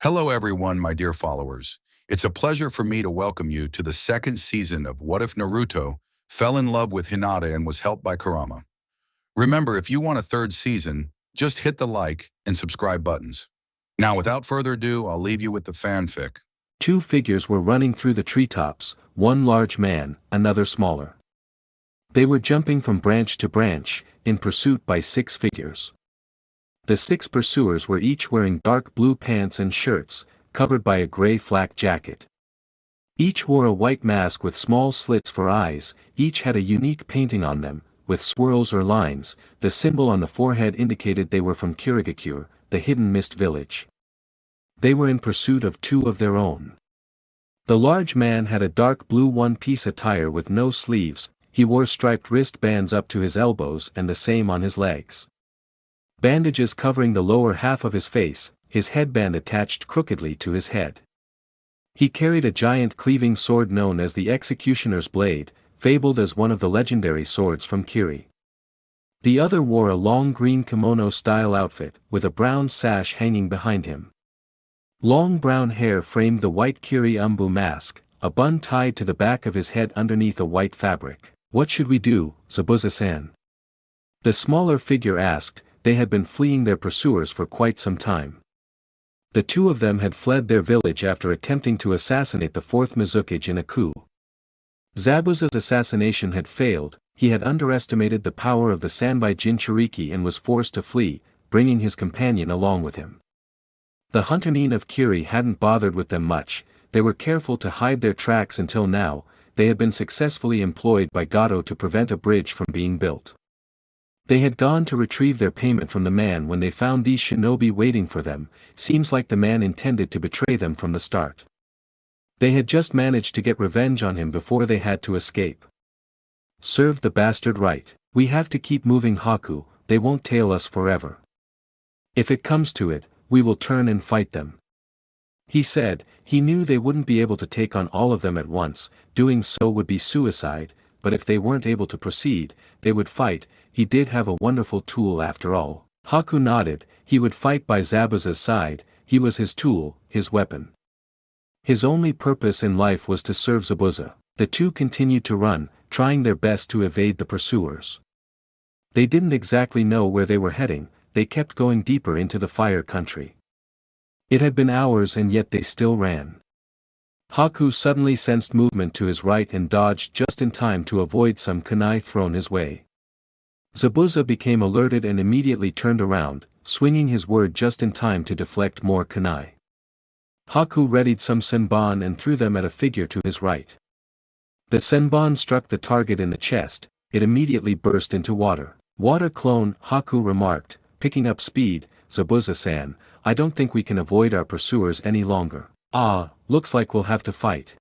Hello everyone, my dear followers. It's a pleasure for me to welcome you to the second season of What If Naruto Fell in Love with Hinata and Was Helped by Kurama. Remember, if you want a third season, just hit the like and subscribe buttons. Now, without further ado, I'll leave you with the fanfic. Two figures were running through the treetops, one large man, another smaller. They were jumping from branch to branch, in pursuit by six figures. The six pursuers were each wearing dark blue pants and shirts, covered by a gray flak jacket. Each wore a white mask with small slits for eyes, each had a unique painting on them, with swirls or lines. The symbol on the forehead indicated they were from Kirigakure, the hidden mist village. They were in pursuit of two of their own. The large man had a dark blue one-piece attire with no sleeves. He wore striped wristbands up to his elbows and the same on his legs. Bandages covering the lower half of his face, his headband attached crookedly to his head. He carried a giant cleaving sword known as the Executioner's Blade, fabled as one of the legendary swords from Kiri. The other wore a long green kimono-style outfit, with a brown sash hanging behind him. Long brown hair framed the white Kiri Umbu mask, a bun tied to the back of his head underneath a white fabric. "What should we do, Zabuza-san?" The smaller figure asked. They had been fleeing their pursuers for quite some time. The two of them had fled their village after attempting to assassinate the fourth Mizukage in a coup. Zabuza's assassination had failed. He had underestimated the power of the Sanbai Jinchuriki and was forced to flee, bringing his companion along with him. The Hunternin of Kiri hadn't bothered with them much. They were careful to hide their tracks until now. They had been successfully employed by Gato to prevent a bridge from being built. They had gone to retrieve their payment from the man when they found these shinobi waiting for them. Seems like the man intended to betray them from the start. They had just managed to get revenge on him before they had to escape. "Serve the bastard right. We have to keep moving, Haku. They won't tail us forever. If it comes to it, we will turn and fight them," he said. He knew they wouldn't be able to take on all of them at once. Doing so would be suicide, but if they weren't able to proceed, they would fight. He did have a wonderful tool after all. Haku nodded. He would fight by Zabuza's side. He was his tool, his weapon. His only purpose in life was to serve Zabuza. The two continued to run, trying their best to evade the pursuers. They didn't exactly know where they were heading. They kept going deeper into the fire country. It had been hours and yet they still ran. Haku suddenly sensed movement to his right and dodged just in time to avoid some kunai thrown his way. Zabuza became alerted and immediately turned around, swinging his word just in time to deflect more kunai. Haku readied some senbon and threw them at a figure to his right. The senbon struck the target in the chest. It immediately burst into water. "Water clone," Haku remarked, picking up speed. "Zabuza-san, I don't think we can avoid our pursuers any longer." "Ah, looks like we'll have to fight,"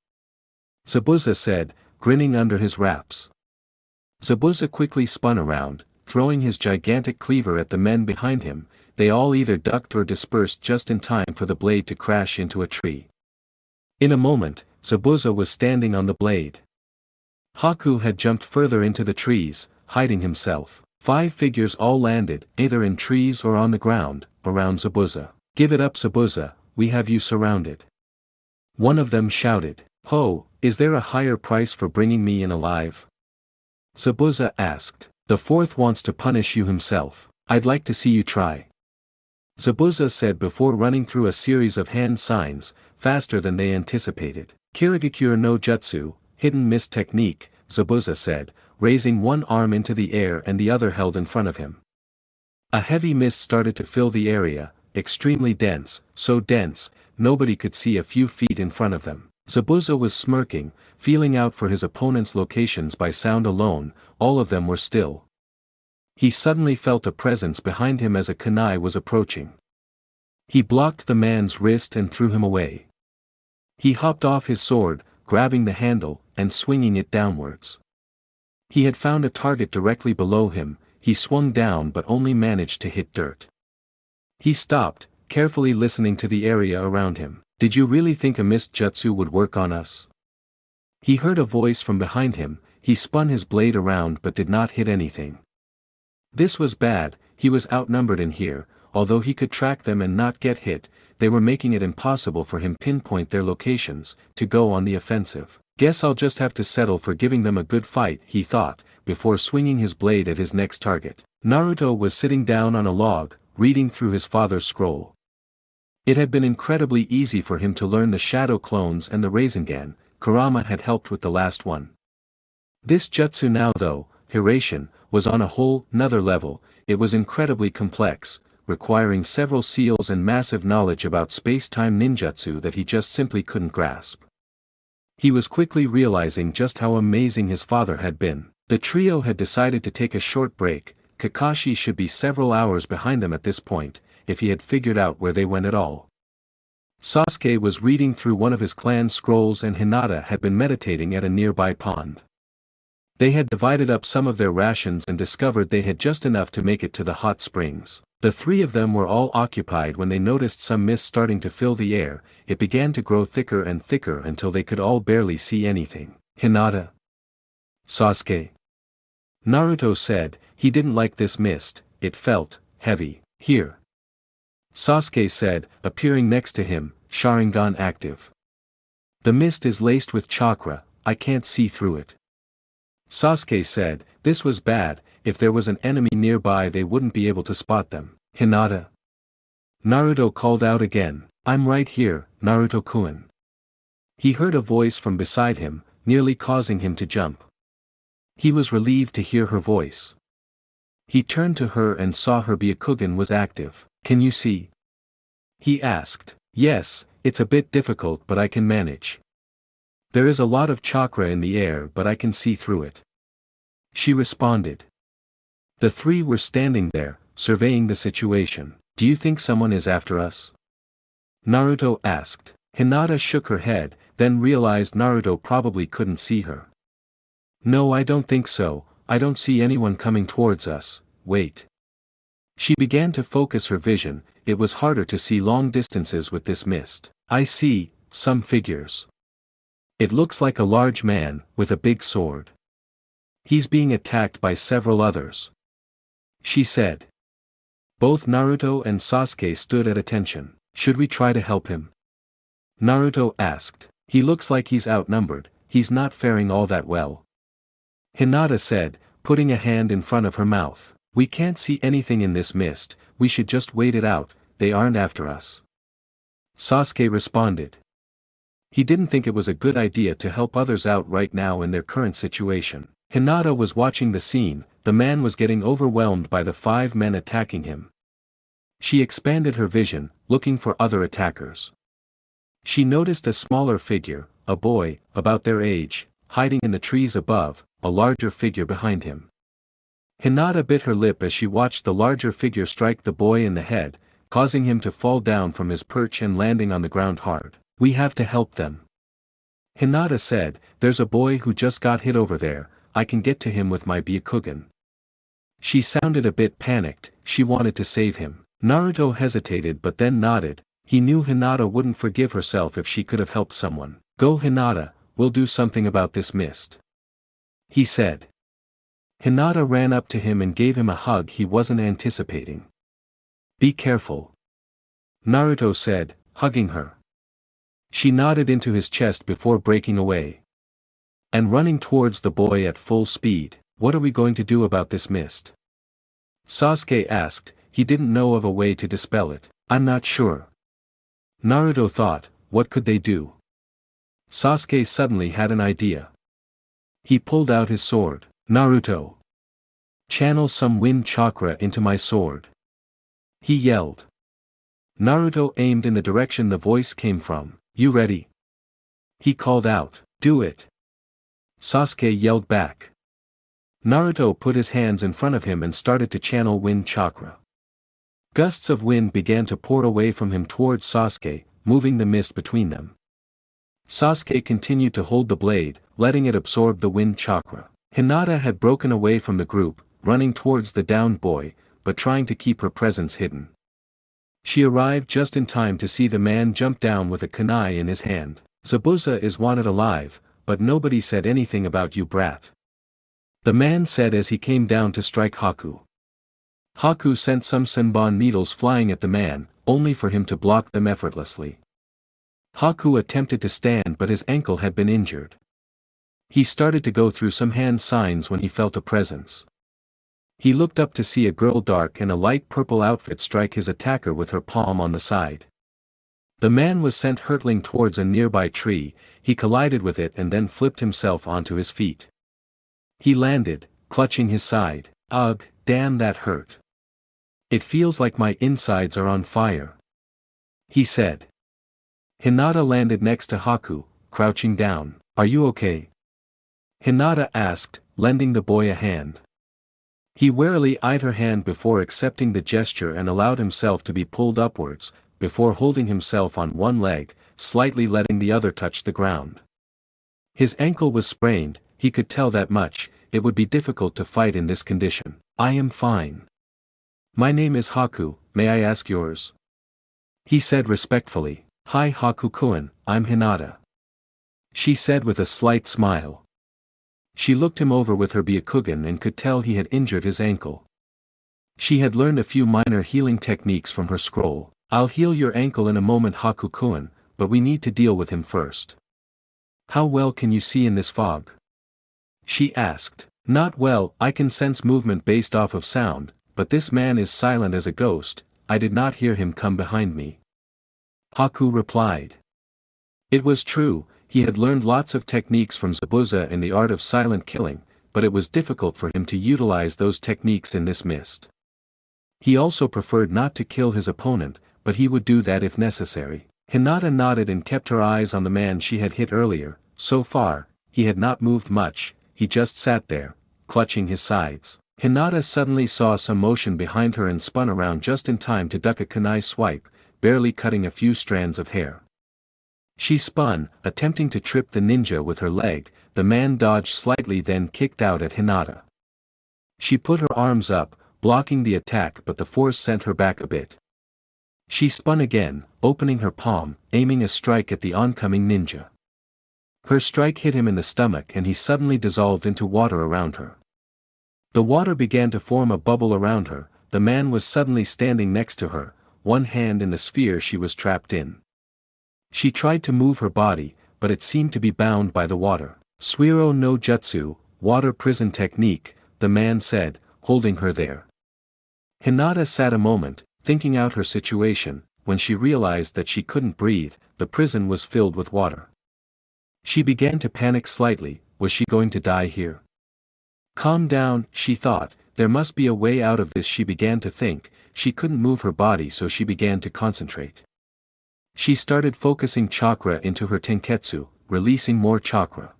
Zabuza said, grinning under his wraps. Zabuza quickly spun around, throwing his gigantic cleaver at the men behind him. They all either ducked or dispersed just in time for the blade to crash into a tree. In a moment, Zabuza was standing on the blade. Haku had jumped further into the trees, hiding himself. 5 figures all landed, either in trees or on the ground, around Zabuza. "Give it up, Zabuza, we have you surrounded," one of them shouted. "Ho, is there a higher price for bringing me in alive?" Zabuza asked. "The fourth wants to punish you himself. I'd like to see you try," Zabuza said before running through a series of hand signs, faster than they anticipated. "Kirigakure no Jutsu, hidden mist technique," Zabuza said, raising one arm into the air and the other held in front of him. A heavy mist started to fill the area, extremely dense, so dense, nobody could see a few feet in front of them. Zabuza was smirking, feeling out for his opponent's locations by sound alone. All of them were still. He suddenly felt a presence behind him as a kunai was approaching. He blocked the man's wrist and threw him away. He hopped off his sword, grabbing the handle, and swinging it downwards. He had found a target directly below him. He swung down but only managed to hit dirt. He stopped, carefully listening to the area around him. "Did you really think a mist jutsu would work on us?" He heard a voice from behind him. He spun his blade around but did not hit anything. This was bad. He was outnumbered in here. Although he could track them and not get hit, they were making it impossible for him pinpoint their locations, to go on the offensive. Guess I'll just have to settle for giving them a good fight, he thought, before swinging his blade at his next target. Naruto was sitting down on a log, reading through his father's scroll. It had been incredibly easy for him to learn the shadow clones and the Rasengan. Kurama had helped with the last one. This jutsu now though, Hiration, was on a whole nother level. It was incredibly complex, requiring several seals and massive knowledge about space-time ninjutsu that he just simply couldn't grasp. He was quickly realizing just how amazing his father had been. The trio had decided to take a short break. Kakashi should be several hours behind them at this point, if he had figured out where they went at all. Sasuke was reading through one of his clan scrolls and Hinata had been meditating at a nearby pond. They had divided up some of their rations and discovered they had just enough to make it to the hot springs. The three of them were all occupied when they noticed some mist starting to fill the air. It began to grow thicker and thicker until they could all barely see anything. Hinata. Sasuke. Naruto said, he didn't like this mist, it felt heavy. Here. Sasuke said, appearing next to him, Sharingan active. The mist is laced with chakra, I can't see through it. Sasuke said, this was bad, if there was an enemy nearby they wouldn't be able to spot them. Hinata. Naruto called out again, I'm right here, Naruto-kun. He heard a voice from beside him, nearly causing him to jump. He was relieved to hear her voice. He turned to her and saw her Byakugan was active. Can you see? He asked. Yes, it's a bit difficult but I can manage. There is a lot of chakra in the air but I can see through it. She responded. The three were standing there, surveying the situation. Do you think someone is after us? Naruto asked. Hinata shook her head, then realized Naruto probably couldn't see her. No, I don't think so, I don't see anyone coming towards us, wait. She began to focus her vision, it was harder to see long distances with this mist. I see, some figures. It looks like a large man, with a big sword. He's being attacked by several others. She said. Both Naruto and Sasuke stood at attention. Should we try to help him? Naruto asked. He looks like he's outnumbered, he's not faring all that well. Hinata said, putting a hand in front of her mouth. We can't see anything in this mist, we should just wait it out, they aren't after us. Sasuke responded. He didn't think it was a good idea to help others out right now in their current situation. Hinata was watching the scene, the man was getting overwhelmed by the 5 men attacking him. She expanded her vision, looking for other attackers. She noticed a smaller figure, a boy, about their age, hiding in the trees above, a larger figure behind him. Hinata bit her lip as she watched the larger figure strike the boy in the head, causing him to fall down from his perch and landing on the ground hard. We have to help them. Hinata said, there's a boy who just got hit over there, I can get to him with my Byakugan. She sounded a bit panicked, she wanted to save him. Naruto hesitated but then nodded, he knew Hinata wouldn't forgive herself if she could have helped someone. Go Hinata, we'll do something about this mist. He said. Hinata ran up to him and gave him a hug he wasn't anticipating. Be careful. Naruto said, hugging her. She nodded into his chest before breaking away. And running towards the boy at full speed. What are we going to do about this mist? Sasuke asked, he didn't know of a way to dispel it. I'm not sure. Naruto thought, what could they do? Sasuke suddenly had an idea. He pulled out his sword. Naruto. Channel some wind chakra into my sword. He yelled. Naruto aimed in the direction the voice came from. You ready? He called out. Do it. Sasuke yelled back. Naruto put his hands in front of him and started to channel wind chakra. Gusts of wind began to pour away from him towards Sasuke, moving the mist between them. Sasuke continued to hold the blade, letting it absorb the wind chakra. Hinata had broken away from the group, running towards the downed boy, but trying to keep her presence hidden. She arrived just in time to see the man jump down with a kunai in his hand. Zabuza is wanted alive, but nobody said anything about you brat. The man said as he came down to strike Haku. Haku sent some senbon needles flying at the man, only for him to block them effortlessly. Haku attempted to stand but his ankle had been injured. He started to go through some hand signs when he felt a presence. He looked up to see a girl dark in a light purple outfit strike his attacker with her palm on the side. The man was sent hurtling towards a nearby tree, he collided with it and then flipped himself onto his feet. He landed, clutching his side. Ugh, damn that hurt. It feels like my insides are on fire, he said. Hinata landed next to Haku, crouching down. Are you okay? Hinata asked, lending the boy a hand. He warily eyed her hand before accepting the gesture and allowed himself to be pulled upwards, before holding himself on one leg, slightly letting the other touch the ground. His ankle was sprained, he could tell that much. It would be difficult to fight in this condition. I am fine. My name is Haku, may I ask yours? He said respectfully. Hi Haku-kun, I'm Hinata. She said with a slight smile. She looked him over with her Byakugan and could tell he had injured his ankle. She had learned a few minor healing techniques from her scroll. I'll heal your ankle in a moment Haku-kun, but we need to deal with him first. How well can you see in this fog? She asked. Not well, I can sense movement based off of sound, but this man is silent as a ghost, I did not hear him come behind me. Haku replied. It was true, he had learned lots of techniques from Zabuza in the art of silent killing, but it was difficult for him to utilize those techniques in this mist. He also preferred not to kill his opponent, but he would do that if necessary. Hinata nodded and kept her eyes on the man she had hit earlier. So far, he had not moved much, he just sat there, clutching his sides. Hinata suddenly saw some motion behind her and spun around just in time to duck a kunai swipe, barely cutting a few strands of hair. She spun, attempting to trip the ninja with her leg, the man dodged slightly then kicked out at Hinata. She put her arms up, blocking the attack but the force sent her back a bit. She spun again, opening her palm, aiming a strike at the oncoming ninja. Her strike hit him in the stomach and he suddenly dissolved into water around her. The water began to form a bubble around her, the man was suddenly standing next to her, one hand in the sphere she was trapped in. She tried to move her body, but it seemed to be bound by the water. Suiro no Jutsu, water prison technique, the man said, holding her there. Hinata sat a moment, thinking out her situation, when she realized that she couldn't breathe, the prison was filled with water. She began to panic slightly, was she going to die here? Calm down, she thought, there must be a way out of this she began to think, she couldn't move her body so she began to concentrate. She started focusing chakra into her tenketsu, releasing more chakra.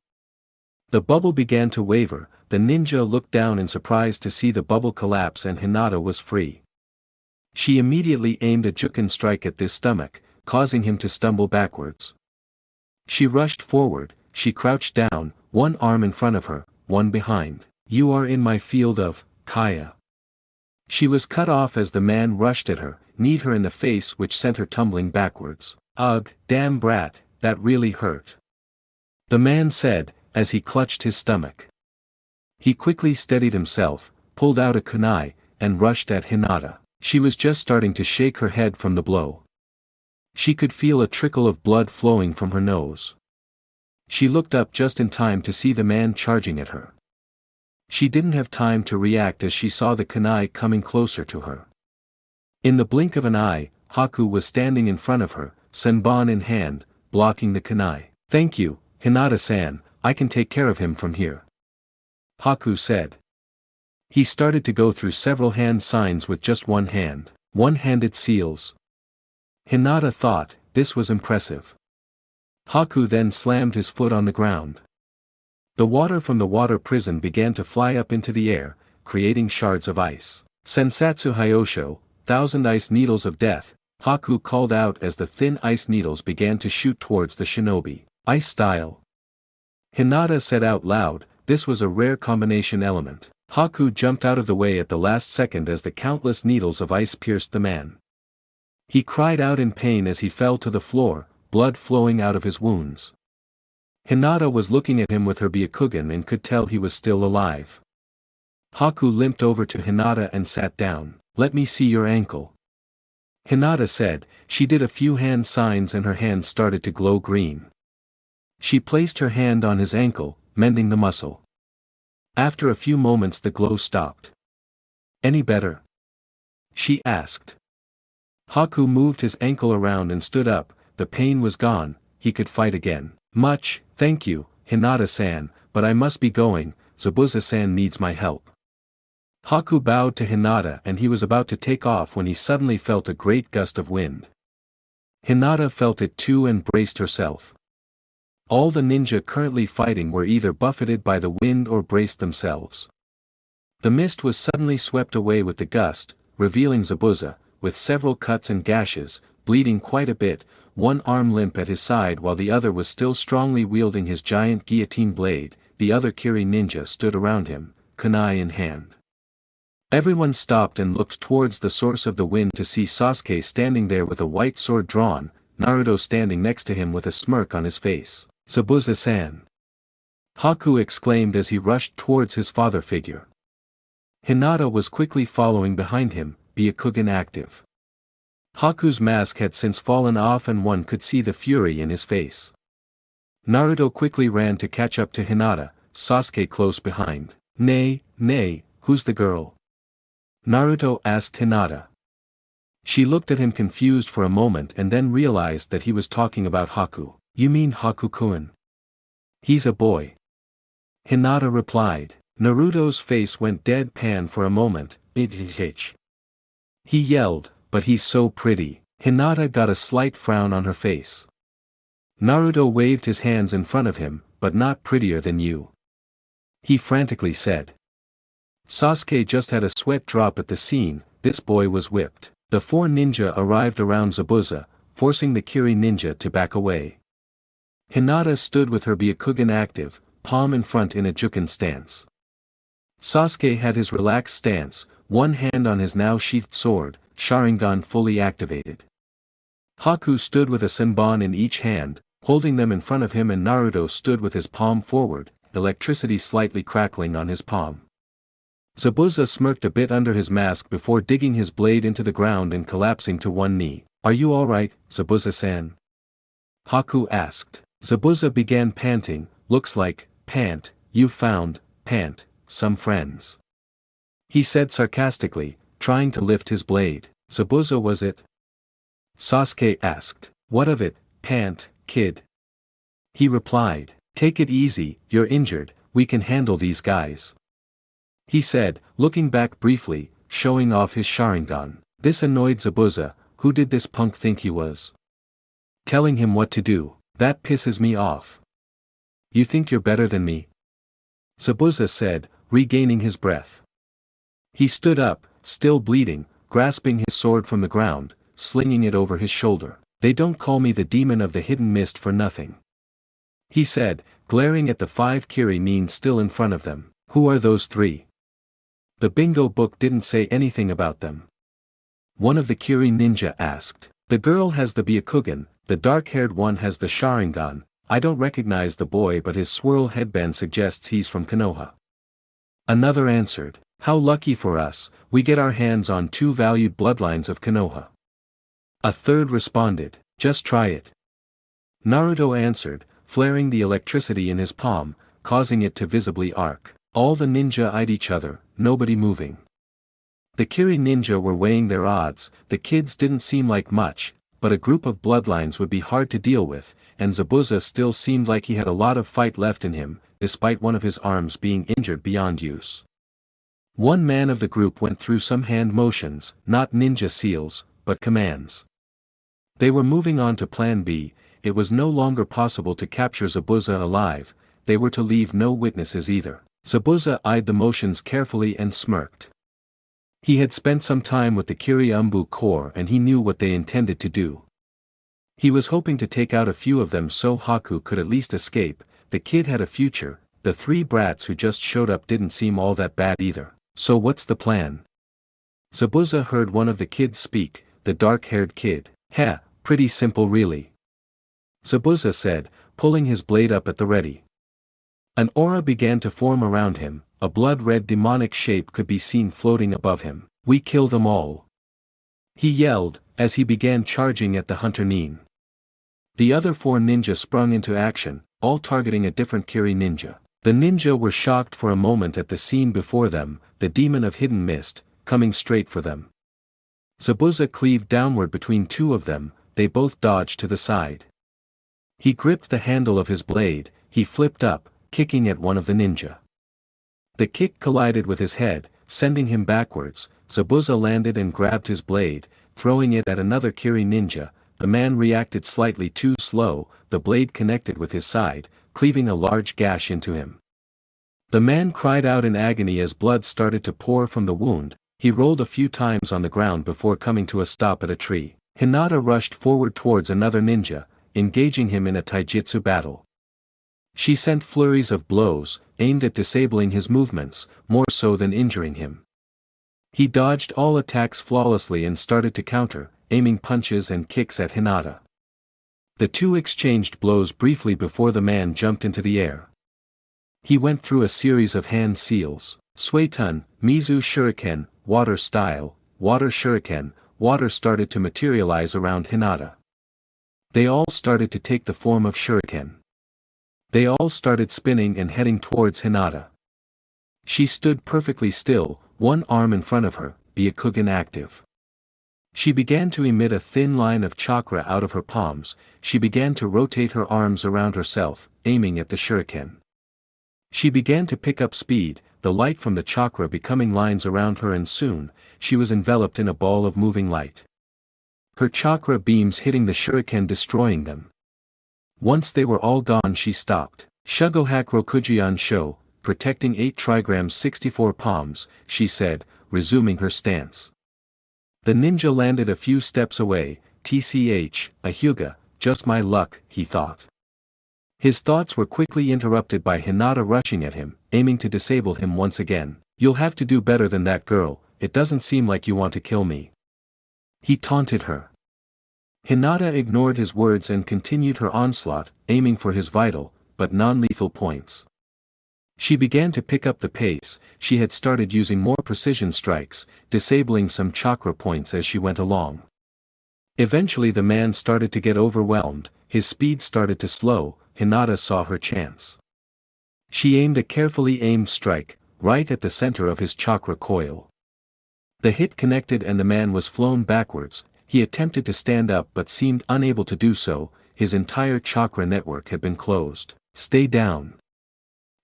The bubble began to waver, the ninja looked down in surprise to see the bubble collapse and Hinata was free. She immediately aimed a juken strike at this stomach, causing him to stumble backwards. She rushed forward, she crouched down, one arm in front of her, one behind. You are in my field of Kaya. She was cut off as the man rushed at her, kneed her in the face which sent her tumbling backwards. Ugh, damn brat, that really hurt. The man said, as he clutched his stomach. He quickly steadied himself, pulled out a kunai, and rushed at Hinata. She was just starting to shake her head from the blow. She could feel a trickle of blood flowing from her nose. She looked up just in time to see the man charging at her. She didn't have time to react as she saw the kunai coming closer to her. In the blink of an eye, Haku was standing in front of her, senbon in hand, blocking the kunai. Thank you, Hinata-san, I can take care of him from here. Haku said. He started to go through several hand signs with just one hand. One-handed seals. Hinata thought, this was impressive. Haku then slammed his foot on the ground. The water from the water prison began to fly up into the air, creating shards of ice. Sensatsu Hyosho, 1,000 ice needles of death, Haku called out as the thin ice needles began to shoot towards the shinobi. Ice style. Hinata said out loud, this was a rare combination element. Haku jumped out of the way at the last second as the countless needles of ice pierced the man. He cried out in pain as he fell to the floor, blood flowing out of his wounds. Hinata was looking at him with her Byakugan and could tell he was still alive. Haku limped over to Hinata and sat down. Let me see your ankle. Hinata said. She did a few hand signs and her hand started to glow green. She placed her hand on his ankle, mending the muscle. After a few moments the glow stopped. Any better? She asked. Haku moved his ankle around and stood up. The pain was gone, he could fight again. Much, thank you, Hinata-san, but I must be going, Zabuza-san needs my help. Haku bowed to Hinata and he was about to take off when he suddenly felt a great gust of wind. Hinata felt it too and braced herself. All the ninja currently fighting were either buffeted by the wind or braced themselves. The mist was suddenly swept away with the gust, revealing Zabuza, with several cuts and gashes, bleeding quite a bit, one arm limp at his side while the other was still strongly wielding his giant guillotine blade. The other Kiri ninja stood around him, kunai in hand. Everyone stopped and looked towards the source of the wind to see Sasuke standing there with a white sword drawn, Naruto standing next to him with a smirk on his face. Zabuza-san! Haku exclaimed as he rushed towards his father figure. Hinata was quickly following behind him, Byakugan active. Haku's mask had since fallen off and one could see the fury in his face. Naruto quickly ran to catch up to Hinata, Sasuke close behind. Nay, who's the girl? Naruto asked Hinata. She looked at him confused for a moment and then realized that he was talking about Haku. You mean Haku-kun? He's a boy. Hinata replied. Naruto's face went deadpan for a moment. He yelled, but he's so pretty. Hinata got a slight frown on her face. Naruto waved his hands in front of him, but not prettier than you. He frantically said. Sasuke just had a sweat drop at the scene. This boy was whipped. The four ninja arrived around Zabuza, forcing the Kiri ninja to back away. Hinata stood with her Byakugan active, palm in front in a Juken stance. Sasuke had his relaxed stance, one hand on his now sheathed sword, Sharingan fully activated. Haku stood with a Senbon in each hand, holding them in front of him, and Naruto stood with his palm forward, electricity slightly crackling on his palm. Zabuza smirked a bit under his mask before digging his blade into the ground and collapsing to one knee. Are you alright, Zabuza-san? Haku asked. Zabuza began panting. Looks like, pant, you found, pant, some friends. He said sarcastically, trying to lift his blade. Zabuza was it? Sasuke asked. What of it, pant, kid? He replied. Take it easy, you're injured, we can handle these guys. He said, looking back briefly, showing off his Sharingan. This annoyed Zabuza. Who did this punk think he was? Telling him what to do, that pisses me off. You think you're better than me? Zabuza said, regaining his breath. He stood up, still bleeding, grasping his sword from the ground, slinging it over his shoulder. They don't call me the demon of the hidden mist for nothing. He said, glaring at the 5 Kiri nin still in front of them. Who are those 3? The bingo book didn't say anything about them. One of the Kiri ninja asked. The girl has the Byakugan, the dark-haired one has the Sharingan. I don't recognize the boy, but his swirl headband suggests he's from Konoha. Another answered. How lucky for us, we get our hands on 2 valued bloodlines of Konoha. A third responded. Just try it. Naruto answered, flaring the electricity in his palm, causing it to visibly arc. All the ninja eyed each other, nobody moving. The Kiri ninja were weighing their odds. The kids didn't seem like much, but a group of bloodlines would be hard to deal with, and Zabuza still seemed like he had a lot of fight left in him, despite one of his arms being injured beyond use. One man of the group went through some hand motions, not ninja seals, but commands. They were moving on to Plan B. It was no longer possible to capture Zabuza alive. They were to leave no witnesses either. Zabuza eyed the motions carefully and smirked. He had spent some time with the Kiri-Umbu Corps and he knew what they intended to do. He was hoping to take out a few of them so Haku could at least escape. The kid had a future. The 3 brats who just showed up didn't seem all that bad either. So what's the plan? Zabuza heard one of the kids speak, the dark-haired kid. Heh, pretty simple really. Zabuza said, pulling his blade up at the ready. An aura began to form around him, a blood-red demonic shape could be seen floating above him. We kill them all. He yelled, as he began charging at the hunter nin. The other 4 ninja sprung into action, all targeting a different Kiri ninja. The ninja were shocked for a moment at the scene before them, the demon of hidden mist, coming straight for them. Zabuza cleaved downward between 2 of them, they both dodged to the side. He gripped the handle of his blade, he flipped up, kicking at one of the ninja. The kick collided with his head, sending him backwards. Zabuza landed and grabbed his blade, throwing it at another Kiri ninja. The man reacted slightly too slow, the blade connected with his side, cleaving a large gash into him. The man cried out in agony as blood started to pour from the wound. He rolled a few times on the ground before coming to a stop at a tree. Hinata rushed forward towards another ninja, engaging him in a taijutsu battle. She sent flurries of blows, aimed at disabling his movements, more so than injuring him. He dodged all attacks flawlessly and started to counter, aiming punches and kicks at Hinata. The 2 exchanged blows briefly before the man jumped into the air. He went through a series of hand seals, Suetun, Mizu Shuriken, water style, water shuriken, water started to materialize around Hinata. They all started to take the form of shuriken. They all started spinning and heading towards Hinata. She stood perfectly still, one arm in front of her, Byakugan active. She began to emit a thin line of chakra out of her palms. She began to rotate her arms around herself, aiming at the shuriken. She began to pick up speed, the light from the chakra becoming lines around her, and soon, she was enveloped in a ball of moving light. Her chakra beams hitting the shuriken, destroying them. Once they were all gone, she stopped. Shugohaku Rokujian Sho, protecting 8 trigrams 64 palms, she said, resuming her stance. The ninja landed a few steps away. TCH, a Hyuga, just my luck, he thought. His thoughts were quickly interrupted by Hinata rushing at him, aiming to disable him once again. You'll have to do better than that, girl, it doesn't seem like you want to kill me. He taunted her. Hinata ignored his words and continued her onslaught, aiming for his vital, but non-lethal points. She began to pick up the pace. She had started using more precision strikes, disabling some chakra points as she went along. Eventually the man started to get overwhelmed, his speed started to slow. Hinata saw her chance. She aimed a carefully aimed strike, right at the center of his chakra coil. The hit connected and the man was flown backwards. He attempted to stand up but seemed unable to do so, his entire chakra network had been closed. Stay down.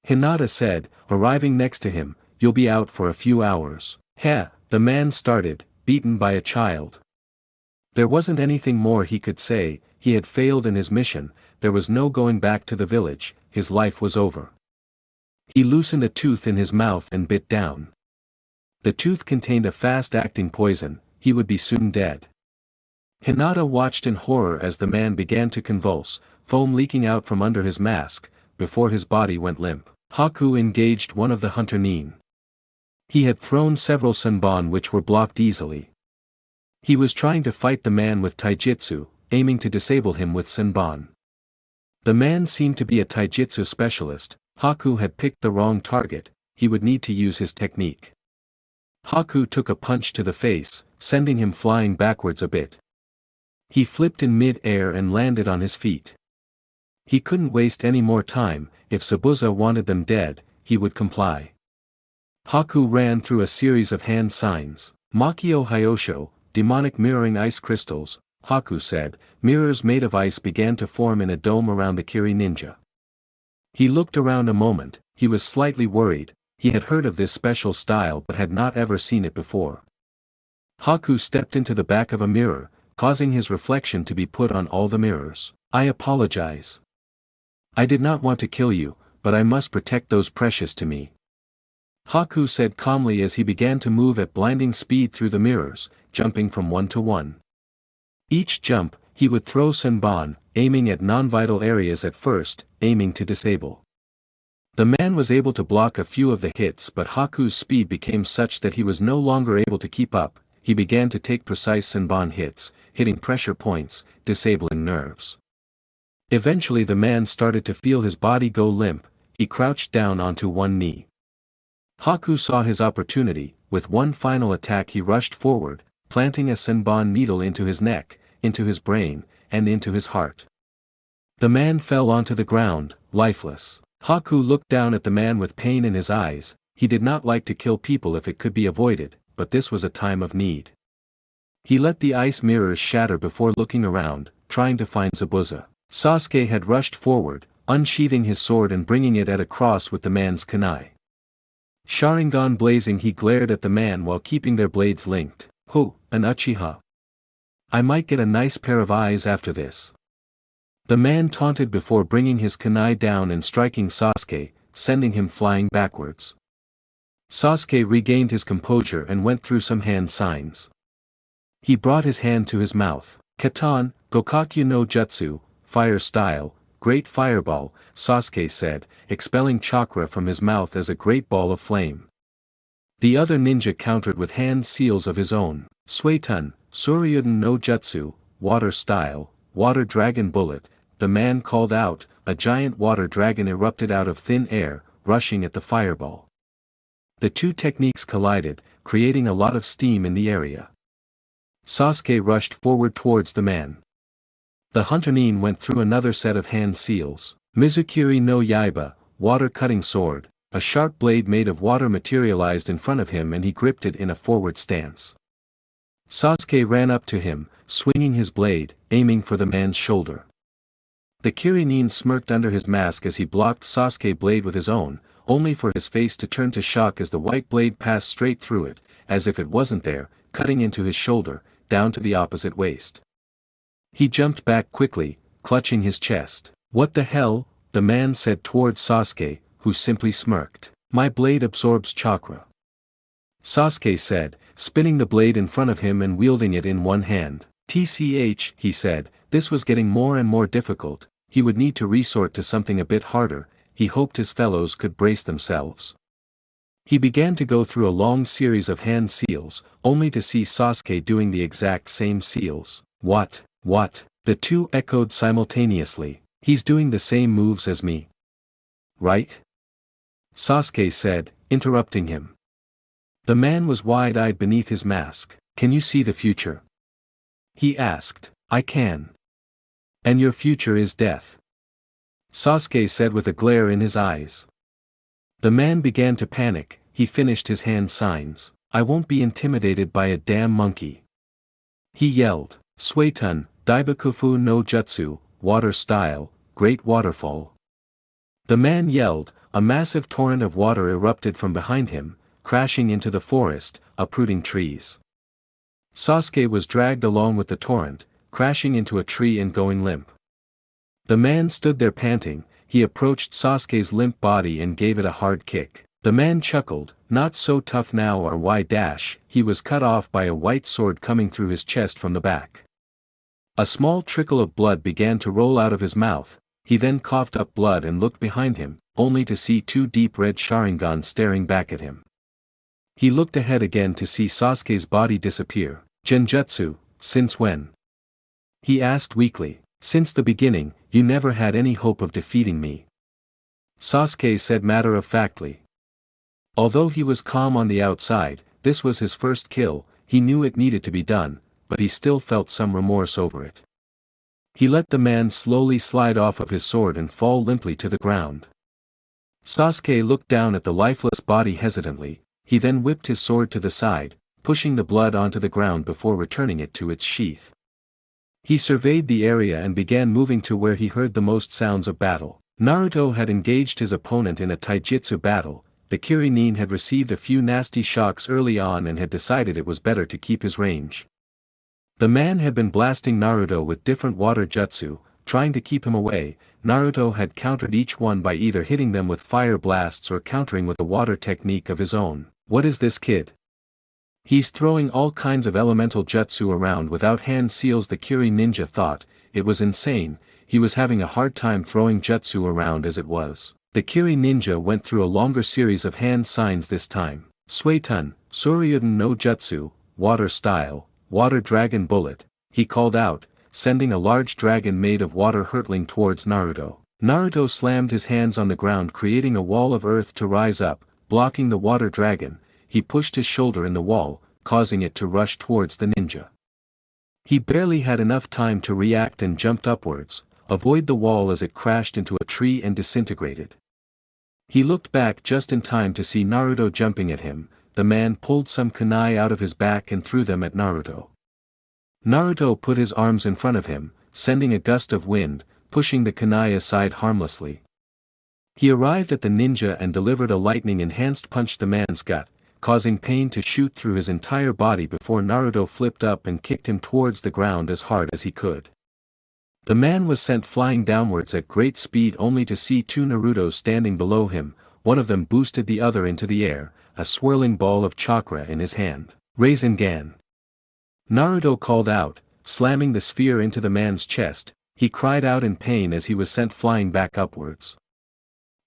Hinata said, arriving next to him, you'll be out for a few hours. Heh, the man started, beaten by a child. There wasn't anything more he could say, he had failed in his mission, there was no going back to the village, his life was over. He loosened a tooth in his mouth and bit down. The tooth contained a fast-acting poison, he would be soon dead. Hinata watched in horror as the man began to convulse, foam leaking out from under his mask, before his body went limp. Haku engaged one of the hunter nin. He had thrown several senbon which were blocked easily. He was trying to fight the man with taijutsu, aiming to disable him with senbon. The man seemed to be a taijutsu specialist. Haku had picked the wrong target, he would need to use his technique. Haku took a punch to the face, sending him flying backwards a bit. He flipped in mid-air and landed on his feet. He couldn't waste any more time, if Zabuza wanted them dead, he would comply. Haku ran through a series of hand signs. Makio Hyosho, demonic mirroring ice crystals, Haku said. Mirrors made of ice began to form in a dome around the Kiri ninja. He looked around a moment, he was slightly worried, he had heard of this special style but had not ever seen it before. Haku stepped into the back of a mirror, causing his reflection to be put on all the mirrors. I apologize. I did not want to kill you, but I must protect those precious to me. Haku said calmly as he began to move at blinding speed through the mirrors, jumping from one to one. Each jump, he would throw senbon, aiming at non-vital areas at first, aiming to disable. The man was able to block a few of the hits, but Haku's speed became such that he was no longer able to keep up. He began to take precise senbon hits, hitting pressure points, disabling nerves. Eventually the man started to feel his body go limp, he crouched down onto one knee. Haku saw his opportunity. With one final attack he rushed forward, planting a senbon needle into his neck, into his brain, and into his heart. The man fell onto the ground, lifeless. Haku looked down at the man with pain in his eyes. He did not like to kill people if it could be avoided, but this was a time of need. He let the ice mirrors shatter before looking around, trying to find Zabuza. Sasuke had rushed forward, unsheathing his sword and bringing it at a cross with the man's kunai. Sharingan blazing, he glared at the man while keeping their blades linked. "Ho, an Uchiha. I might get a nice pair of eyes after this." The man taunted before bringing his kunai down and striking Sasuke, sending him flying backwards. Sasuke regained his composure and went through some hand signs. He brought his hand to his mouth. "Katan, Gokakyu no Jutsu, fire style, great fireball," Sasuke said, expelling chakra from his mouth as a great ball of flame. The other ninja countered with hand seals of his own. "Suetun, Suryuden no Jutsu, water style, water dragon bullet," the man called out. A giant water dragon erupted out of thin air, rushing at the fireball. The two techniques collided, creating a lot of steam in the area. Sasuke rushed forward towards the man. The hunter Nin went through another set of hand seals. "Mizukiri no Yaiba, water-cutting sword," a sharp blade made of water materialized in front of him and he gripped it in a forward stance. Sasuke ran up to him, swinging his blade, aiming for the man's shoulder. The Kirinin smirked under his mask as he blocked Sasuke's blade with his own, only for his face to turn to shock as the white blade passed straight through it, as if it wasn't there, cutting into his shoulder, down to the opposite waist. He jumped back quickly, clutching his chest. "What the hell?" the man said towards Sasuke, who simply smirked. "My blade absorbs chakra," Sasuke said, spinning the blade in front of him and wielding it in one hand. "Tch," he said, this was getting more and more difficult. He would need to resort to something a bit harder. He hoped his fellows could brace themselves. He began to go through a long series of hand seals, only to see Sasuke doing the exact same seals. What? The two echoed simultaneously. "He's doing the same moves as me, right?" Sasuke said, interrupting him. The man was wide-eyed beneath his mask. "Can you see the future?" he asked. "I can." "And your future is death," Sasuke said with a glare in his eyes. The man began to panic. He finished his hand signs. "I won't be intimidated by a damn monkey," he yelled. "Suetun, Daibakufu no Jutsu, water style, great waterfall." The man yelled. A massive torrent of water erupted from behind him, crashing into the forest, uprooting trees. Sasuke was dragged along with the torrent, crashing into a tree and going limp. The man stood there panting. He approached Sasuke's limp body and gave it a hard kick. The man chuckled. "Not so tough now or why dash." He was cut off by a white sword coming through his chest from the back. A small trickle of blood began to roll out of his mouth. He then coughed up blood and looked behind him, only to see two deep red Sharingans staring back at him. He looked ahead again to see Sasuke's body disappear. "Genjutsu, since when?" he asked weakly. "Since the beginning, you never had any hope of defeating me," Sasuke said matter-of-factly. Although he was calm on the outside, this was his first kill. He knew it needed to be done, but he still felt some remorse over it. He let the man slowly slide off of his sword and fall limply to the ground. Sasuke looked down at the lifeless body hesitantly. He then whipped his sword to the side, pushing the blood onto the ground before returning it to its sheath. He surveyed the area and began moving to where he heard the most sounds of battle. Naruto had engaged his opponent in a taijutsu battle. The Kirinin had received a few nasty shocks early on and had decided it was better to keep his range. The man had been blasting Naruto with different water jutsu, trying to keep him away. Naruto had countered each one by either hitting them with fire blasts or countering with a water technique of his own. "What is this kid? He's throwing all kinds of elemental jutsu around without hand seals," the Kiri ninja thought. It was insane. He was having a hard time throwing jutsu around as it was. The Kiri ninja went through a longer series of hand signs this time. "Suetun, Suryuden no Jutsu, water style, water dragon bullet," he called out, sending a large dragon made of water hurtling towards Naruto. Naruto slammed his hands on the ground, creating a wall of earth to rise up, blocking the water dragon. He pushed his shoulder in the wall, causing it to rush towards the ninja. He barely had enough time to react and jumped upwards, avoid the wall as it crashed into a tree and disintegrated. He looked back just in time to see Naruto jumping at him. The man pulled some kunai out of his back and threw them at Naruto. Naruto put his arms in front of him, sending a gust of wind, pushing the kunai aside harmlessly. He arrived at the ninja and delivered a lightning-enhanced punch to the man's gut, causing pain to shoot through his entire body before Naruto flipped up and kicked him towards the ground as hard as he could. The man was sent flying downwards at great speed only to see two Narutos standing below him. One of them boosted the other into the air, a swirling ball of chakra in his hand. Rasengan. Naruto called out, slamming the sphere into the man's chest. He cried out in pain as he was sent flying back upwards.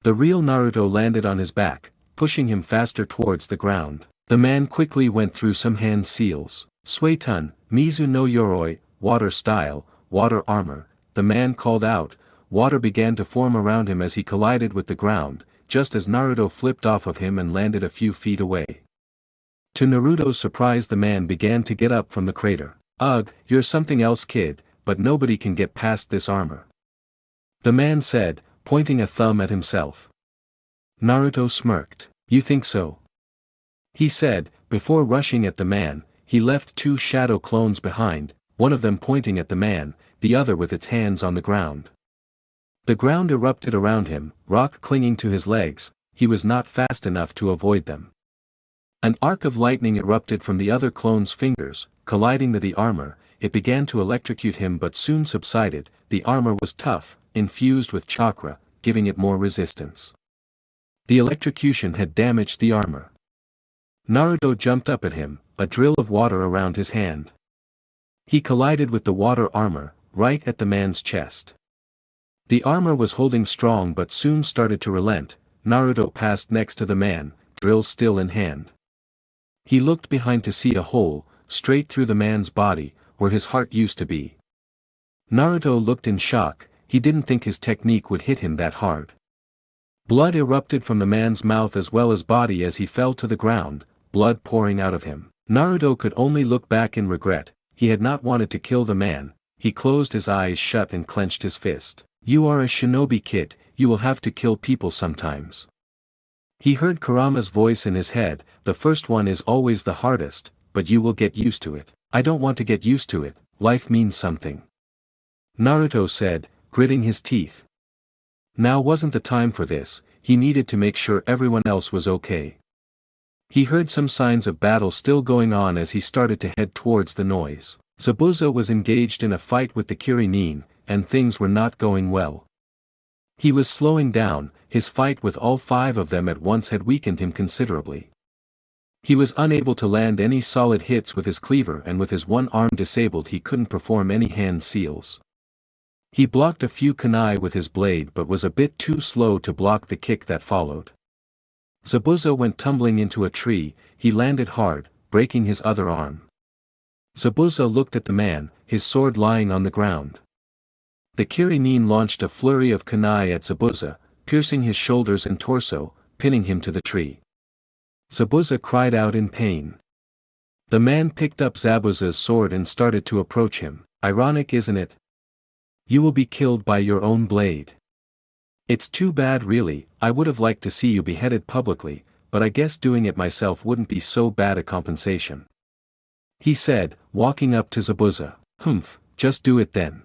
The real Naruto landed on his back, pushing him faster towards the ground. The man quickly went through some hand seals. Suetun, Mizu no Yoroi, water style, water armor. The man called out. Water began to form around him as he collided with the ground, just as Naruto flipped off of him and landed a few feet away. To Naruto's surprise, the man began to get up from the crater. Ugh, you're something else, kid, but nobody can get past this armor. The man said, pointing a thumb at himself. Naruto smirked. You think so? He said. Before rushing at the man, he left two shadow clones behind, one of them pointing at the man, the other with its hands on the ground. The ground erupted around him, rock clinging to his legs. He was not fast enough to avoid them. An arc of lightning erupted from the other clone's fingers, colliding with the armor. It began to electrocute him but soon subsided. The armor was tough, infused with chakra, giving it more resistance. The electrocution had damaged the armor. Naruto jumped up at him, a drill of water around his hand. He collided with the water armor, right at the man's chest. The armor was holding strong but soon started to relent. Naruto passed next to the man, drill still in hand. He looked behind to see a hole, straight through the man's body, where his heart used to be. Naruto looked in shock. He didn't think his technique would hit him that hard. Blood erupted from the man's mouth as well as body as he fell to the ground, blood pouring out of him. Naruto could only look back in regret. He had not wanted to kill the man. He closed his eyes shut and clenched his fist. You are a shinobi, kid, you will have to kill people sometimes. He heard Kurama's voice in his head. The first one is always the hardest, but you will get used to it. I don't want to get used to it, life means something. Naruto said, gritting his teeth. Now wasn't the time for this. He needed to make sure everyone else was okay. He heard some signs of battle still going on as he started to head towards the noise. Zabuza was engaged in a fight with the Kirinin, and things were not going well. He was slowing down. His fight with all five of them at once had weakened him considerably. He was unable to land any solid hits with his cleaver, and with his one arm disabled he couldn't perform any hand seals. He blocked a few kunai with his blade but was a bit too slow to block the kick that followed. Zabuza went tumbling into a tree. He landed hard, breaking his other arm. Zabuza looked at the man, his sword lying on the ground. The Kirinin launched a flurry of kunai at Zabuza, piercing his shoulders and torso, pinning him to the tree. Zabuza cried out in pain. The man picked up Zabuza's sword and started to approach him. Ironic, isn't it? You will be killed by your own blade. It's too bad, really. I would have liked to see you beheaded publicly, but I guess doing it myself wouldn't be so bad a compensation. He said, walking up to Zabuza. Humph, just do it then.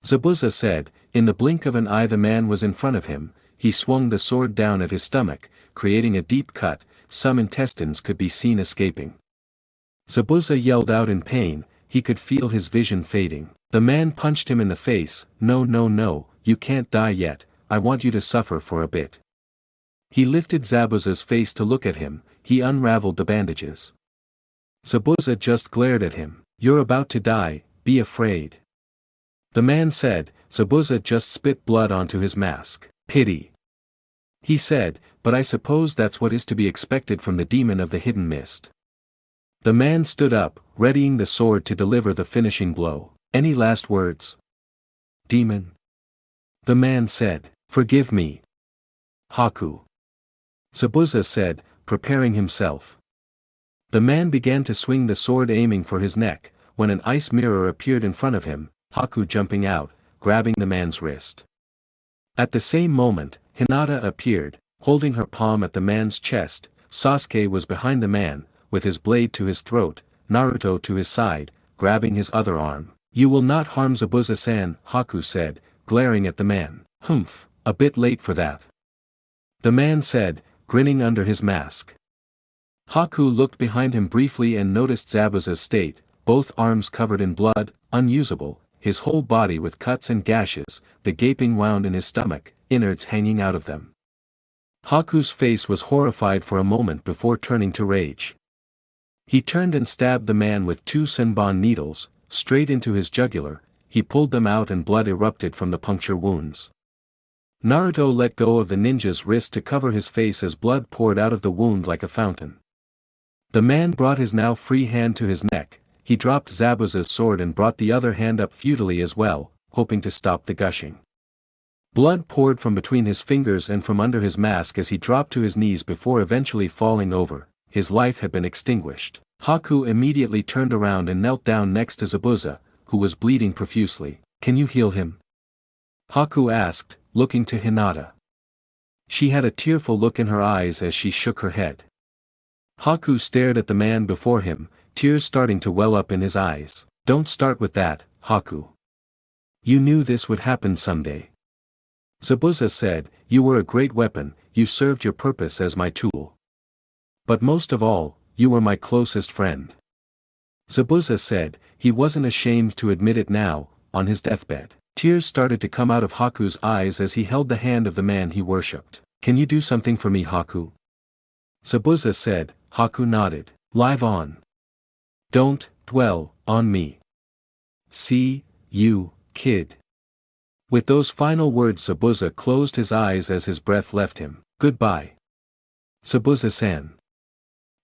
Zabuza said. In the blink of an eye the man was in front of him. He swung the sword down at his stomach, creating a deep cut. Some intestines could be seen escaping. Zabuza yelled out in pain. He could feel his vision fading. The man punched him in the face. No, no, no, you can't die yet. I want you to suffer for a bit. He lifted Zabuza's face to look at him. He unraveled the bandages. Zabuza just glared at him. You're about to die, be afraid. The man said. Zabuza just spit blood onto his mask. Pity. He said, but I suppose that's what is to be expected from the demon of the hidden mist. The man stood up, readying the sword to deliver the finishing blow. Any last words? Demon? The man said, forgive me. Haku. Zabuza said, preparing himself. The man began to swing the sword aiming for his neck, when an ice mirror appeared in front of him, Haku jumping out, grabbing the man's wrist. At the same moment, Hinata appeared, holding her palm at the man's chest. Sasuke was behind the man, with his blade to his throat, Naruto to his side, grabbing his other arm. "You will not harm Zabuza-san," Haku said, glaring at the man. "Humph, a bit late for that," the man said, grinning under his mask. Haku looked behind him briefly and noticed Zabuza's state, both arms covered in blood, unusable, his whole body with cuts and gashes, the gaping wound in his stomach, innards hanging out of them. Haku's face was horrified for a moment before turning to rage. He turned and stabbed the man with 2 senbon needles, straight into his jugular. He pulled them out and blood erupted from the puncture wounds. Naruto let go of the ninja's wrist to cover his face as blood poured out of the wound like a fountain. The man brought his now free hand to his neck. He dropped Zabuza's sword and brought the other hand up futilely as well, hoping to stop the gushing. Blood poured from between his fingers and from under his mask as he dropped to his knees before eventually falling over. His life had been extinguished. Haku immediately turned around and knelt down next to Zabuza, who was bleeding profusely. "Can you heal him?" Haku asked, looking to Hinata. She had a tearful look in her eyes as she shook her head. Haku stared at the man before him, tears starting to well up in his eyes. "Don't start with that, Haku. You knew this would happen someday." Zabuza said, "You were a great weapon, you served your purpose as my tool. But most of all, you were my closest friend." Zabuza said, he wasn't ashamed to admit it now, on his deathbed. Tears started to come out of Haku's eyes as he held the hand of the man he worshipped. "Can you do something for me, Haku?" Zabuza said. Haku nodded. "Live on. Don't dwell on me. See you, kid." With those final words Zabuza closed his eyes as his breath left him. "Goodbye, Zabuza-san,"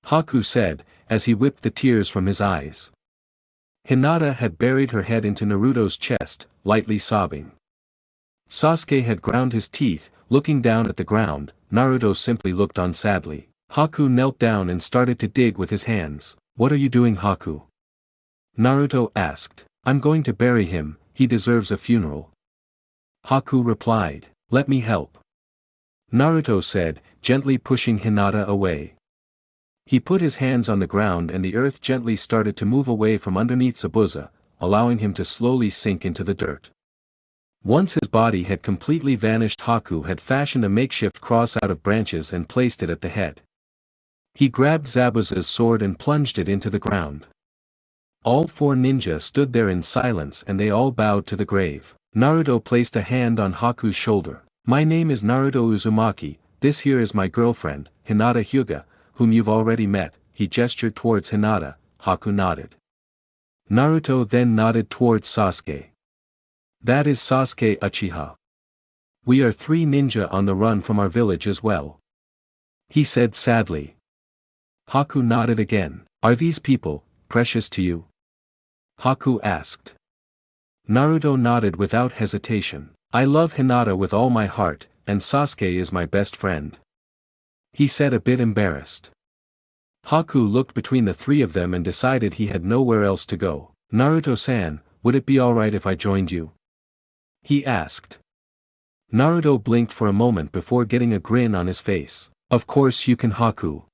Haku said, as he whipped the tears from his eyes. Hinata had buried her head into Naruto's chest, lightly sobbing. Sasuke had ground his teeth, looking down at the ground. Naruto simply looked on sadly. Haku knelt down and started to dig with his hands. "What are you doing, Haku?" Naruto asked. "I'm going to bury him, he deserves a funeral." Haku replied. "Let me help," Naruto said, gently pushing Hinata away. He put his hands on the ground and the earth gently started to move away from underneath Zabuza, allowing him to slowly sink into the dirt. Once his body had completely vanished, Haku had fashioned a makeshift cross out of branches and placed it at the head. He grabbed Zabuza's sword and plunged it into the ground. All 4 ninja stood there in silence and they all bowed to the grave. Naruto placed a hand on Haku's shoulder. "My name is Naruto Uzumaki, this here is my girlfriend, Hinata Hyuga, whom you've already met." He gestured towards Hinata. Haku nodded. Naruto then nodded towards Sasuke. "That is Sasuke Uchiha. We are 3 ninja on the run from our village as well," he said sadly. Haku nodded again. "Are these people precious to you?" Haku asked. Naruto nodded without hesitation. "I love Hinata with all my heart, and Sasuke is my best friend," he said, a bit embarrassed. Haku looked between the 3 of them and decided he had nowhere else to go. "Naruto-san, would it be alright if I joined you?" he asked. Naruto blinked for a moment before getting a grin on his face. "Of course you can, Haku,"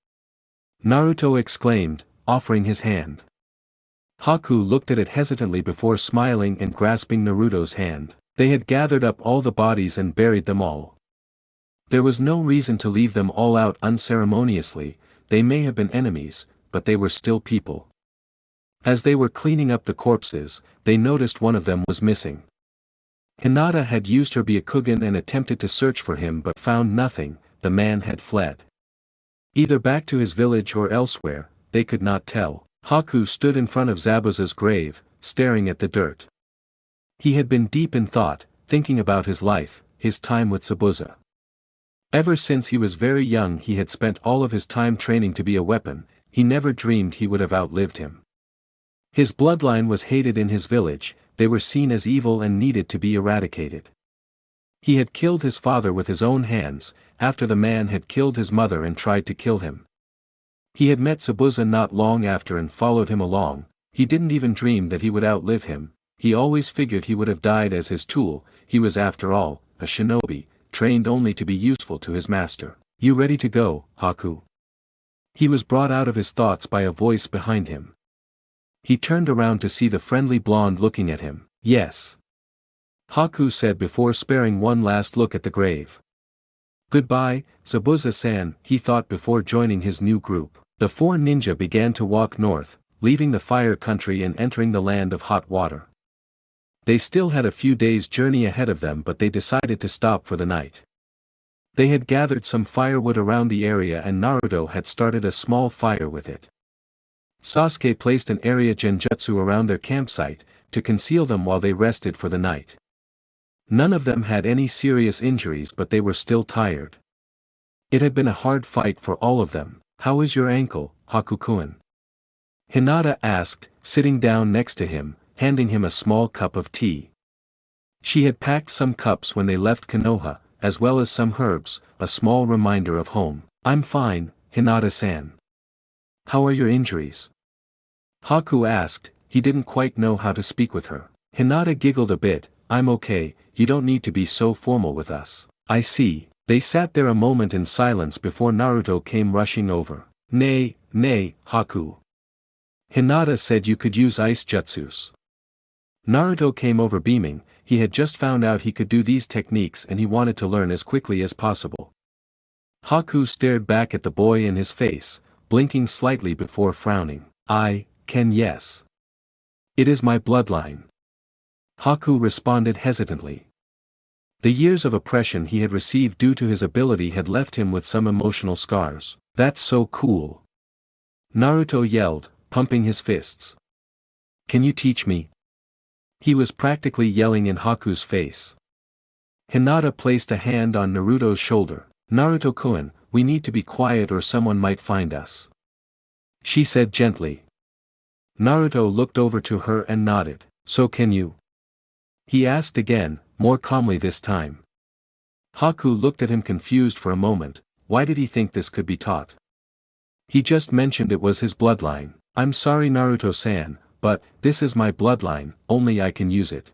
Naruto exclaimed, offering his hand. Haku looked at it hesitantly before smiling and grasping Naruto's hand. They had gathered up all the bodies and buried them all. There was no reason to leave them all out unceremoniously. They may have been enemies, but they were still people. As they were cleaning up the corpses, they noticed one of them was missing. Hinata had used her Byakugan and attempted to search for him but found nothing. The man had fled. Either back to his village or elsewhere, they could not tell. Haku stood in front of Zabuza's grave, staring at the dirt. He had been deep in thought, thinking about his life, his time with Zabuza. Ever since he was very young he had spent all of his time training to be a weapon. He never dreamed he would have outlived him. His bloodline was hated in his village, they were seen as evil and needed to be eradicated. He had killed his father with his own hands, after the man had killed his mother and tried to kill him. He had met Zabuza not long after and followed him along. He didn't even dream that he would outlive him. He always figured he would have died as his tool. He was after all, a shinobi, trained only to be useful to his master. "You ready to go, Haku?" He was brought out of his thoughts by a voice behind him. He turned around to see the friendly blonde looking at him. "Yes," Haku said before sparing one last look at the grave. "Goodbye, Zabuza-san," he thought before joining his new group. The four ninja began to walk north, leaving the fire country and entering the land of hot water. They still had a few days' journey ahead of them, but they decided to stop for the night. They had gathered some firewood around the area and Naruto had started a small fire with it. Sasuke placed an area genjutsu around their campsite, to conceal them while they rested for the night. None of them had any serious injuries, but they were still tired. It had been a hard fight for all of them. "How is your ankle, Haku-kun?" Hinata asked, sitting down next to him, handing him a small cup of tea. She had packed some cups when they left Konoha, as well as some herbs, a small reminder of home. "I'm fine, Hinata-san." "How are your injuries?" Haku asked. He didn't quite know how to speak with her. Hinata giggled a bit. "I'm okay, you don't need to be so formal with us." "I see." They sat there a moment in silence before Naruto came rushing over. Nay, Haku." Hinata said you could use ice jutsus." Naruto came over beaming. He had just found out he could do these techniques and he wanted to learn as quickly as possible. Haku stared back at the boy in his face, blinking slightly before frowning. "I can, yes. It is my bloodline." Haku responded hesitantly. The years of oppression he had received due to his ability had left him with some emotional scars. "That's so cool!" Naruto yelled, pumping his fists. "Can you teach me?" He was practically yelling in Haku's face. Hinata placed a hand on Naruto's shoulder. "Naruto-kun, we need to be quiet or someone might find us," she said gently. Naruto looked over to her and nodded. "So can you?" he asked again, more calmly this time. Haku looked at him confused for a moment. Why did he think this could be taught? He just mentioned it was his bloodline. "I'm sorry Naruto-san, but this is my bloodline, only I can use it."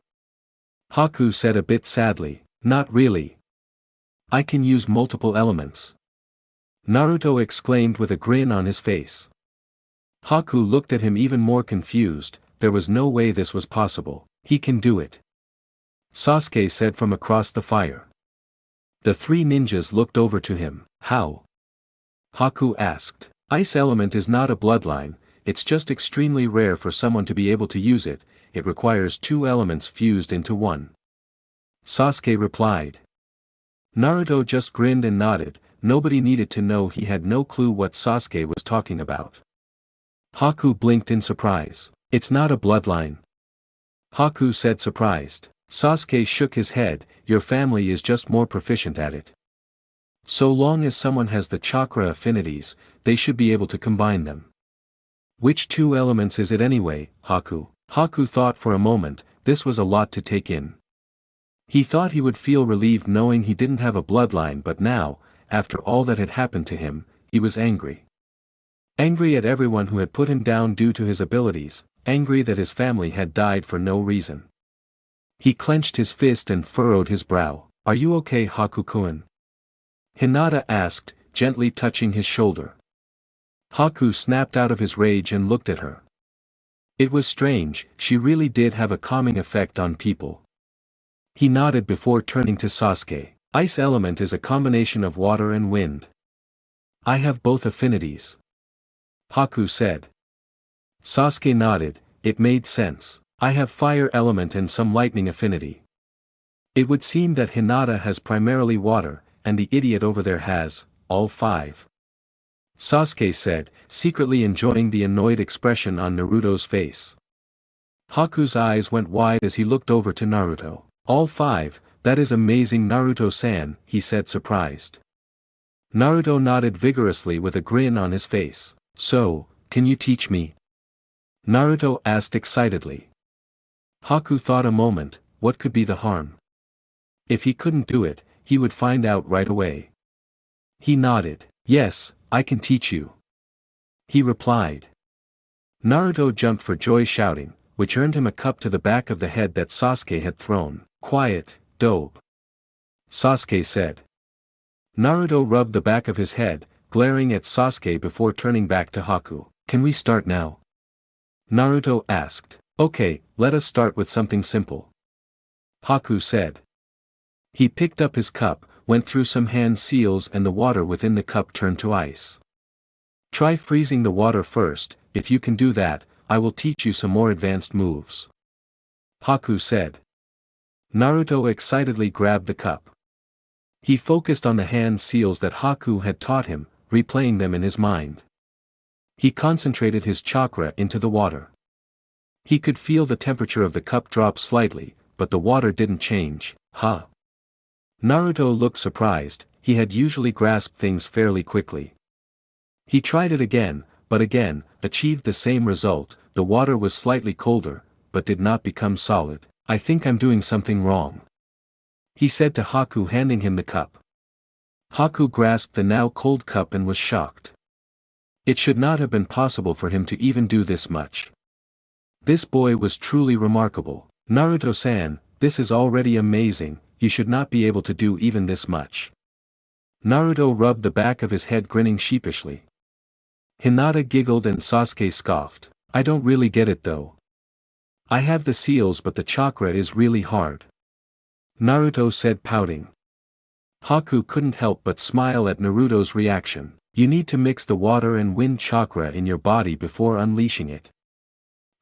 Haku said a bit sadly. "Not really. I can use multiple elements," Naruto exclaimed with a grin on his face. Haku looked at him even more confused. There was no way this was possible. "He can do it," Sasuke said from across the fire. The three ninjas looked over to him. "How?" Haku asked. "Ice element is not a bloodline, it's just extremely rare for someone to be able to use it. It requires two elements fused into one," Sasuke replied. Naruto just grinned and nodded. Nobody needed to know, he had no clue what Sasuke was talking about. Haku blinked in surprise. "It's not a bloodline," Haku said surprised. Sasuke shook his head. "Your family is just more proficient at it. So long as someone has the chakra affinities, they should be able to combine them." "Which two elements is it anyway, Haku?" Haku thought for a moment. This was a lot to take in. He thought he would feel relieved knowing he didn't have a bloodline, but now, after all that had happened to him, he was angry. Angry at everyone who had put him down due to his abilities, angry that his family had died for no reason. He clenched his fist and furrowed his brow. "Are you okay, Haku-kun?" Hinata asked, gently touching his shoulder. Haku snapped out of his rage and looked at her. It was strange, she really did have a calming effect on people. He nodded before turning to Sasuke. "Ice element is a combination of water and wind. I have both affinities," Haku said. Sasuke nodded. It made sense. "I have fire element and some lightning affinity. It would seem that Hinata has primarily water, and the idiot over there has all five," Sasuke said, secretly enjoying the annoyed expression on Naruto's face. Haku's eyes went wide as he looked over to Naruto. "All five, that is amazing Naruto-san," he said surprised. Naruto nodded vigorously with a grin on his face. "So, can you teach me?" Naruto asked excitedly. Haku thought a moment. What could be the harm? If he couldn't do it, he would find out right away. He nodded. Yes, I can teach you. He replied. Naruto jumped for joy shouting, which earned him a cup to the back of the head that Sasuke had thrown. Quiet, dope. Sasuke said. Naruto rubbed the back of his head, glaring at Sasuke before turning back to Haku. Can we start now? Naruto asked. Okay, let us start with something simple. Haku said. He picked up his cup, went through some hand seals and the water within the cup turned to ice. Try freezing the water first. If you can do that, I will teach you some more advanced moves. Haku said. Naruto excitedly grabbed the cup. He focused on the hand seals that Haku had taught him, replaying them in his mind. He concentrated his chakra into the water. He could feel the temperature of the cup drop slightly, but the water didn't change. Huh? Naruto looked surprised. He had usually grasped things fairly quickly. He tried it again, but again, achieved the same result. The water was slightly colder, but did not become solid. I think I'm doing something wrong, he said to Haku, handing him the cup. Haku grasped the now cold cup and was shocked. It should not have been possible for him to even do this much. This boy was truly remarkable. Naruto-san, this is already amazing, you should not be able to do even this much. Naruto rubbed the back of his head, grinning sheepishly. Hinata giggled and Sasuke scoffed. I don't really get it though. I have the seals but the chakra is really hard. Naruto said, pouting. Haku couldn't help but smile at Naruto's reaction. You need to mix the water and wind chakra in your body before unleashing it.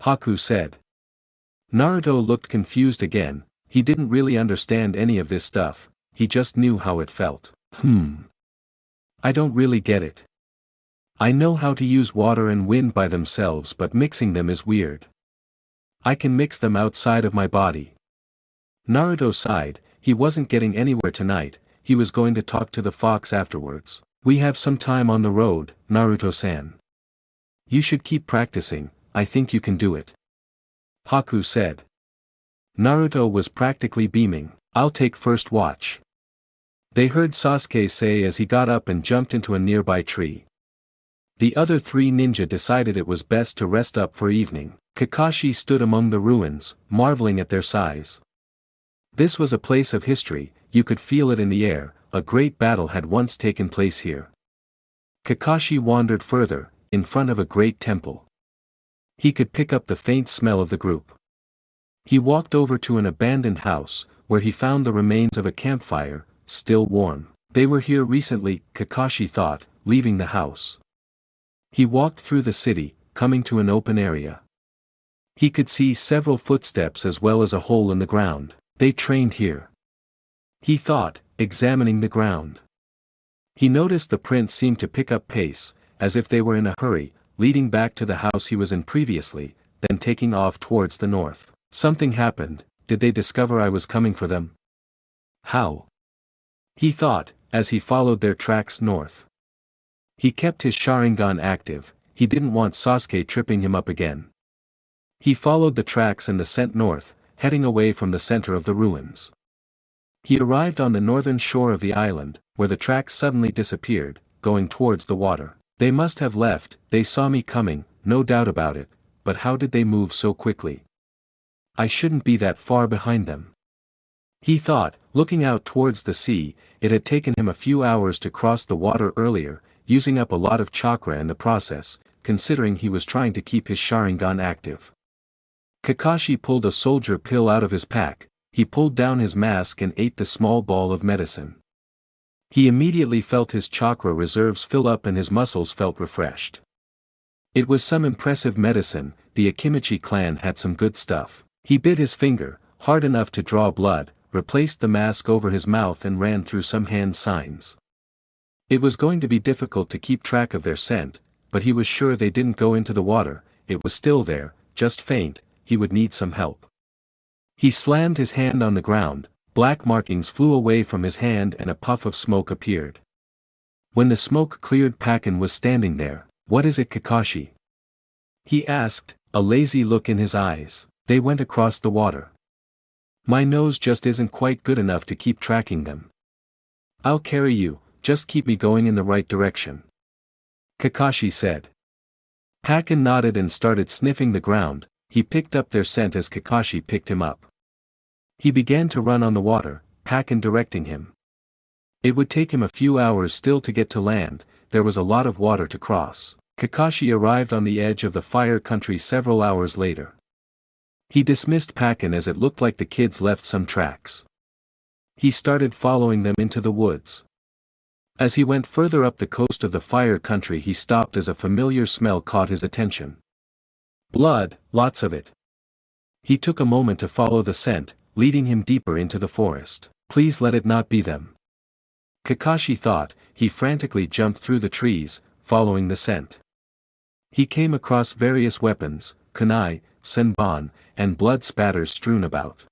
Haku said. Naruto looked confused again. He didn't really understand any of this stuff, he just knew how it felt. I don't really get it. I know how to use water and wind by themselves, but mixing them is weird. I can mix them outside of my body. Naruto sighed. He wasn't getting anywhere tonight, he was going to talk to the fox afterwards. We have some time on the road, Naruto-san. You should keep practicing, I think you can do it. Haku said. Naruto was practically beaming. I'll take first watch. They heard Sasuke say as he got up and jumped into a nearby tree. The other three ninja decided it was best to rest up for evening. Kakashi stood among the ruins, marveling at their size. This was a place of history, you could feel it in the air, a great battle had once taken place here. Kakashi wandered further, in front of a great temple. He could pick up the faint smell of the group. He walked over to an abandoned house, where he found the remains of a campfire, still warm. They were here recently, Kakashi thought, leaving the house. He walked through the city, coming to an open area. He could see several footsteps as well as a hole in the ground. They trained here, he thought, examining the ground. He noticed the prints seemed to pick up pace, as if they were in a hurry, leading back to the house he was in previously, then taking off towards the north. Something happened. Did they discover I was coming for them? How? He thought, as he followed their tracks north. He kept his Sharingan active, he didn't want Sasuke tripping him up again. He followed the tracks and the scent north, heading away from the center of the ruins. He arrived on the northern shore of the island, where the tracks suddenly disappeared, going towards the water. They must have left, they saw me coming, no doubt about it, but how did they move so quickly? I shouldn't be that far behind them. He thought, looking out towards the sea. It had taken him a few hours to cross the water earlier, using up a lot of chakra in the process, considering he was trying to keep his Sharingan active. Kakashi pulled a soldier pill out of his pack, he pulled down his mask and ate the small ball of medicine. He immediately felt his chakra reserves fill up and his muscles felt refreshed. It was some impressive medicine, the Akimichi clan had some good stuff. He bit his finger, hard enough to draw blood, replaced the mask over his mouth and ran through some hand signs. It was going to be difficult to keep track of their scent, but he was sure they didn't go into the water, it was still there, just faint, he would need some help. He slammed his hand on the ground, black markings flew away from his hand and a puff of smoke appeared. When the smoke cleared, Pakin was standing there. What is it, Kakashi? He asked, a lazy look in his eyes. They went across the water. My nose just isn't quite good enough to keep tracking them. I'll carry you, just keep me going in the right direction. Kakashi said. Haku nodded and started sniffing the ground. He picked up their scent as Kakashi picked him up. He began to run on the water, Haku directing him. It would take him a few hours still to get to land, there was a lot of water to cross. Kakashi arrived on the edge of the fire country several hours later. He dismissed Haku as it looked like the kids left some tracks. He started following them into the woods. As he went further up the coast of the fire country he stopped as a familiar smell caught his attention. Blood, lots of it. He took a moment to follow the scent, leading him deeper into the forest. Please let it not be them. Kakashi thought. He frantically jumped through the trees, following the scent. He came across various weapons, kunai, senbon, and blood spatters strewn about.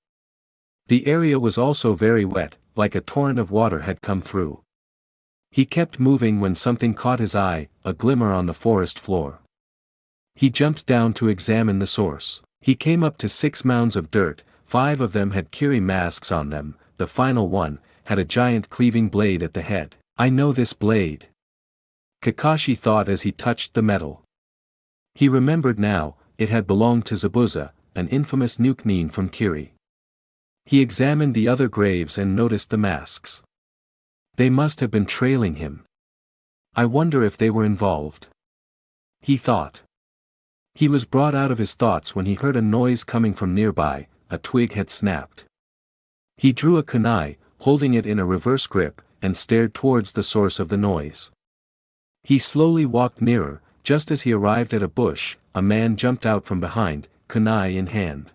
The area was also very wet, like a torrent of water had come through. He kept moving when something caught his eye, a glimmer on the forest floor. He jumped down to examine the source. He came up to 6 mounds of dirt, 5 of them had Kiri masks on them, the final one had a giant cleaving blade at the head. I know this blade. Kakashi thought as he touched the metal. He remembered now, it had belonged to Zabuza, an infamous nuke from Kiri. He examined the other graves and noticed the masks. They must have been trailing him. I wonder if they were involved. He thought. He was brought out of his thoughts when he heard a noise coming from nearby, a twig had snapped. He drew a kunai, holding it in a reverse grip, and stared towards the source of the noise. He slowly walked nearer, just as he arrived at a bush, a man jumped out from behind, kunai in hand.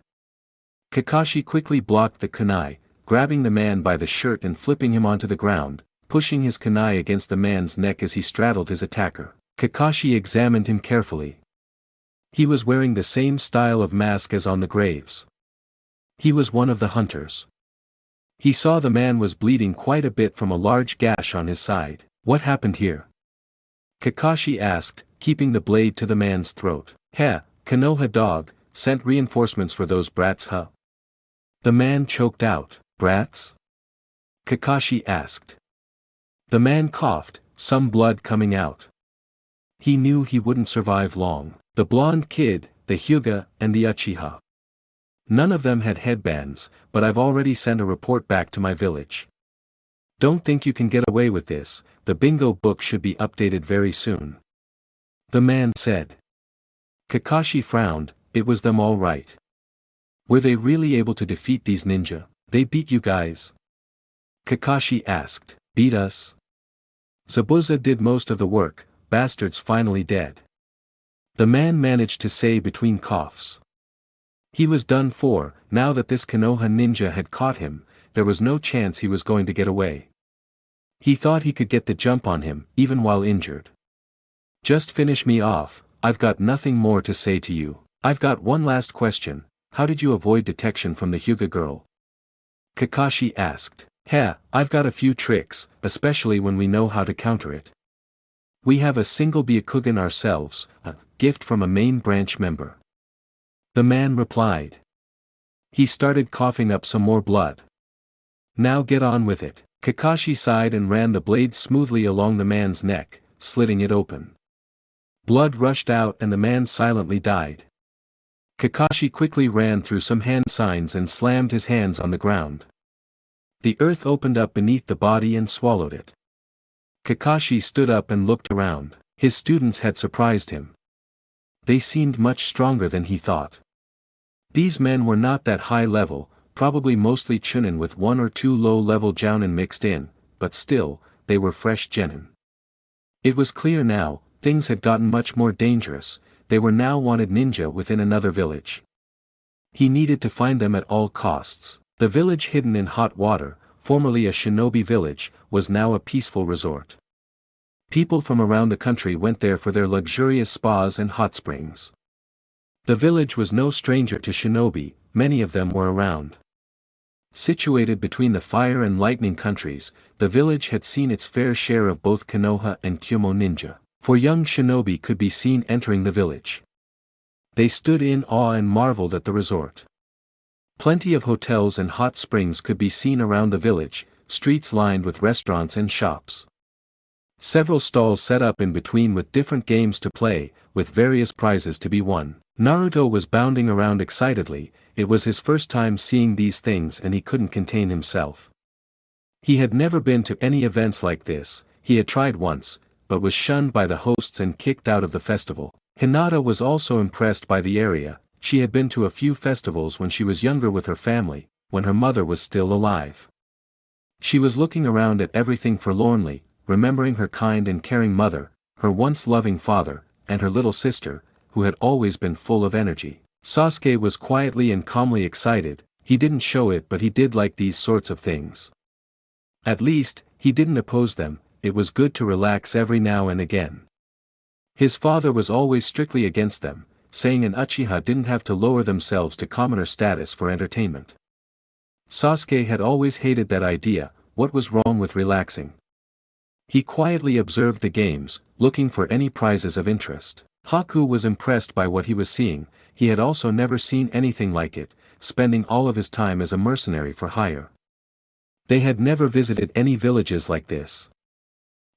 Kakashi quickly blocked the kunai, grabbing the man by the shirt and flipping him onto the ground, pushing his kunai against the man's neck as he straddled his attacker. Kakashi examined him carefully. He was wearing the same style of mask as on the graves. He was one of the hunters. He saw the man was bleeding quite a bit from a large gash on his side. What happened here? Kakashi asked, keeping the blade to the man's throat. Heh, Konoha dog, sent reinforcements for those brats huh? The man choked out. Brats? Kakashi asked. The man coughed, some blood coming out. He knew he wouldn't survive long. The blonde kid, the Hyuga, and the Uchiha. None of them had headbands, but I've already sent a report back to my village. Don't think you can get away with this, the bingo book should be updated very soon. The man said. Kakashi frowned, it was them all right. Were they really able to defeat these ninja? They beat you guys? Kakashi asked. Beat us? Zabuza did most of the work, bastards finally dead. The man managed to say between coughs. He was done for, now that this Konoha ninja had caught him, there was no chance he was going to get away. He thought he could get the jump on him, even while injured. Just finish me off, I've got nothing more to say to you. I've got one last question, how did you avoid detection from the Hyuga girl? Kakashi asked. I've got a few tricks, especially when we know how to counter it. We have a single Byakugan ourselves, a gift from a main branch member. The man replied. He started coughing up some more blood. Now get on with it. Kakashi sighed and ran the blade smoothly along the man's neck, slitting it open. Blood rushed out and the man silently died. Kakashi quickly ran through some hand signs and slammed his hands on the ground. The earth opened up beneath the body and swallowed it. Kakashi stood up and looked around. His students had surprised him. They seemed much stronger than he thought. These men were not that high level, probably mostly chunin with 1 or 2 low-level jounin mixed in, but still, they were fresh genin. It was clear now, things had gotten much more dangerous, they were now wanted ninja within another village. He needed to find them at all costs. The village hidden in hot water, formerly a shinobi village, was now a peaceful resort. People from around the country went there for their luxurious spas and hot springs. The village was no stranger to shinobi, many of them were around. Situated between the fire and lightning countries, the village had seen its fair share of both Konoha and Kyumo ninja. For young shinobi could be seen entering the village. They stood in awe and marveled at the resort. Plenty of hotels and hot springs could be seen around the village, streets lined with restaurants and shops. Several stalls set up in between with different games to play, with various prizes to be won. Naruto was bounding around excitedly. It was his first time seeing these things and he couldn't contain himself. He had never been to any events like this. He had tried once, but was shunned by the hosts and kicked out of the festival. Hinata was also impressed by the area. She had been to a few festivals when she was younger with her family, when her mother was still alive. She was looking around at everything forlornly, remembering her kind and caring mother, her once loving father, and her little sister, who had always been full of energy. Sasuke was quietly and calmly excited. He didn't show it, but he did like these sorts of things. At least, he didn't oppose them. It was good to relax every now and again. His father was always strictly against them, saying an Uchiha didn't have to lower themselves to commoner status for entertainment. Sasuke had always hated that idea. What was wrong with relaxing? He quietly observed the games, looking for any prizes of interest. Haku was impressed by what he was seeing. He had also never seen anything like it, spending all of his time as a mercenary for hire. They had never visited any villages like this.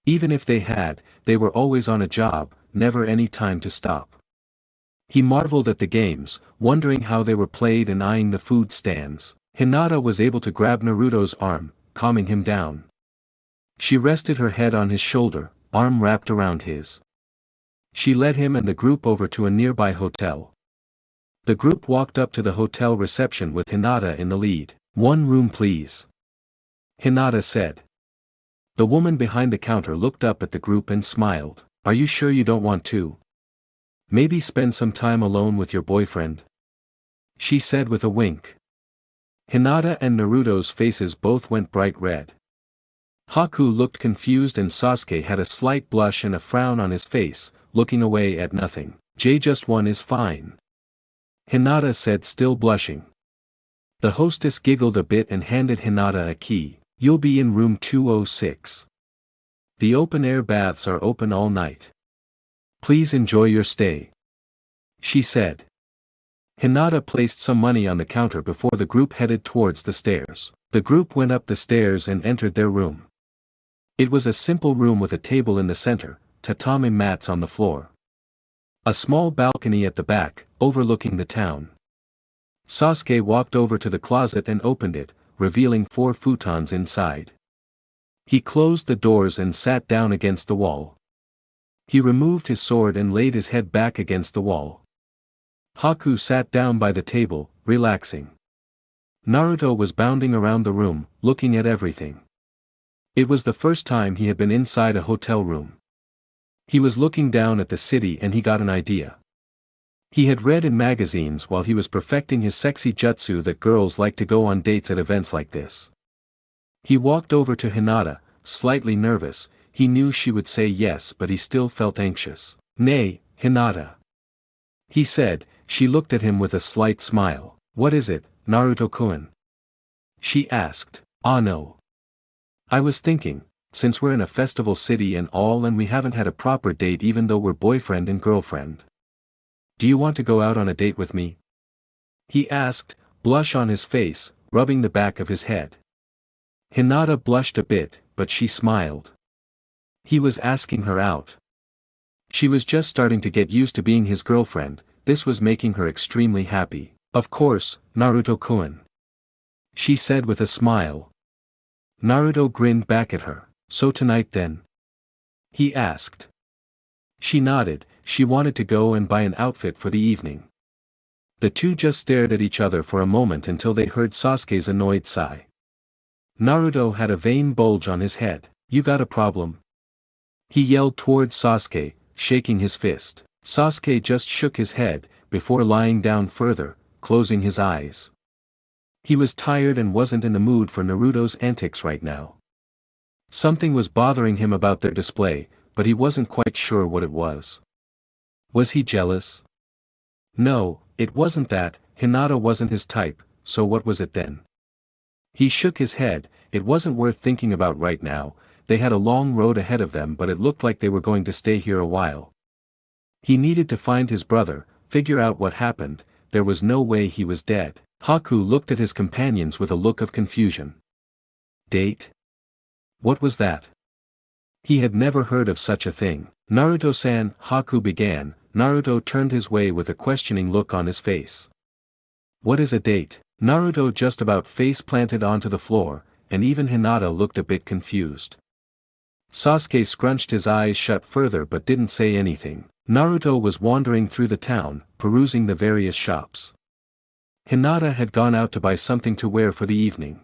Even if they had, they were always on a job, never any time to stop. He marveled at the games, wondering how they were played and eyeing the food stands. Hinata was able to grab Naruto's arm, calming him down. She rested her head on his shoulder, arm wrapped around his. She led him and the group over to a nearby hotel. The group walked up to the hotel reception with Hinata in the lead. "One room please," Hinata said. The woman behind the counter looked up at the group and smiled. "Are you sure you don't want to? Maybe spend some time alone with your boyfriend?" she said with a wink. Hinata and Naruto's faces both went bright red. Haku looked confused and Sasuke had a slight blush and a frown on his face, looking away at nothing. "Just one is fine," Hinata said, still blushing. The hostess giggled a bit and handed Hinata a key. "You'll be in room 206. The open-air baths are open all night. Please enjoy your stay," she said. Hinata placed some money on the counter before the group headed towards the stairs. The group went up the stairs and entered their room. It was a simple room with a table in the center, tatami mats on the floor. A small balcony at the back, overlooking the town. Sasuke walked over to the closet and opened it, revealing 4 futons inside. He closed the doors and sat down against the wall. He removed his sword and laid his head back against the wall. Haku sat down by the table, relaxing. Naruto was bounding around the room, looking at everything. It was the first time he had been inside a hotel room. He was looking down at the city and he got an idea. He had read in magazines while he was perfecting his sexy jutsu that girls like to go on dates at events like this. He walked over to Hinata, slightly nervous. He knew she would say yes, but he still felt anxious. "Nay, Hinata," he said. She looked at him with a slight smile. "What is it, Naruto-kun?" she asked. "Ah no. I was thinking, since we're in a festival city and all and we haven't had a proper date even though we're boyfriend and girlfriend. Do you want to go out on a date with me?" he asked, blush on his face, rubbing the back of his head. Hinata blushed a bit, but she smiled. He was asking her out. She was just starting to get used to being his girlfriend. This was making her extremely happy. "Of course, Naruto-kun," she said with a smile. Naruto grinned back at her. "So tonight then?" he asked. She nodded. She wanted to go and buy an outfit for the evening. The two just stared at each other for a moment until they heard Sasuke's annoyed sigh. Naruto had a vein bulge on his head. "You got a problem?" he yelled towards Sasuke, shaking his fist. Sasuke just shook his head, before lying down further, closing his eyes. He was tired and wasn't in the mood for Naruto's antics right now. Something was bothering him about their display, but he wasn't quite sure what it was. Was he jealous? No, it wasn't that. Hinata wasn't his type, so what was it then? He shook his head. It wasn't worth thinking about right now. They had a long road ahead of them, but it looked like they were going to stay here a while. He needed to find his brother, figure out what happened. There was no way he was dead. Haku looked at his companions with a look of confusion. Date? What was that? He had never heard of such a thing. Naruto-san, Haku began. Naruto turned his way with a questioning look on his face. What is a date? Naruto just about face planted onto the floor, and even Hinata looked a bit confused. Sasuke scrunched his eyes shut further but didn't say anything. Naruto was wandering through the town, perusing the various shops. Hinata had gone out to buy something to wear for the evening.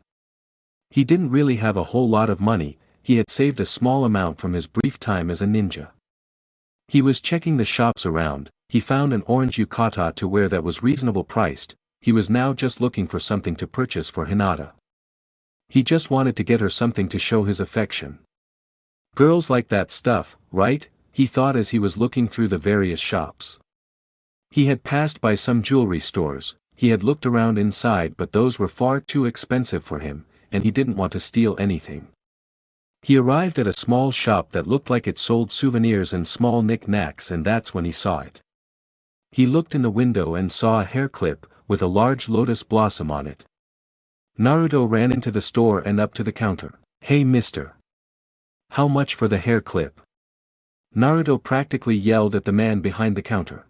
He didn't really have a whole lot of money, he had saved a small amount from his brief time as a ninja. He was checking the shops around, he found an orange yukata to wear that was reasonable priced, he was now just looking for something to purchase for Hinata. He just wanted to get her something to show his affection. Girls like that stuff, right? He thought as he was looking through the various shops. He had passed by some jewelry stores, he had looked around inside but those were far too expensive for him, and he didn't want to steal anything. He arrived at a small shop that looked like it sold souvenirs and small knick-knacks, and that's when he saw it. He looked in the window and saw a hair clip, with a large lotus blossom on it. Naruto ran into the store and up to the counter. Hey mister! How much for the hair clip? Naruto practically yelled at the man behind the counter.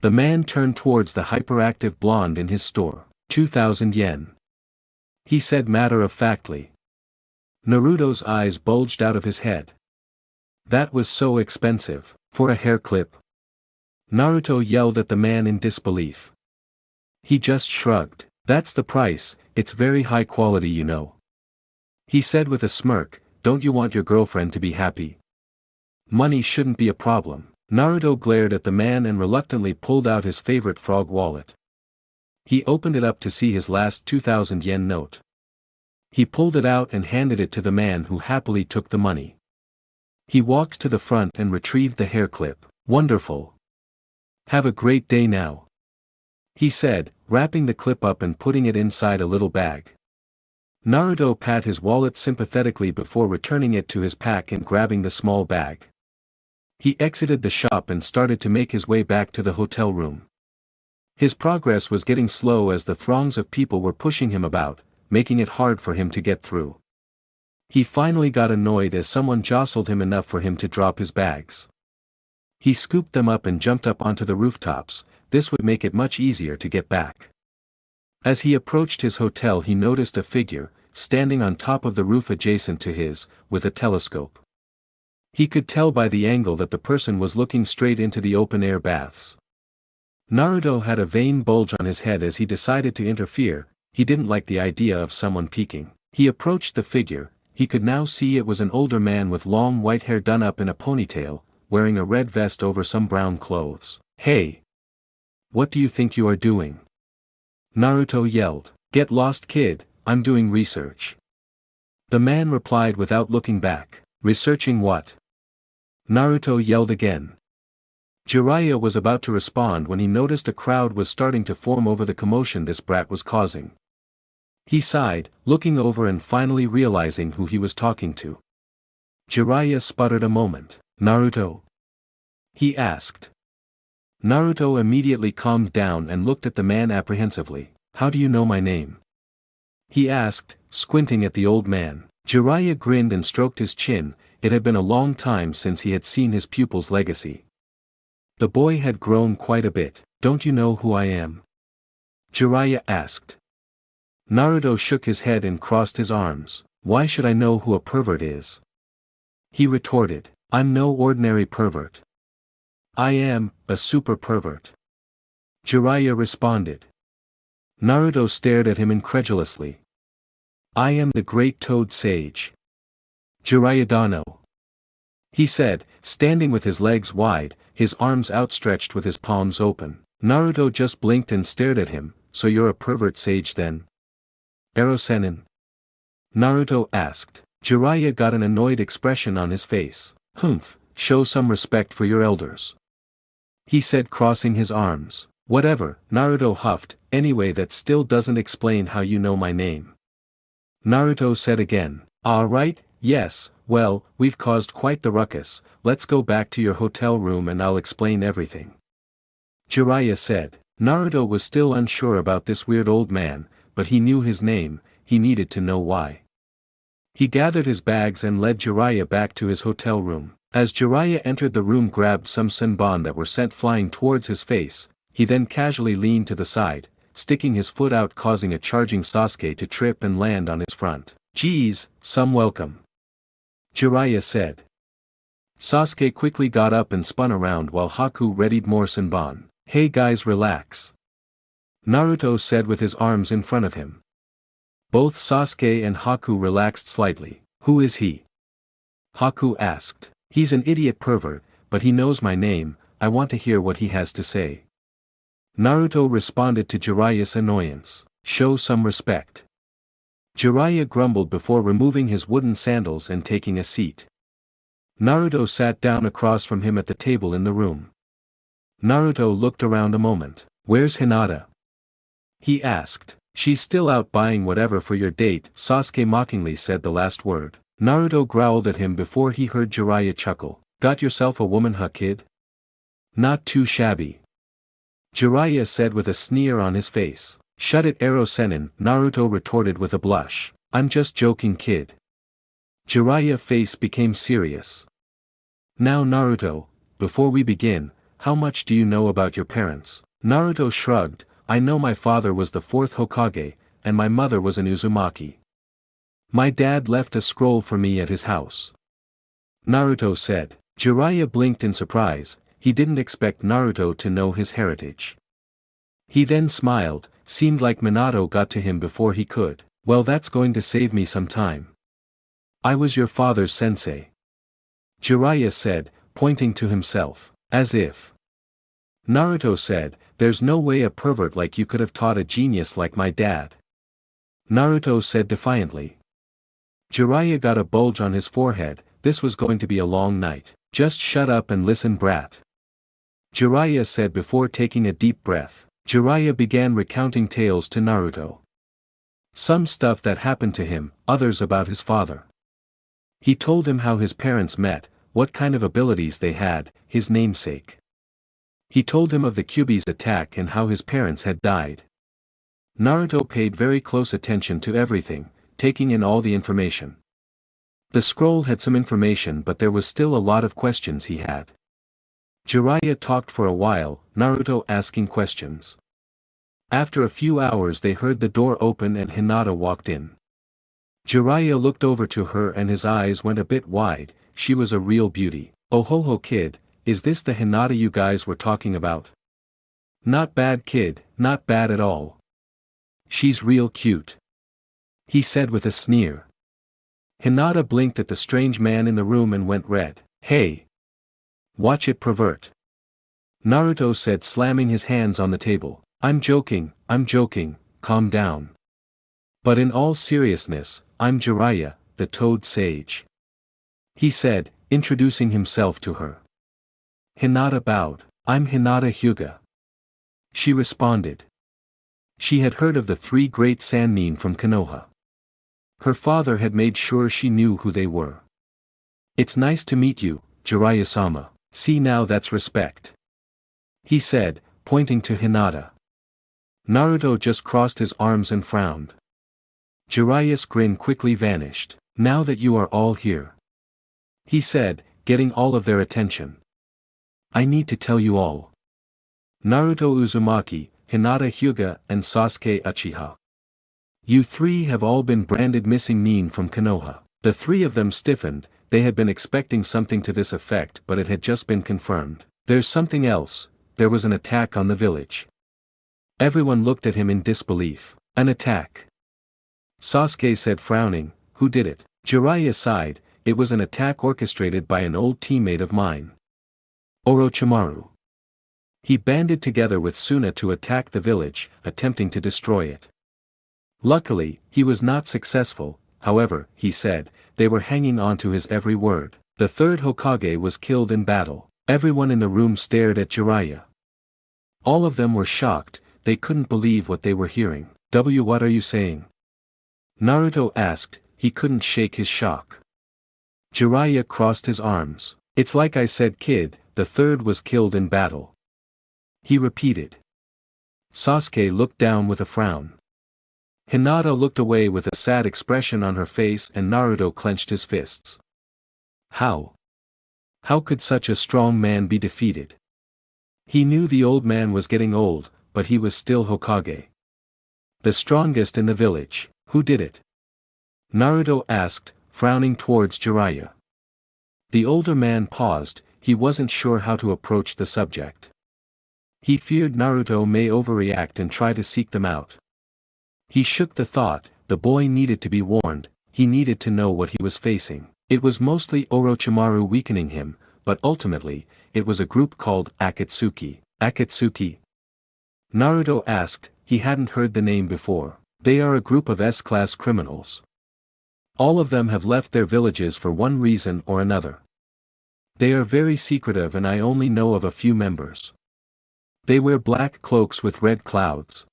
The man turned towards the hyperactive blonde in his store. 2,000 yen. He said matter-of-factly. Naruto's eyes bulged out of his head. That was so expensive, for a hair clip. Naruto yelled at the man in disbelief. He just shrugged. That's the price, it's very high quality you know. He said with a smirk, don't you want your girlfriend to be happy? Money shouldn't be a problem. Naruto glared at the man and reluctantly pulled out his favorite frog wallet. He opened it up to see his last 2,000 yen note. He pulled it out and handed it to the man who happily took the money. He walked to the front and retrieved the hair clip. Wonderful. Have a great day now, he said, wrapping the clip up and putting it inside a little bag. Naruto pat his wallet sympathetically before returning it to his pack and grabbing the small bag. He exited the shop and started to make his way back to the hotel room. His progress was getting slow as the throngs of people were pushing him about, making it hard for him to get through. He finally got annoyed as someone jostled him enough for him to drop his bags. He scooped them up and jumped up onto the rooftops, this would make it much easier to get back. As he approached his hotel he noticed a figure, standing on top of the roof adjacent to his, with a telescope. He could tell by the angle that the person was looking straight into the open-air baths. Naruto had a vain bulge on his head as he decided to interfere, he didn't like the idea of someone peeking. He approached the figure, he could now see it was an older man with long white hair done up in a ponytail, wearing a red vest over some brown clothes. Hey! What do you think you are doing? Naruto yelled. Get lost kid, I'm doing research. The man replied without looking back. Researching what? Naruto yelled again. Jiraiya was about to respond when he noticed a crowd was starting to form over the commotion this brat was causing. He sighed, looking over and finally realizing who he was talking to. Jiraiya sputtered a moment. Naruto? He asked. Naruto immediately calmed down and looked at the man apprehensively. How do you know my name? He asked, squinting at the old man. Jiraiya grinned and stroked his chin, it had been a long time since he had seen his pupil's legacy. The boy had grown quite a bit. Don't you know who I am? Jiraiya asked. Naruto shook his head and crossed his arms. Why should I know who a pervert is? He retorted. I'm no ordinary pervert. I am, a super pervert. Jiraiya responded. Naruto stared at him incredulously. I am the great toad sage. Jiraiya Dano. He said, standing with his legs wide, his arms outstretched with his palms open. Naruto just blinked and stared at him. So you're a pervert sage then? Erosenin? Naruto asked. Jiraiya got an annoyed expression on his face. Humph, show some respect for your elders. He said, crossing his arms. Whatever, Naruto huffed, anyway that still doesn't explain how you know my name. Naruto said again. Alright, yes, well, we've caused quite the ruckus, let's go back to your hotel room and I'll explain everything. Jiraiya said. Naruto was still unsure about this weird old man, but he knew his name, he needed to know why. He gathered his bags and led Jiraiya back to his hotel room. As Jiraiya entered the room, grabbed some senbon that were sent flying towards his face, he then casually leaned to the side, sticking his foot out, causing a charging Sasuke to trip and land on his front. "Geez, some welcome," Jiraiya said. Sasuke quickly got up and spun around while Haku readied more senbon. "Hey guys, relax," Naruto said with his arms in front of him. Both Sasuke and Haku relaxed slightly. "Who is he?" Haku asked. "He's an idiot pervert, but he knows my name, I want to hear what he has to say," Naruto responded to Jiraiya's annoyance. "Show some respect." Jiraiya grumbled before removing his wooden sandals and taking a seat. Naruto sat down across from him at the table in the room. Naruto looked around a moment. "Where's Hinata?" he asked. "She's still out buying whatever for your date," Sasuke mockingly said the last word. Naruto growled at him before he heard Jiraiya chuckle. "Got yourself a woman, huh kid? Not too shabby," Jiraiya said with a sneer on his face. "Shut it, Ero Sennin," Naruto retorted with a blush. "I'm just joking, kid." Jiraiya's face became serious. "Now Naruto, before we begin, how much do you know about your parents?" Naruto shrugged. "I know my father was the fourth Hokage, and my mother was an Uzumaki. My dad left a scroll for me at his house," Naruto said. Jiraiya blinked in surprise, he didn't expect Naruto to know his heritage. He then smiled, seemed like Minato got to him before he could. "Well, that's going to save me some time. I was your father's sensei," Jiraiya said, pointing to himself. "As if." Naruto said, "There's no way a pervert like you could have taught a genius like my dad," Naruto said defiantly. Jiraiya got a bulge on his forehead. This was going to be a long night. "Just shut up and listen, brat," Jiraiya said before taking a deep breath. Jiraiya began recounting tales to Naruto. Some stuff that happened to him, others about his father. He told him how his parents met, what kind of abilities they had, his namesake. He told him of the Kyuubi's attack and how his parents had died. Naruto paid very close attention to everything, taking in all the information. The scroll had some information, but there was still a lot of questions he had. Jiraiya talked for a while, Naruto asking questions. After a few hours they heard the door open and Hinata walked in. Jiraiya looked over to her and his eyes went a bit wide. She was a real beauty. "Oh ho ho kid, is this the Hinata you guys were talking about?" "Not bad kid, not bad at all. She's real cute," he said with a sneer. Hinata blinked at the strange man in the room and went red. "Hey! Watch it, pervert," Naruto said, slamming his hands on the table. I'm joking, calm down. But in all seriousness, I'm Jiraiya, the Toad Sage," he said, introducing himself to her. Hinata bowed. "I'm Hinata Hyuga," she responded. She had heard of the three great Sannin from Konoha. Her father had made sure she knew who they were. "It's nice to meet you, Jiraiya-sama. See, now that's respect," he said, pointing to Hinata. Naruto just crossed his arms and frowned. Jiraiya's grin quickly vanished. "Now that you are all here," he said, getting all of their attention, "I need to tell you all. Naruto Uzumaki, Hinata Hyuga and Sasuke Uchiha. You three have all been branded missing Nin from Konoha." The three of them stiffened. They had been expecting something to this effect, but it had just been confirmed. "There's something else, there was an attack on the village." Everyone looked at him in disbelief. "An attack?" Sasuke said, frowning. "Who did it?" Jiraiya sighed. "It was an attack orchestrated by an old teammate of mine, Orochimaru. He banded together with Tsunade to attack the village, attempting to destroy it. Luckily, he was not successful. However, he said, they were hanging on to his every word. The third Hokage was killed in battle." Everyone in the room stared at Jiraiya. All of them were shocked, they couldn't believe what they were hearing. What are you saying?" Naruto asked, he couldn't shake his shock. Jiraiya crossed his arms. "It's like I said, kid, the third was killed in battle," he repeated. Sasuke looked down with a frown. Hinata looked away with a sad expression on her face and Naruto clenched his fists. How? How could such a strong man be defeated? He knew the old man was getting old, but he was still Hokage. The strongest in the village. Who did it? Naruto asked, frowning towards Jiraiya. The older man paused, he wasn't sure how to approach the subject. He feared Naruto may overreact and try to seek them out. He shook the thought, the boy needed to be warned, he needed to know what he was facing. It was mostly Orochimaru weakening him, but ultimately, it was a group called Akatsuki. Akatsuki? Naruto asked, he hadn't heard the name before. They are a group of S-class criminals. All of them have left their villages for one reason or another. They are very secretive and I only know of a few members. They wear black cloaks with red clouds.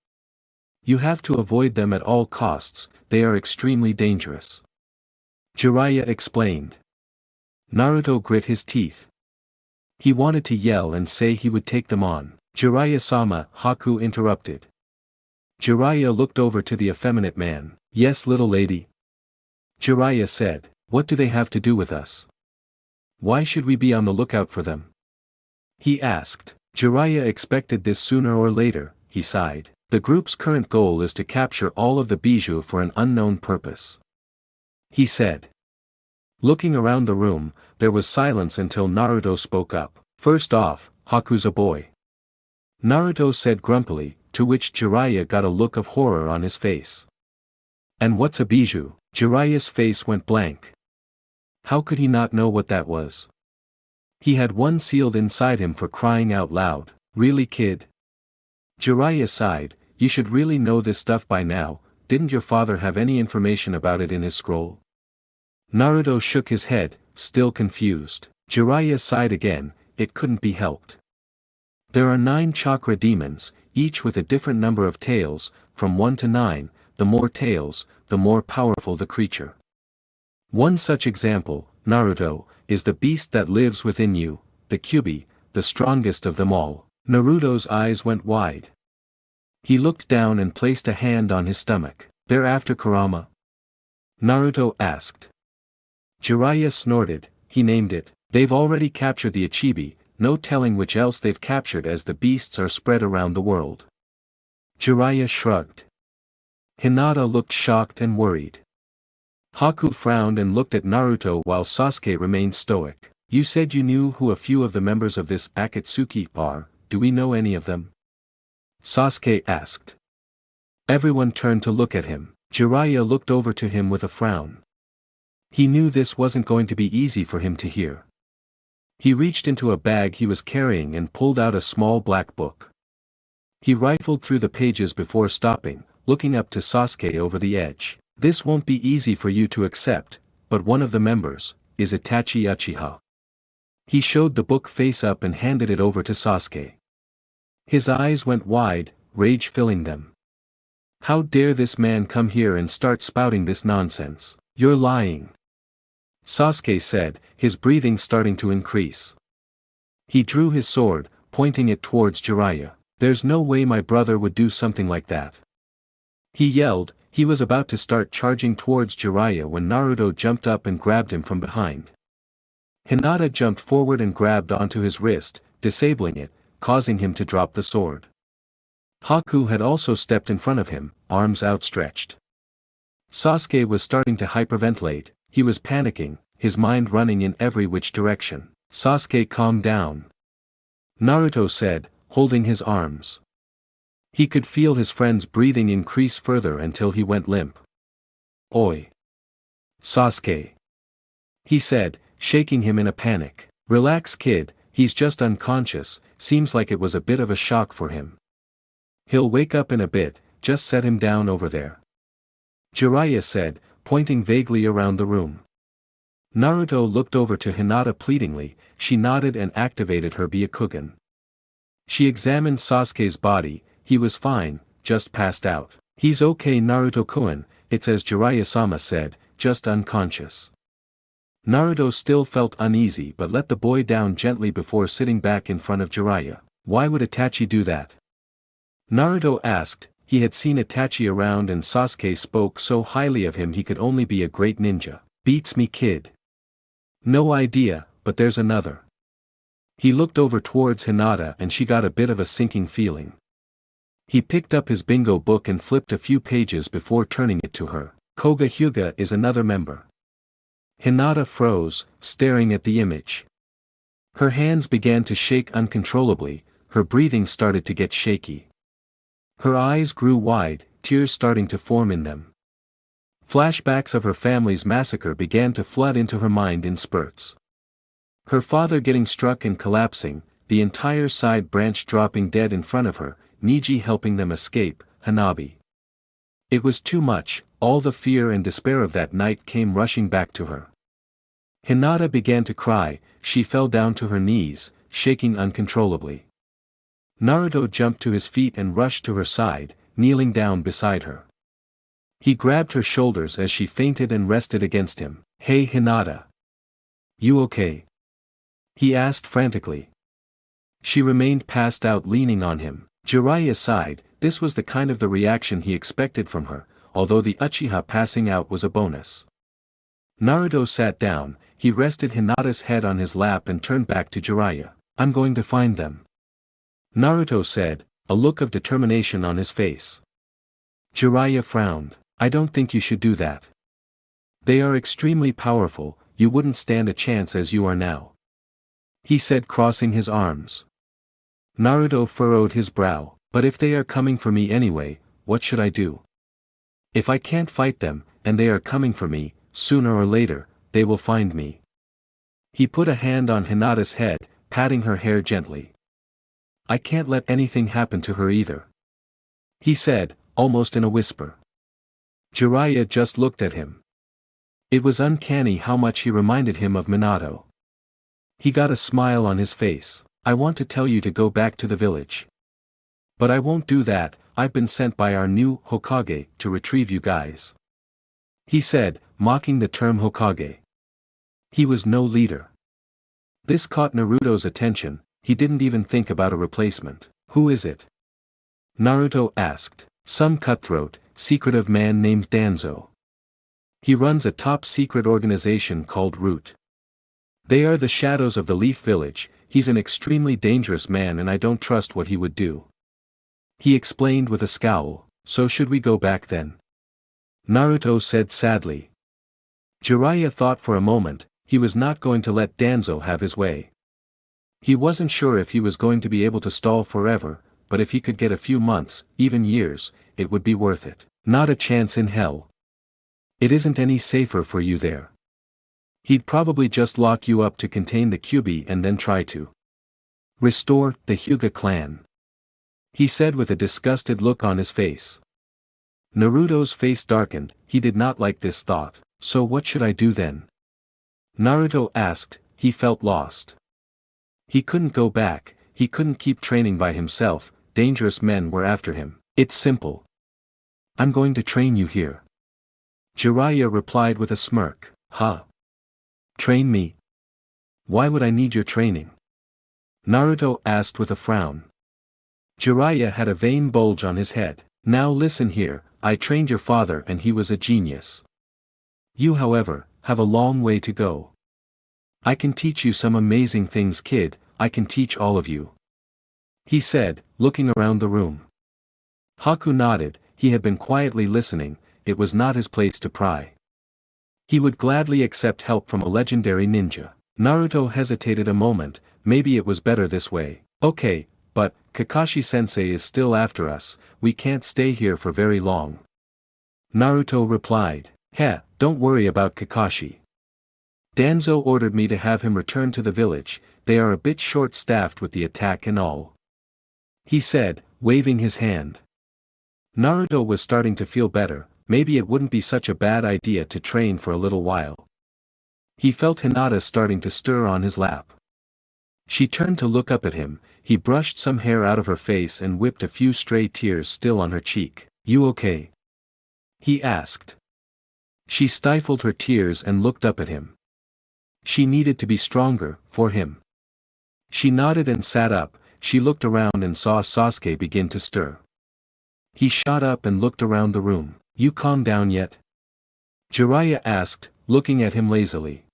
You have to avoid them at all costs, they are extremely dangerous. Jiraiya explained. Naruto grit his teeth. He wanted to yell and say he would take them on. Jiraiya-sama, Haku interrupted. Jiraiya looked over to the effeminate man. Yes, little lady. Jiraiya said, what do they have to do with us? Why should we be on the lookout for them? He asked. Jiraiya expected this sooner or later, he sighed. The group's current goal is to capture all of the bijou for an unknown purpose. He said. Looking around the room, there was silence until Naruto spoke up. First off, Haku's a boy. Naruto said grumpily, to which Jiraiya got a look of horror on his face. And what's a bijou? Jiraiya's face went blank. How could he not know what that was? He had one sealed inside him for crying out loud. Really, kid? Jiraiya sighed, you should really know this stuff by now, didn't your father have any information about it in his scroll? Naruto shook his head, still confused. Jiraiya sighed again, it couldn't be helped. There are 9 chakra demons, each with a different number of tails, from 1 to 9, the more tails, the more powerful the creature. One such example, Naruto, is the beast that lives within you, the Kyuubi, the strongest of them all. Naruto's eyes went wide. He looked down and placed a hand on his stomach. They're after Kurama? Naruto asked. Jiraiya snorted, he named it. They've already captured the Ichibi, no telling which else they've captured as the beasts are spread around the world. Jiraiya shrugged. Hinata looked shocked and worried. Haku frowned and looked at Naruto while Sasuke remained stoic. You said you knew who a few of the members of this Akatsuki are, do we know any of them? Sasuke asked. Everyone turned to look at him. Jiraiya looked over to him with a frown. He knew this wasn't going to be easy for him to hear. He reached into a bag he was carrying and pulled out a small black book. He rifled through the pages before stopping, looking up to Sasuke over the edge. This won't be easy for you to accept, but one of the members is Itachi Uchiha. He showed the book face up and handed it over to Sasuke. His eyes went wide, rage filling them. How dare this man come here and start spouting this nonsense? You're lying. Sasuke said, his breathing starting to increase. He drew his sword, pointing it towards Jiraiya. There's no way my brother would do something like that. He yelled, he was about to start charging towards Jiraiya when Naruto jumped up and grabbed him from behind. Hinata jumped forward and grabbed onto his wrist, disabling it, causing him to drop the sword. Haku had also stepped in front of him, arms outstretched. Sasuke was starting to hyperventilate, he was panicking, his mind running in every which direction. Sasuke calmed down. Naruto said, holding his arms. He could feel his friend's breathing increase further until he went limp. Oi! Sasuke! He said, shaking him in a panic. Relax, kid, he's just unconscious, seems like it was a bit of a shock for him. He'll wake up in a bit, just set him down over there. Jiraiya said, pointing vaguely around the room. Naruto looked over to Hinata pleadingly, she nodded and activated her Byakugan. She examined Sasuke's body, he was fine, just passed out. He's okay Naruto-kun, it's as Jiraiya-sama said, just unconscious. Naruto still felt uneasy but let the boy down gently before sitting back in front of Jiraiya. Why would Itachi do that? Naruto asked. He had seen Itachi around and Sasuke spoke so highly of him he could only be a great ninja. Beats me, kid. No idea, but there's another. He looked over towards Hinata and she got a bit of a sinking feeling. He picked up his bingo book and flipped a few pages before turning it to her. Koga Hyuga is another member. Hinata froze, staring at the image. Her hands began to shake uncontrollably, her breathing started to get shaky. Her eyes grew wide, tears starting to form in them. Flashbacks of her family's massacre began to flood into her mind in spurts. Her father getting struck and collapsing, the entire side branch dropping dead in front of her, Niji helping them escape, Hanabi. It was too much, all the fear and despair of that night came rushing back to her. Hinata began to cry, she fell down to her knees, shaking uncontrollably. Naruto jumped to his feet and rushed to her side, kneeling down beside her. He grabbed her shoulders as she fainted and rested against him. Hey Hinata. You okay? He asked frantically. She remained passed out leaning on him. Jiraiya sighed. This was the kind of the reaction he expected from her, although the Uchiha passing out was a bonus. Naruto sat down, he rested Hinata's head on his lap and turned back to Jiraiya. I'm going to find them. Naruto said, a look of determination on his face. Jiraiya frowned. I don't think you should do that. They are extremely powerful, you wouldn't stand a chance as you are now. He said, crossing his arms. Naruto furrowed his brow. But if they are coming for me anyway, what should I do? If I can't fight them, and they are coming for me, sooner or later, they will find me. He put a hand on Hinata's head, patting her hair gently. I can't let anything happen to her either. He said, almost in a whisper. Jiraiya just looked at him. It was uncanny how much he reminded him of Minato. He got a smile on his face. I want to tell you to go back to the village. But I won't do that, I've been sent by our new Hokage to retrieve you guys. He said, mocking the term Hokage. He was no leader. This caught Naruto's attention, he didn't even think about a replacement. Who is it? Naruto asked. Some cutthroat, secretive man named Danzo. He runs a top-secret organization called Root. They are the shadows of the Leaf Village, he's an extremely dangerous man and I don't trust what he would do. He explained with a scowl, so should we go back then? Naruto said sadly. Jiraiya thought for a moment, he was not going to let Danzo have his way. He wasn't sure if he was going to be able to stall forever, but if he could get a few months, even years, it would be worth it. Not a chance in hell. It isn't any safer for you there. He'd probably just lock you up to contain the Kyuubi and then try to restore the Hyuga clan. He said with a disgusted look on his face. Naruto's face darkened, he did not like this thought. So what should I do then? Naruto asked, he felt lost. He couldn't go back, he couldn't keep training by himself, dangerous men were after him. It's simple. I'm going to train you here. Jiraiya replied with a smirk. Huh? Train me? Why would I need your training? Naruto asked with a frown. Jiraiya had a vain bulge on his head. Now listen here, I trained your father and he was a genius. You however, have a long way to go. I can teach you some amazing things kid, I can teach all of you. He said, looking around the room. Haku nodded, he had been quietly listening, it was not his place to pry. He would gladly accept help from a legendary ninja. Naruto hesitated a moment, maybe it was better this way. Okay, but, Kakashi-sensei is still after us, we can't stay here for very long. Naruto replied. Heh, don't worry about Kakashi. Danzo ordered me to have him return to the village, they are a bit short-staffed with the attack and all. He said, waving his hand. Naruto was starting to feel better, maybe it wouldn't be such a bad idea to train for a little while. He felt Hinata starting to stir on his lap. She turned to look up at him, he brushed some hair out of her face and whipped a few stray tears still on her cheek. You okay? He asked. She stifled her tears and looked up at him. She needed to be stronger, for him. She nodded and sat up, she looked around and saw Sasuke begin to stir. He shot up and looked around the room. You calmed down yet? Jiraiya asked, looking at him lazily.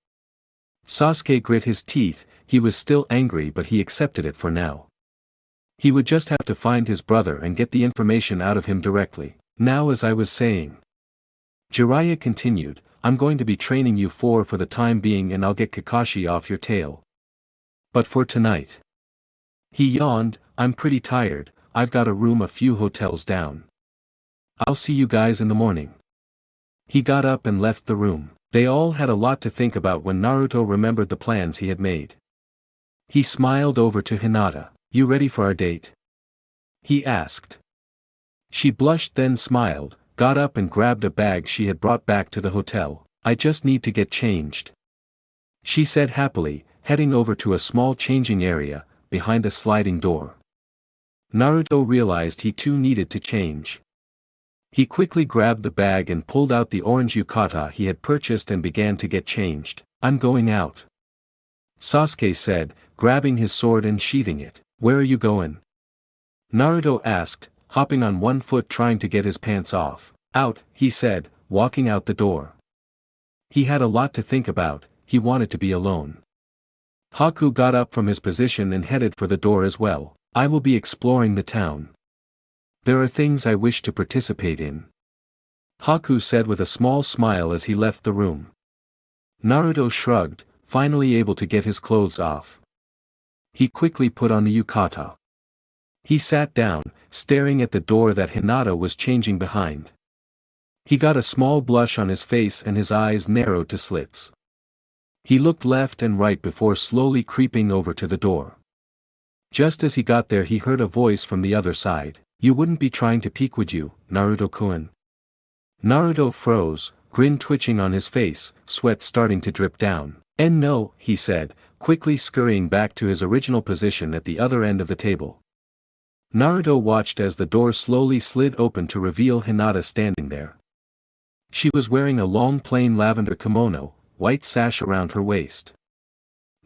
Sasuke grit his teeth. He was still angry, but he accepted it for now. He would just have to find his brother and get the information out of him directly. Now, as I was saying, Jiraiya continued, I'm going to be training you for the time being, and I'll get Kakashi off your tail. But for tonight. He yawned, I'm pretty tired, I've got a room a few hotels down. I'll see you guys in the morning. He got up and left the room. They all had a lot to think about when Naruto remembered the plans he had made. He smiled over to Hinata. You ready for our date? He asked. She blushed, then smiled, got up and grabbed a bag she had brought back to the hotel. I just need to get changed, she said happily, heading over to a small changing area, behind a sliding door. Naruto realized he too needed to change. He quickly grabbed the bag and pulled out the orange yukata he had purchased and began to get changed. I'm going out, Sasuke said, grabbing his sword and sheathing it. Where are you going? Naruto asked, hopping on one foot trying to get his pants off. Out, he said, walking out the door. He had a lot to think about, he wanted to be alone. Haku got up from his position and headed for the door as well. I will be exploring the town. There are things I wish to participate in, Haku said with a small smile as he left the room. Naruto shrugged, finally able to get his clothes off. He quickly put on the yukata. He sat down, staring at the door that Hinata was changing behind. He got a small blush on his face and his eyes narrowed to slits. He looked left and right before slowly creeping over to the door. Just as he got there, he heard a voice from the other side. You wouldn't be trying to peek, would you, Naruto-kun? Naruto froze, grin twitching on his face, sweat starting to drip down. And no, he said, quickly scurrying back to his original position at the other end of the table. Naruto watched as the door slowly slid open to reveal Hinata standing there. She was wearing a long plain lavender kimono, white sash around her waist.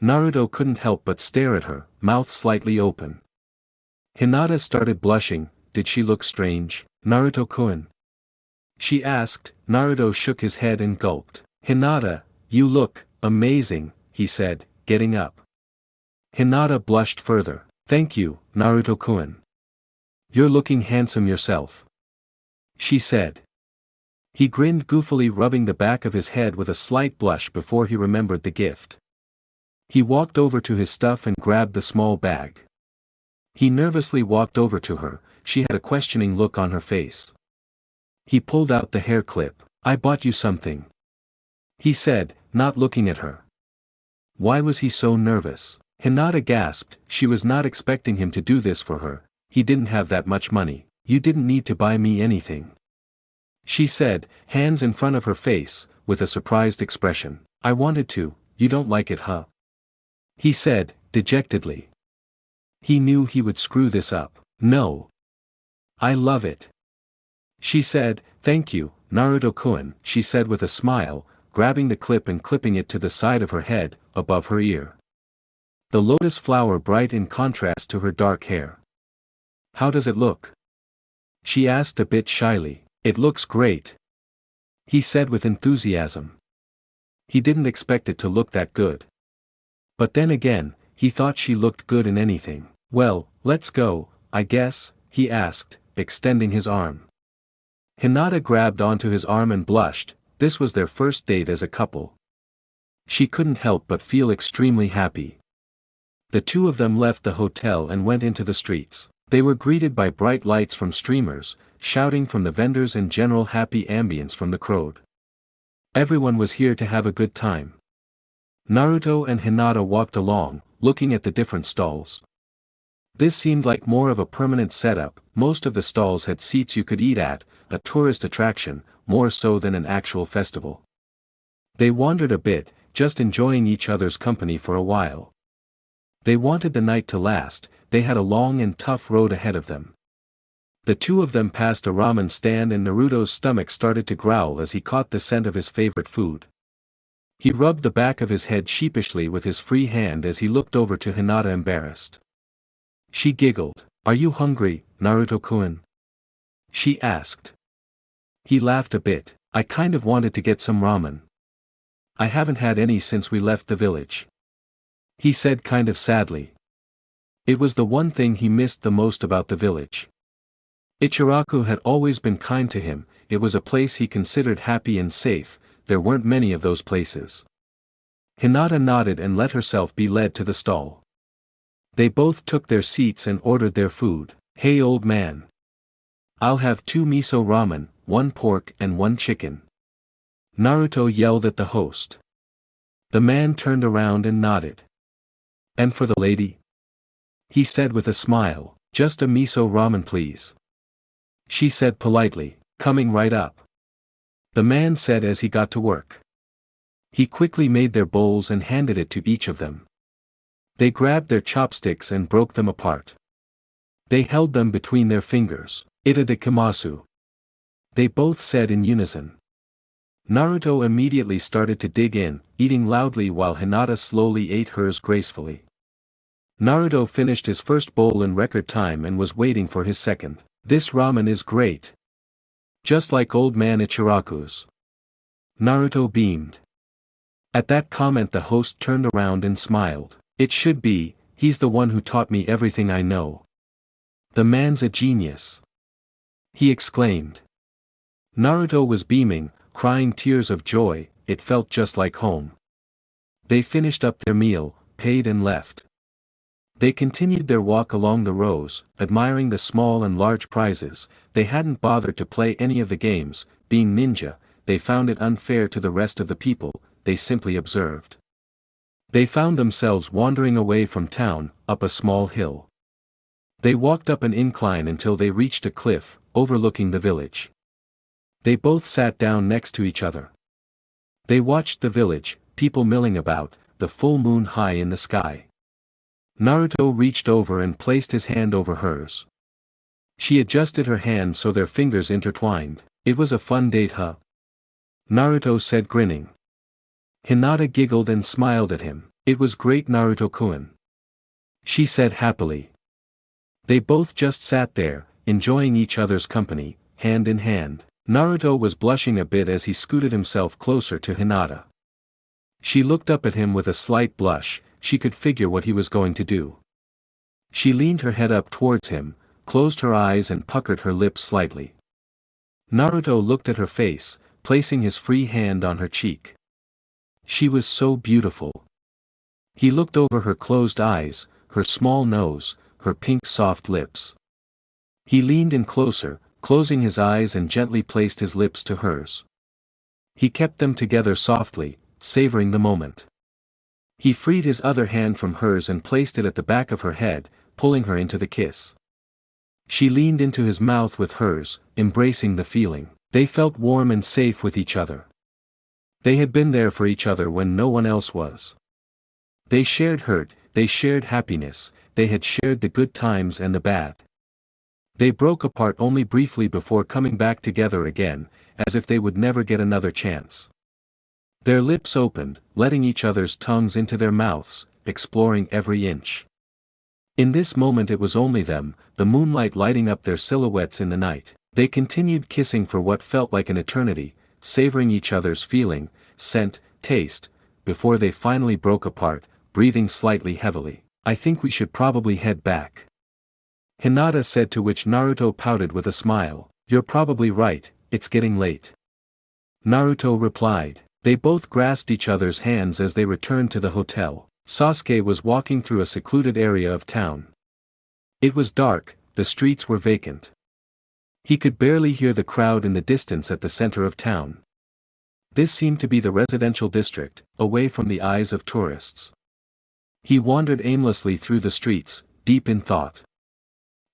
Naruto couldn't help but stare at her, mouth slightly open. Hinata started blushing. Did she look strange, Naruto-kun? She asked. Naruto shook his head and gulped. Hinata, you look amazing, he said, getting up. Hinata blushed further. Thank you, Naruto-kun. You're looking handsome yourself, she said. He grinned goofily, rubbing the back of his head with a slight blush before he remembered the gift. He walked over to his stuff and grabbed the small bag. He nervously walked over to her. She had a questioning look on her face. He pulled out the hair clip. I bought you something, he said, not looking at her. Why was he so nervous? Hinata gasped. She was not expecting him to do this for her. He didn't have that much money. You didn't need to buy me anything, she said, hands in front of her face, with a surprised expression. I wanted to. You don't like it, huh? He said, dejectedly. He knew he would screw this up. No. I love it, she said. Thank you, Naruto-kun, she said with a smile, grabbing the clip and clipping it to the side of her head, above her ear. The lotus flower bright in contrast to her dark hair. How does it look? She asked a bit shyly. It looks great, he said with enthusiasm. He didn't expect it to look that good. But then again, he thought she looked good in anything. Well, let's go, I guess, he asked, extending his arm. Hinata grabbed onto his arm and blushed. This was their first date as a couple. She couldn't help but feel extremely happy. The two of them left the hotel and went into the streets. They were greeted by bright lights from streamers, shouting from the vendors and general happy ambience from the crowd. Everyone was here to have a good time. Naruto and Hinata walked along, looking at the different stalls. This seemed like more of a permanent setup. Most of the stalls had seats you could eat at, a tourist attraction, more so than an actual festival. They wandered a bit, just enjoying each other's company for a while. They wanted the night to last. They had a long and tough road ahead of them. The two of them passed a ramen stand and Naruto's stomach started to growl as he caught the scent of his favorite food. He rubbed the back of his head sheepishly with his free hand as he looked over to Hinata, embarrassed. She giggled. Are you hungry, Naruto-kun? she asked. He laughed a bit. I kind of wanted to get some ramen. I haven't had any since we left the village. He said kind of sadly. It was the one thing he missed the most about the village. Ichiraku had always been kind to him, it was a place he considered happy and safe, there weren't many of those places. Hinata nodded and let herself be led to the stall. They both took their seats and ordered their food. Hey old man. I'll have 2 miso ramen, 1 pork and 1 chicken. Naruto yelled at the host. The man turned around and nodded. And for the lady? He said with a smile, just a miso ramen please. She said politely, coming right up. The man said as he got to work. He quickly made their bowls and handed it to each of them. They grabbed their chopsticks and broke them apart. They held them between their fingers. Itadakimasu. They both said in unison. Naruto immediately started to dig in, eating loudly while Hinata slowly ate hers gracefully. Naruto finished his first bowl in record time and was waiting for his second. This ramen is great. Just like old man Ichiraku's. Naruto beamed. At that comment the host turned around and smiled. It should be, he's the one who taught me everything I know. The man's a genius. He exclaimed. Naruto was beaming, crying tears of joy, it felt just like home. They finished up their meal, paid and left. They continued their walk along the rows, admiring the small and large prizes. They hadn't bothered to play any of the games, being ninja, they found it unfair to the rest of the people, they simply observed. They found themselves wandering away from town, up a small hill. They walked up an incline until they reached a cliff, overlooking the village. They both sat down next to each other. They watched the village, people milling about, the full moon high in the sky. Naruto reached over and placed his hand over hers. She adjusted her hand so their fingers intertwined. It was a fun date, huh? Naruto said grinning. Hinata giggled and smiled at him. It was great, Naruto-kun. She said happily. They both just sat there, enjoying each other's company, hand in hand. Naruto was blushing a bit as he scooted himself closer to Hinata. She looked up at him with a slight blush, she could figure what he was going to do. She leaned her head up towards him, closed her eyes and puckered her lips slightly. Naruto looked at her face, placing his free hand on her cheek. She was so beautiful. He looked over her closed eyes, her small nose, her pink soft lips. He leaned in closer, closing his eyes and gently placed his lips to hers. He kept them together softly, savoring the moment. He freed his other hand from hers and placed it at the back of her head, pulling her into the kiss. She leaned into his mouth with hers, embracing the feeling. They felt warm and safe with each other. They had been there for each other when no one else was. They shared hurt, they shared happiness, they had shared the good times and the bad. They broke apart only briefly before coming back together again, as if they would never get another chance. Their lips opened, letting each other's tongues into their mouths, exploring every inch. In this moment it was only them, the moonlight lighting up their silhouettes in the night. They continued kissing for what felt like an eternity, savoring each other's feeling, scent, taste, before they finally broke apart, breathing slightly heavily. I think we should probably head back. Hinata said, to which Naruto pouted with a smile. You're probably right, it's getting late. Naruto replied. They both grasped each other's hands as they returned to the hotel. Sasuke was walking through a secluded area of town. It was dark, the streets were vacant. He could barely hear the crowd in the distance at the center of town. This seemed to be the residential district, away from the eyes of tourists. He wandered aimlessly through the streets, deep in thought.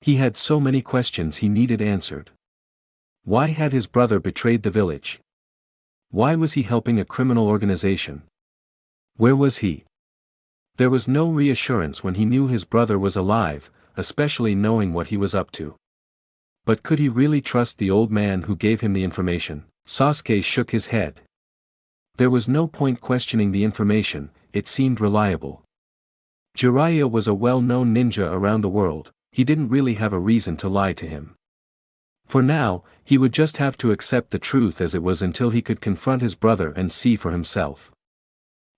He had so many questions he needed answered. Why had his brother betrayed the village? Why was he helping a criminal organization? Where was he? There was no reassurance when he knew his brother was alive, especially knowing what he was up to. But could he really trust the old man who gave him the information? Sasuke shook his head. There was no point questioning the information, it seemed reliable. Jiraiya was a well-known ninja around the world, he didn't really have a reason to lie to him. For now, he would just have to accept the truth as it was until he could confront his brother and see for himself.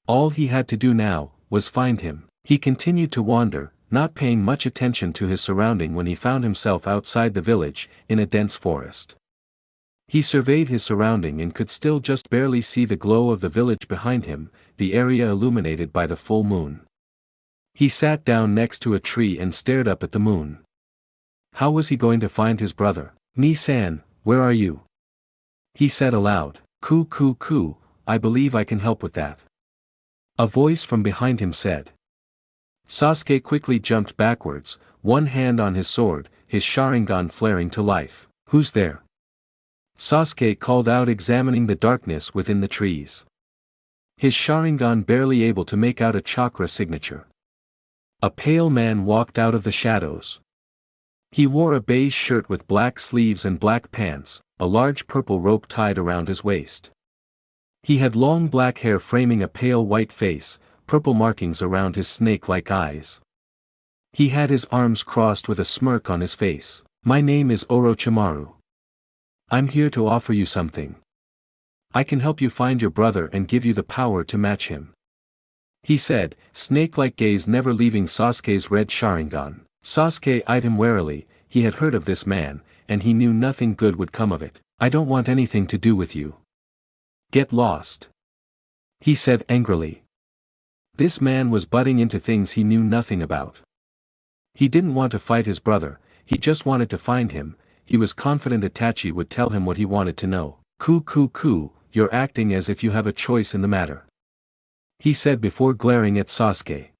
All he had to do now was find him. He continued to wander, not paying much attention to his surrounding when he found himself outside the village, in a dense forest. He surveyed his surrounding and could still just barely see the glow of the village behind him, the area illuminated by the full moon. He sat down next to a tree and stared up at the moon. How was he going to find his brother? "Ni-san, where are you?" he said aloud. "Ku, I believe I can help with that," a voice from behind him said. Sasuke quickly jumped backwards, one hand on his sword, his Sharingan flaring to life. "Who's there?" Sasuke called out, examining the darkness within the trees. His Sharingan barely able to make out a chakra signature. A pale man walked out of the shadows. He wore a beige shirt with black sleeves and black pants, a large purple rope tied around his waist. He had long black hair framing a pale white face, purple markings around his snake-like eyes. He had his arms crossed with a smirk on his face. "My name is Orochimaru. I'm here to offer you something. I can help you find your brother and give you the power to match him," he said, snake-like gaze never leaving Sasuke's red Sharingan. Sasuke eyed him warily. He had heard of this man, and he knew nothing good would come of it. "I don't want anything to do with you. Get lost," he said angrily. This man was butting into things he knew nothing about. He didn't want to fight his brother, he just wanted to find him. He was confident Itachi would tell him what he wanted to know. Ku, you're acting as if you have a choice in the matter," he said before glaring at Sasuke.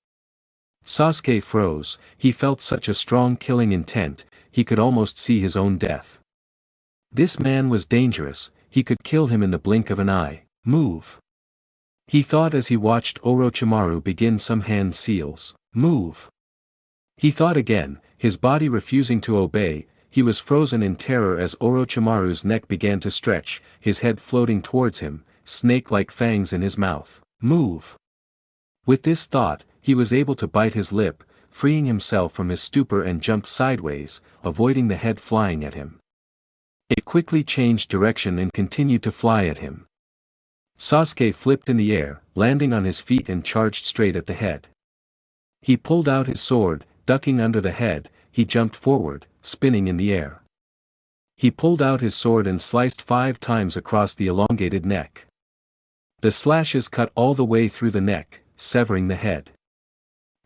Sasuke froze. He felt such a strong killing intent, he could almost see his own death. This man was dangerous, he could kill him in the blink of an eye. "Move," he thought as he watched Orochimaru begin some hand seals. "Move." He thought again, his body refusing to obey. He was frozen in terror as Orochimaru's neck began to stretch, his head floating towards him, snake-like fangs in his mouth. "Move." With this thought, he was able to bite his lip, freeing himself from his stupor and jumped sideways, avoiding the head flying at him. It quickly changed direction and continued to fly at him. Sasuke flipped in the air, landing on his feet and charged straight at the head. He pulled out his sword, ducking under the head. He jumped forward, spinning in the air. He pulled out his sword and sliced 5 times across the elongated neck. The slashes cut all the way through the neck, severing the head.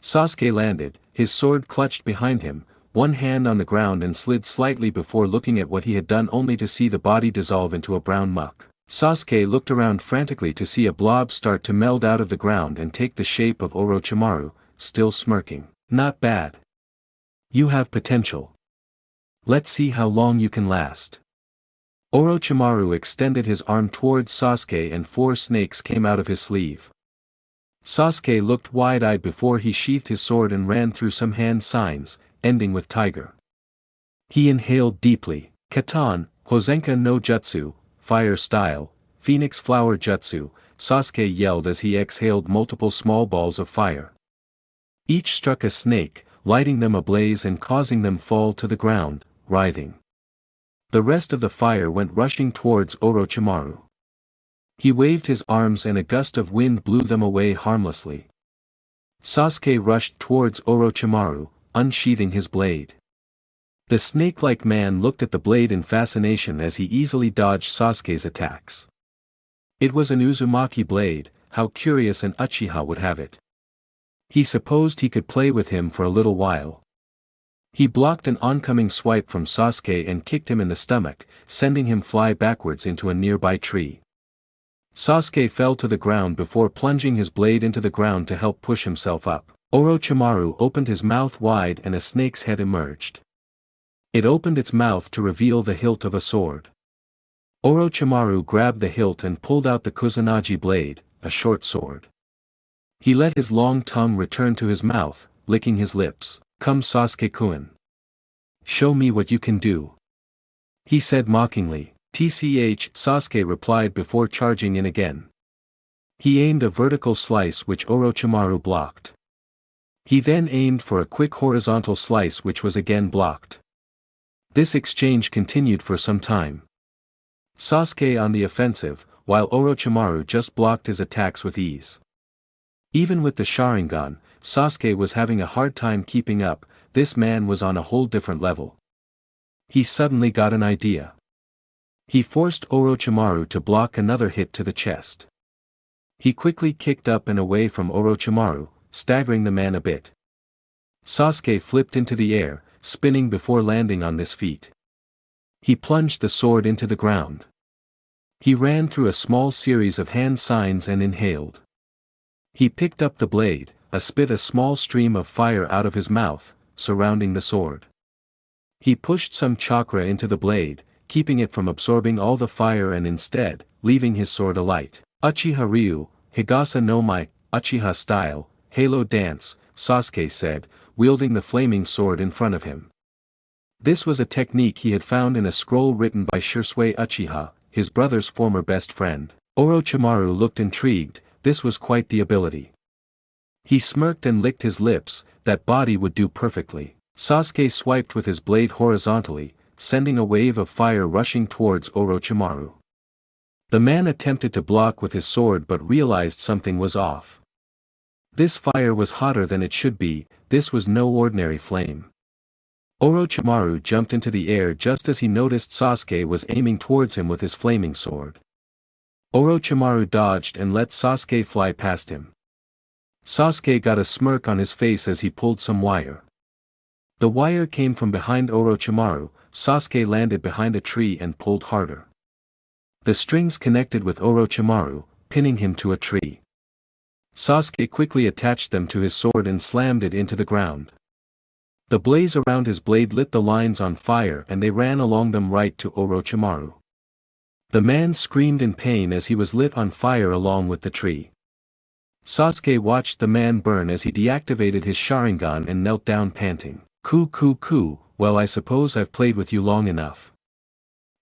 Sasuke landed, his sword clutched behind him, one hand on the ground and slid slightly before looking at what he had done only to see the body dissolve into a brown muck. Sasuke looked around frantically to see a blob start to meld out of the ground and take the shape of Orochimaru, still smirking. "Not bad. You have potential. Let's see how long you can last." Orochimaru extended his arm towards Sasuke and 4 snakes came out of his sleeve. Sasuke looked wide-eyed before he sheathed his sword and ran through some hand signs, ending with tiger. He inhaled deeply. "Katan, Hozenka no Jutsu, Fire Style, Phoenix Flower Jutsu," Sasuke yelled as he exhaled multiple small balls of fire. Each struck a snake, lighting them ablaze and causing them fall to the ground, writhing. The rest of the fire went rushing towards Orochimaru. He waved his arms and a gust of wind blew them away harmlessly. Sasuke rushed towards Orochimaru, unsheathing his blade. The snake-like man looked at the blade in fascination as he easily dodged Sasuke's attacks. It was an Uzumaki blade, how curious an Uchiha would have it. He supposed he could play with him for a little while. He blocked an oncoming swipe from Sasuke and kicked him in the stomach, sending him fly backwards into a nearby tree. Sasuke fell to the ground before plunging his blade into the ground to help push himself up. Orochimaru opened his mouth wide and a snake's head emerged. It opened its mouth to reveal the hilt of a sword. Orochimaru grabbed the hilt and pulled out the Kusanagi blade, a short sword. He let his long tongue return to his mouth, licking his lips. "Come Sasuke-kun. Show me what you can do," he said mockingly. Sasuke replied before charging in again. He aimed a vertical slice which Orochimaru blocked. He then aimed for a quick horizontal slice which was again blocked. This exchange continued for some time. Sasuke on the offensive, while Orochimaru just blocked his attacks with ease. Even with the Sharingan, Sasuke was having a hard time keeping up. This man was on a whole different level. He suddenly got an idea. He forced Orochimaru to block another hit to the chest. He quickly kicked up and away from Orochimaru, staggering the man a bit. Sasuke flipped into the air, spinning before landing on this feat. He plunged the sword into the ground. He ran through a small series of hand signs and inhaled. He picked up the blade, spit a small stream of fire out of his mouth, surrounding the sword. He pushed some chakra into the blade, keeping it from absorbing all the fire and instead, leaving his sword alight. Uchiha Ryu, Higasa no Mai, Uchiha style, Halo dance, Sasuke said, wielding the flaming sword in front of him. This was a technique he had found in a scroll written by Shisui Uchiha, his brother's former best friend. Orochimaru looked intrigued. This was quite the ability. He smirked and licked his lips. That body would do perfectly. Sasuke swiped with his blade horizontally, sending a wave of fire rushing towards Orochimaru. The man attempted to block with his sword but realized something was off. This fire was hotter than it should be. This was no ordinary flame. Orochimaru jumped into the air just as he noticed Sasuke was aiming towards him with his flaming sword. Orochimaru dodged and let Sasuke fly past him. Sasuke got a smirk on his face as he pulled some wire. The wire came from behind Orochimaru. Sasuke landed behind a tree and pulled harder. The strings connected with Orochimaru, pinning him to a tree. Sasuke quickly attached them to his sword and slammed it into the ground. The blaze around his blade lit the lines on fire and they ran along them right to Orochimaru. The man screamed in pain as he was lit on fire along with the tree. Sasuke watched the man burn as he deactivated his Sharingan and knelt down panting. Ku, well I suppose I've played with you long enough.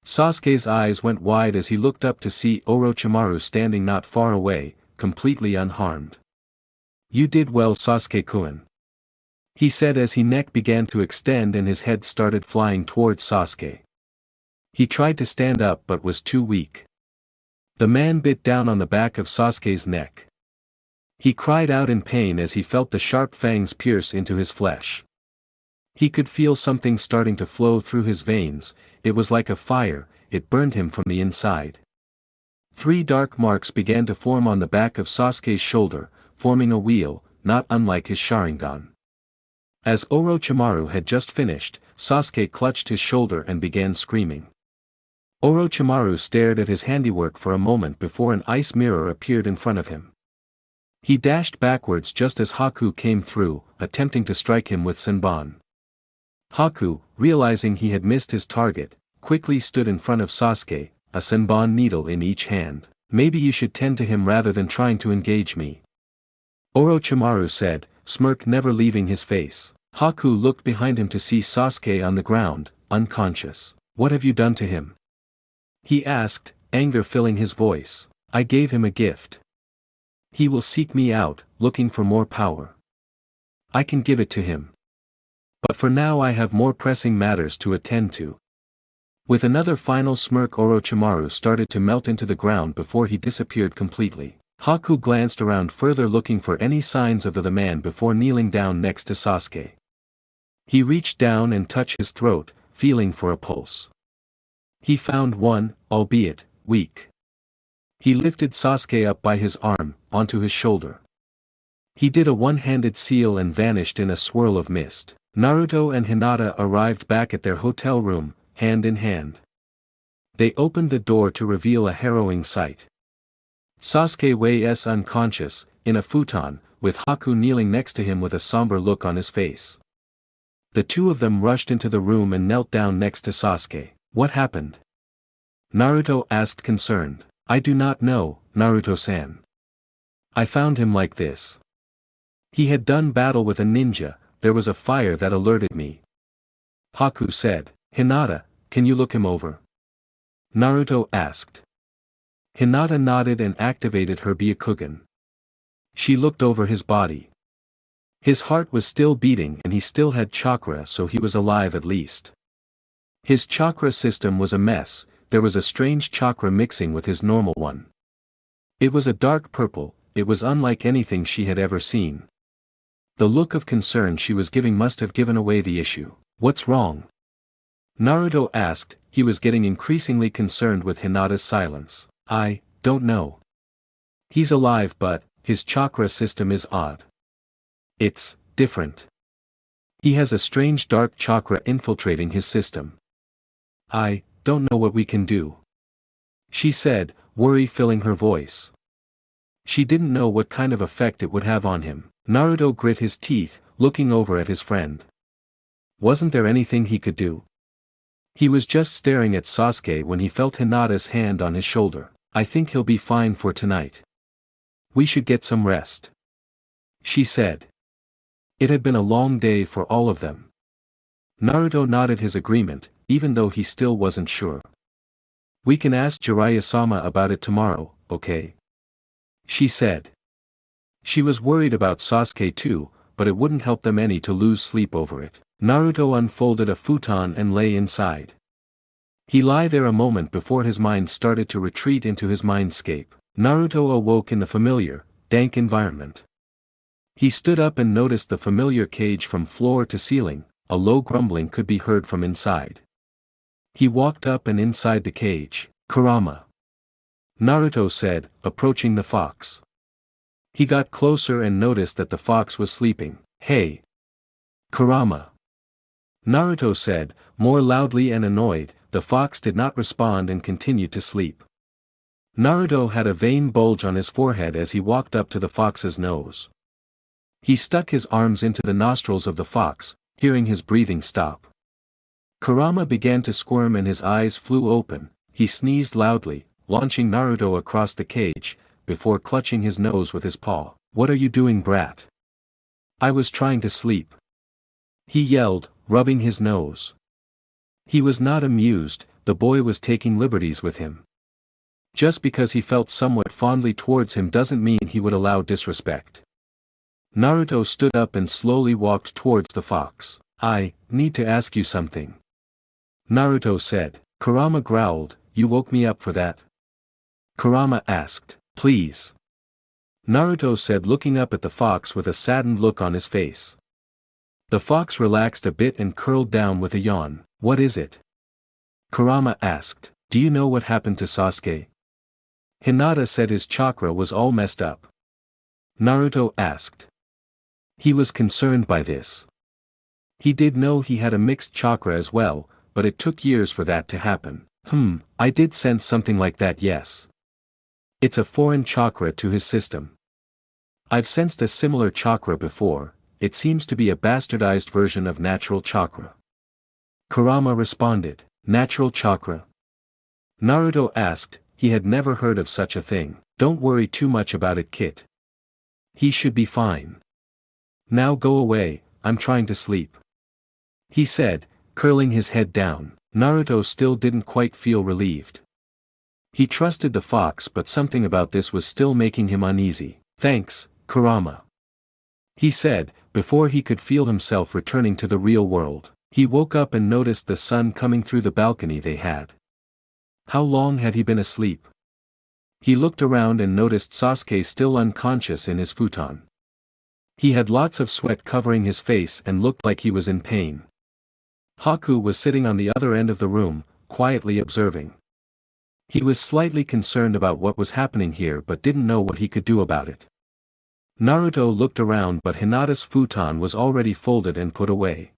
Sasuke's eyes went wide as he looked up to see Orochimaru standing not far away, completely unharmed. You did well, Sasuke-kun, he said as his neck began to extend and his head started flying towards Sasuke. He tried to stand up but was too weak. The man bit down on the back of Sasuke's neck. He cried out in pain as he felt the sharp fangs pierce into his flesh. He could feel something starting to flow through his veins. It was like a fire, it burned him from the inside. 3 dark marks began to form on the back of Sasuke's shoulder, forming a wheel, not unlike his Sharingan. As Orochimaru had just finished, Sasuke clutched his shoulder and began screaming. Orochimaru stared at his handiwork for a moment before an ice mirror appeared in front of him. He dashed backwards just as Haku came through, attempting to strike him with Senbon. Haku, realizing he had missed his target, quickly stood in front of Sasuke, a Senbon needle in each hand. Maybe you should tend to him rather than trying to engage me, Orochimaru said, smirk never leaving his face. Haku looked behind him to see Sasuke on the ground, unconscious. What have you done to him? He asked, anger filling his voice. I gave him a gift. He will seek me out, looking for more power. I can give it to him. But for now I have more pressing matters to attend to. With another final smirk, Orochimaru started to melt into the ground before he disappeared completely. Haku glanced around further looking for any signs of the man before kneeling down next to Sasuke. He reached down and touched his throat, feeling for a pulse. He found one, albeit weak. He lifted Sasuke up by his arm, onto his shoulder. He did a one-handed seal and vanished in a swirl of mist. Naruto and Hinata arrived back at their hotel room, hand in hand. They opened the door to reveal a harrowing sight. Sasuke was unconscious, in a futon, with Haku kneeling next to him with a somber look on his face. The two of them rushed into the room and knelt down next to Sasuke. What happened? Naruto asked concerned. I do not know, Naruto-san. I found him like this. He had done battle with a ninja, there was a fire that alerted me. Haku said. Hinata, can you look him over? Naruto asked. Hinata nodded and activated her Byakugan. She looked over his body. His heart was still beating and he still had chakra, so he was alive at least. His chakra system was a mess, there was a strange chakra mixing with his normal one. It was a dark purple, it was unlike anything she had ever seen. The look of concern she was giving must have given away the issue. What's wrong? Naruto asked, he was getting increasingly concerned with Hinata's silence. I don't know. He's alive but, his chakra system is odd. It's different. He has a strange dark chakra infiltrating his system. I don't know what we can do. She said, worry filling her voice. She didn't know what kind of effect it would have on him. Naruto grit his teeth, looking over at his friend. Wasn't there anything he could do? He was just staring at Sasuke when he felt Hinata's hand on his shoulder. I think he'll be fine for tonight. We should get some rest. She said. It had been a long day for all of them. Naruto nodded his agreement, even though he still wasn't sure. We can ask Jiraiya-sama about it tomorrow, okay? She said. She was worried about Sasuke too, but it wouldn't help them any to lose sleep over it. Naruto unfolded a futon and lay inside. He lay there a moment before his mind started to retreat into his mindscape. Naruto awoke in the familiar, dank environment. He stood up and noticed the familiar cage from floor to ceiling, a low grumbling could be heard from inside. He walked up and inside the cage. Kurama. Naruto said, approaching the fox. He got closer and noticed that the fox was sleeping. Hey! Kurama. Naruto said, more loudly and annoyed. The fox did not respond and continued to sleep. Naruto had a vein bulge on his forehead as he walked up to the fox's nose. He stuck his arms into the nostrils of the fox, hearing his breathing stop. Kurama began to squirm and his eyes flew open. He sneezed loudly, launching Naruto across the cage, before clutching his nose with his paw. What are you doing, brat? I was trying to sleep. He yelled, rubbing his nose. He was not amused, the boy was taking liberties with him. Just because he felt somewhat fondly towards him doesn't mean he would allow disrespect. Naruto stood up and slowly walked towards the fox. I need to ask you something. Naruto said. Kurama growled, you woke me up for that? Kurama asked. Please. Naruto said, looking up at the fox with a saddened look on his face. The fox relaxed a bit and curled down with a yawn. What is it? Kurama asked. Do you know what happened to Sasuke? Hinata said his chakra was all messed up. Naruto asked. He was concerned by this. He did know he had a mixed chakra as well, but it took years for that to happen. I did sense something like that, yes. It's a foreign chakra to his system. I've sensed a similar chakra before, it seems to be a bastardized version of natural chakra. Kurama responded. Natural chakra? Naruto asked, he had never heard of such a thing. Don't worry too much about it, Kit. He should be fine. Now go away, I'm trying to sleep. He said, curling his head down. Naruto still didn't quite feel relieved. He trusted the fox, but something about this was still making him uneasy. Thanks, Kurama. He said, before he could feel himself returning to the real world. He woke up and noticed the sun coming through the balcony they had. How long had he been asleep? He looked around and noticed Sasuke still unconscious in his futon. He had lots of sweat covering his face and looked like he was in pain. Haku was sitting on the other end of the room, quietly observing. He was slightly concerned about what was happening here but didn't know what he could do about it. Naruto looked around but Hinata's futon was already folded and put away.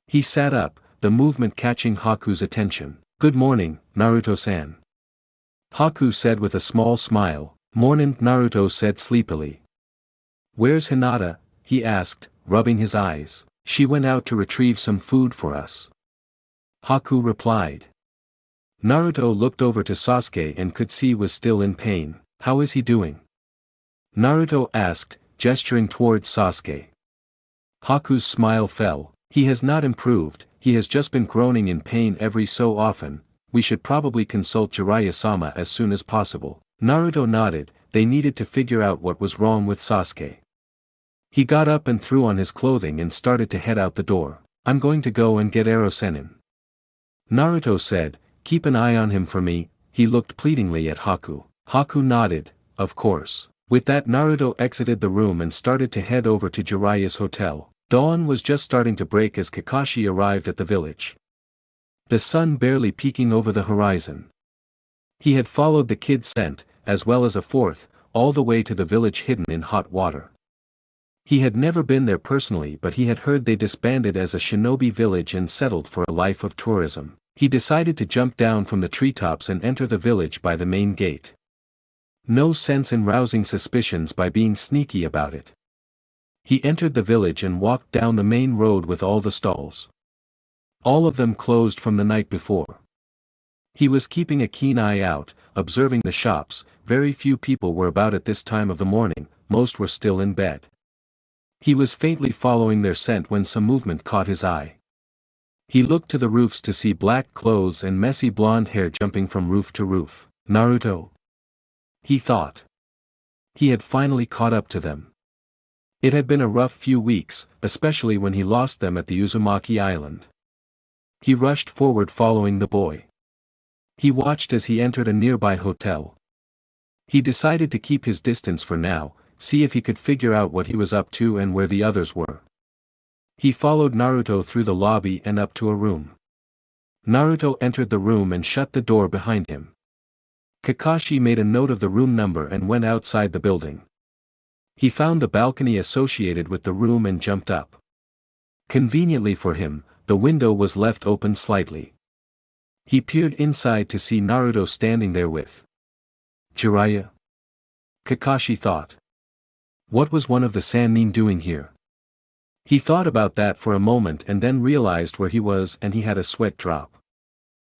He sat up, the movement catching Haku's attention. Good morning, Naruto-san. Haku said with a small smile. Mornin', Naruto said sleepily. Where's Hinata? He asked, rubbing his eyes. She went out to retrieve some food for us. Haku replied. Naruto looked over to Sasuke and could see was still in pain. How is he doing? Naruto asked, gesturing towards Sasuke. Haku's smile fell. He has not improved, he has just been groaning in pain every so often. We should probably consult Jiraiya-sama as soon as possible. Naruto nodded, they needed to figure out what was wrong with Sasuke. He got up and threw on his clothing and started to head out the door. I'm going to go and get Ero Sennin. Naruto said, "Keep an eye on him for me." He looked pleadingly at Haku. Haku nodded, "Of course." With that, Naruto exited the room and started to head over to Jiraiya's hotel. Dawn was just starting to break as Kakashi arrived at the village. The sun barely peeking over the horizon. He had followed the kid's scent, as well as a fourth, all the way to the village hidden in hot water. He had never been there personally, but he had heard they disbanded as a shinobi village and settled for a life of tourism. He decided to jump down from the treetops and enter the village by the main gate. No sense in rousing suspicions by being sneaky about it. He entered the village and walked down the main road with all the stalls. All of them closed from the night before. He was keeping a keen eye out, observing the shops. Very few people were about at this time of the morning, most were still in bed. He was faintly following their scent when some movement caught his eye. He looked to the roofs to see black clothes and messy blonde hair jumping from roof to roof. Naruto? He thought. He had finally caught up to them. It had been a rough few weeks, especially when he lost them at the Uzumaki Island. He rushed forward following the boy. He watched as he entered a nearby hotel. He decided to keep his distance for now, see if he could figure out what he was up to and where the others were. He followed Naruto through the lobby and up to a room. Naruto entered the room and shut the door behind him. Kakashi made a note of the room number and went outside the building. He found the balcony associated with the room and jumped up. Conveniently for him, the window was left open slightly. He peered inside to see Naruto standing there with Jiraiya. Kakashi thought. What was one of the Sannin doing here? He thought about that for a moment and then realized where he was, and he had a sweat drop.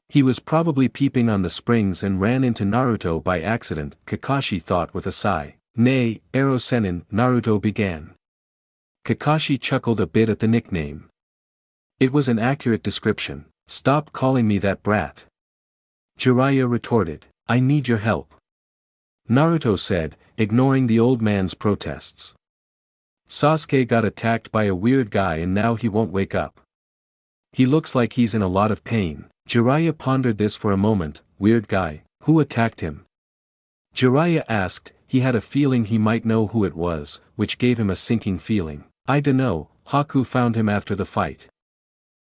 He was probably peeping on the springs and ran into Naruto by accident, Kakashi thought with a sigh. Nay, Ero Sennin, Naruto began. Kakashi chuckled a bit at the nickname. It was an accurate description. Stop calling me that brat. Jiraiya retorted. I need your help. Naruto said, ignoring the old man's protests. Sasuke got attacked by a weird guy and now he won't wake up. He looks like he's in a lot of pain. Jiraiya pondered this for a moment. Weird guy, who attacked him? Jiraiya asked. He had a feeling he might know who it was, which gave him a sinking feeling. I dunno, Haku found him after the fight.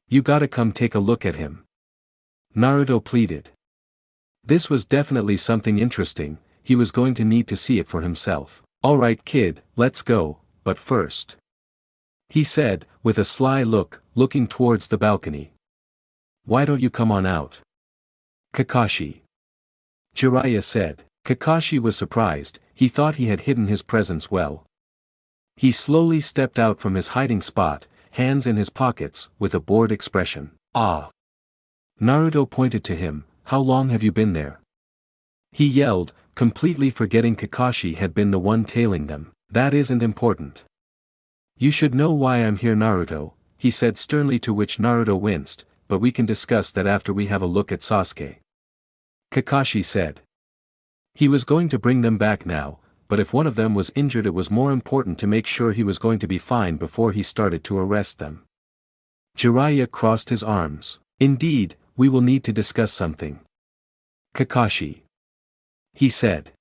You gotta come take a look at him. Naruto pleaded. This was definitely something interesting, he was going to need to see it for himself. Alright kid, let's go, but first. He said, with a sly look, looking towards the balcony. Why don't you come on out? Kakashi. Jiraiya said. Kakashi was surprised, he thought he had hidden his presence well. He slowly stepped out from his hiding spot, hands in his pockets, with a bored expression. Ah! Naruto pointed to him. How long have you been there? He yelled, completely forgetting Kakashi had been the one tailing them. That isn't important. You should know why I'm here, Naruto, he said sternly, to which Naruto winced, but we can discuss that after we have a look at Sasuke. Kakashi said. He was going to bring them back now, but if one of them was injured it was more important to make sure he was going to be fine before he started to arrest them. Jiraiya crossed his arms. Indeed, we will need to discuss something. Kakashi. He said.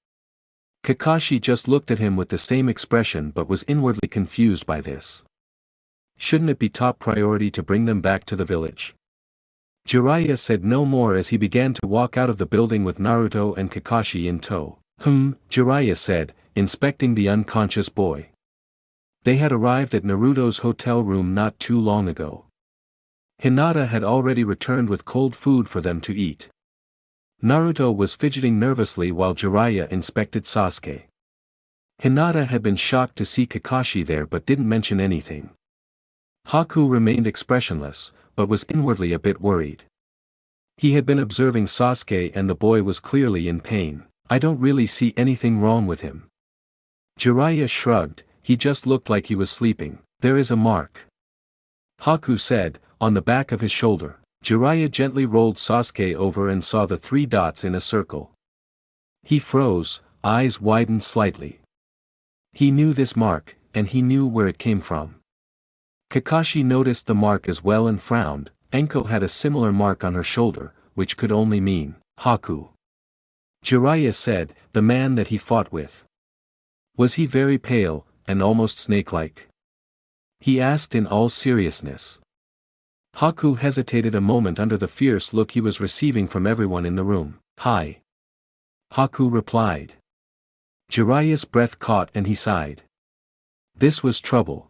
Kakashi just looked at him with the same expression but was inwardly confused by this. Shouldn't it be top priority to bring them back to the village? Jiraiya said no more as he began to walk out of the building with Naruto and Kakashi in tow. Jiraiya said, inspecting the unconscious boy. They had arrived at Naruto's hotel room not too long ago. Hinata had already returned with cold food for them to eat. Naruto was fidgeting nervously while Jiraiya inspected Sasuke. Hinata had been shocked to see Kakashi there but didn't mention anything. Haku remained expressionless, but was inwardly a bit worried. He had been observing Sasuke and the boy was clearly in pain. I don't really see anything wrong with him. Jiraiya shrugged, he just looked like he was sleeping. There is a mark. Haku said, on the back of his shoulder. Jiraiya gently rolled Sasuke over and saw the 3 dots in a circle. He froze, eyes widened slightly. He knew this mark, and he knew where it came from. Kakashi noticed the mark as well and frowned, Enko had a similar mark on her shoulder, which could only mean, Haku. Jiraiya said, the man that he fought with. Was he very pale, and almost snake-like? He asked in all seriousness. Haku hesitated a moment under the fierce look he was receiving from everyone in the room. Hi. Haku replied. Jiraiya's breath caught and he sighed. This was trouble.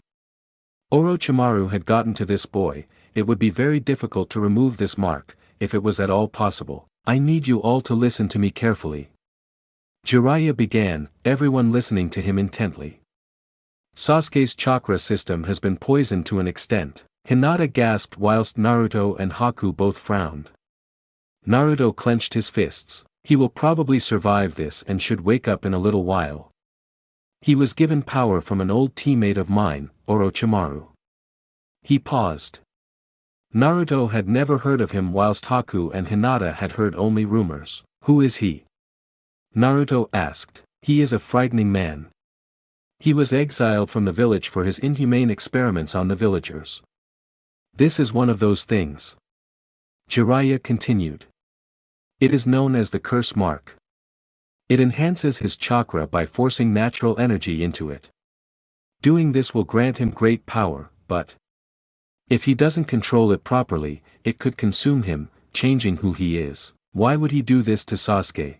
Orochimaru had gotten to this boy. It would be very difficult to remove this mark, if it was at all possible. I need you all to listen to me carefully. Jiraiya began, everyone listening to him intently. Sasuke's chakra system has been poisoned to an extent. Hinata gasped whilst Naruto and Haku both frowned. Naruto clenched his fists. He will probably survive this and should wake up in a little while. He was given power from an old teammate of mine, Orochimaru. He paused. Naruto had never heard of him whilst Haku and Hinata had heard only rumors. Who is he? Naruto asked. He is a frightening man. He was exiled from the village for his inhumane experiments on the villagers. This is one of those things. Jiraiya continued. It is known as the curse mark. It enhances his chakra by forcing natural energy into it. Doing this will grant him great power, but if he doesn't control it properly, it could consume him, changing who he is. Why would he do this to Sasuke?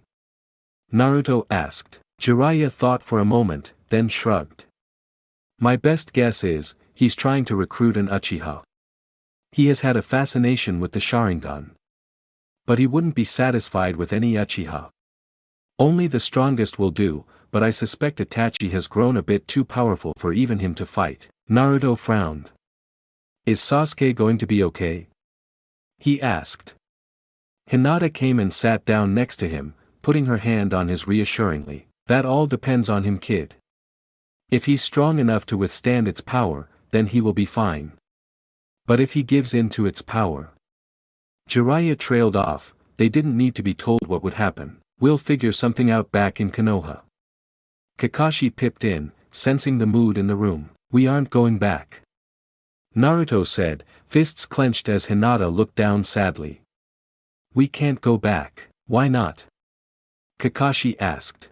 Naruto asked. Jiraiya thought for a moment, then shrugged. My best guess is, he's trying to recruit an Uchiha. He has had a fascination with the Sharingan. But he wouldn't be satisfied with any Uchiha. Only the strongest will do, but I suspect Itachi has grown a bit too powerful for even him to fight. Naruto frowned. Is Sasuke going to be okay? He asked. Hinata came and sat down next to him, putting her hand on his reassuringly. That all depends on him, kid. If he's strong enough to withstand its power, then he will be fine. But if he gives in to its power. Jiraiya trailed off. They didn't need to be told what would happen. We'll figure something out back in Konoha. Kakashi pipped in, sensing the mood in the room. We aren't going back. Naruto said, fists clenched as Hinata looked down sadly. We can't go back. Why not? Kakashi asked.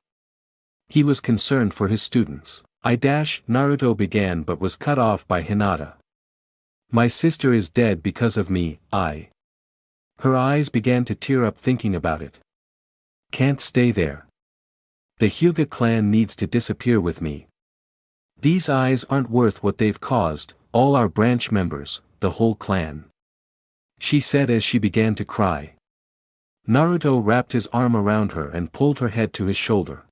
He was concerned for his students. Naruto began but was cut off by Hinata. My sister is dead because of me, Her eyes began to tear up thinking about it. Can't stay there. The Hyuga clan needs to disappear with me. These eyes aren't worth what they've caused, all our branch members, the whole clan. She said as she began to cry. Naruto wrapped his arm around her and pulled her head to his shoulder.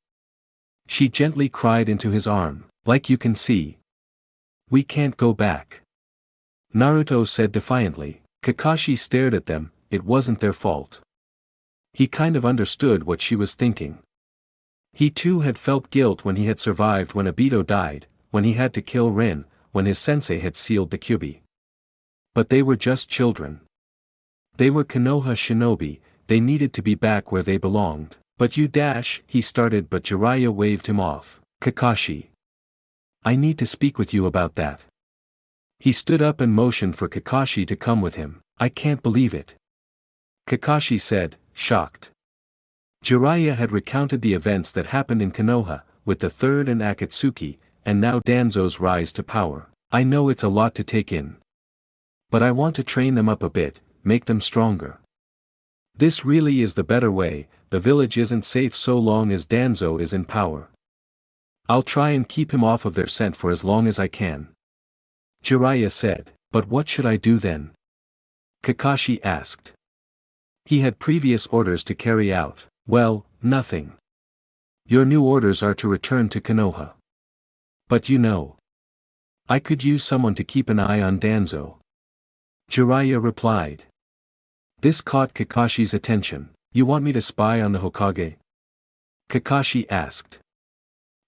She gently cried into his arm, like you can see. We can't go back. Naruto said defiantly. Kakashi stared at them, it wasn't their fault. He kind of understood what she was thinking. He too had felt guilt when he had survived when Obito died, when he had to kill Rin, when his sensei had sealed the Kyuubi. But they were just children. They were Konoha shinobi, they needed to be back where they belonged. But he started but Jiraiya waved him off. Kakashi. I need to speak with you about that. He stood up and motioned for Kakashi to come with him. I can't believe it. Kakashi said, shocked. Jiraiya had recounted the events that happened in Konoha, with the third and Akatsuki, and now Danzo's rise to power. I know it's a lot to take in. But I want to train them up a bit, make them stronger. This really is the better way, the village isn't safe so long as Danzo is in power. I'll try and keep him off of their scent for as long as I can. Jiraiya said, but what should I do then? Kakashi asked. He had previous orders to carry out. Well, nothing. Your new orders are to return to Konoha. But you know. I could use someone to keep an eye on Danzo. Jiraiya replied. This caught Kakashi's attention. You want me to spy on the Hokage? Kakashi asked.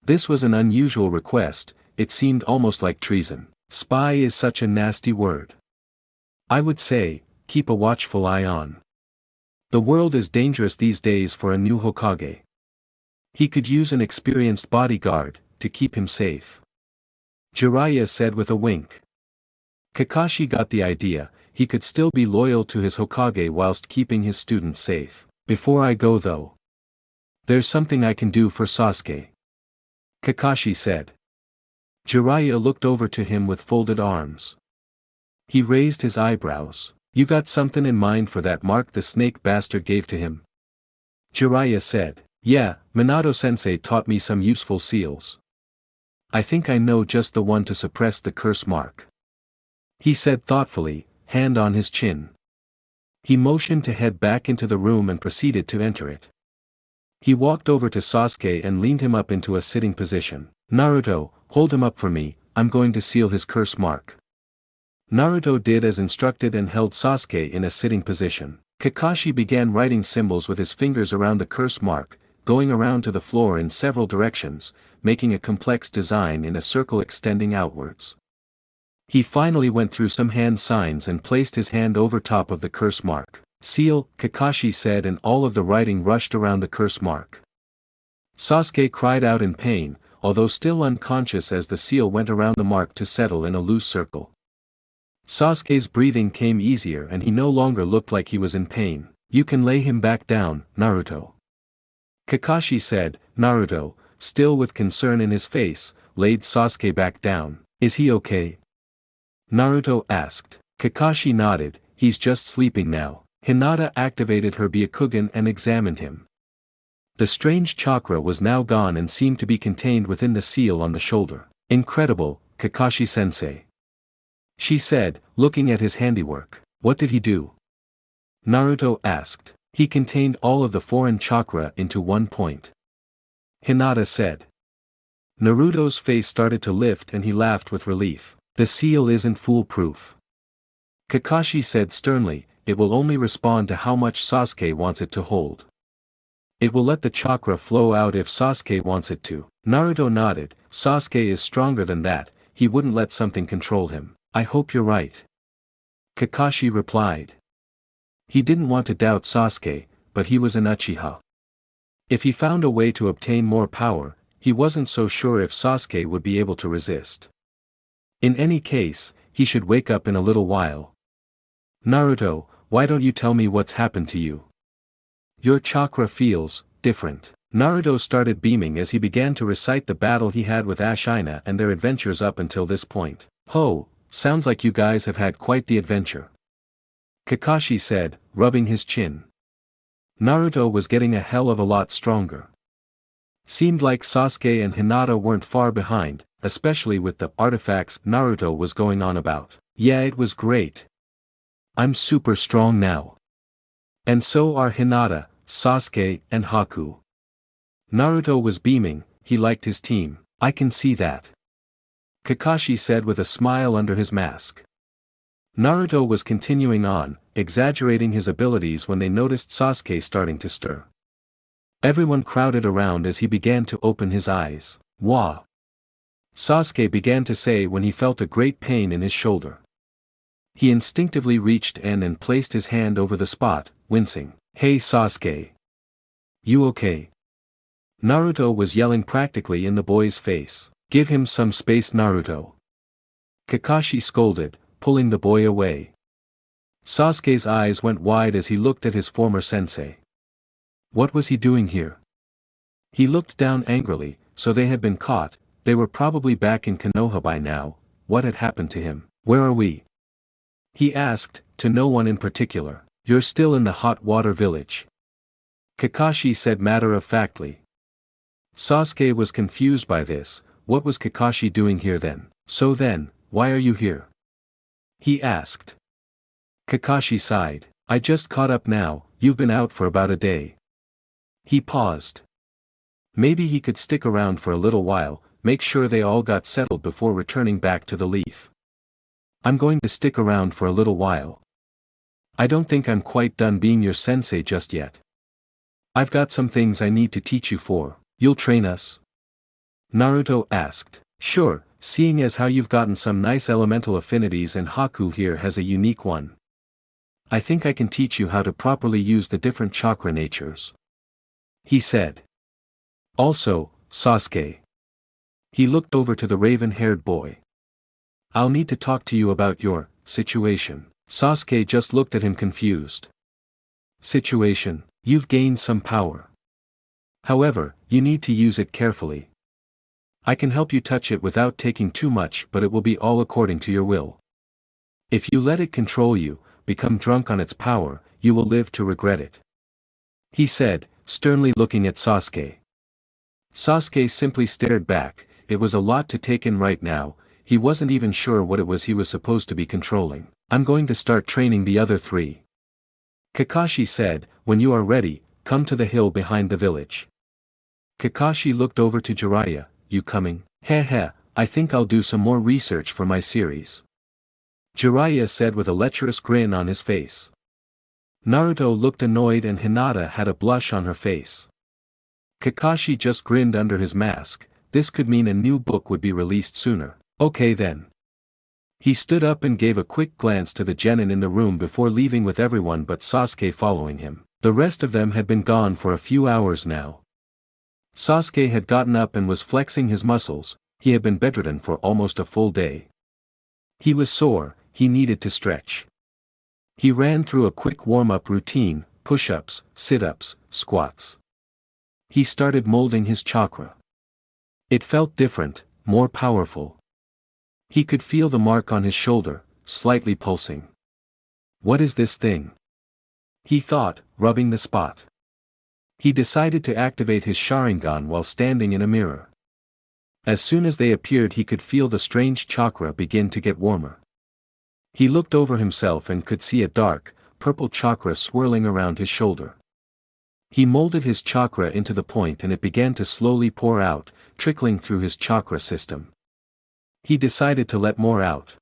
This was an unusual request, it seemed almost like treason. Spy is such a nasty word. I would say, keep a watchful eye on. The world is dangerous these days for a new Hokage. He could use an experienced bodyguard, to keep him safe. Jiraiya said with a wink. Kakashi got the idea, he could still be loyal to his Hokage whilst keeping his students safe. Before I go though, there's something I can do for Sasuke, Kakashi said. Jiraiya looked over to him with folded arms. He raised his eyebrows. You got something in mind for that mark the snake bastard gave to him? Jiraiya said. Yeah, Minato-sensei taught me some useful seals. I think I know just the one to suppress the curse mark, he said thoughtfully, hand on his chin. He motioned to head back into the room and proceeded to enter it. He walked over to Sasuke and leaned him up into a sitting position. Naruto, hold him up for me, I'm going to seal his curse mark. Naruto did as instructed and held Sasuke in a sitting position. Kakashi began writing symbols with his fingers around the curse mark, going around to the floor in several directions, making a complex design in a circle extending outwards. He finally went through some hand signs and placed his hand over top of the curse mark. Seal, Kakashi said, and all of the writing rushed around the curse mark. Sasuke cried out in pain, although still unconscious as the seal went around the mark to settle in a loose circle. Sasuke's breathing came easier and he no longer looked like he was in pain. You can lay him back down, Naruto, Kakashi said. Naruto, still with concern in his face, laid Sasuke back down. Is he okay? Naruto asked. Kakashi nodded. He's just sleeping now. Hinata activated her Byakugan and examined him. The strange chakra was now gone and seemed to be contained within the seal on the shoulder. Incredible, Kakashi-sensei, she said, looking at his handiwork. What did he do? Naruto asked. He contained all of the foreign chakra into one point, Hinata said. Naruto's face started to lift and he laughed with relief. The seal isn't foolproof, Kakashi said sternly. It will only respond to how much Sasuke wants it to hold. It will let the chakra flow out if Sasuke wants it to. Naruto nodded. Sasuke is stronger than that, he wouldn't let something control him. I hope you're right, Kakashi replied. He didn't want to doubt Sasuke, but he was an Uchiha. If he found a way to obtain more power, he wasn't so sure if Sasuke would be able to resist. In any case, he should wake up in a little while. Naruto, why don't you tell me what's happened to you? Your chakra feels different. Naruto started beaming as he began to recite the battle he had with Ashina and their adventures up until this point. Ho, sounds like you guys have had quite the adventure, Kakashi said, rubbing his chin. Naruto was getting a hell of a lot stronger. Seemed like Sasuke and Hinata weren't far behind, especially with the artifacts Naruto was going on about. Yeah, it was great. I'm super strong now. And so are Hinata, Sasuke, and Haku. Naruto was beaming. He liked his team. I can see that, Kakashi said with a smile under his mask. Naruto was continuing on, exaggerating his abilities when they noticed Sasuke starting to stir. Everyone crowded around as he began to open his eyes. Wah! Sasuke began to say when he felt a great pain in his shoulder. He instinctively reached in and placed his hand over the spot, wincing. Hey Sasuke! You okay? Naruto was yelling practically in the boy's face. Give him some space, Naruto, Kakashi scolded, pulling the boy away. Sasuke's eyes went wide as he looked at his former sensei. What was he doing here? He looked down angrily. So they had been caught, they were probably back in Konoha by now. What had happened to him? Where are we? He asked, to no one in particular. You're still in the hot water village, Kakashi said matter-of-factly. Sasuke was confused by this. What was Kakashi doing here then? So then, why are you here? He asked. Kakashi sighed. I just caught up now. You've been out for about a day. He paused. Maybe he could stick around for a little while, make sure they all got settled before returning back to the leaf. I'm going to stick around for a little while. I don't think I'm quite done being your sensei just yet. I've got some things I need to teach you for. You'll train us? Naruto asked. Sure, seeing as how you've gotten some nice elemental affinities and Haku here has a unique one. I think I can teach you how to properly use the different chakra natures, he said. Also, Sasuke. He looked over to the raven-haired boy. I'll need to talk to you about your situation. Sasuke just looked at him confused. Situation: you've gained some power. However, you need to use it carefully. I can help you touch it without taking too much, but it will be all according to your will. If you let it control you, become drunk on its power, you will live to regret it. He said, sternly looking at Sasuke. Sasuke simply stared back. It was a lot to take in right now. He wasn't even sure what it was he was supposed to be controlling. I'm going to start training the other three. Kakashi said, when you are ready, come to the hill behind the village. Kakashi looked over to Jiraiya, you coming? Heh, I think I'll do some more research for my series. Jiraiya said with a lecherous grin on his face. Naruto looked annoyed and Hinata had a blush on her face. Kakashi just grinned under his mask. This could mean a new book would be released sooner. Okay then. He stood up and gave a quick glance to the genin in the room before leaving with everyone but Sasuke following him. The rest of them had been gone for a few hours now. Sasuke had gotten up and was flexing his muscles. He had been bedridden for almost a full day. He was sore, he needed to stretch. He ran through a quick warm-up routine, push-ups, sit-ups, squats. He started molding his chakra. It felt different, more powerful. He could feel the mark on his shoulder, slightly pulsing. What is this thing? He thought, rubbing the spot. He decided to activate his Sharingan while standing in a mirror. As soon as they appeared he could feel the strange chakra begin to get warmer. He looked over himself and could see a dark, purple chakra swirling around his shoulder. He molded his chakra into the point and it began to slowly pour out, trickling through his chakra system. He decided to let more out.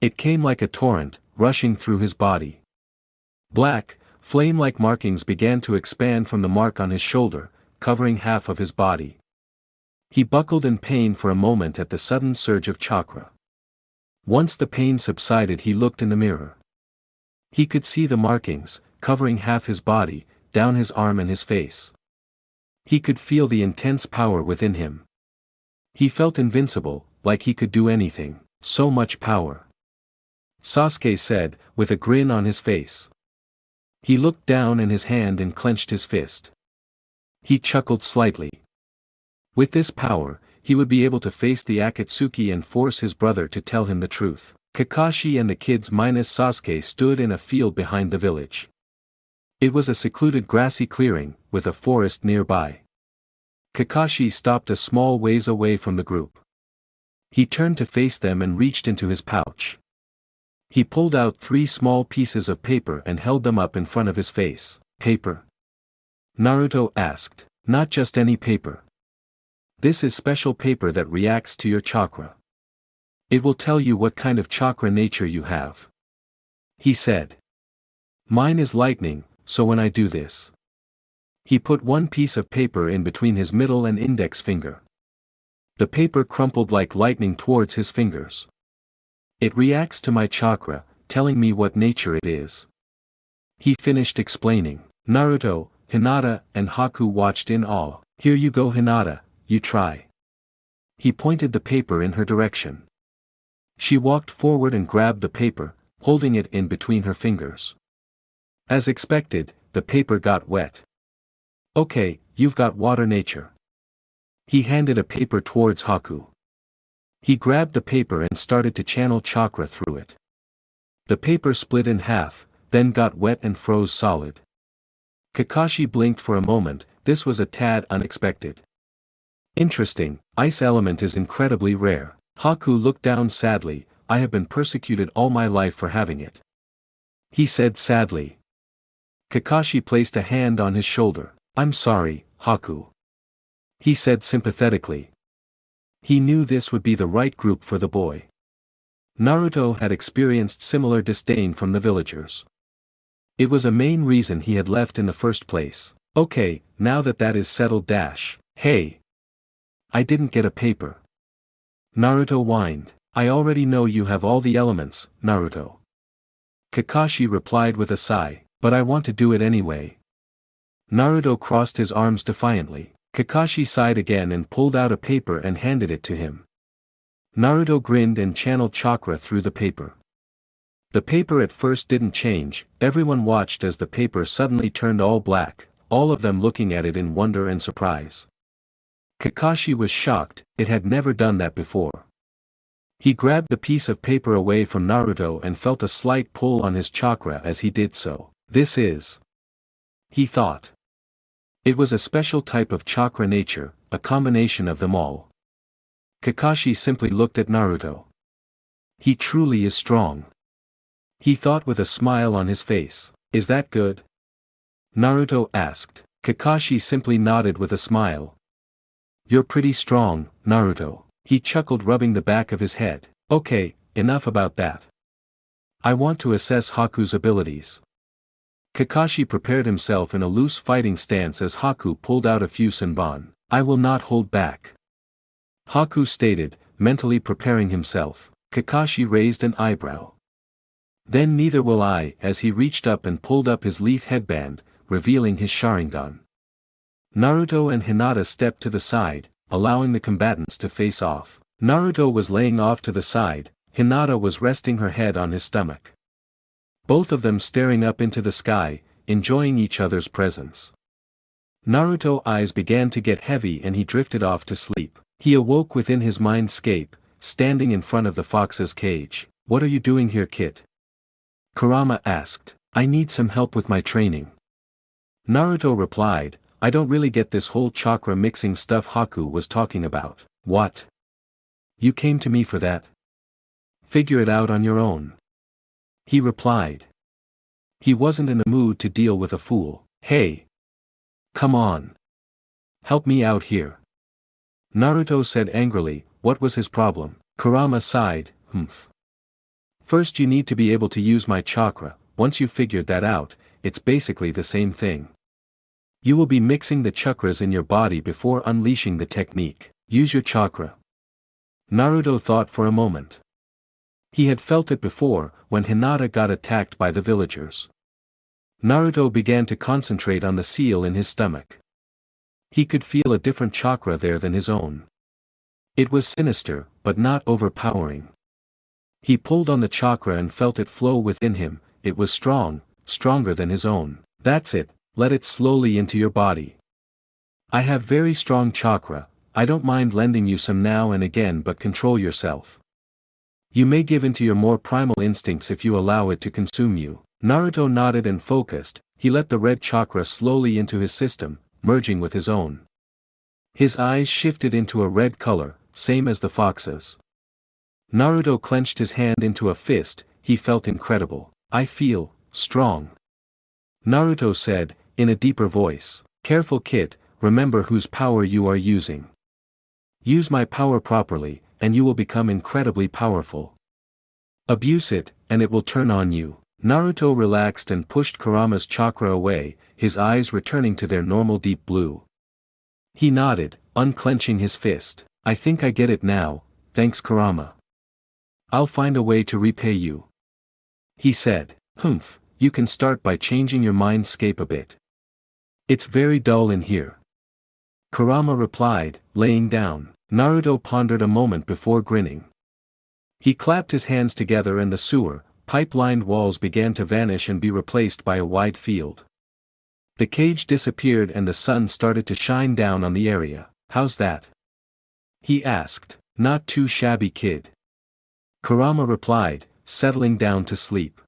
It came like a torrent, rushing through his body. Black, flame-like markings began to expand from the mark on his shoulder, covering half of his body. He buckled in pain for a moment at the sudden surge of chakra. Once the pain subsided he looked in the mirror. He could see the markings, covering half his body, down his arm and his face. He could feel the intense power within him. He felt invincible, like he could do anything. So much power. Sasuke said, with a grin on his face. He looked down in his hand and clenched his fist. He chuckled slightly. With this power, he would be able to face the Akatsuki and force his brother to tell him the truth. Kakashi and the kids minus Sasuke stood in a field behind the village. It was a secluded grassy clearing, with a forest nearby. Kakashi stopped a small ways away from the group. He turned to face them and reached into his pouch. He pulled out 3 small pieces of paper and held them up in front of his face. Paper? Naruto asked. Not just any paper. This is special paper that reacts to your chakra. It will tell you what kind of chakra nature you have. He said. Mine is lightning, so when I do this. He put one piece of paper in between his middle and index finger. The paper crumpled like lightning towards his fingers. It reacts to my chakra, telling me what nature it is. He finished explaining. Naruto, Hinata, and Haku watched in awe. Here you go Hinata, you try. He pointed the paper in her direction. She walked forward and grabbed the paper, holding it in between her fingers. As expected, the paper got wet. Okay, you've got water nature. He handed a paper towards Haku. He grabbed the paper and started to channel chakra through it. The paper split in half, then got wet and froze solid. Kakashi blinked for a moment. This was a tad unexpected. Interesting, ice element is incredibly rare. Haku looked down sadly. I have been persecuted all my life for having it. He said sadly. Kakashi placed a hand on his shoulder. I'm sorry, Haku. He said sympathetically. He knew this would be the right group for the boy. Naruto had experienced similar disdain from the villagers. It was a main reason he had left in the first place. Okay, now that is settled dash. Hey! I didn't get a paper. Naruto whined. I already know you have all the elements, Naruto. Kakashi replied with a sigh, but I want to do it anyway. Naruto crossed his arms defiantly. Kakashi sighed again and pulled out a paper and handed it to him. Naruto grinned and channeled chakra through the paper. The paper at first didn't change, everyone watched as the paper suddenly turned all black, all of them looking at it in wonder and surprise. Kakashi was shocked, it had never done that before. He grabbed the piece of paper away from Naruto and felt a slight pull on his chakra as he did so. This is, he thought. It was a special type of chakra nature, a combination of them all. Kakashi simply looked at Naruto. He truly is strong. He thought with a smile on his face. Is that good? Naruto asked. Kakashi simply nodded with a smile. You're pretty strong, Naruto. He chuckled, rubbing the back of his head. Okay, enough about that. I want to assess Haku's abilities. Kakashi prepared himself in a loose fighting stance as Haku pulled out a few senbon. I will not hold back. Haku stated, mentally preparing himself. Kakashi raised an eyebrow. Then neither will I, as he reached up and pulled up his leaf headband, revealing his Sharingan. Naruto and Hinata stepped to the side, allowing the combatants to face off. Naruto was laying off to the side, Hinata was resting her head on his stomach. Both of them staring up into the sky, enjoying each other's presence. Naruto's eyes began to get heavy and he drifted off to sleep. He awoke within his mindscape, standing in front of the fox's cage. What are you doing here, Kit? Kurama asked. I need some help with my training. Naruto replied, I don't really get this whole chakra mixing stuff Haku was talking about. What? You came to me for that? Figure it out on your own. He replied. He wasn't in the mood to deal with a fool. Hey! Come on! Help me out here. Naruto said angrily, what was his problem? Kurama sighed, First you need to be able to use my chakra, once you've figured that out, it's basically the same thing. You will be mixing the chakras in your body before unleashing the technique. Use your chakra. Naruto thought for a moment. He had felt it before, when Hinata got attacked by the villagers. Naruto began to concentrate on the seal in his stomach. He could feel a different chakra there than his own. It was sinister, but not overpowering. He pulled on the chakra and felt it flow within him, it was strong, stronger than his own. That's it, let it slowly into your body. I have very strong chakra, I don't mind lending you some now and again, but control yourself. You may give in to your more primal instincts if you allow it to consume you. Naruto nodded and focused, he let the red chakra slowly into his system, merging with his own. His eyes shifted into a red color, same as the fox's. Naruto clenched his hand into a fist, he felt incredible. I feel strong. Naruto said, in a deeper voice. Careful Kid, remember whose power you are using. Use my power properly, and you will become incredibly powerful. Abuse it, and it will turn on you. Naruto relaxed and pushed Kurama's chakra away, his eyes returning to their normal deep blue. He nodded, unclenching his fist. I think I get it now, thanks Kurama. I'll find a way to repay you. He said, you can start by changing your mindscape a bit. It's very dull in here. Kurama replied, laying down. Naruto pondered a moment before grinning. He clapped his hands together and the sewer, pipe-lined walls began to vanish and be replaced by a wide field. The cage disappeared and the sun started to shine down on the area. How's that? He asked. Not too shabby Kid. Kurama replied, settling down to sleep.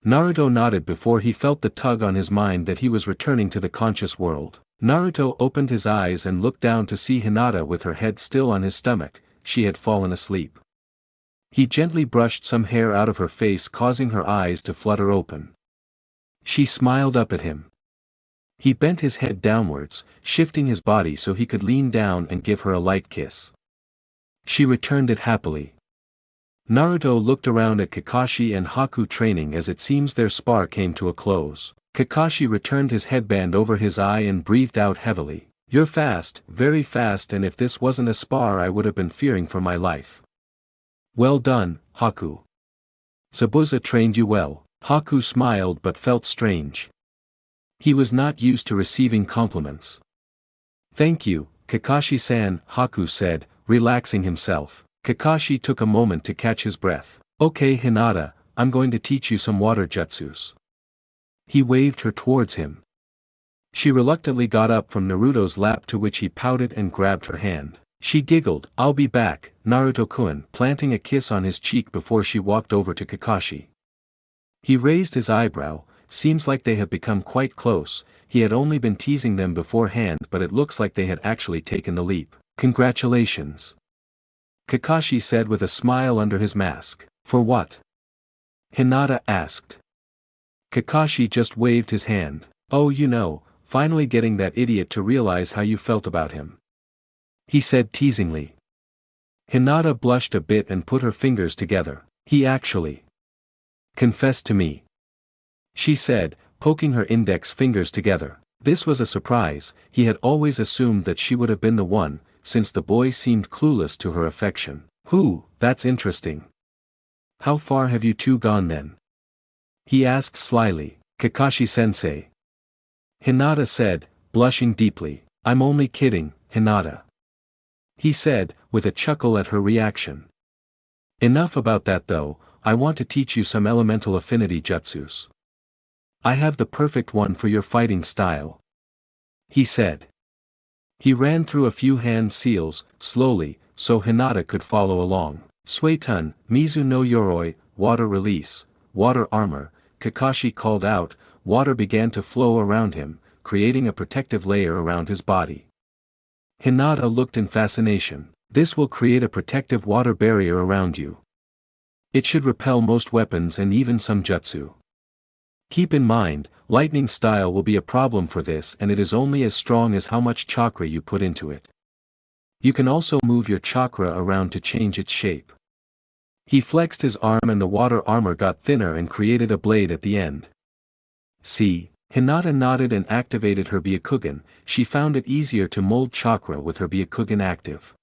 Naruto nodded before he felt the tug on his mind that he was returning to the conscious world. Naruto opened his eyes and looked down to see Hinata with her head still on his stomach, she had fallen asleep. He gently brushed some hair out of her face, causing her eyes to flutter open. She smiled up at him. He bent his head downwards, shifting his body so he could lean down and give her a light kiss. She returned it happily. Naruto looked around at Kakashi and Haku training as it seems their spar came to a close. Kakashi returned his headband over his eye and breathed out heavily. You're fast, very fast, and if this wasn't a spar I would have been fearing for my life. Well done, Haku. Zabuza trained you well. Haku smiled but felt strange. He was not used to receiving compliments. Thank you, Kakashi-san, Haku said, relaxing himself. Kakashi took a moment to catch his breath. Okay Hinata, I'm going to teach you some water jutsus. He waved her towards him. She reluctantly got up from Naruto's lap, to which he pouted and grabbed her hand. She giggled, "I'll be back, Naruto-kun," planting a kiss on his cheek before she walked over to Kakashi. He raised his eyebrow. Seems like they have become quite close. He had only been teasing them beforehand, but it looks like they had actually taken the leap. "Congratulations," Kakashi said with a smile under his mask. "For what?" Hinata asked. Kakashi just waved his hand. "Oh, you know, finally getting that idiot to realize how you felt about him," he said teasingly. Hinata blushed a bit and put her fingers together. "He actually confessed to me," she said, poking her index fingers together. This was a surprise. He had always assumed that she would have been the one, since the boy seemed clueless to her affection. That's interesting. How far have you two gone then?" he asked slyly. "Kakashi-sensei," Hinata said, blushing deeply. "I'm only kidding, Hinata," he said, with a chuckle at her reaction. "Enough about that though, I want to teach you some elemental affinity jutsus. I have the perfect one for your fighting style," he said. He ran through a few hand seals, slowly, so Hinata could follow along. "Suetun, Mizu no Yoroi, water release, water armor," Kakashi called out. Water began to flow around him, creating a protective layer around his body. Hinata looked in fascination. "This will create a protective water barrier around you. It should repel most weapons and even some jutsu. Keep in mind, lightning style will be a problem for this, and it is only as strong as how much chakra you put into it. You can also move your chakra around to change its shape." He flexed his arm and the water armor got thinner and created a blade at the end. "See?" Hinata nodded and activated her Byakugan. She found it easier to mold chakra with her Byakugan active.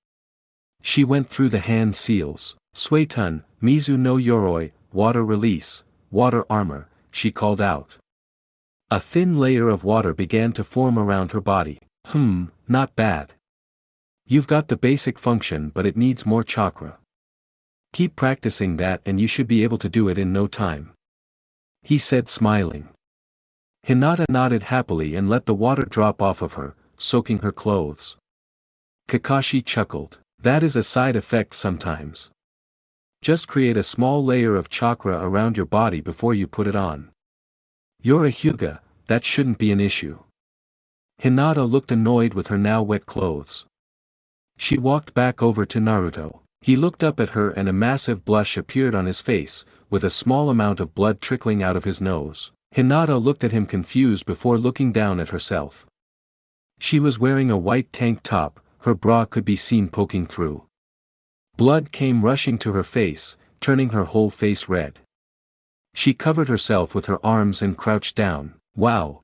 She went through the hand seals. "Suetun, Mizu no Yoroi, water release, water armor," she called out. A thin layer of water began to form around her body. Not bad. You've got the basic function, but it needs more chakra. Keep practicing that and you should be able to do it in no time," he said smiling. Hinata nodded happily and let the water drop off of her, soaking her clothes. Kakashi chuckled. "That is a side effect sometimes. Just create a small layer of chakra around your body before you put it on. You're a Hyuga, that shouldn't be an issue." Hinata looked annoyed with her now wet clothes. She walked back over to Naruto. He looked up at her and a massive blush appeared on his face, with a small amount of blood trickling out of his nose. Hinata looked at him confused before looking down at herself. She was wearing a white tank top, her bra could be seen poking through. Blood came rushing to her face, turning her whole face red. She covered herself with her arms and crouched down. "Wow,"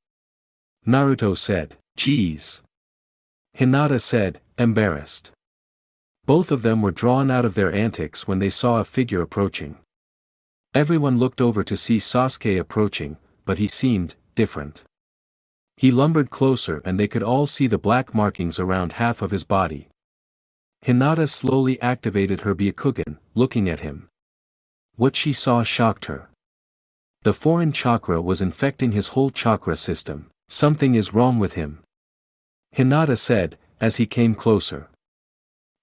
Naruto said. "Geez," Hinata said, embarrassed. Both of them were drawn out of their antics when they saw a figure approaching. Everyone looked over to see Sasuke approaching, but he seemed different. He lumbered closer and they could all see the black markings around half of his body. Hinata slowly activated her Byakugan, looking at him. What she saw shocked her. The foreign chakra was infecting his whole chakra system. "Something is wrong with him," Hinata said, as he came closer.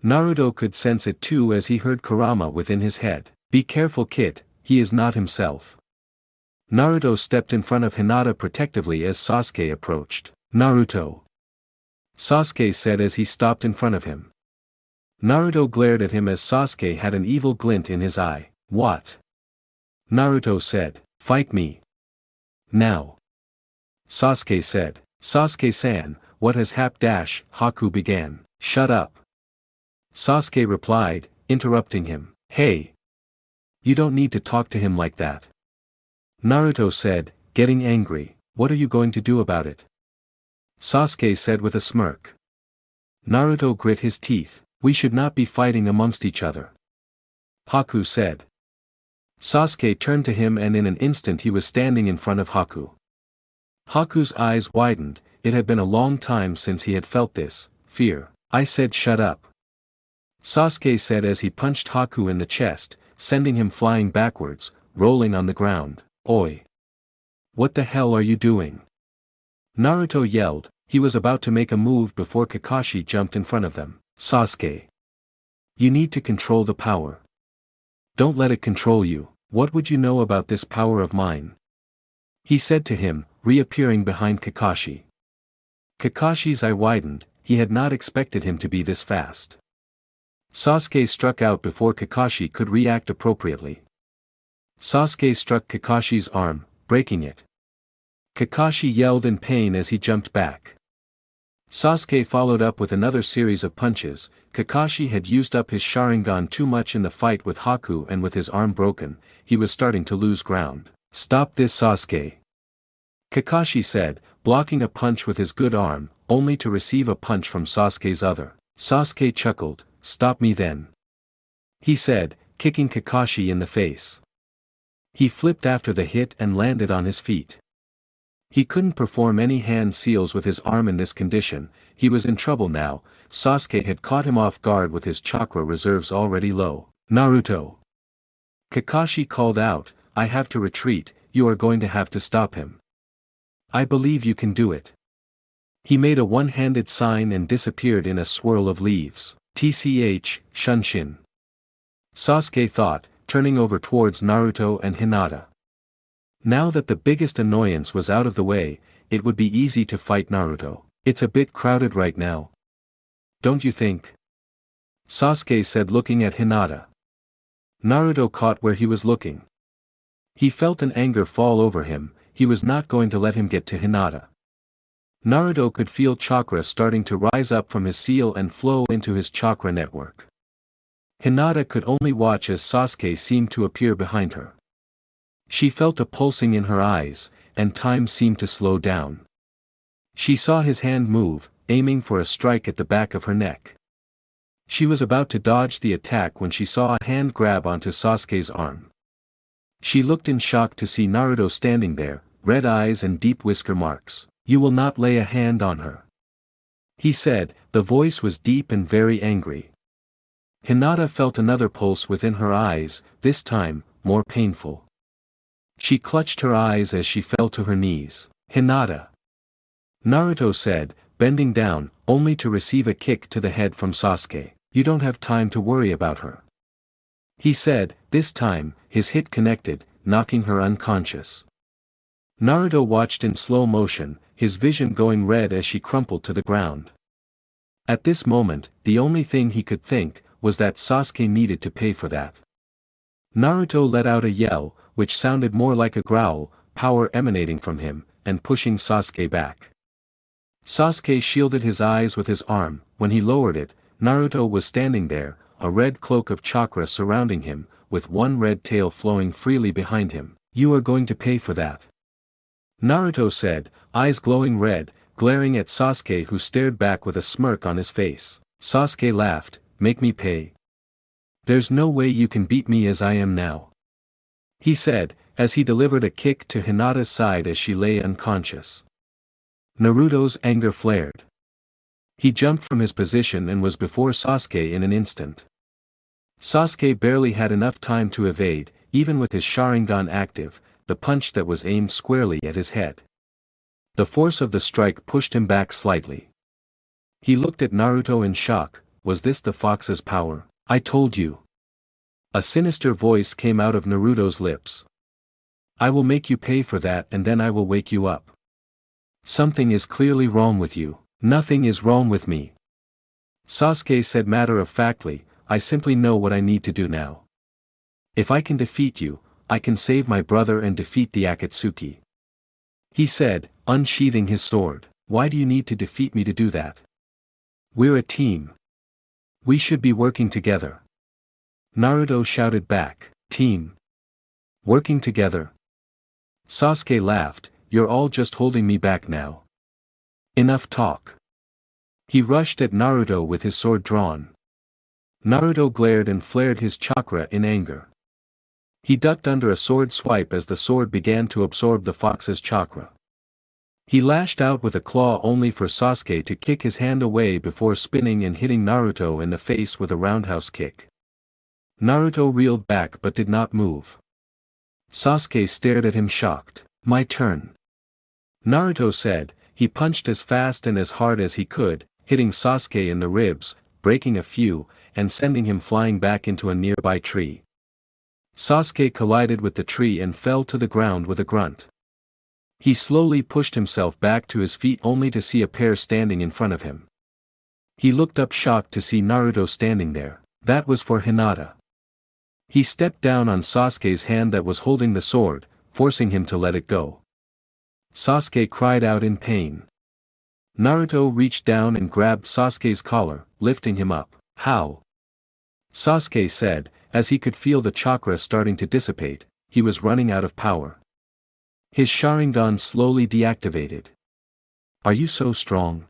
Naruto could sense it too as he heard Kurama within his head. "Be careful, kid, he is not himself." Naruto stepped in front of Hinata protectively as Sasuke approached. "Naruto," Sasuke said as he stopped in front of him. Naruto glared at him as Sasuke had an evil glint in his eye. "What?" Naruto said. "Fight me now," Sasuke said. "Sasuke-san, what has Haku began." "Shut up," Sasuke replied, interrupting him. "Hey! You don't need to talk to him like that," Naruto said, getting angry. "What are you going to do about it?" Sasuke said with a smirk. Naruto grit his teeth. "We should not be fighting amongst each other," Haku said. Sasuke turned to him and in an instant he was standing in front of Haku. Haku's eyes widened. It had been a long time since he had felt this fear. "I said shut up," Sasuke said as he punched Haku in the chest, sending him flying backwards. rolling on the ground. "Oi! What the hell are you doing?" Naruto yelled. He was about to make a move before Kakashi jumped in front of them. "Sasuke! You need to control the power. Don't let it control you. What would you know about this power of mine?" he said to him, reappearing behind Kakashi. Kakashi's eye widened. He had not expected him to be this fast. Sasuke struck out before Kakashi could react appropriately. Sasuke struck Kakashi's arm, breaking it. Kakashi yelled in pain as he jumped back. Sasuke followed up with another series of punches. Kakashi had used up his Sharingan too much in the fight with Haku, and with his arm broken, he was starting to lose ground. "Stop this, Sasuke," Kakashi said, blocking a punch with his good arm, only to receive a punch from Sasuke's other. Sasuke chuckled. "Stop me then," he said, kicking Kakashi in the face. He flipped after the hit and landed on his feet. He couldn't perform any hand seals with his arm in this condition. He was in trouble now. Sasuke had caught him off guard with his chakra reserves already low. "Naruto!" Kakashi called out, "I have to retreat. You are going to have to stop him. I believe you can do it." He made a one-handed sign and disappeared in a swirl of leaves. "Tch, Shunshin," Sasuke thought, turning over towards Naruto and Hinata. Now that the biggest annoyance was out of the way, it would be easy to fight Naruto. "It's a bit crowded right now. Don't you think?" Sasuke said, looking at Hinata. Naruto caught where he was looking. He felt an anger fall over him. He was not going to let him get to Hinata. Naruto could feel chakra starting to rise up from his seal and flow into his chakra network. Hinata could only watch as Sasuke seemed to appear behind her. She felt a pulsing in her eyes, and time seemed to slow down. She saw his hand move, aiming for a strike at the back of her neck. She was about to dodge the attack when she saw a hand grab onto Sasuke's arm. She looked in shock to see Naruto standing there, red eyes and deep whisker marks. "You will not lay a hand on her," he said. The voice was deep and very angry. Hinata felt another pulse within her eyes, this time, more painful. She clutched her eyes as she fell to her knees. "Hinata," Naruto said, bending down, only to receive a kick to the head from Sasuke. "You don't have time to worry about her," he said. This time, his hit connected, knocking her unconscious. Naruto watched in slow motion, his vision going red as she crumpled to the ground. At this moment, the only thing he could think was that Sasuke needed to pay for that. Naruto let out a yell, which sounded more like a growl, power emanating from him, and pushing Sasuke back. Sasuke shielded his eyes with his arm. When he lowered it, Naruto was standing there, a red cloak of chakra surrounding him, with one red tail flowing freely behind him. "You are going to pay for that," Naruto said, eyes glowing red, glaring at Sasuke, who stared back with a smirk on his face. Sasuke laughed. "Make me pay. There's no way you can beat me as I am now," he said, as he delivered a kick to Hinata's side as she lay unconscious. Naruto's anger flared. He jumped from his position and was before Sasuke in an instant. Sasuke barely had enough time to evade, even with his Sharingan active, the punch that was aimed squarely at his head. The force of the strike pushed him back slightly. He looked at Naruto in shock. Was this the fox's power? "I told you." A sinister voice came out of Naruto's lips. "I will make you pay for that, and then I will wake you up. Something is clearly wrong with you." "Nothing is wrong with me," Sasuke said matter-of-factly. "I simply know what I need to do now. If I can defeat you, I can save my brother and defeat the Akatsuki," he said, unsheathing his sword. "Why do you need to defeat me to do that? We're a team. We should be working together." Naruto shouted back. "Team? Working together?" Sasuke laughed. "You're all just holding me back now. Enough talk." He rushed at Naruto with his sword drawn. Naruto glared and flared his chakra in anger. He ducked under a sword swipe as the sword began to absorb the fox's chakra. He lashed out with a claw only for Sasuke to kick his hand away before spinning and hitting Naruto in the face with a roundhouse kick. Naruto reeled back but did not move. Sasuke stared at him shocked. My turn. Naruto said. He punched as fast and as hard as he could, hitting Sasuke in the ribs, breaking a few, and sending him flying back into a nearby tree. Sasuke collided with the tree and fell to the ground with a grunt. He slowly pushed himself back to his feet only to see a pair standing in front of him. He looked up shocked to see Naruto standing there. That was for Hinata. He stepped down on Sasuke's hand that was holding the sword, forcing him to let it go. Sasuke cried out in pain. Naruto reached down and grabbed Sasuke's collar, lifting him up. How? Sasuke said, as he could feel the chakra starting to dissipate, he was running out of power. His Sharingan slowly deactivated. Are you so strong?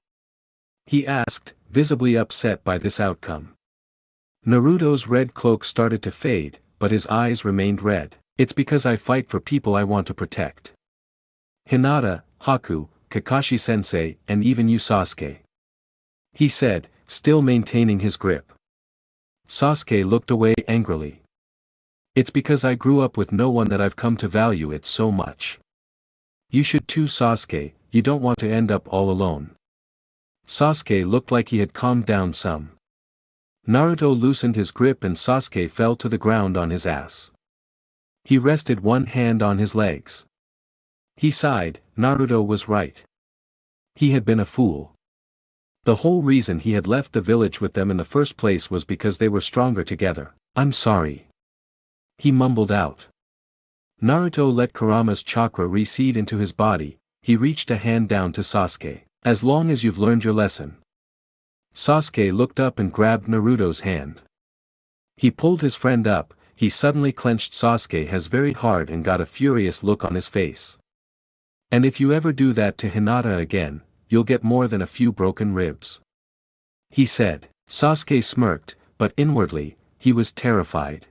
He asked, visibly upset by this outcome. Naruto's red cloak started to fade, but his eyes remained red. It's because I fight for people I want to protect. Hinata, Haku, Kakashi-sensei, and even you Sasuke. He said, still maintaining his grip. Sasuke looked away angrily. It's because I grew up with no one that I've come to value it so much. You should too Sasuke, you don't want to end up all alone. Sasuke looked like he had calmed down some. Naruto loosened his grip and Sasuke fell to the ground on his ass. He rested one hand on his legs. He sighed. Naruto was right. He had been a fool. The whole reason he had left the village with them in the first place was because they were stronger together. I'm sorry. He mumbled out. Naruto let Kurama's chakra recede into his body. He reached a hand down to Sasuke. As long as you've learned your lesson. Sasuke looked up and grabbed Naruto's hand. He pulled his friend up. He suddenly clenched Sasuke has very hard and got a furious look on his face. And if you ever do that to Hinata again, you'll get more than a few broken ribs. He said. Sasuke smirked, but inwardly, he was terrified.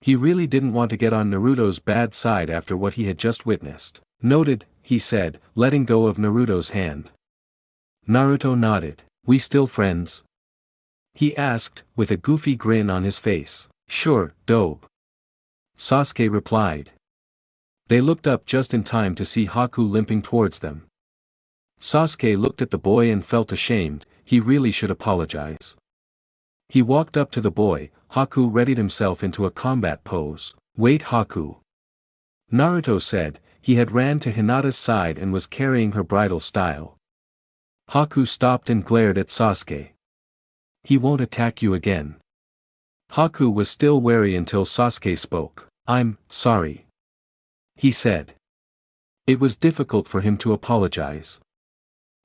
He really didn't want to get on Naruto's bad side after what he had just witnessed. Noted, he said, letting go of Naruto's hand. Naruto nodded. We still friends? He asked, with a goofy grin on his face. Sure, dope. Sasuke replied. They looked up just in time to see Haku limping towards them. Sasuke looked at the boy and felt ashamed. He really should apologize. He walked up to the boy. Haku readied himself into a combat pose. Wait Haku. Naruto said. He had ran to Hinata's side and was carrying her bridal style. Haku stopped and glared at Sasuke. He won't attack you again. Haku was still wary until Sasuke spoke. I'm sorry. He said. It was difficult for him to apologize.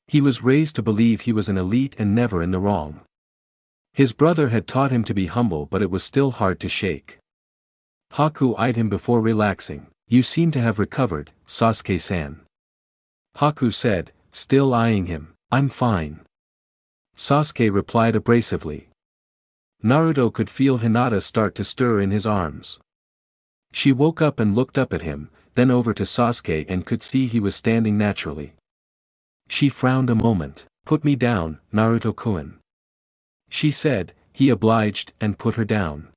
He was raised to believe he was an elite and never in the wrong. His brother had taught him to be humble, but it was still hard to shake. Haku eyed him before relaxing. You seem to have recovered, Sasuke-san. Haku said, still eyeing him. I'm fine. Sasuke replied abrasively. Naruto could feel Hinata start to stir in his arms. She woke up and looked up at him, then over to Sasuke and could see he was standing naturally. She frowned a moment. Put me down, Naruto-kun. She said. He obliged and put her down.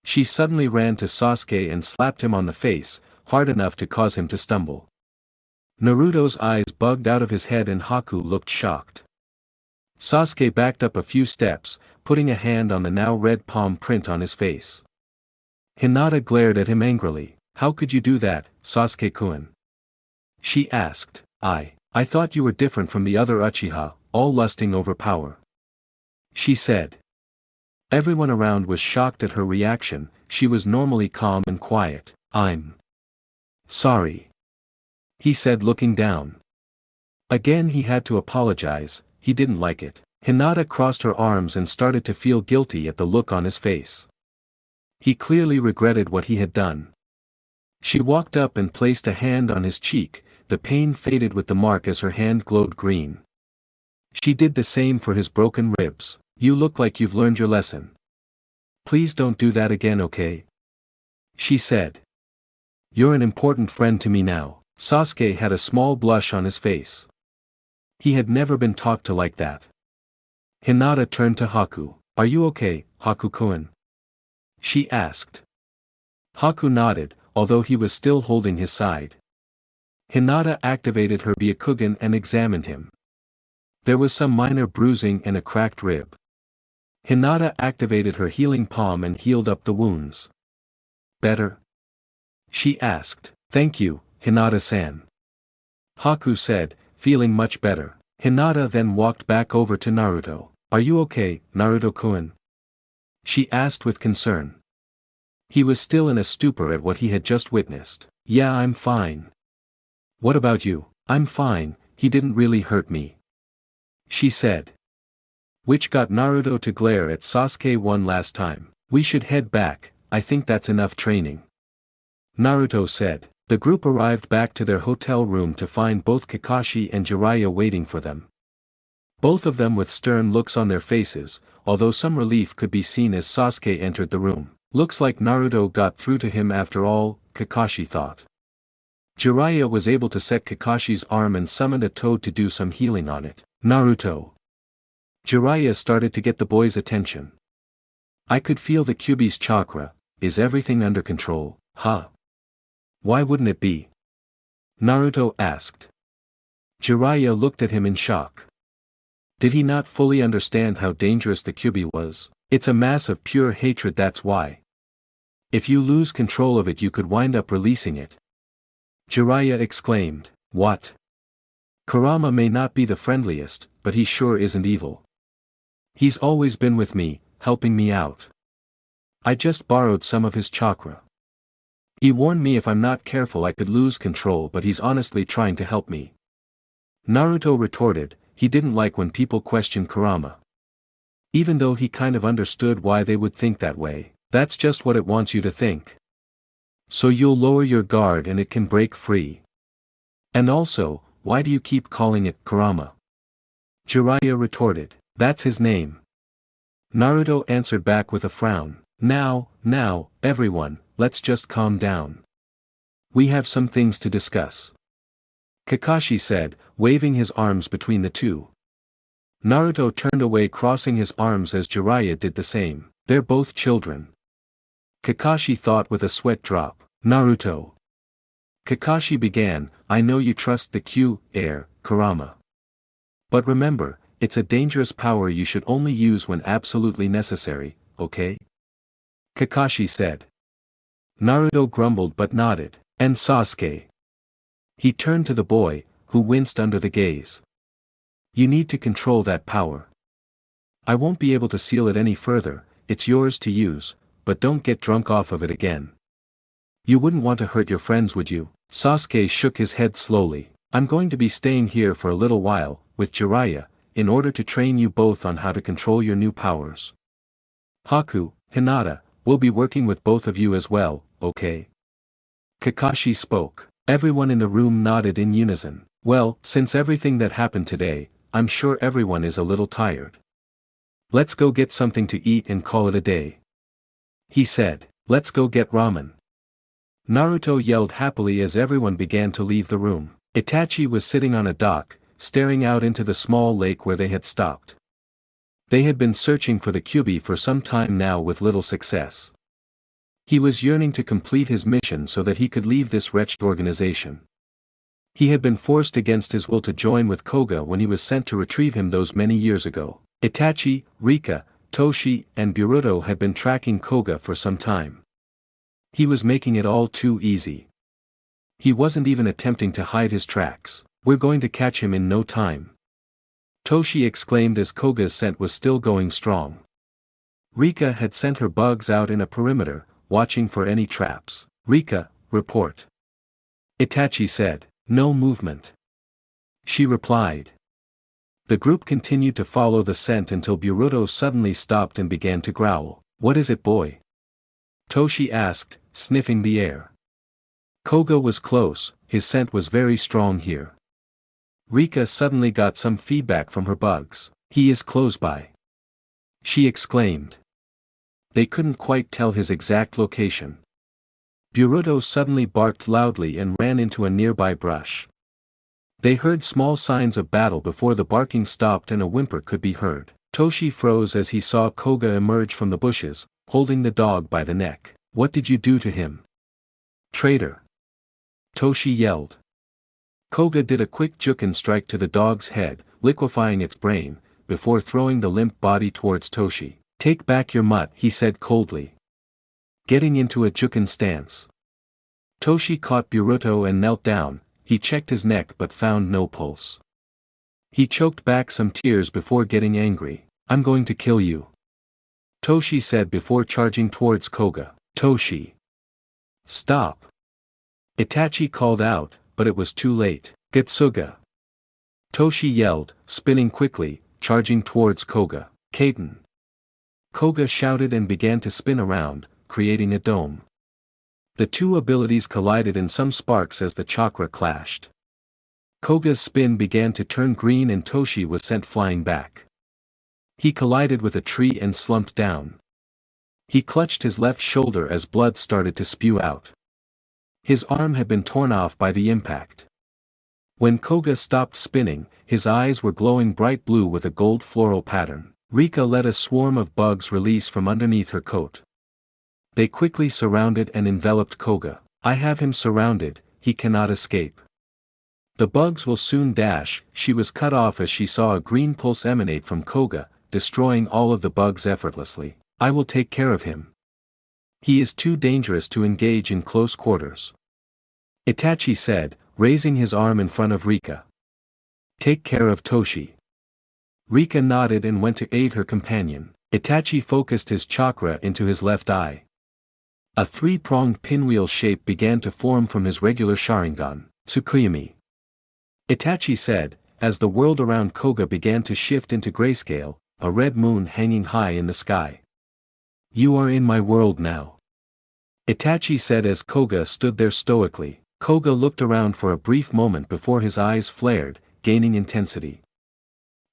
She suddenly ran to Sasuke and slapped him on the face, hard enough to cause him to stumble. Naruto's eyes bugged out of his head and Haku looked shocked. Sasuke backed up a few steps, putting a hand on the now red palm print on his face. Hinata glared at him angrily. How could you do that, Sasuke-kun? She asked. I thought you were different from the other Uchiha, all lusting over power. She said. Everyone around was shocked at her reaction. She was normally calm and quiet. I'm sorry. He said looking down. Again he had to apologize. He didn't like it. Hinata crossed her arms and started to feel guilty at the look on his face. He clearly regretted what he had done. She walked up and placed a hand on his cheek. The pain faded with the mark as her hand glowed green. She did the same for his broken ribs. You look like you've learned your lesson. Please don't do that again, okay? She said. You're an important friend to me now. Sasuke had a small blush on his face. He had never been talked to like that. Hinata turned to Haku. Are you okay, Haku-kun? She asked. Haku nodded, although he was still holding his side. Hinata activated her Byakugan and examined him. There was some minor bruising and a cracked rib. Hinata activated her healing palm and healed up the wounds. Better? She asked. Thank you, Hinata-san. Haku said, feeling much better. Hinata then walked back over to Naruto. Are you okay, Naruto-kun? She asked with concern. He was still in a stupor at what he had just witnessed. Yeah, I'm fine. What about you? I'm fine, he didn't really hurt me. She said. Which got Naruto to glare at Sasuke one last time. We should head back, I think that's enough training. Naruto said. The group arrived back to their hotel room to find both Kakashi and Jiraiya waiting for them. Both of them with stern looks on their faces, although some relief could be seen as Sasuke entered the room. Looks like Naruto got through to him after all, Kakashi thought. Jiraiya was able to set Kakashi's arm and summoned a toad to do some healing on it. Naruto. Jiraiya started to get the boy's attention. I could feel the Kyuubi's chakra. Is everything under control, huh? Why wouldn't it be? Naruto asked. Jiraiya looked at him in shock. Did he not fully understand how dangerous the Kyuubi was? It's a mass of pure hatred, that's why. If you lose control of it you could wind up releasing it. Jiraiya exclaimed. What? Kurama may not be the friendliest, but he sure isn't evil. He's always been with me, helping me out. I just borrowed some of his chakra. He warned me if I'm not careful I could lose control, but he's honestly trying to help me. Naruto retorted, he didn't like when people questioned Kurama. Even though he kind of understood why they would think that way, that's just what it wants you to think. So you'll lower your guard and it can break free. And also, why do you keep calling it Kurama? Jiraiya retorted, that's his name. Naruto answered back with a frown. Now, everyone, let's just calm down. We have some things to discuss. Kakashi said, waving his arms between the two. Naruto turned away, crossing his arms as Jiraiya did the same. They're both children. Kakashi thought with a sweat drop. Naruto. Kakashi began, I know you trust the Q-Air, Kurama. But remember, it's a dangerous power you should only use when absolutely necessary, okay? Kakashi said. Naruto grumbled but nodded. And Sasuke. He turned to the boy, who winced under the gaze. You need to control that power. I won't be able to seal it any further, it's yours to use, but don't get drunk off of it again. You wouldn't want to hurt your friends, would you? Sasuke shook his head slowly. I'm going to be staying here for a little while, with Jiraiya, in order to train you both on how to control your new powers. Haku, Hinata, we'll be working with both of you as well, okay? Kakashi spoke. Everyone in the room nodded in unison. Well, since everything that happened today, I'm sure everyone is a little tired. Let's go get something to eat and call it a day. He said. Let's go get ramen. Naruto yelled happily as everyone began to leave the room. Itachi was sitting on a dock, staring out into the small lake where they had stopped. They had been searching for the Kyuubi for some time now with little success. He was yearning to complete his mission so that he could leave this wretched organization. He had been forced against his will to join with Koga when he was sent to retrieve him those many years ago. Itachi, Rika, Toshi, and Boruto had been tracking Koga for some time. He was making it all too easy. He wasn't even attempting to hide his tracks. We're going to catch him in no time. Toshi exclaimed as Koga's scent was still going strong. Rika had sent her bugs out in a perimeter, watching for any traps. Rika, report. Itachi said. No movement. She replied. The group continued to follow the scent until Boruto suddenly stopped and began to growl. What is it, boy? Toshi asked, sniffing the air. Koga was close, his scent was very strong here. Rika suddenly got some feedback from her bugs. He is close by. She exclaimed. They couldn't quite tell his exact location. Boruto suddenly barked loudly and ran into a nearby brush. They heard small signs of battle before the barking stopped and a whimper could be heard. Toshi froze as he saw Koga emerge from the bushes, holding the dog by the neck. What did you do to him? Traitor! Toshi yelled. Koga did a quick juken strike to the dog's head, liquefying its brain, before throwing the limp body towards Toshi. Take back your mutt, he said coldly. Getting into a juken stance. Toshi caught Boruto and knelt down. He checked his neck but found no pulse. He choked back some tears before getting angry. I'm going to kill you, Toshi said before charging towards Koga. Toshi! Stop! Itachi called out, but it was too late. Getsuga! Toshi yelled, spinning quickly, charging towards Koga. Kaiten! Koga shouted and began to spin around, creating a dome. The two abilities collided in some sparks as the chakra clashed. Koga's spin began to turn green and Toshi was sent flying back. He collided with a tree and slumped down. He clutched his left shoulder as blood started to spew out. His arm had been torn off by the impact. When Koga stopped spinning, his eyes were glowing bright blue with a gold floral pattern. Rika let a swarm of bugs release from underneath her coat. They quickly surrounded and enveloped Koga. I have him surrounded, he cannot escape. The bugs will soon dash. She was cut off as she saw a green pulse emanate from Koga, destroying all of the bugs effortlessly. I will take care of him. He is too dangerous to engage in close quarters, Itachi said, raising his arm in front of Rika. Take care of Toshi. Rika nodded and went to aid her companion. Itachi focused his chakra into his left eye. A three-pronged pinwheel shape began to form from his regular Sharingan, Tsukuyomi. Itachi said, as the world around Koga began to shift into grayscale, a red moon hanging high in the sky. You are in my world now, Itachi said as Koga stood there stoically. Koga looked around for a brief moment before his eyes flared, gaining intensity.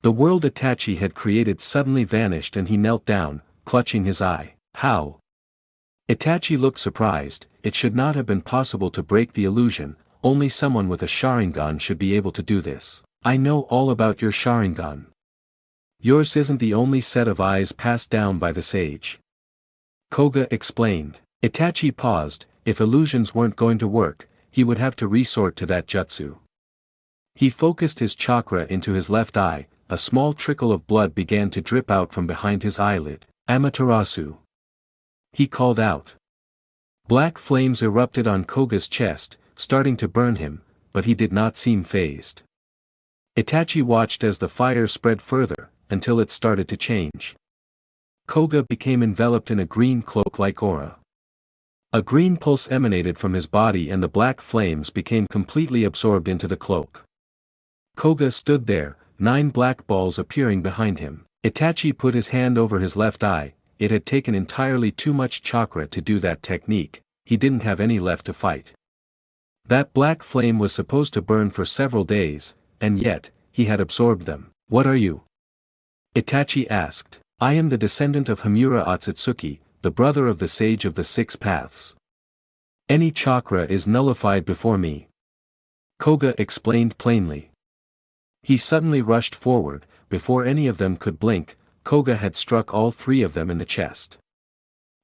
The world Itachi had created suddenly vanished and he knelt down, clutching his eye. How? Itachi looked surprised. It should not have been possible to break the illusion, only someone with a Sharingan should be able to do this. I know all about your Sharingan. Yours isn't the only set of eyes passed down by the sage, Koga explained. Itachi paused. If illusions weren't going to work, he would have to resort to that jutsu. He focused his chakra into his left eye. A small trickle of blood began to drip out from behind his eyelid. Amaterasu, he called out. Black flames erupted on Koga's chest, starting to burn him, but he did not seem fazed. Itachi watched as the fire spread further, until it started to change. Koga became enveloped in a green cloak-like aura. A green pulse emanated from his body and the black flames became completely absorbed into the cloak. Koga stood there, 9 black balls appearing behind him. Itachi put his hand over his left eye. It had taken entirely too much chakra to do that technique. He didn't have any left to fight. That black flame was supposed to burn for several days, and yet, he had absorbed them. What are you? Itachi asked. I am the descendant of Hamura Otsutsuki, the brother of the sage of the 6 paths. Any chakra is nullified before me, Koga explained plainly. He suddenly rushed forward. Before any of them could blink, Koga had struck all 3 of them in the chest.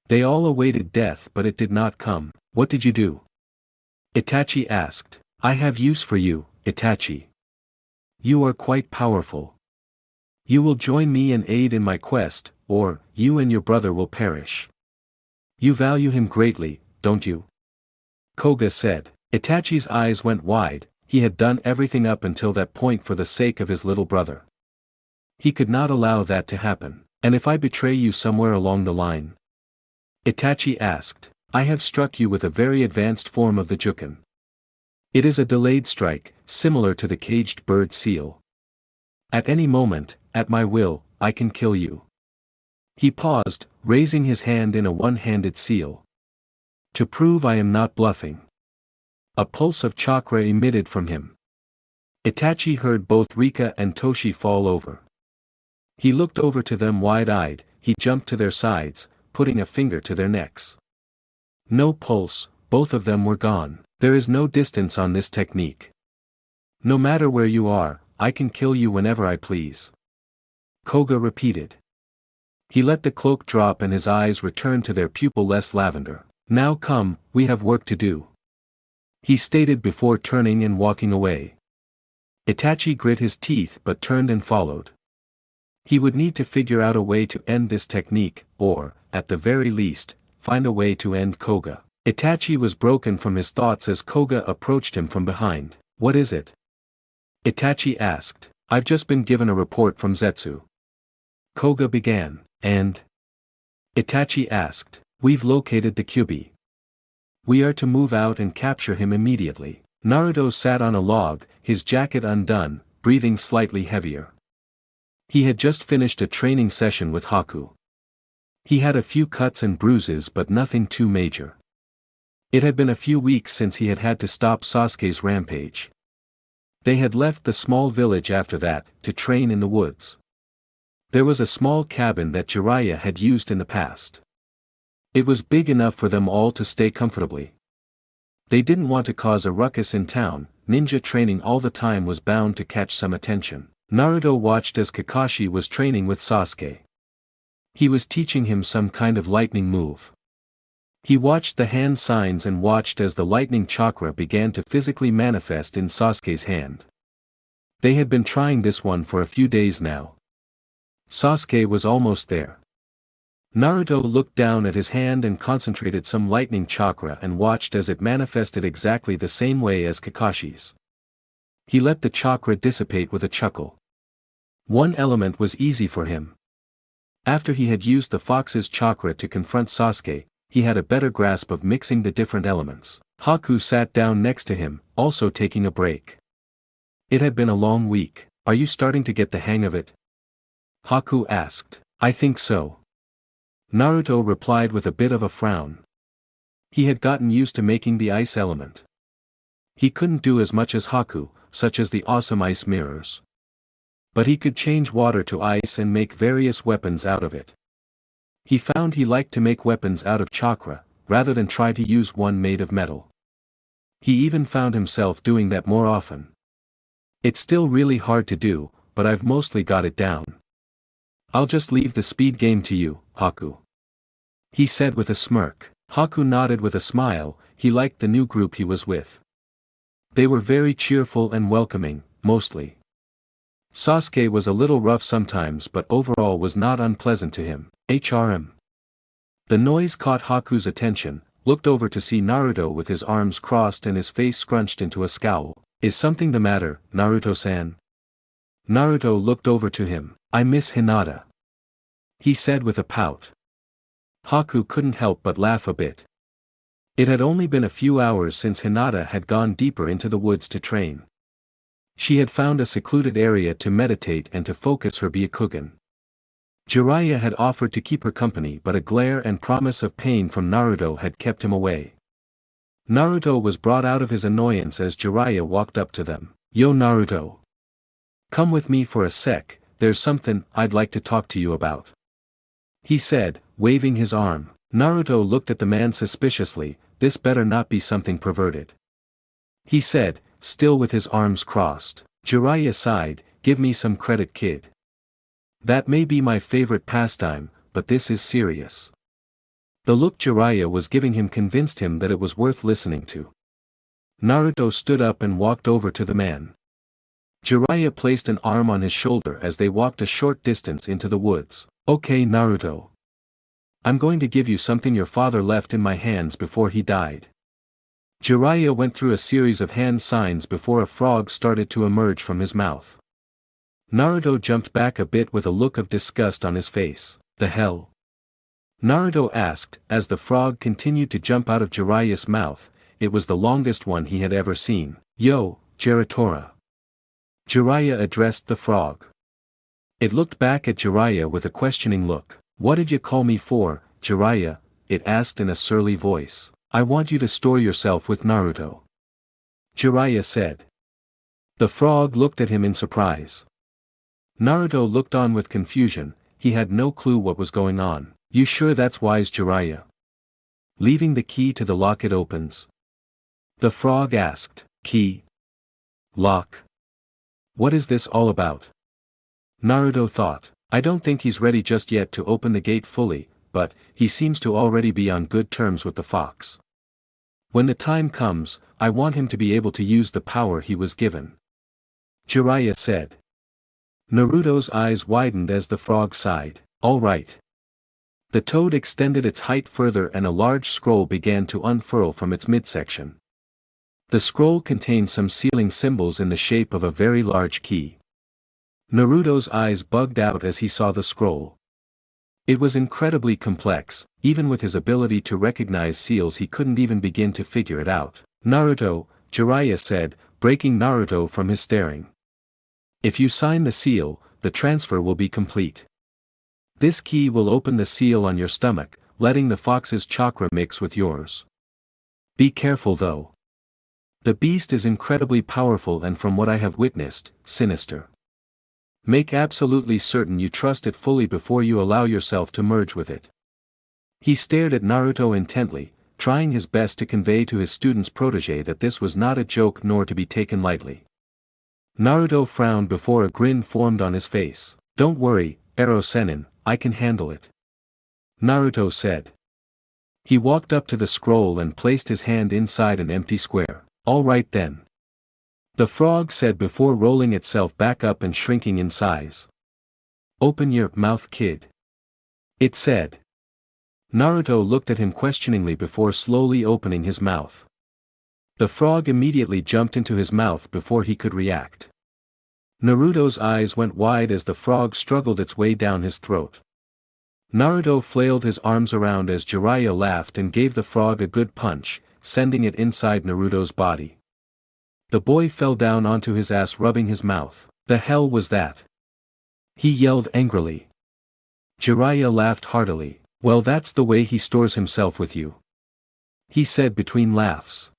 They all awaited death but it did not come. What did you do? Itachi asked. I have use for you, Itachi. You are quite powerful. You will join me and aid in my quest, or, you and your brother will perish. You value him greatly, don't you? Koga said. Itachi's eyes went wide. He had done everything up until that point for the sake of his little brother. He could not allow that to happen. And if I betray you somewhere along the line? Itachi asked. I have struck you with a very advanced form of the Juken. It is a delayed strike, similar to the caged bird seal. At any moment, at my will, I can kill you. He paused, raising his hand in a one-handed seal. To prove I am not bluffing. A pulse of chakra emitted from him. Itachi heard both Rika and Toshi fall over. He looked over to them wide-eyed. He jumped to their sides, putting a finger to their necks. No pulse, both of them were gone. There is no distance on this technique. No matter where you are, I can kill you whenever I please, Koga repeated. He let the cloak drop and his eyes returned to their pupil-less lavender. Now come, we have work to do. he stated before turning and walking away. Itachi grit his teeth but turned and followed. He would need to figure out a way to end this technique, or, at the very least, find a way to end Koga. Itachi was broken from his thoughts as Koga approached him from behind. "What is it?" Itachi asked. "I've just been given a report from Zetsu." Koga began. "And?" Itachi asked. "We've located the Kyuubi. We are to move out and capture him immediately." Naruto sat on a log, his jacket undone, breathing slightly heavier. He had just finished a training session with Haku. He had a few cuts and bruises but nothing too major. It had been a few weeks since he had had to stop Sasuke's rampage. They had left the small village after that, to train in the woods. There was a small cabin that Jiraiya had used in the past. It was big enough for them all to stay comfortably. They didn't want to cause a ruckus in town. Ninja training all the time was bound to catch some attention. Naruto watched as Kakashi was training with Sasuke. He was teaching him some kind of lightning move. He watched the hand signs and watched as the lightning chakra began to physically manifest in Sasuke's hand. They had been trying this one for a few days now. Sasuke was almost there. Naruto looked down at his hand and concentrated some lightning chakra and watched as it manifested exactly the same way as Kakashi's. He let the chakra dissipate with a chuckle. One element was easy for him. After he had used the fox's chakra to confront Sasuke, he had a better grasp of mixing the different elements. Haku sat down next to him, also taking a break. "It had been a long week. Are you starting to get the hang of it?" Haku asked. "I think so." Naruto replied with a bit of a frown. He had gotten used to making the ice element. He couldn't do as much as Haku, such as the awesome ice mirrors. But he could change water to ice and make various weapons out of it. He found he liked to make weapons out of chakra, rather than try to use one made of metal. He even found himself doing that more often. "It's still really hard to do, but I've mostly got it down. I'll just leave the speed game to you, Haku," he said with a smirk. Haku nodded with a smile. He liked the new group he was with. They were very cheerful and welcoming, mostly. Sasuke was a little rough sometimes but overall was not unpleasant to him. The noise caught Haku's attention, looked over to see Naruto with his arms crossed and his face scrunched into a scowl. "Is something the matter, Naruto-san?" Naruto looked over to him. "I miss Hinata," he said with a pout. Haku couldn't help but laugh a bit. It had only been a few hours since Hinata had gone deeper into the woods to train. She had found a secluded area to meditate and to focus her Byakugan. Jiraiya had offered to keep her company but a glare and promise of pain from Naruto had kept him away. Naruto was brought out of his annoyance as Jiraiya walked up to them. "Yo Naruto. Come with me for a sec, there's something I'd like to talk to you about," he said, waving his arm. Naruto looked at the man suspiciously. "This better not be something perverted," he said, still with his arms crossed. Jiraiya sighed. "Give me some credit, kid. That may be my favorite pastime, but this is serious." The look Jiraiya was giving him convinced him that it was worth listening to. Naruto stood up and walked over to the man. Jiraiya placed an arm on his shoulder as they walked a short distance into the woods. "Okay Naruto. I'm going to give you something your father left in my hands before he died." Jiraiya went through a series of hand signs before a frog started to emerge from his mouth. Naruto jumped back a bit with a look of disgust on his face. "The hell?" Naruto asked, as the frog continued to jump out of Jiraiya's mouth. It was the longest one he had ever seen. "Yo, Giratora." Jiraiya addressed the frog. It looked back at Jiraiya with a questioning look. "What did you call me for, Jiraiya?" it asked in a surly voice. "I want you to store yourself with Naruto," Jiraiya said. The frog looked at him in surprise. Naruto looked on with confusion. He had no clue what was going on. "You sure that's wise, Jiraiya? Leaving the key to the lock it opens?" the frog asked. "Key? Lock? What is this all about?" Naruto thought. "I don't think he's ready just yet to open the gate fully, but he seems to already be on good terms with the fox. When the time comes, I want him to be able to use the power he was given. Jiraiya said. Naruto's eyes widened as the frog sighed. All right. The toad extended its height further and a large scroll began to unfurl from its midsection. The scroll contained some sealing symbols in the shape of a very large key. Naruto's eyes bugged out as he saw the scroll. It was incredibly complex, even with his ability to recognize seals he couldn't even begin to figure it out. Naruto, Jiraiya said, breaking Naruto from his staring. If you sign the seal, the transfer will be complete. This key will open the seal on your stomach, letting the fox's chakra mix with yours. Be careful though. The beast is incredibly powerful and from what I have witnessed, sinister. Make absolutely certain you trust it fully before you allow yourself to merge with it. He stared at Naruto intently, trying his best to convey to his student's protege that this was not a joke nor to be taken lightly. Naruto frowned before a grin formed on his face. Don't worry, Ero-sennin, I can handle it. Naruto said. He walked up to the scroll and placed his hand inside an empty square. All right then. The frog said before rolling itself back up and shrinking in size. Open your mouth, kid. It said. Naruto looked at him questioningly before slowly opening his mouth. The frog immediately jumped into his mouth before he could react. Naruto's eyes went wide as the frog struggled its way down his throat. Naruto flailed his arms around as Jiraiya laughed and gave the frog a good punch, sending it inside Naruto's body. The boy fell down onto his ass rubbing his mouth. The hell was that? He yelled angrily. Jiraiya laughed heartily. Well, that's the way he stores himself with you. He said between laughs.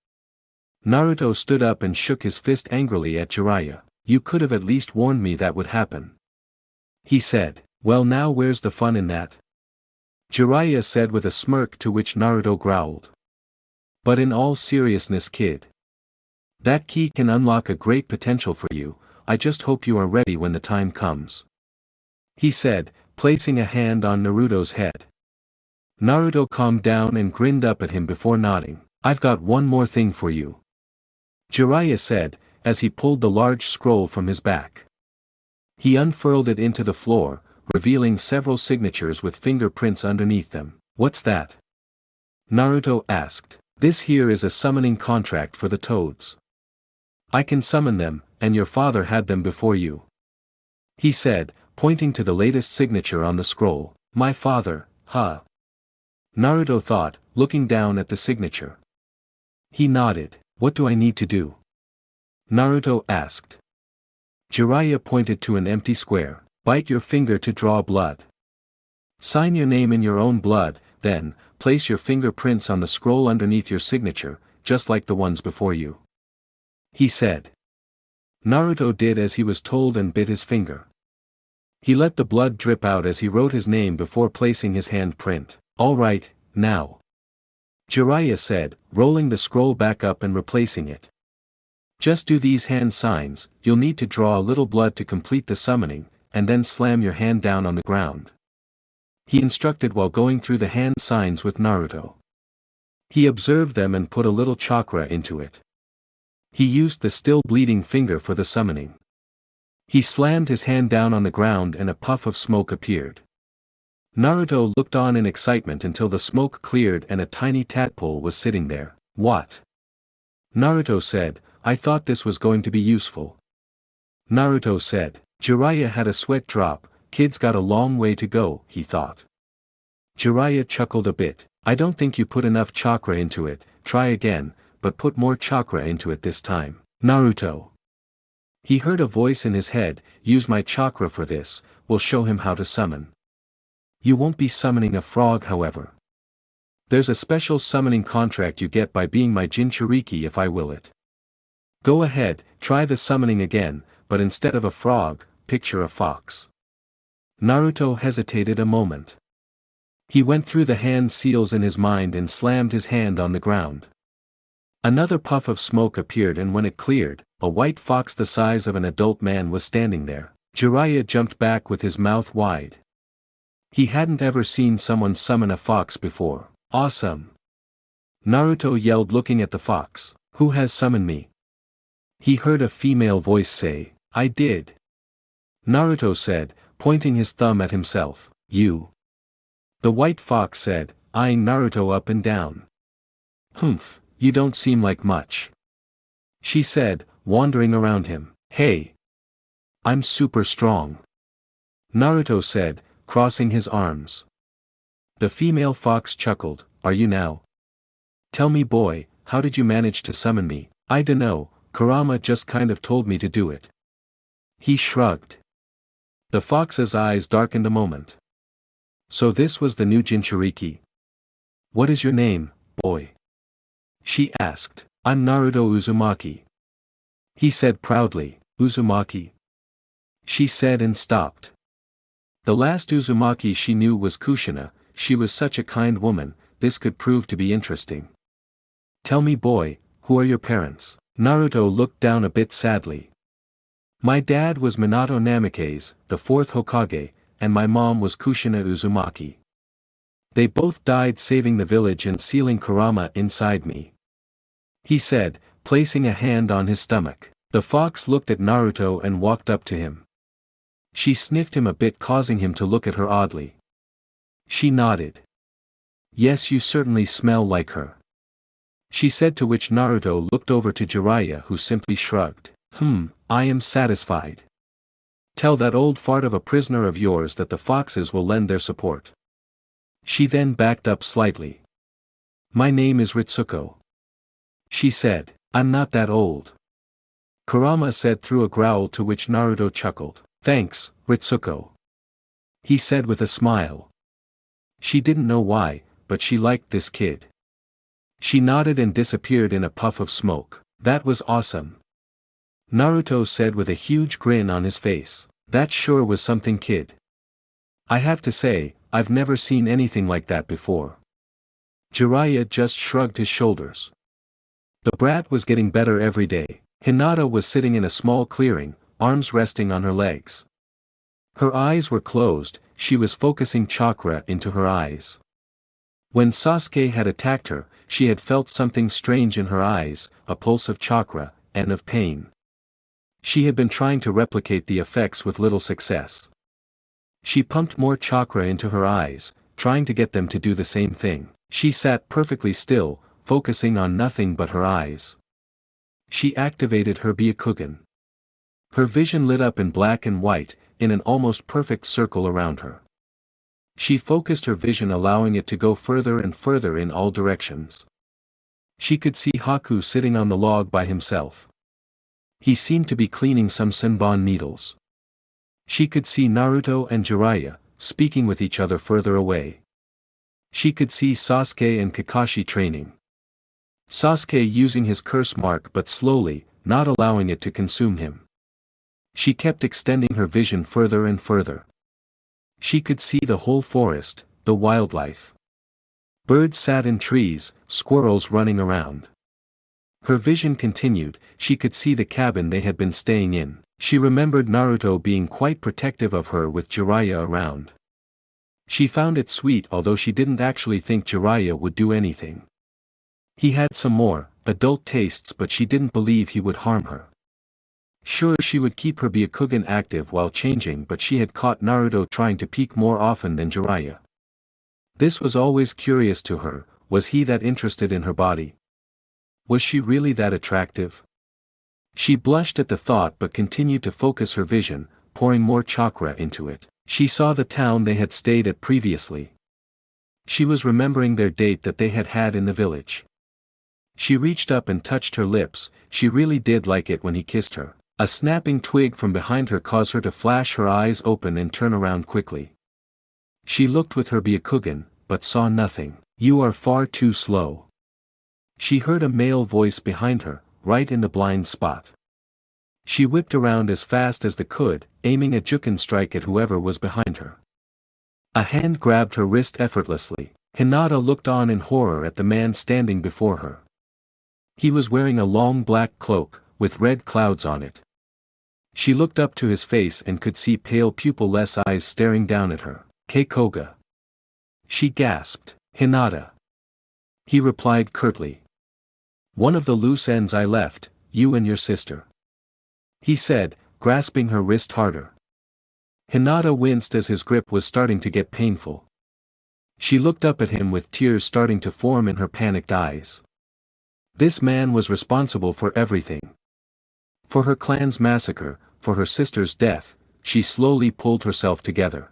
Naruto stood up and shook his fist angrily at Jiraiya. You could have at least warned me that would happen. He said. Well, now where's the fun in that? Jiraiya said with a smirk, to which Naruto growled. But in all seriousness, kid. That key can unlock a great potential for you, I just hope you are ready when the time comes. He said, placing a hand on Naruto's head. Naruto calmed down and grinned up at him before nodding. I've got one more thing for you. Jiraiya said, as he pulled the large scroll from his back. He unfurled it into the floor, revealing several signatures with fingerprints underneath them. What's that? Naruto asked. This here is a summoning contract for the toads. I can summon them, and your father had them before you. He said, pointing to the latest signature on the scroll. My father, huh? Naruto thought, looking down at the signature. He nodded. What do I need to do? Naruto asked. Jiraiya pointed to an empty square. Bite your finger to draw blood. Sign your name in your own blood, then, place your fingerprints on the scroll underneath your signature, just like the ones before you. He said. Naruto did as he was told and bit his finger. He let the blood drip out as he wrote his name before placing his hand print. All right, now. Jiraiya said, rolling the scroll back up and replacing it. Just do these hand signs, you'll need to draw a little blood to complete the summoning, and then slam your hand down on the ground. He instructed while going through the hand signs with Naruto. He observed them and put a little chakra into it. He used the still bleeding finger for the summoning. He slammed his hand down on the ground and a puff of smoke appeared. Naruto looked on in excitement until the smoke cleared and a tiny tadpole was sitting there. What? Naruto said, I thought this was going to be useful. Naruto said. Jiraiya had a sweat drop. Kid's got a long way to go, he thought. Jiraiya chuckled a bit. I don't think you put enough chakra into it, try again, but put more chakra into it this time. Naruto. He heard a voice in his head, use my chakra for this, we'll show him how to summon. You won't be summoning a frog, however. There's a special summoning contract you get by being my Jinchuriki if I will it. Go ahead, try the summoning again, but instead of a frog, picture a fox. Naruto hesitated a moment. He went through the hand seals in his mind and slammed his hand on the ground. Another puff of smoke appeared, and when it cleared, a white fox the size of an adult man was standing there. Jiraiya jumped back with his mouth wide. He hadn't ever seen someone summon a fox before. Awesome. Naruto yelled looking at the fox. Who has summoned me? He heard a female voice say, I did. Naruto said, pointing his thumb at himself, you. The white fox said, eyeing Naruto up and down. Humph, you don't seem like much. She said, wandering around him. Hey. I'm super strong. Naruto said, crossing his arms. The female fox chuckled, are you now? Tell me boy, how did you manage to summon me? I dunno, Kurama just kind of told me to do it. He shrugged. The fox's eyes darkened a moment. So this was the new Jinchuriki. What is your name, boy? She asked. I'm Naruto Uzumaki. He said proudly, Uzumaki. She said and stopped. The last Uzumaki she knew was Kushina. She was such a kind woman, this could prove to be interesting. Tell me boy, who are your parents? Naruto looked down a bit sadly. My dad was Minato Namikaze, the fourth Hokage, and my mom was Kushina Uzumaki. They both died saving the village and sealing Kurama inside me. He said, placing a hand on his stomach. The fox looked at Naruto and walked up to him. She sniffed him a bit, causing him to look at her oddly. She nodded. Yes, you certainly smell like her. She said, to which Naruto looked over to Jiraiya, who simply shrugged. I am satisfied. Tell that old fart of a prisoner of yours that the foxes will lend their support. She then backed up slightly. My name is Ritsuko. She said, I'm not that old. Kurama said through a growl, to which Naruto chuckled. Thanks, Ritsuko. He said with a smile. She didn't know why, but she liked this kid. She nodded and disappeared in a puff of smoke. That was awesome. Naruto said with a huge grin on his face. That sure was something, kid. I have to say, I've never seen anything like that before. Jiraiya just shrugged his shoulders. The brat was getting better every day. Hinata was sitting in a small clearing, arms resting on her legs. Her eyes were closed, she was focusing chakra into her eyes. When Sasuke had attacked her, she had felt something strange in her eyes, a pulse of chakra, and of pain. She had been trying to replicate the effects with little success. She pumped more chakra into her eyes, trying to get them to do the same thing. She sat perfectly still, focusing on nothing but her eyes. She activated her Byakugan. Her vision lit up in black and white, in an almost perfect circle around her. She focused her vision, allowing it to go further and further in all directions. She could see Haku sitting on the log by himself. He seemed to be cleaning some senbon needles. She could see Naruto and Jiraiya, speaking with each other further away. She could see Sasuke and Kakashi training. Sasuke using his curse mark but slowly, not allowing it to consume him. She kept extending her vision further and further. She could see the whole forest, the wildlife. Birds sat in trees, squirrels running around. Her vision continued, she could see the cabin they had been staying in. She remembered Naruto being quite protective of her with Jiraiya around. She found it sweet, although she didn't actually think Jiraiya would do anything. He had some more adult tastes, but she didn't believe he would harm her. Sure, she would keep her Byakugan active while changing, but she had caught Naruto trying to peek more often than Jiraiya. This was always curious to her. Was he that interested in her body? Was she really that attractive? She blushed at the thought but continued to focus her vision, pouring more chakra into it. She saw the town they had stayed at previously. She was remembering their date that they had had in the village. She reached up and touched her lips. She really did like it when he kissed her. A snapping twig from behind her caused her to flash her eyes open and turn around quickly. She looked with her Byakugan, but saw nothing. You are far too slow. She heard a male voice behind her, right in the blind spot. She whipped around as fast as they could, aiming a Juken strike at whoever was behind her. A hand grabbed her wrist effortlessly. Hinata looked on in horror at the man standing before her. He was wearing a long black cloak, with red clouds on it. She looked up to his face and could see pale pupil-less eyes staring down at her. Koga. She gasped. Hinata. He replied curtly. One of the loose ends I left, you and your sister. He said, grasping her wrist harder. Hinata winced as his grip was starting to get painful. She looked up at him with tears starting to form in her panicked eyes. This man was responsible for everything. For her clan's massacre, for her sister's death. She slowly pulled herself together.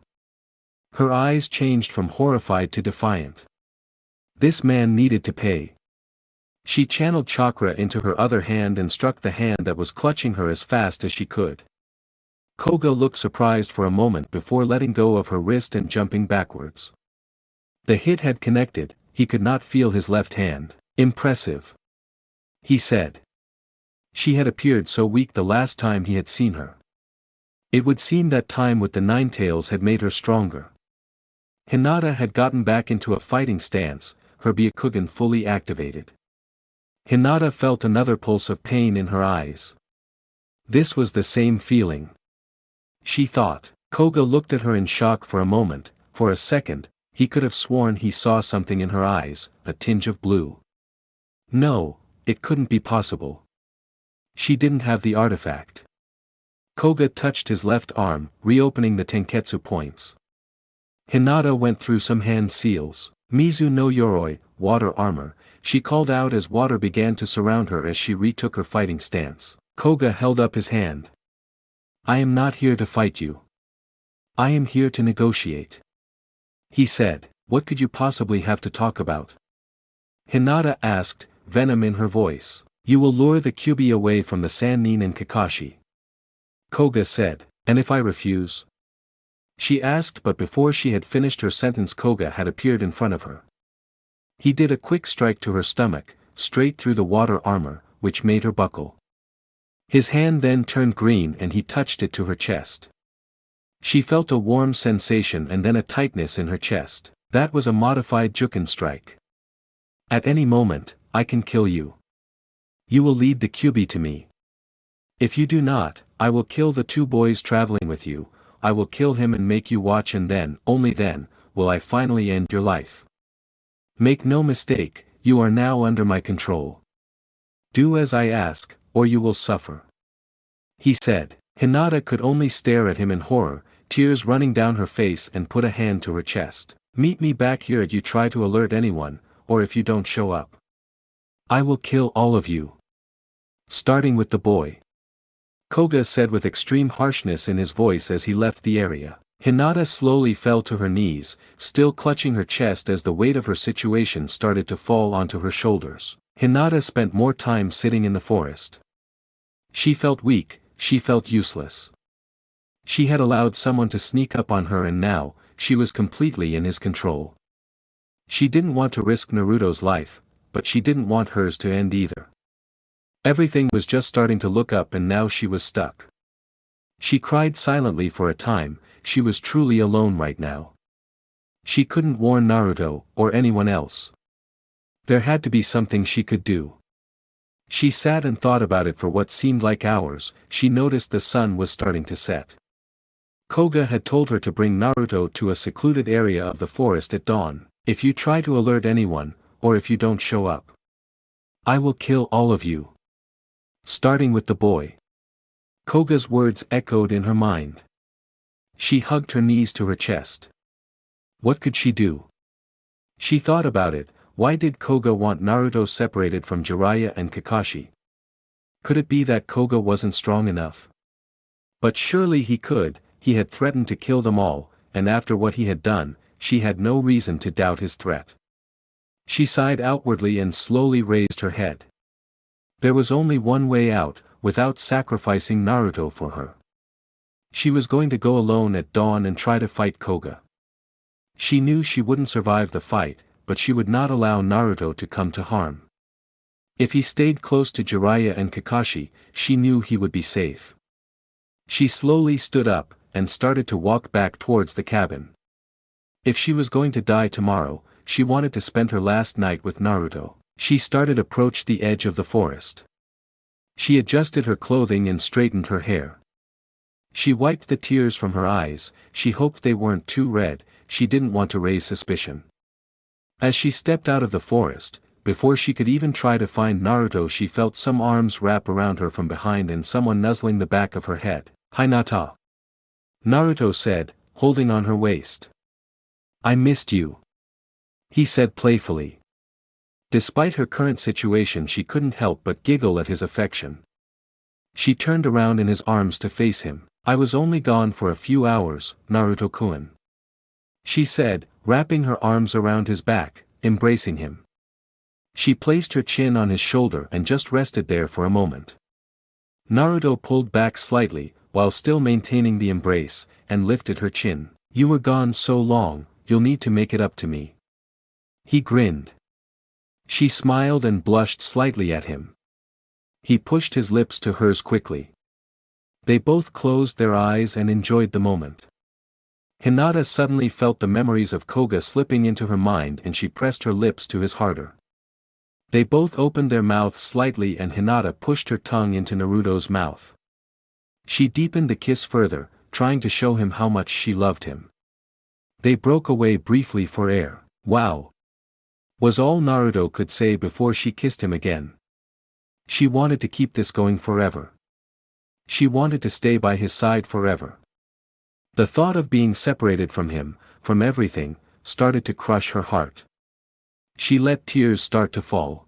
Her eyes changed from horrified to defiant. This man needed to pay. She channeled chakra into her other hand and struck the hand that was clutching her as fast as she could. Koga looked surprised for a moment before letting go of her wrist and jumping backwards. The hit had connected, he could not feel his left hand. Impressive, he said. She had appeared so weak the last time he had seen her. It would seem that time with the Nine Tails had made her stronger. Hinata had gotten back into a fighting stance, her Byakugan fully activated. Hinata felt another pulse of pain in her eyes. This was the same feeling. She thought. Koga looked at her in shock for a moment. For a second, he could have sworn he saw something in her eyes, a tinge of blue. No, it couldn't be possible. She didn't have the artifact. Koga touched his left arm, reopening the tenketsu points. Hinata went through some hand seals. Mizu no Yoroi, water armor, she called out as water began to surround her as she retook her fighting stance. Koga held up his hand. I am not here to fight you. I am here to negotiate. He said, what could you possibly have to talk about? Hinata asked, venom in her voice. You will lure the Kyuubi away from the Sannin and Kakashi. Koga said, and if I refuse? She asked, but before she had finished her sentence Koga had appeared in front of her. He did a quick strike to her stomach, straight through the water armor, which made her buckle. His hand then turned green and he touched it to her chest. She felt a warm sensation and then a tightness in her chest. That was a modified Juken strike. At any moment, I can kill you. You will lead the Kyuubi to me. If you do not, I will kill the two boys traveling with you, I will kill him and make you watch, and then, only then, will I finally end your life. Make no mistake, you are now under my control. Do as I ask, or you will suffer. He said. Hinata could only stare at him in horror, tears running down her face, and put a hand to her chest. Meet me back here if you try to alert anyone, or if you don't show up. I will kill all of you. Starting with the boy. Koga said with extreme harshness in his voice as he left the area. Hinata slowly fell to her knees, still clutching her chest as the weight of her situation started to fall onto her shoulders. Hinata spent more time sitting in the forest. She felt weak, she felt useless. She had allowed someone to sneak up on her and now, she was completely in his control. She didn't want to risk Naruto's life, but she didn't want hers to end either. Everything was just starting to look up and now she was stuck. She cried silently for a time, she was truly alone right now. She couldn't warn Naruto, or anyone else. There had to be something she could do. She sat and thought about it for what seemed like hours. She noticed the sun was starting to set. Koga had told her to bring Naruto to a secluded area of the forest at dawn. If you try to alert anyone, or if you don't show up, I will kill all of you. Starting with the boy. Koga's words echoed in her mind. She hugged her knees to her chest. What could she do? She thought about it. Why did Koga want Naruto separated from Jiraiya and Kakashi? Could it be that Koga wasn't strong enough? But surely he could. He had threatened to kill them all, and after what he had done, she had no reason to doubt his threat. She sighed outwardly and slowly raised her head. There was only one way out, without sacrificing Naruto for her. She was going to go alone at dawn and try to fight Koga. She knew she wouldn't survive the fight, but she would not allow Naruto to come to harm. If he stayed close to Jiraiya and Kakashi, she knew he would be safe. She slowly stood up, and started to walk back towards the cabin. If she was going to die tomorrow, she wanted to spend her last night with Naruto. She started to approach the edge of the forest. She adjusted her clothing and straightened her hair. She wiped the tears from her eyes, she hoped they weren't too red, she didn't want to raise suspicion. As she stepped out of the forest, before she could even try to find Naruto she felt some arms wrap around her from behind and someone nuzzling the back of her head. "Hinata," Naruto said, holding on her waist. "I missed you," he said playfully. Despite her current situation she couldn't help but giggle at his affection. She turned around in his arms to face him. "I was only gone for a few hours, Naruto-kun," she said, wrapping her arms around his back, embracing him. She placed her chin on his shoulder and just rested there for a moment. Naruto pulled back slightly, while still maintaining the embrace, and lifted her chin. "You were gone so long, you'll need to make it up to me." He grinned. She smiled and blushed slightly at him. He pushed his lips to hers quickly. They both closed their eyes and enjoyed the moment. Hinata suddenly felt the memories of Koga slipping into her mind and she pressed her lips to his harder. They both opened their mouths slightly and Hinata pushed her tongue into Naruto's mouth. She deepened the kiss further, trying to show him how much she loved him. They broke away briefly for air. "Wow," was all Naruto could say before she kissed him again. She wanted to keep this going forever. She wanted to stay by his side forever. The thought of being separated from him, from everything, started to crush her heart. She let tears start to fall.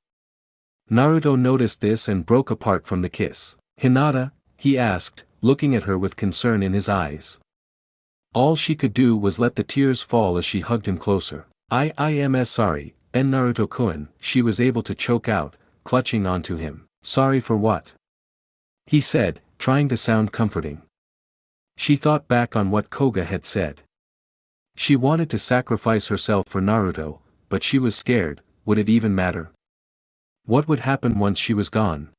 Naruto noticed this and broke apart from the kiss. "Hinata?" he asked, looking at her with concern in his eyes. All she could do was let the tears fall as she hugged him closer. I am sorry, Naruto-kun," she was able to choke out, clutching onto him. "Sorry for what?" he said, trying to sound comforting. She thought back on what Koga had said. She wanted to sacrifice herself for Naruto, but she was scared. Would it even matter? What would happen once she was gone?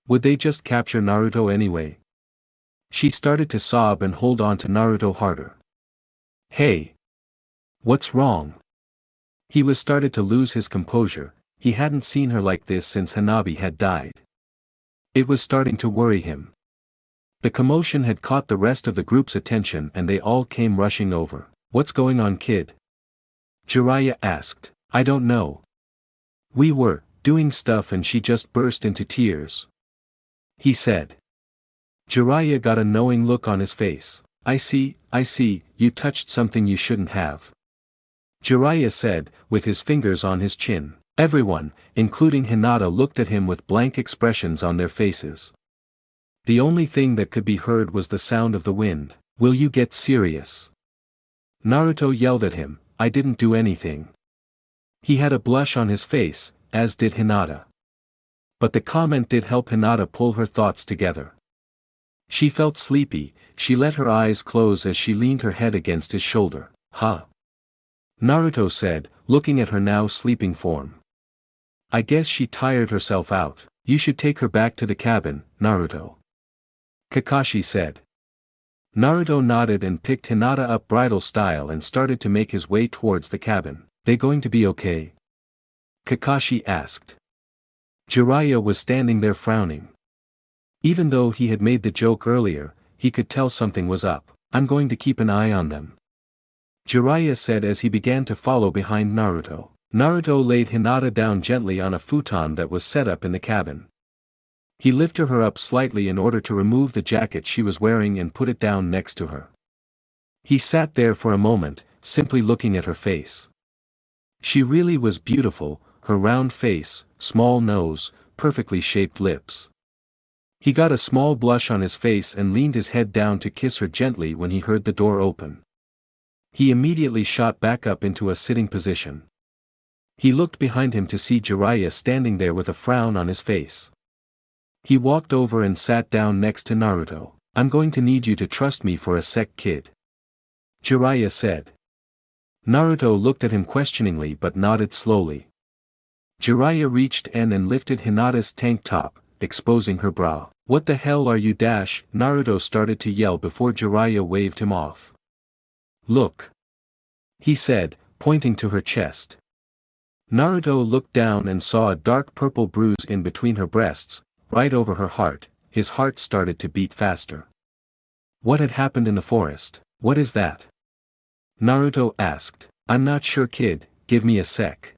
Would they just capture Naruto anyway? She started to sob and hold on to Naruto harder. "Hey! What's wrong?" He was started to lose his composure. He hadn't seen her like this since Hanabi had died. It was starting to worry him. The commotion had caught the rest of the group's attention and they all came rushing over. "What's going on, kid?" Jiraiya asked. "I don't know. We were doing stuff and she just burst into tears," he said. Jiraiya got a knowing look on his face. I see, you touched something you shouldn't have," Jiraiya said, with his fingers on his chin. Everyone, including Hinata, looked at him with blank expressions on their faces. The only thing that could be heard was the sound of the wind. "Will you get serious?" Naruto yelled at him. "I didn't do anything." He had a blush on his face, as did Hinata. But the comment did help Hinata pull her thoughts together. She felt sleepy. She let her eyes close as she leaned her head against his shoulder. "Huh?" Naruto said, looking at her now sleeping form. "I guess she tired herself out. You should take her back to the cabin, Naruto," Kakashi said. Naruto nodded and picked Hinata up bridal style and started to make his way towards the cabin. "They going to be okay?" Kakashi asked. Jiraiya was standing there frowning. Even though he had made the joke earlier, he could tell something was up. "I'm going to keep an eye on them," Jiraiya said as he began to follow behind Naruto. Naruto laid Hinata down gently on a futon that was set up in the cabin. He lifted her up slightly in order to remove the jacket she was wearing and put it down next to her. He sat there for a moment, simply looking at her face. She really was beautiful, her round face, small nose, perfectly shaped lips. He got a small blush on his face and leaned his head down to kiss her gently when he heard the door open. He immediately shot back up into a sitting position. He looked behind him to see Jiraiya standing there with a frown on his face. He walked over and sat down next to Naruto. "I'm going to need you to trust me for a sec, kid," Jiraiya said. Naruto looked at him questioningly but nodded slowly. Jiraiya reached in and lifted Hinata's tank top, exposing her bra. "What the hell are you?" Naruto started to yell before Jiraiya waved him off. "Look," he said, pointing to her chest. Naruto looked down and saw a dark purple bruise in between her breasts, right over her heart. His heart started to beat faster. What had happened in the forest? "What is that?" Naruto asked. "I'm not sure, kid, give me a sec,"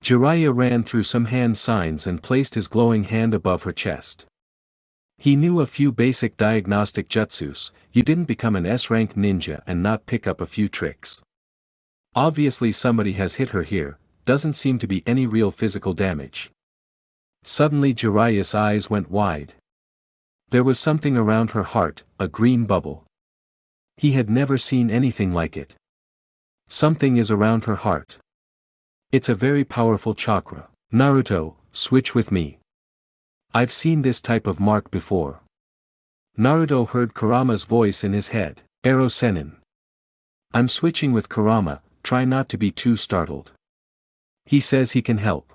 Jiraiya ran through some hand signs and placed his glowing hand above her chest. He knew a few basic diagnostic jutsus. You didn't become an S-rank ninja and not pick up a few tricks. Obviously somebody has hit her here, doesn't seem to be any real physical damage. Suddenly Jiraiya's eyes went wide. There was something around her heart, a green bubble. He had never seen anything like it. Something is around her heart. It's a very powerful chakra. Naruto, switch with me. I've seen this type of mark before. Naruto heard Kurama's voice in his head. Ero Sennin. I'm switching with Kurama, try not to be too startled. He says he can help.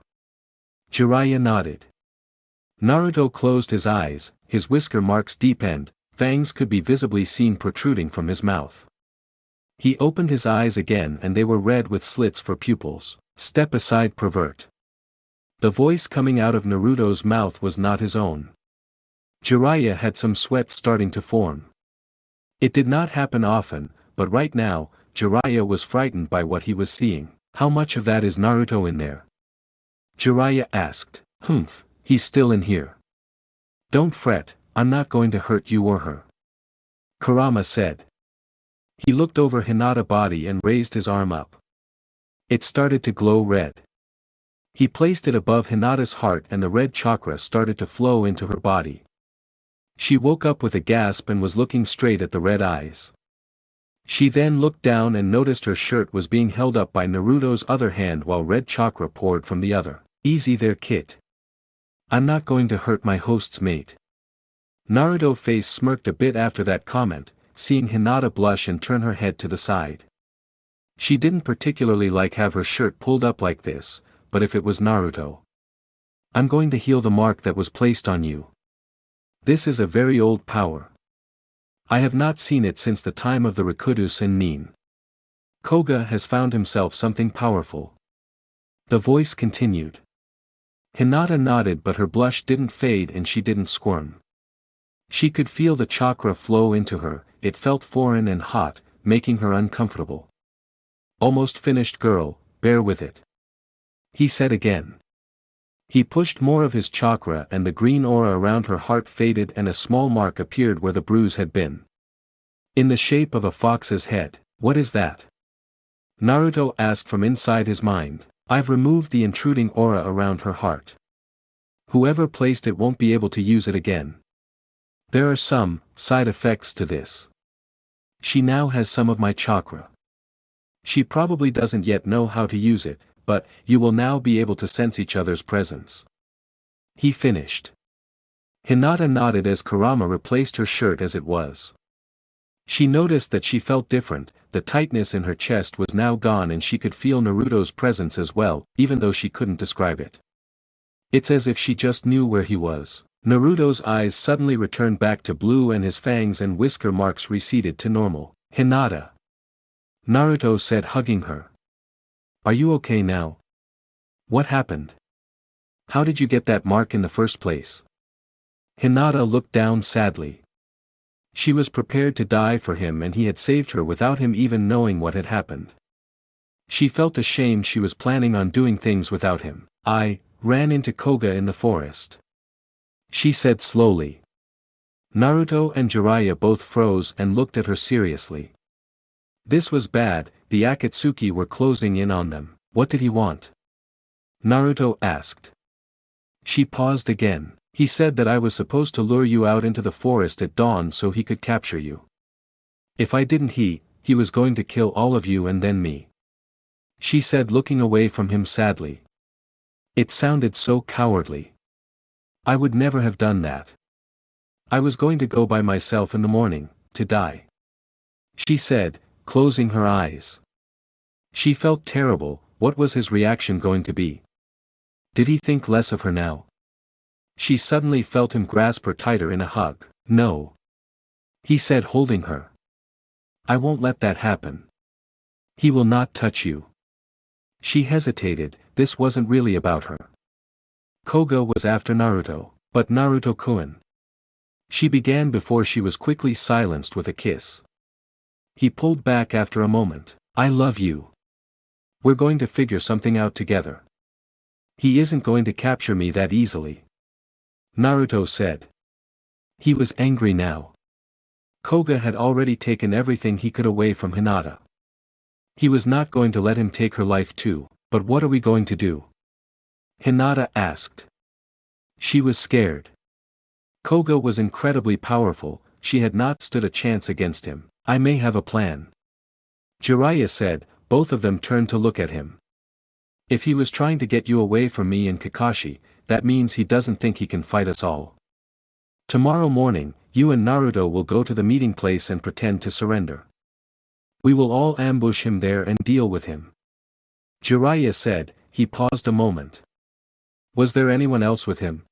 Jiraiya nodded. Naruto closed his eyes, his whisker marks deepened, fangs could be visibly seen protruding from his mouth. He opened his eyes again and they were red with slits for pupils. Step aside, pervert. The voice coming out of Naruto's mouth was not his own. Jiraiya had some sweat starting to form. It did not happen often, but right now, Jiraiya was frightened by what he was seeing. How much of that is Naruto in there? Jiraiya asked. He's still in here. Don't fret, I'm not going to hurt you or her. Kurama said. He looked over Hinata's body and raised his arm up. It started to glow red. He placed it above Hinata's heart and the red chakra started to flow into her body. She woke up with a gasp and was looking straight at the red eyes. She then looked down and noticed her shirt was being held up by Naruto's other hand while red chakra poured from the other. Easy there, kid. I'm not going to hurt my host's mate. Naruto's face smirked a bit after that comment, seeing Hinata blush and turn her head to the side. She didn't particularly like have her shirt pulled up like this, but if it was Naruto. I'm going to heal the mark that was placed on you. This is a very old power. I have not seen it since the time of the Rikudos and Nin. Koga has found himself something powerful. The voice continued. Hinata nodded but her blush didn't fade and she didn't squirm. She could feel the chakra flow into her, it felt foreign and hot, making her uncomfortable. Almost finished, girl, bear with it. He said again. He pushed more of his chakra and the green aura around her heart faded and a small mark appeared where the bruise had been. In the shape of a fox's head. What is that? Naruto asked from inside his mind. I've removed the intruding aura around her heart. Whoever placed it won't be able to use it again. There are some side effects to this. She now has some of my chakra. She probably doesn't yet know how to use it, but you will now be able to sense each other's presence. He finished. Hinata nodded as Kurama replaced her shirt as it was. She noticed that she felt different, the tightness in her chest was now gone and she could feel Naruto's presence as well, even though she couldn't describe it. It's as if she just knew where he was. Naruto's eyes suddenly returned back to blue and his fangs and whisker marks receded to normal. Hinata. Naruto said, hugging her. Are you okay now? What happened? How did you get that mark in the first place? Hinata looked down sadly. She was prepared to die for him and he had saved her without him even knowing what had happened. She felt ashamed she was planning on doing things without him. I ran into Koga in the forest. She said slowly. Naruto and Jiraiya both froze and looked at her seriously. This was bad, the Akatsuki were closing in on them. What did he want? Naruto asked. She paused again. He said that I was supposed to lure you out into the forest at dawn so he could capture you. If I didn't he was going to kill all of you and then me. She said looking away from him sadly. It sounded so cowardly. I would never have done that. I was going to go by myself in the morning, to die. She said, closing her eyes. She felt terrible, what was his reaction going to be? Did he think less of her now? She suddenly felt him grasp her tighter in a hug. No. He said holding her. I won't let that happen. He will not touch you. She hesitated, this wasn't really about her. Koga was after Naruto, but Naruto-kun. She began before she was quickly silenced with a kiss. He pulled back after a moment. I love you. We're going to figure something out together. He isn't going to capture me that easily, Naruto said. He was angry now. Koga had already taken everything he could away from Hinata. He was not going to let him take her life too, but what are we going to do? Hinata asked. She was scared. Koga was incredibly powerful, she had not stood a chance against him. I may have a plan, Jiraiya said. Both of them turned to look at him. If he was trying to get you away from me and Kakashi, that means he doesn't think he can fight us all. Tomorrow morning, you and Naruto will go to the meeting place and pretend to surrender. We will all ambush him there and deal with him. Jiraiya said. He paused a moment. Was there anyone else with him?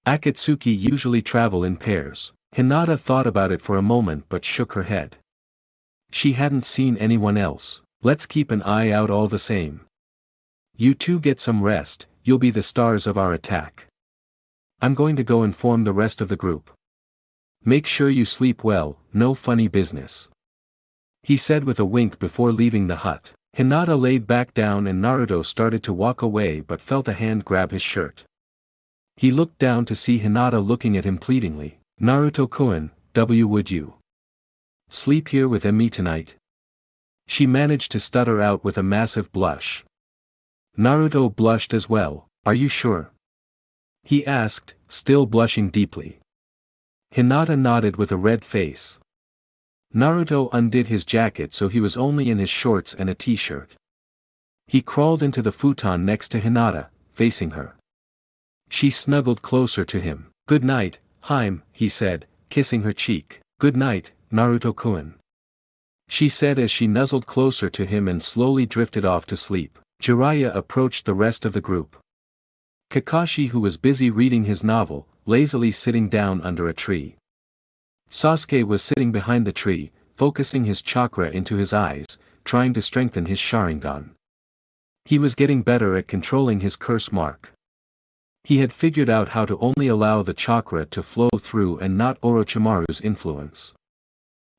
Akatsuki usually travel in pairs. Hinata thought about it for a moment but shook her head. She hadn't seen anyone else. Let's keep an eye out all the same. You two get some rest, you'll be the stars of our attack. I'm going to go inform the rest of the group. Make sure you sleep well, no funny business, he said with a wink before leaving the hut. Hinata laid back down and Naruto started to walk away but felt a hand grab his shirt. He looked down to see Hinata looking at him pleadingly. Naruto-kun, would you sleep here with me tonight? She managed to stutter out with a massive blush. Naruto blushed as well. Are you sure? He asked, still blushing deeply. Hinata nodded with a red face. Naruto undid his jacket so he was only in his shorts and a t-shirt. He crawled into the futon next to Hinata, facing her. She snuggled closer to him. Good night, Haim, he said, kissing her cheek. Good night, Naruto-kun, she said as she nuzzled closer to him and slowly drifted off to sleep. Jiraiya approached the rest of the group. Kakashi, who was busy reading his novel, lazily sitting down under a tree. Sasuke was sitting behind the tree, focusing his chakra into his eyes, trying to strengthen his Sharingan. He was getting better at controlling his curse mark. He had figured out how to only allow the chakra to flow through and not Orochimaru's influence.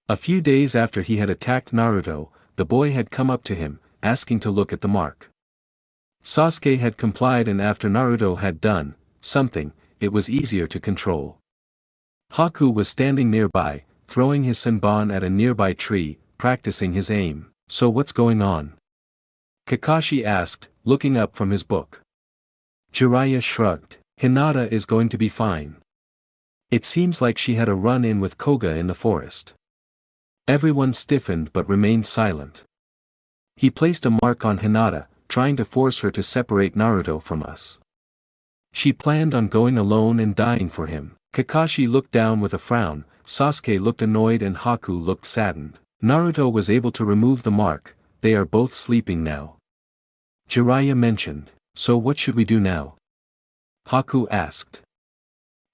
A few days after he had attacked Naruto, the boy had come up to him, asking to look at the mark. Sasuke had complied, and after Naruto had done something, it was easier to control. Haku was standing nearby, throwing his senbon at a nearby tree, practicing his aim. So what's going on? Kakashi asked, looking up from his book. Jiraiya shrugged. Hinata is going to be fine. It seems like she had a run-in with Koga in the forest. Everyone stiffened but remained silent. He placed a mark on Hinata, trying to force her to separate Naruto from us. She planned on going alone and dying for him. Kakashi looked down with a frown, Sasuke looked annoyed and Haku looked saddened. Naruto was able to remove the mark, they are both sleeping now, Jiraiya mentioned. So what should we do now? Haku asked.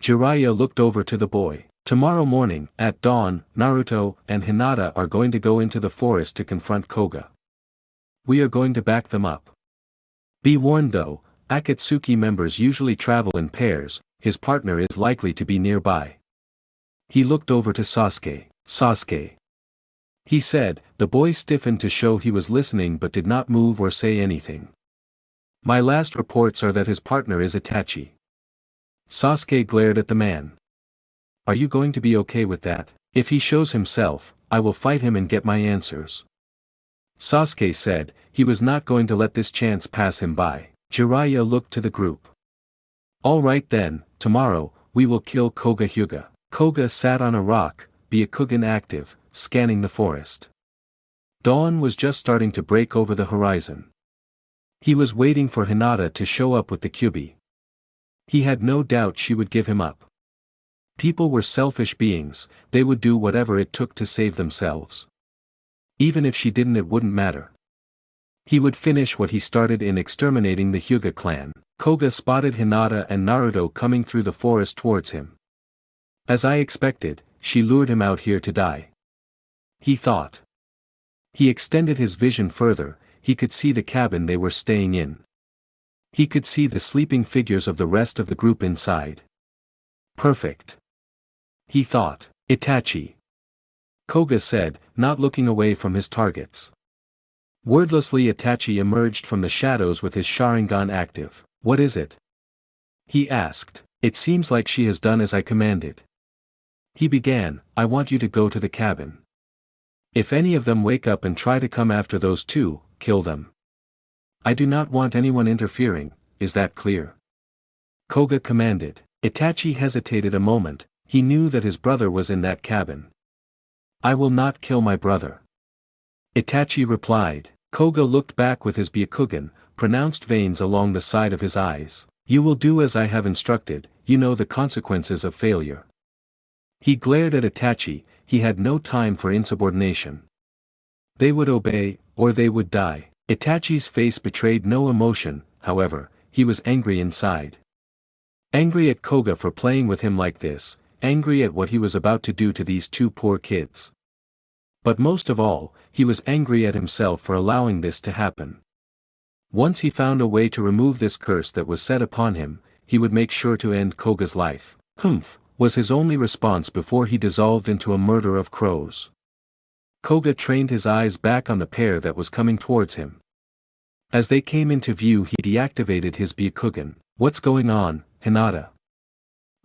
Jiraiya looked over to the boy. Tomorrow morning, at dawn, Naruto and Hinata are going to go into the forest to confront Koga. We are going to back them up. Be warned though, Akatsuki members usually travel in pairs, his partner is likely to be nearby. He looked over to Sasuke. Sasuke, he said. The boy stiffened to show he was listening but did not move or say anything. My last reports are that his partner is Itachi. Sasuke glared at the man. Are you going to be okay with that? If he shows himself, I will fight him and get my answers, Sasuke said. He was not going to let this chance pass him by. Jiraiya looked to the group. All right then, tomorrow, we will kill Koga Hyuga. Koga sat on a rock, Byakugan active, scanning the forest. Dawn was just starting to break over the horizon. He was waiting for Hinata to show up with the Kyuubi. He had no doubt she would give him up. People were selfish beings, they would do whatever it took to save themselves. Even if she didn't, it wouldn't matter. He would finish what he started in exterminating the Hyuga clan. Koga spotted Hinata and Naruto coming through the forest towards him. As I expected, she lured him out here to die, he thought. He extended his vision further, he could see the cabin they were staying in. He could see the sleeping figures of the rest of the group inside. Perfect, he thought. Itachi, Koga said, not looking away from his targets. Wordlessly Itachi emerged from the shadows with his Sharingan active. What is it? He asked. It seems like she has done as I commanded. He began, I want you to go to the cabin. If any of them wake up and try to come after those two, kill them. I do not want anyone interfering, is that clear? Koga commanded. Itachi hesitated a moment, he knew that his brother was in that cabin. I will not kill my brother. Itachi replied. Koga looked back with his Byakugan, pronounced veins along the side of his eyes. You will do as I have instructed, you know the consequences of failure. He glared at Itachi, he had no time for insubordination. They would obey, or they would die. Itachi's face betrayed no emotion, however, he was angry inside. Angry at Koga for playing with him like this, angry at what he was about to do to these two poor kids. But most of all, he was angry at himself for allowing this to happen. Once he found a way to remove this curse that was set upon him, he would make sure to end Koga's life. Humph, was his only response before he dissolved into a murder of crows. Koga trained his eyes back on the pair that was coming towards him. As they came into view he deactivated his Byakugan. What's going on, Hinata?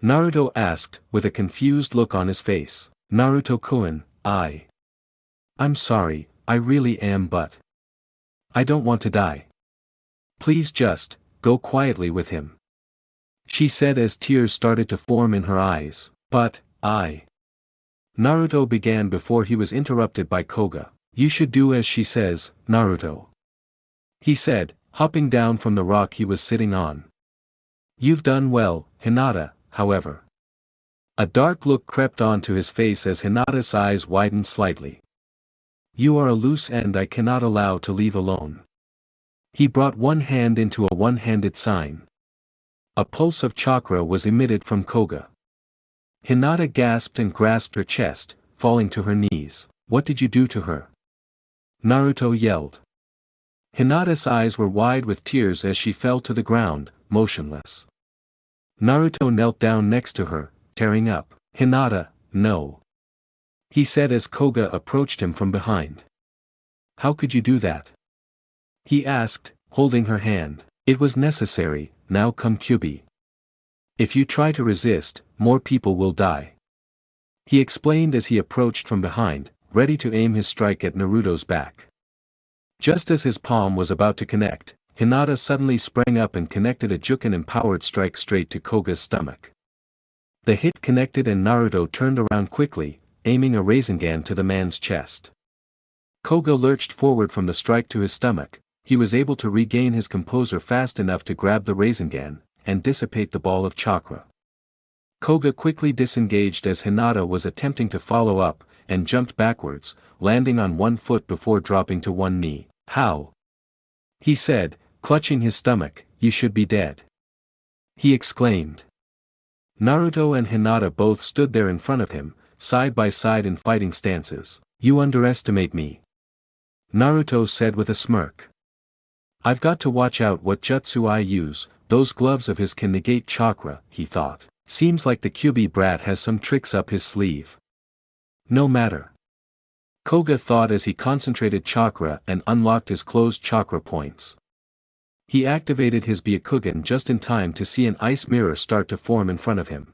Naruto asked, with a confused look on his face. Naruto-kun, I'm sorry, I really am but I don't want to die. Please just, go quietly with him. She said as tears started to form in her eyes, but, Naruto began before he was interrupted by Koga. You should do as she says, Naruto. He said, hopping down from the rock he was sitting on. You've done well, Hinata, however. A dark look crept onto his face as Hinata's eyes widened slightly. You are a loose end I cannot allow to leave alone. He brought one hand into a one-handed sign. A pulse of chakra was emitted from Koga. Hinata gasped and grasped her chest, falling to her knees. What did you do to her? Naruto yelled. Hinata's eyes were wide with tears as she fell to the ground, motionless. Naruto knelt down next to her, tearing up. Hinata, no. He said as Koga approached him from behind. How could you do that? He asked, holding her hand. It was necessary, now come Kyubi. If you try to resist, more people will die. He explained as he approached from behind, ready to aim his strike at Naruto's back. Just as his palm was about to connect, Hinata suddenly sprang up and connected a Juken-empowered strike straight to Koga's stomach. The hit connected and Naruto turned around quickly, aiming a Rasengan to the man's chest. Koga lurched forward from the strike to his stomach, he was able to regain his composure fast enough to grab the Rasengan, and dissipate the ball of chakra. Koga quickly disengaged as Hinata was attempting to follow up, and jumped backwards, landing on one foot before dropping to one knee. How? He said, clutching his stomach, you should be dead. He exclaimed. Naruto and Hinata both stood there in front of him, side by side in fighting stances. You underestimate me. Naruto said with a smirk. I've got to watch out what jutsu I use, those gloves of his can negate chakra, he thought. Seems like the Kyubi brat has some tricks up his sleeve. No matter. Koga thought as he concentrated chakra and unlocked his closed chakra points. He activated his Byakugan just in time to see an ice mirror start to form in front of him.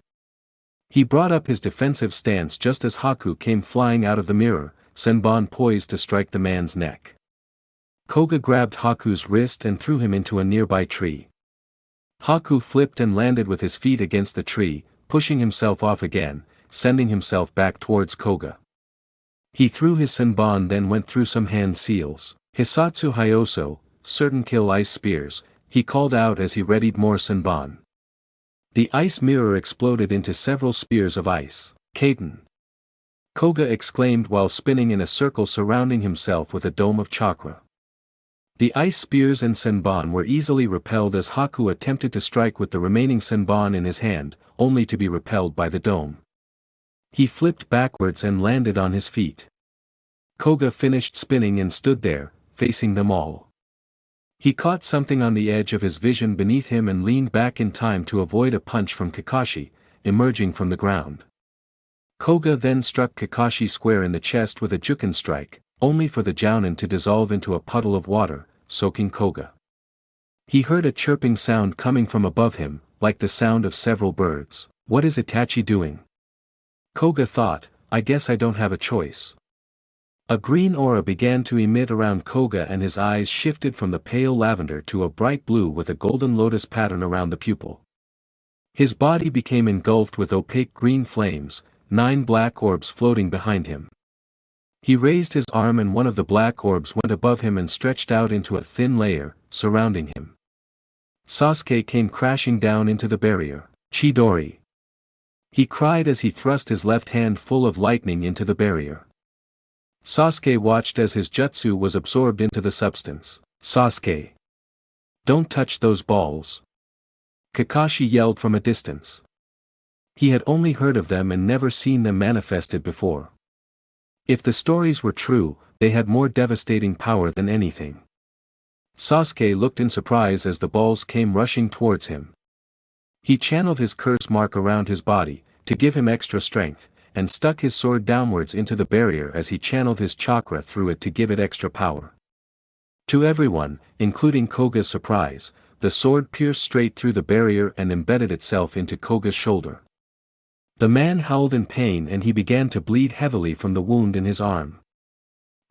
He brought up his defensive stance just as Haku came flying out of the mirror, Senbon poised to strike the man's neck. Koga grabbed Haku's wrist and threw him into a nearby tree. Haku flipped and landed with his feet against the tree, pushing himself off again, sending himself back towards Koga. He threw his Senbon then went through some hand seals. Hisatsu Hyoso, certain kill ice spears, he called out as he readied more Senbon. The ice mirror exploded into several spears of ice. Kaiten! Koga exclaimed while spinning in a circle surrounding himself with a dome of chakra. The ice spears and Senbon were easily repelled as Haku attempted to strike with the remaining Senbon in his hand, only to be repelled by the dome. He flipped backwards and landed on his feet. Koga finished spinning and stood there, facing them all. He caught something on the edge of his vision beneath him and leaned back in time to avoid a punch from Kakashi, emerging from the ground. Koga then struck Kakashi square in the chest with a Juken strike, only for the Jounin to dissolve into a puddle of water, soaking Koga. He heard a chirping sound coming from above him, like the sound of several birds. What is Itachi doing? Koga thought, I guess I don't have a choice. A green aura began to emit around Koga and his eyes shifted from the pale lavender to a bright blue with a golden lotus pattern around the pupil. His body became engulfed with opaque green flames, 9 black orbs floating behind him. He raised his arm and one of the black orbs went above him and stretched out into a thin layer, surrounding him. Sasuke came crashing down into the barrier. Chidori! He cried as he thrust his left hand full of lightning into the barrier. Sasuke watched as his jutsu was absorbed into the substance. Sasuke! Don't touch those balls! Kakashi yelled from a distance. He had only heard of them and never seen them manifested before. If the stories were true, they had more devastating power than anything. Sasuke looked in surprise as the balls came rushing towards him. He channeled his curse mark around his body, to give him extra strength, and stuck his sword downwards into the barrier as he channeled his chakra through it to give it extra power. To everyone, including Koga's surprise, the sword pierced straight through the barrier and embedded itself into Koga's shoulder. The man howled in pain and he began to bleed heavily from the wound in his arm.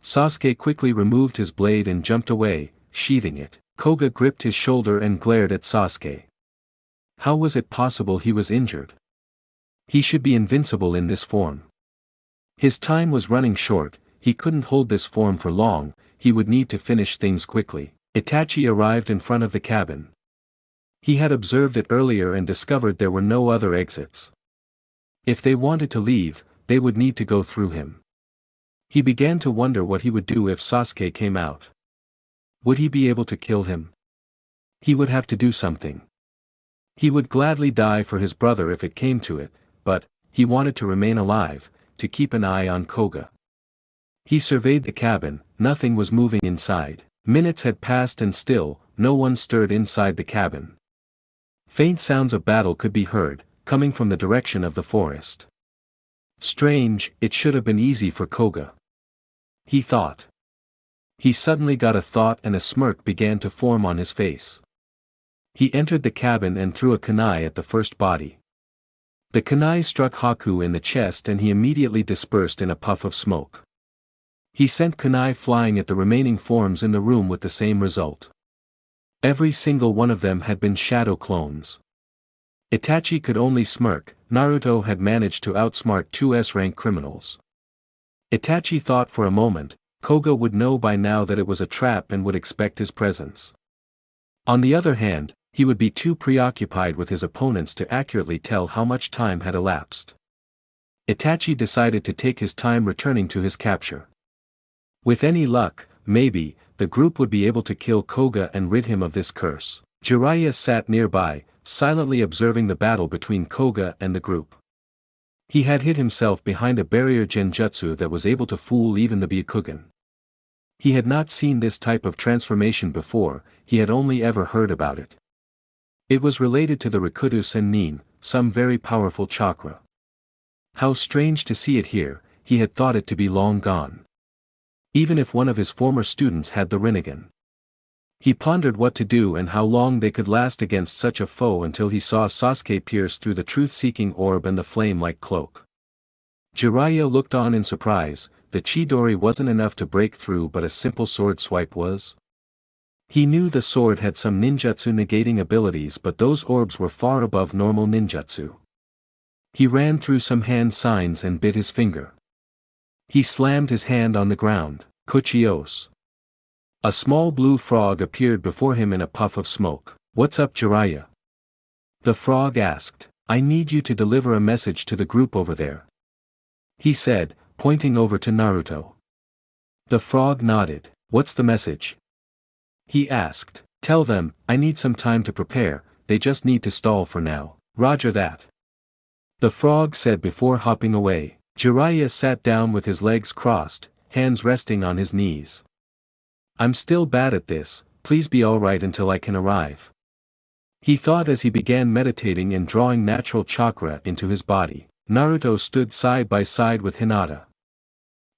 Sasuke quickly removed his blade and jumped away, sheathing it. Koga gripped his shoulder and glared at Sasuke. How was it possible he was injured? He should be invincible in this form. His time was running short, he couldn't hold this form for long, he would need to finish things quickly. Itachi arrived in front of the cabin. He had observed it earlier and discovered there were no other exits. If they wanted to leave, they would need to go through him. He began to wonder what he would do if Sasuke came out. Would he be able to kill him? He would have to do something. He would gladly die for his brother if it came to it, but he wanted to remain alive, to keep an eye on Koga. He surveyed the cabin, nothing was moving inside. Minutes had passed and still, no one stirred inside the cabin. Faint sounds of battle could be heard, coming from the direction of the forest. Strange, it should have been easy for Koga. He thought. He suddenly got a thought and a smirk began to form on his face. He entered the cabin and threw a kunai at the first body. The kunai struck Haku in the chest and he immediately dispersed in a puff of smoke. He sent kunai flying at the remaining forms in the room with the same result. Every single one of them had been shadow clones. Itachi could only smirk. Naruto had managed to outsmart 2 S-rank criminals. Itachi thought for a moment, Koga would know by now that it was a trap and would expect his presence. On the other hand, he would be too preoccupied with his opponents to accurately tell how much time had elapsed. Itachi decided to take his time returning to his capture. With any luck, maybe, the group would be able to kill Koga and rid him of this curse. Jiraiya sat nearby, silently observing the battle between Koga and the group. He had hid himself behind a barrier genjutsu that was able to fool even the Byakugan. He had not seen this type of transformation before, he had only ever heard about it. It was related to the Rikudu Sennin, some very powerful chakra. How strange to see it here, he had thought it to be long gone. Even if one of his former students had the Rinnegan. He pondered what to do and how long they could last against such a foe until he saw Sasuke pierce through the truth-seeking orb and the flame-like cloak. Jiraiya looked on in surprise, the Chidori wasn't enough to break through but a simple sword swipe was. He knew the sword had some ninjutsu negating abilities but those orbs were far above normal ninjutsu. He ran through some hand signs and bit his finger. He slammed his hand on the ground. Kuchios. A small blue frog appeared before him in a puff of smoke. What's up, Jiraiya? The frog asked. I need you to deliver a message to the group over there. He said, pointing over to Naruto. The frog nodded. What's the message? He asked. Tell them, I need some time to prepare, they just need to stall for now. Roger that. The frog said before hopping away. Jiraiya sat down with his legs crossed, hands resting on his knees. I'm still bad at this, please be alright until I can arrive. He thought as he began meditating and drawing natural chakra into his body. Naruto stood side by side with Hinata.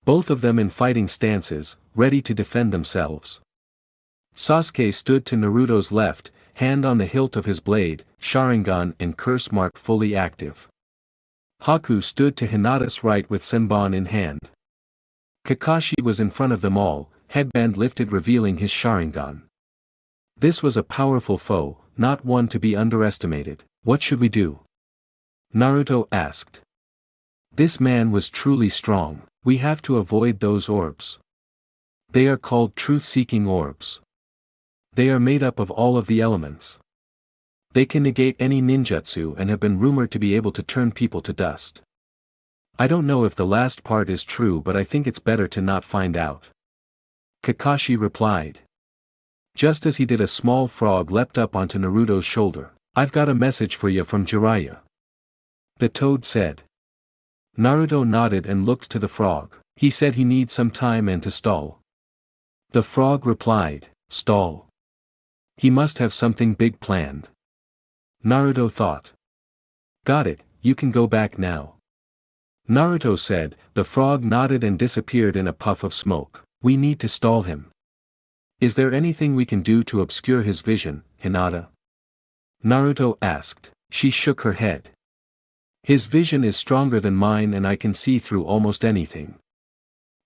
Both of them in fighting stances, ready to defend themselves. Sasuke stood to Naruto's left, hand on the hilt of his blade, Sharingan and curse mark fully active. Haku stood to Hinata's right with Senbon in hand. Kakashi was in front of them all, headband lifted revealing his Sharingan. This was a powerful foe, not one to be underestimated. What should we do? Naruto asked. This man was truly strong. We have to avoid those orbs. They are called truth-seeking orbs. They are made up of all of the elements. They can negate any ninjutsu and have been rumored to be able to turn people to dust. I don't know if the last part is true, but I think it's better to not find out. Kakashi replied. Just as he did, a small frog leapt up onto Naruto's shoulder. I've got a message for you from Jiraiya. The toad said. Naruto nodded and looked to the frog. He said he needs some time and to stall. The frog replied, stall. He must have something big planned. Naruto thought. Got it, you can go back now. Naruto said. The frog nodded and disappeared in a puff of smoke. We need to stall him. Is there anything we can do to obscure his vision, Hinata? Naruto asked. She shook her head. His vision is stronger than mine and I can see through almost anything.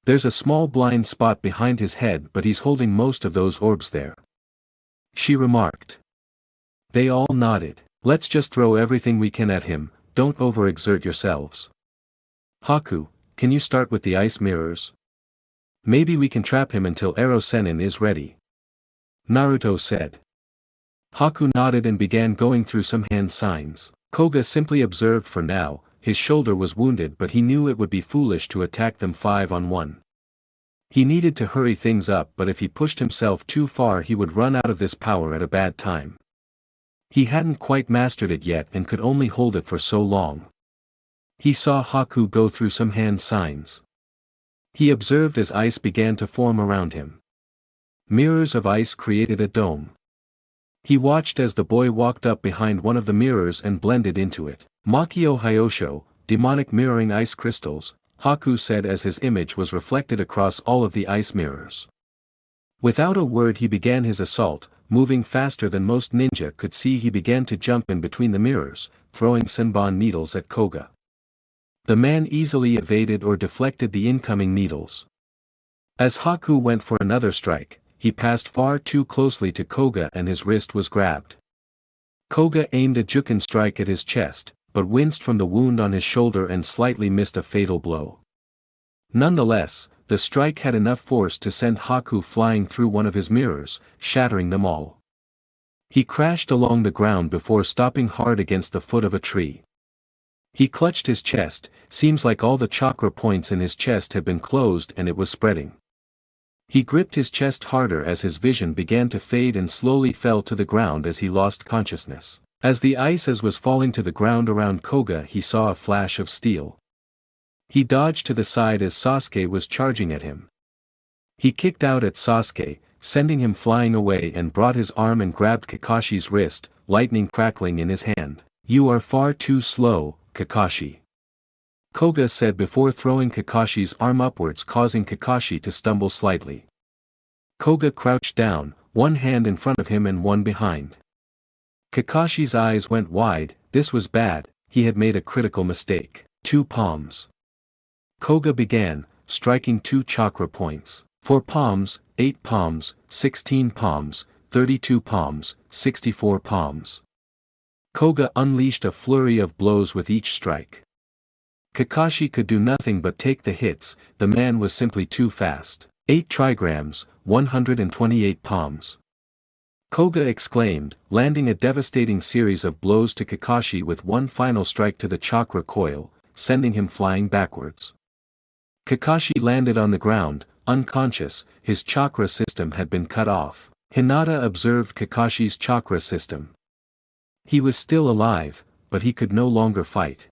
There's a small blind spot behind his head, but he's holding most of those orbs there. She remarked. They all nodded. Let's just throw everything we can at him, don't overexert yourselves. Haku, can you start with the ice mirrors? Maybe we can trap him until Ero Sennin is ready. Naruto said. Haku nodded and began going through some hand signs. Koga simply observed for now. His shoulder was wounded, but he knew it would be foolish to attack them 5-on-1. He needed to hurry things up, but if he pushed himself too far he would run out of this power at a bad time. He hadn't quite mastered it yet and could only hold it for so long. He saw Haku go through some hand signs. He observed as ice began to form around him. Mirrors of ice created a dome. He watched as the boy walked up behind one of the mirrors and blended into it. Makio Hyosho, demonic mirroring ice crystals, Haku said as his image was reflected across all of the ice mirrors. Without a word he began his assault, moving faster than most ninja could see. He began to jump in between the mirrors, throwing Senbon needles at Koga. The man easily evaded or deflected the incoming needles. As Haku went for another strike, he passed far too closely to Koga and his wrist was grabbed. Koga aimed a Juken strike at his chest, but winced from the wound on his shoulder and slightly missed a fatal blow. Nonetheless, the strike had enough force to send Haku flying through one of his mirrors, shattering them all. He crashed along the ground before stopping hard against the foot of a tree. He clutched his chest. Seems like all the chakra points in his chest had been closed and it was spreading. He gripped his chest harder as his vision began to fade and slowly fell to the ground as he lost consciousness. As the ice was falling to the ground around Koga, he saw a flash of steel. He dodged to the side as Sasuke was charging at him. He kicked out at Sasuke, sending him flying away, and brought his arm and grabbed Kakashi's wrist, lightning crackling in his hand. You are far too slow, Kakashi. Koga said before throwing Kakashi's arm upwards, causing Kakashi to stumble slightly. Koga crouched down, one hand in front of him and one behind. Kakashi's eyes went wide. This was bad. He had made a critical mistake. 2 palms. Koga began, striking 2 chakra points. 4 palms, 8 palms, 16 palms, 32 palms, 64 palms. Koga unleashed a flurry of blows with each strike. Kakashi could do nothing but take the hits. The man was simply too fast. 8 trigrams, 128 palms. Koga exclaimed, landing a devastating series of blows to Kakashi with one final strike to the chakra coil, sending him flying backwards. Kakashi landed on the ground, unconscious. His chakra system had been cut off. Hinata observed Kakashi's chakra system. He was still alive, but he could no longer fight.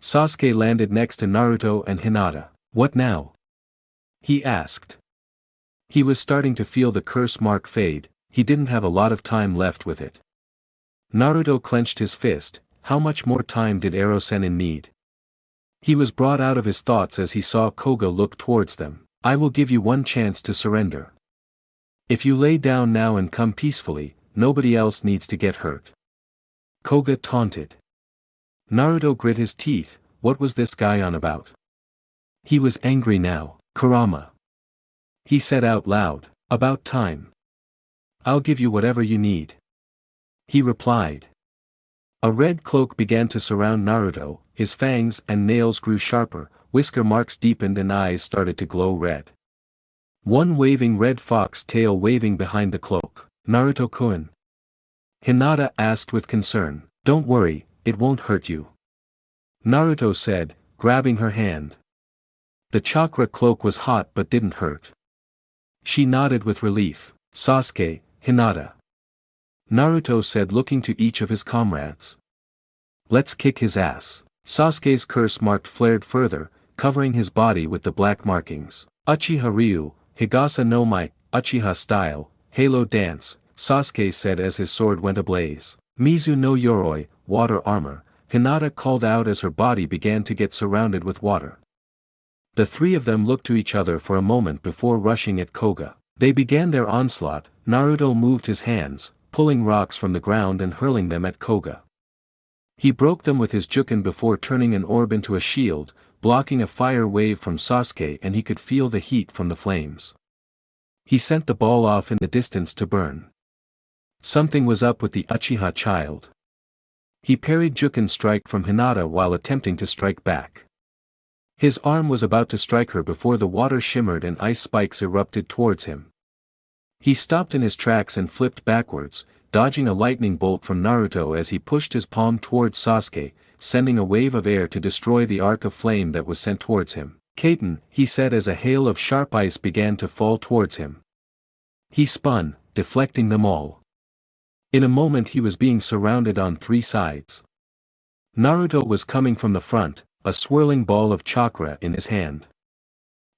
Sasuke landed next to Naruto and Hinata. What now? He asked. He was starting to feel the curse mark fade. He didn't have a lot of time left with it. Naruto clenched his fist. How much more time did Ero Sennin need? He was brought out of his thoughts as he saw Koga look towards them. I will give you one chance to surrender. If you lay down now and come peacefully, nobody else needs to get hurt. Koga taunted. Naruto grit his teeth. What was this guy on about? He was angry now. Kurama. He said out loud, about time. I'll give you whatever you need. He replied. A red cloak began to surround Naruto, his fangs and nails grew sharper, whisker marks deepened and eyes started to glow red. One waving red fox tail waving behind the cloak. Naruto-kun. Hinata asked with concern. Don't worry, it won't hurt you. Naruto said, grabbing her hand. The chakra cloak was hot but didn't hurt. She nodded with relief. Sasuke, Hinata. Naruto said looking to each of his comrades. Let's kick his ass. Sasuke's curse mark flared further, covering his body with the black markings. Uchiha Ryu, Higasa no Mai, Uchiha style, Halo dance, Sasuke said as his sword went ablaze. Mizu no Yoroi, water armor, Hinata called out as her body began to get surrounded with water. The three of them looked to each other for a moment before rushing at Koga. They began their onslaught. Naruto moved his hands, pulling rocks from the ground and hurling them at Koga. He broke them with his juken before turning an orb into a shield, blocking a fire wave from Sasuke, and he could feel the heat from the flames. He sent the ball off in the distance to burn. Something was up with the Uchiha child. He parried juken strike from Hinata while attempting to strike back. His arm was about to strike her before the water shimmered and ice spikes erupted towards him. He stopped in his tracks and flipped backwards, dodging a lightning bolt from Naruto as he pushed his palm towards Sasuke, sending a wave of air to destroy the arc of flame that was sent towards him. Kaiten, he said as a hail of sharp ice began to fall towards him. He spun, deflecting them all. In a moment he was being surrounded on three sides. Naruto was coming from the front, a swirling ball of chakra in his hand.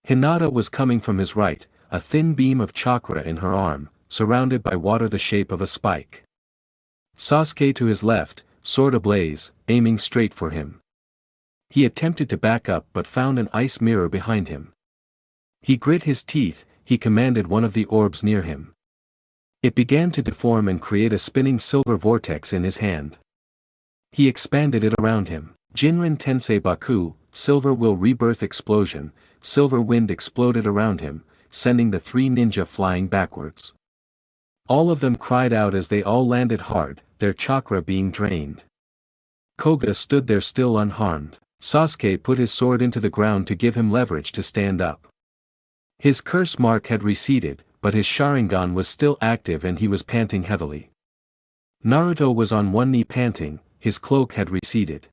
Hinata was coming from his right, a thin beam of chakra in her arm, surrounded by water the shape of a spike. Sasuke to his left, sword ablaze, aiming straight for him. He attempted to back up but found an ice mirror behind him. He grit his teeth. He commanded one of the orbs near him. It began to deform and create a spinning silver vortex in his hand. He expanded it around him. Jinrin Tensei Baku, silver will rebirth explosion, silver wind exploded around him, sending the three ninja flying backwards. All of them cried out as they all landed hard, their chakra being drained. Koga stood there still unharmed. Sasuke put his sword into the ground to give him leverage to stand up. His curse mark had receded, but his Sharingan was still active and he was panting heavily. Naruto was on one knee panting, his cloak had receded.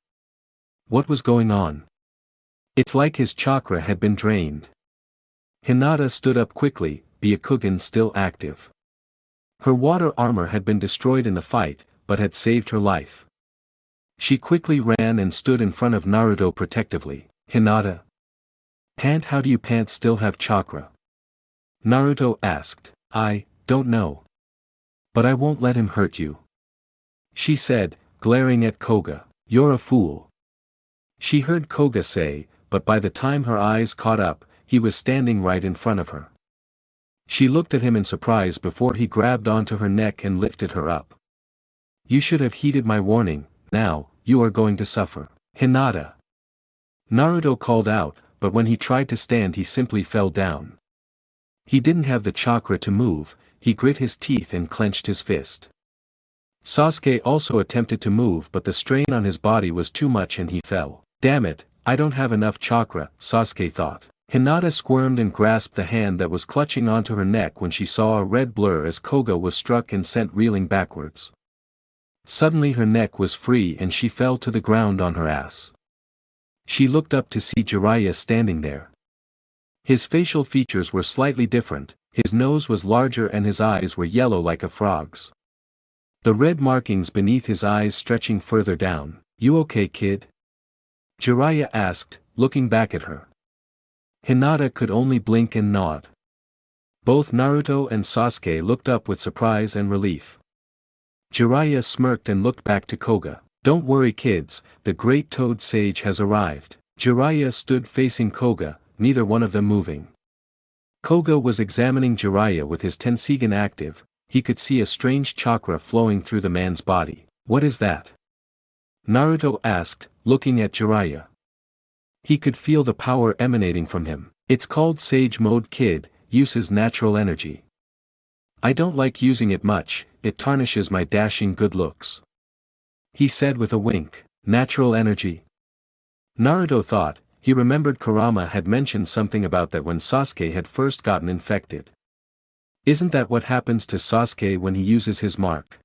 What was going on? It's like his chakra had been drained. Hinata stood up quickly, Byakugan still active. Her water armor had been destroyed in the fight, but had saved her life. She quickly ran and stood in front of Naruto protectively. Hinata. Pant, how do you pant still have chakra? Naruto asked. I don't know. But I won't let him hurt you. She said, glaring at Koga. You're a fool. She heard Koga say, but by the time her eyes caught up, he was standing right in front of her. She looked at him in surprise before he grabbed onto her neck and lifted her up. You should have heeded my warning. Now, you are going to suffer. Hinata. Naruto called out, but when he tried to stand he simply fell down. He didn't have the chakra to move. He grit his teeth and clenched his fist. Sasuke also attempted to move but the strain on his body was too much and he fell. Damn it, I don't have enough chakra, Sasuke thought. Hinata squirmed and grasped the hand that was clutching onto her neck when she saw a red blur as Koga was struck and sent reeling backwards. Suddenly her neck was free and she fell to the ground on her ass. She looked up to see Jiraiya standing there. His facial features were slightly different, his nose was larger and his eyes were yellow like a frog's. The red markings beneath his eyes stretching further down. You okay, kid? Jiraiya asked, looking back at her. Hinata could only blink and nod. Both Naruto and Sasuke looked up with surprise and relief. Jiraiya smirked and looked back to Koga. Don't worry kids, the great toad sage has arrived. Jiraiya stood facing Koga, neither one of them moving. Koga was examining Jiraiya with his Tensegan active. He could see a strange chakra flowing through the man's body. What is that? Naruto asked, looking at Jiraiya. He could feel the power emanating from him. It's called Sage Mode Kid, uses natural energy. I don't like using it much, it tarnishes my dashing good looks. He said with a wink. Natural energy? Naruto thought. He remembered Kurama had mentioned something about that when Sasuke had first gotten infected. Isn't that what happens to Sasuke when he uses his mark?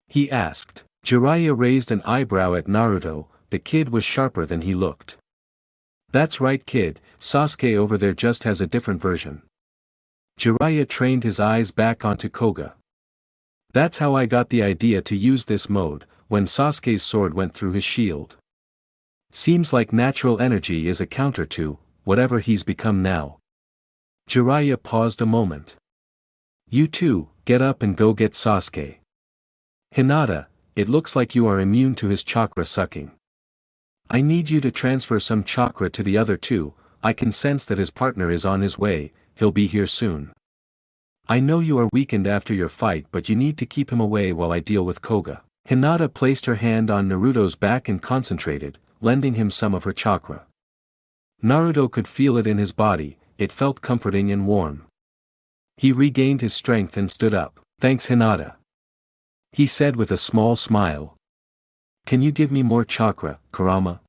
He asked. Jiraiya raised an eyebrow at Naruto. The kid was sharper than he looked. That's right kid, Sasuke over there just has a different version. Jiraiya trained his eyes back onto Koga. That's how I got the idea to use this mode, when Sasuke's sword went through his shield. Seems like natural energy is a counter to whatever he's become now. Jiraiya paused a moment. You two, get up and go get Sasuke. Hinata, it looks like you are immune to his chakra sucking. I need you to transfer some chakra to the other two. I can sense that his partner is on his way, he'll be here soon. I know you are weakened after your fight but you need to keep him away while I deal with Koga. Hinata placed her hand on Naruto's back and concentrated, lending him some of her chakra. Naruto could feel it in his body, it felt comforting and warm. He regained his strength and stood up. Thanks Hinata. He said with a small smile. Can you give me more chakra, Kurama?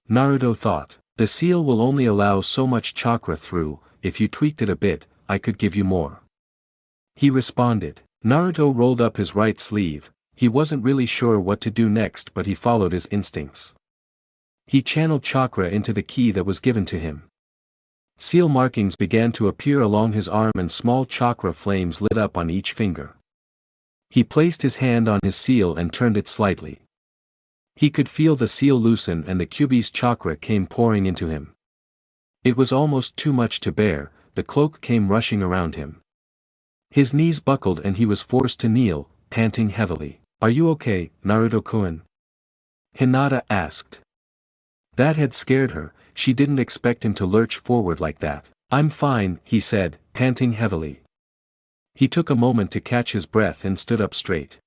Naruto thought. The seal will only allow so much chakra through, if you tweaked it a bit, I could give you more. He responded. Naruto rolled up his right sleeve. He wasn't really sure what to do next but he followed his instincts. He channeled chakra into the key that was given to him. Seal markings began to appear along his arm and small chakra flames lit up on each finger. He placed his hand on his seal and turned it slightly. He could feel the seal loosen and the Kyuubi's chakra came pouring into him. It was almost too much to bear, the cloak came rushing around him. His knees buckled and he was forced to kneel, panting heavily. Are you okay, Naruto-kun? Hinata asked. That had scared her, she didn't expect him to lurch forward like that. I'm fine, he said, panting heavily. He took a moment to catch his breath and stood up straight.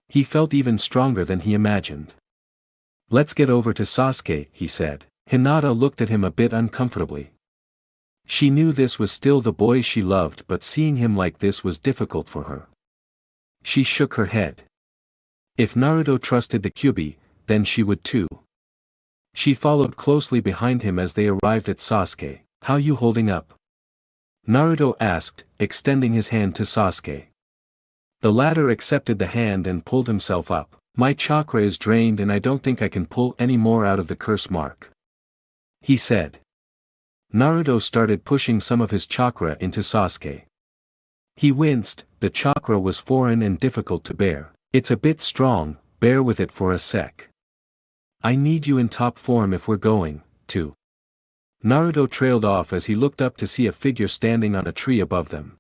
He felt even stronger than he imagined. Let's get over to Sasuke, he said. Hinata looked at him a bit uncomfortably. She knew this was still the boy she loved but seeing him like this was difficult for her. She shook her head. If Naruto trusted the Kyuubi, then she would too. She followed closely behind him as they arrived at Sasuke. How you holding up? Naruto asked, extending his hand to Sasuke. The latter accepted the hand and pulled himself up. My chakra is drained and I don't think I can pull any more out of the curse mark. He said. Naruto started pushing some of his chakra into Sasuke. He winced, the chakra was foreign and difficult to bear. It's a bit strong, bear with it for a sec. I need you in top form if we're going to. Naruto trailed off as he looked up to see a figure standing on a tree above them.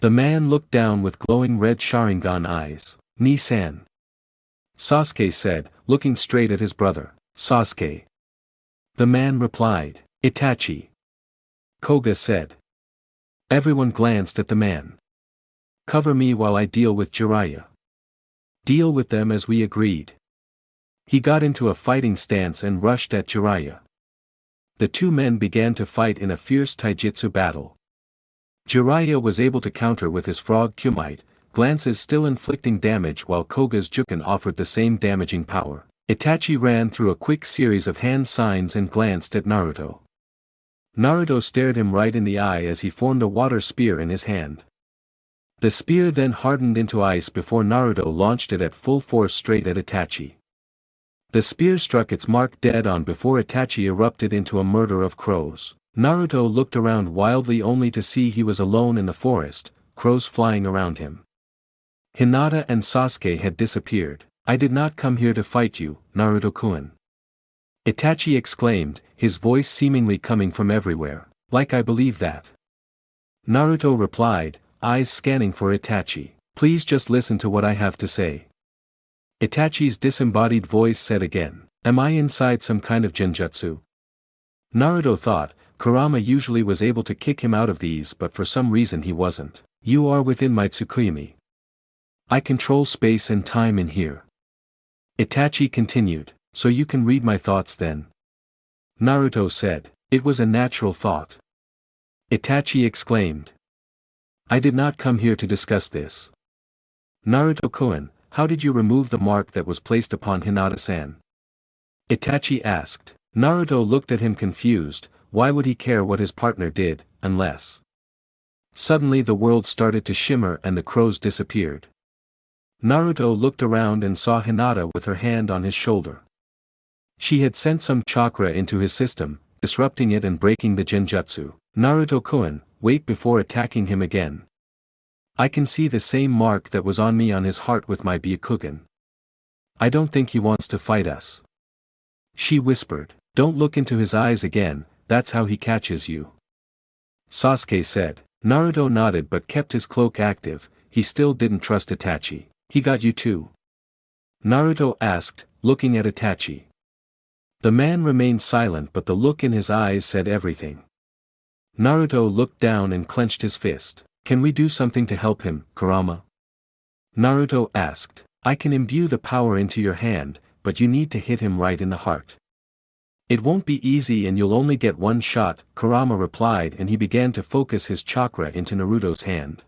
The man looked down with glowing red Sharingan eyes. Ni-san. Sasuke said, looking straight at his brother. Sasuke. The man replied. Itachi. Koga said. Everyone glanced at the man. Cover me while I deal with Jiraiya. Deal with them as we agreed. He got into a fighting stance and rushed at Jiraiya. The two men began to fight in a fierce taijutsu battle. Jiraiya was able to counter with his frog Kyumite, glances still inflicting damage while Koga's Juken offered the same damaging power. Itachi ran through a quick series of hand signs and glanced at Naruto. Naruto stared him right in the eye as he formed a water spear in his hand. The spear then hardened into ice before Naruto launched it at full force straight at Itachi. The spear struck its mark dead on before Itachi erupted into a murder of crows. Naruto looked around wildly only to see he was alone in the forest, crows flying around him. Hinata and Sasuke had disappeared. I did not come here to fight you, Naruto-kun. Itachi exclaimed, his voice seemingly coming from everywhere. Like I believe that. Naruto replied, eyes scanning for Itachi. Please just listen to what I have to say. Itachi's disembodied voice said again. Am I inside some kind of genjutsu? Naruto thought, Kurama usually was able to kick him out of these, but for some reason he wasn't. You are within my Tsukuyomi. I control space and time in here. Itachi continued, so you can read my thoughts then. Naruto said, it was a natural thought. Itachi exclaimed. I did not come here to discuss this. Naruto-kun, how did you remove the mark that was placed upon Hinata-san? Itachi asked. Naruto looked at him confused. Why would he care what his partner did, unless... Suddenly the world started to shimmer and the crows disappeared. Naruto looked around and saw Hinata with her hand on his shoulder. She had sent some chakra into his system, disrupting it and breaking the genjutsu. Naruto-kun, wait before attacking him again. I can see the same mark that was on me on his heart with my Byakugan. I don't think he wants to fight us. She whispered, don't look into his eyes again, that's how he catches you. Sasuke said. Naruto nodded but kept his cloak active, he still didn't trust Itachi. He got you too? Naruto asked, looking at Itachi. The man remained silent but the look in his eyes said everything. Naruto looked down and clenched his fist. Can we do something to help him, Kurama? Naruto asked. I can imbue the power into your hand, but you need to hit him right in the heart. It won't be easy and you'll only get one shot, Kurama replied, and he began to focus his chakra into Naruto's hand.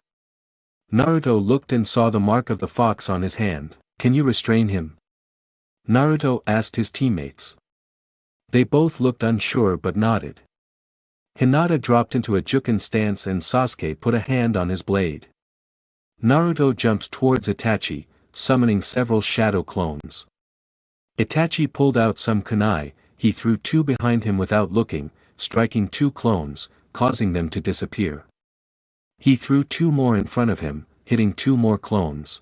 Naruto looked and saw the mark of the fox on his hand. Can you restrain him? Naruto asked his teammates. They both looked unsure but nodded. Hinata dropped into a Juken stance and Sasuke put a hand on his blade. Naruto jumped towards Itachi, summoning several shadow clones. Itachi pulled out some kunai. He threw two behind him without looking, striking two clones, causing them to disappear. He threw two more in front of him, hitting two more clones.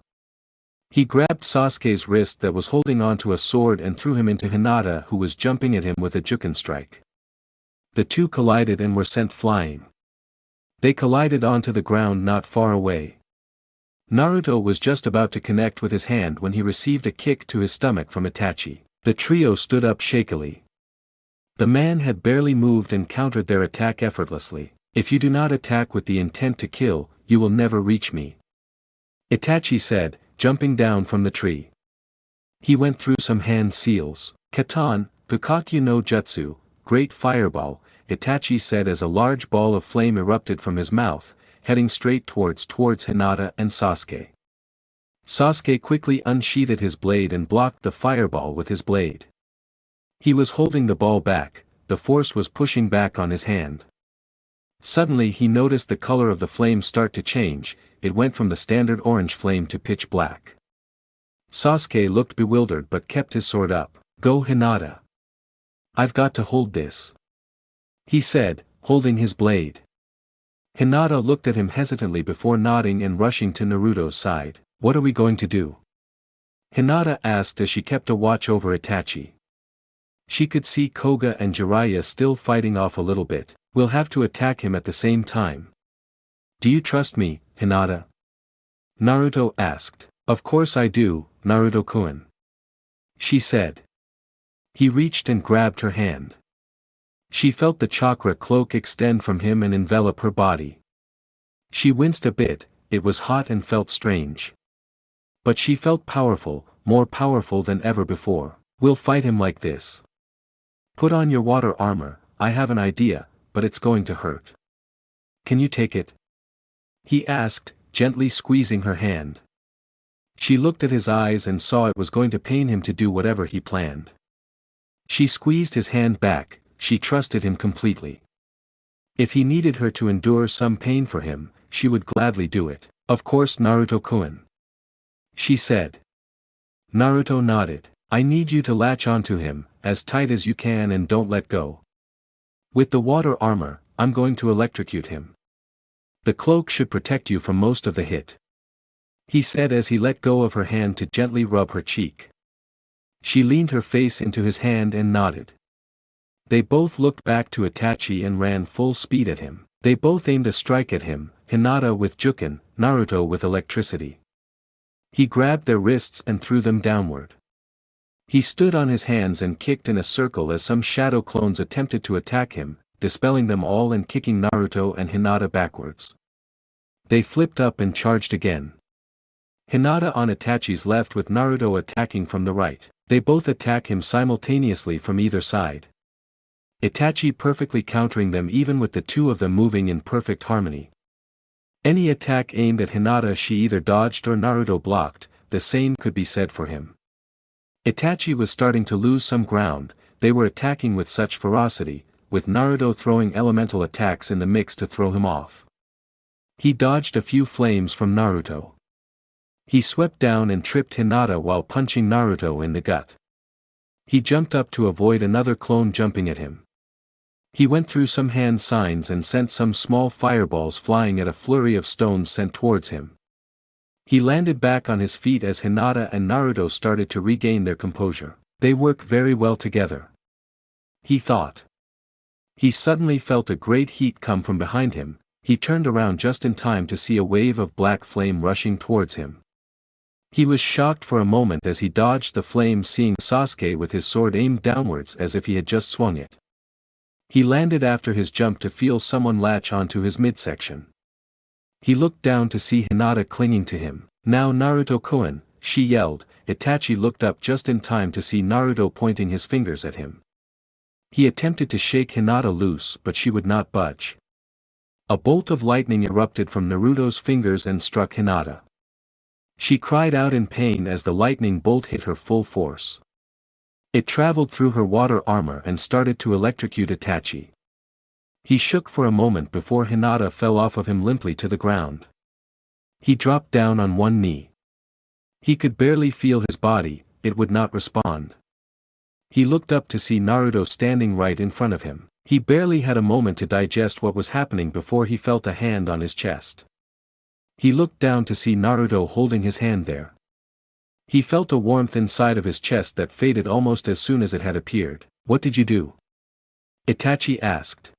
He grabbed Sasuke's wrist that was holding onto a sword and threw him into Hinata, who was jumping at him with a Juken strike. The two collided and were sent flying. They collided onto the ground not far away. Naruto was just about to connect with his hand when he received a kick to his stomach from Itachi. The trio stood up shakily. The man had barely moved and countered their attack effortlessly. If you do not attack with the intent to kill, you will never reach me. Itachi said, jumping down from the tree. He went through some hand seals. Katan, Bukakyu no Jutsu, Great Fireball, Itachi said as a large ball of flame erupted from his mouth, heading straight towards Hinata and Sasuke. Sasuke quickly unsheathed his blade and blocked the fireball with his blade. He was holding the ball back, the force was pushing back on his hand. Suddenly he noticed the color of the flame start to change, it went from the standard orange flame to pitch black. Sasuke looked bewildered but kept his sword up. Go Hinata. I've got to hold this. He said, holding his blade. Hinata looked at him hesitantly before nodding and rushing to Naruto's side. What are we going to do? Hinata asked as she kept a watch over Itachi. She could see Koga and Jiraiya still fighting off a little bit. We'll have to attack him at the same time. Do you trust me, Hinata? Naruto asked. Of course I do, Naruto-kun. She said. He reached and grabbed her hand. She felt the chakra cloak extend from him and envelop her body. She winced a bit, it was hot and felt strange. But she felt powerful, more powerful than ever before. We'll fight him like this. Put on your water armor, I have an idea, but it's going to hurt. Can you take it? He asked, gently squeezing her hand. She looked at his eyes and saw it was going to pain him to do whatever he planned. She squeezed his hand back, she trusted him completely. If he needed her to endure some pain for him, she would gladly do it. Of course Naruto-kun. She said. Naruto nodded. I need you to latch onto him, as tight as you can and don't let go. With the water armor, I'm going to electrocute him. The cloak should protect you from most of the hit. He said as he let go of her hand to gently rub her cheek. She leaned her face into his hand and nodded. They both looked back to Itachi and ran full speed at him. They both aimed a strike at him, Hinata with Juken, Naruto with electricity. He grabbed their wrists and threw them downward. He stood on his hands and kicked in a circle as some shadow clones attempted to attack him, dispelling them all and kicking Naruto and Hinata backwards. They flipped up and charged again. Hinata on Itachi's left with Naruto attacking from the right. They both attack him simultaneously from either side. Itachi perfectly countering them even with the two of them moving in perfect harmony. Any attack aimed at Hinata she either dodged or Naruto blocked, the same could be said for him. Itachi was starting to lose some ground, they were attacking with such ferocity, with Naruto throwing elemental attacks in the mix to throw him off. He dodged a few flames from Naruto. He swept down and tripped Hinata while punching Naruto in the gut. He jumped up to avoid another clone jumping at him. He went through some hand signs and sent some small fireballs flying at a flurry of stones sent towards him. He landed back on his feet as Hinata and Naruto started to regain their composure. They work very well together, he thought. He suddenly felt a great heat come from behind him. He turned around just in time to see a wave of black flame rushing towards him. He was shocked for a moment as he dodged the flame, seeing Sasuke with his sword aimed downwards as if he had just swung it. He landed after his jump to feel someone latch onto his midsection. He looked down to see Hinata clinging to him. "Now Naruto-kun," she yelled. Itachi looked up just in time to see Naruto pointing his fingers at him. He attempted to shake Hinata loose but she would not budge. A bolt of lightning erupted from Naruto's fingers and struck Hinata. She cried out in pain as the lightning bolt hit her full force. It traveled through her water armor and started to electrocute Itachi. He shook for a moment before Hinata fell off of him limply to the ground. He dropped down on one knee. He could barely feel his body, it would not respond. He looked up to see Naruto standing right in front of him. He barely had a moment to digest what was happening before he felt a hand on his chest. He looked down to see Naruto holding his hand there. He felt a warmth inside of his chest that faded almost as soon as it had appeared. "What did you do?" Itachi asked.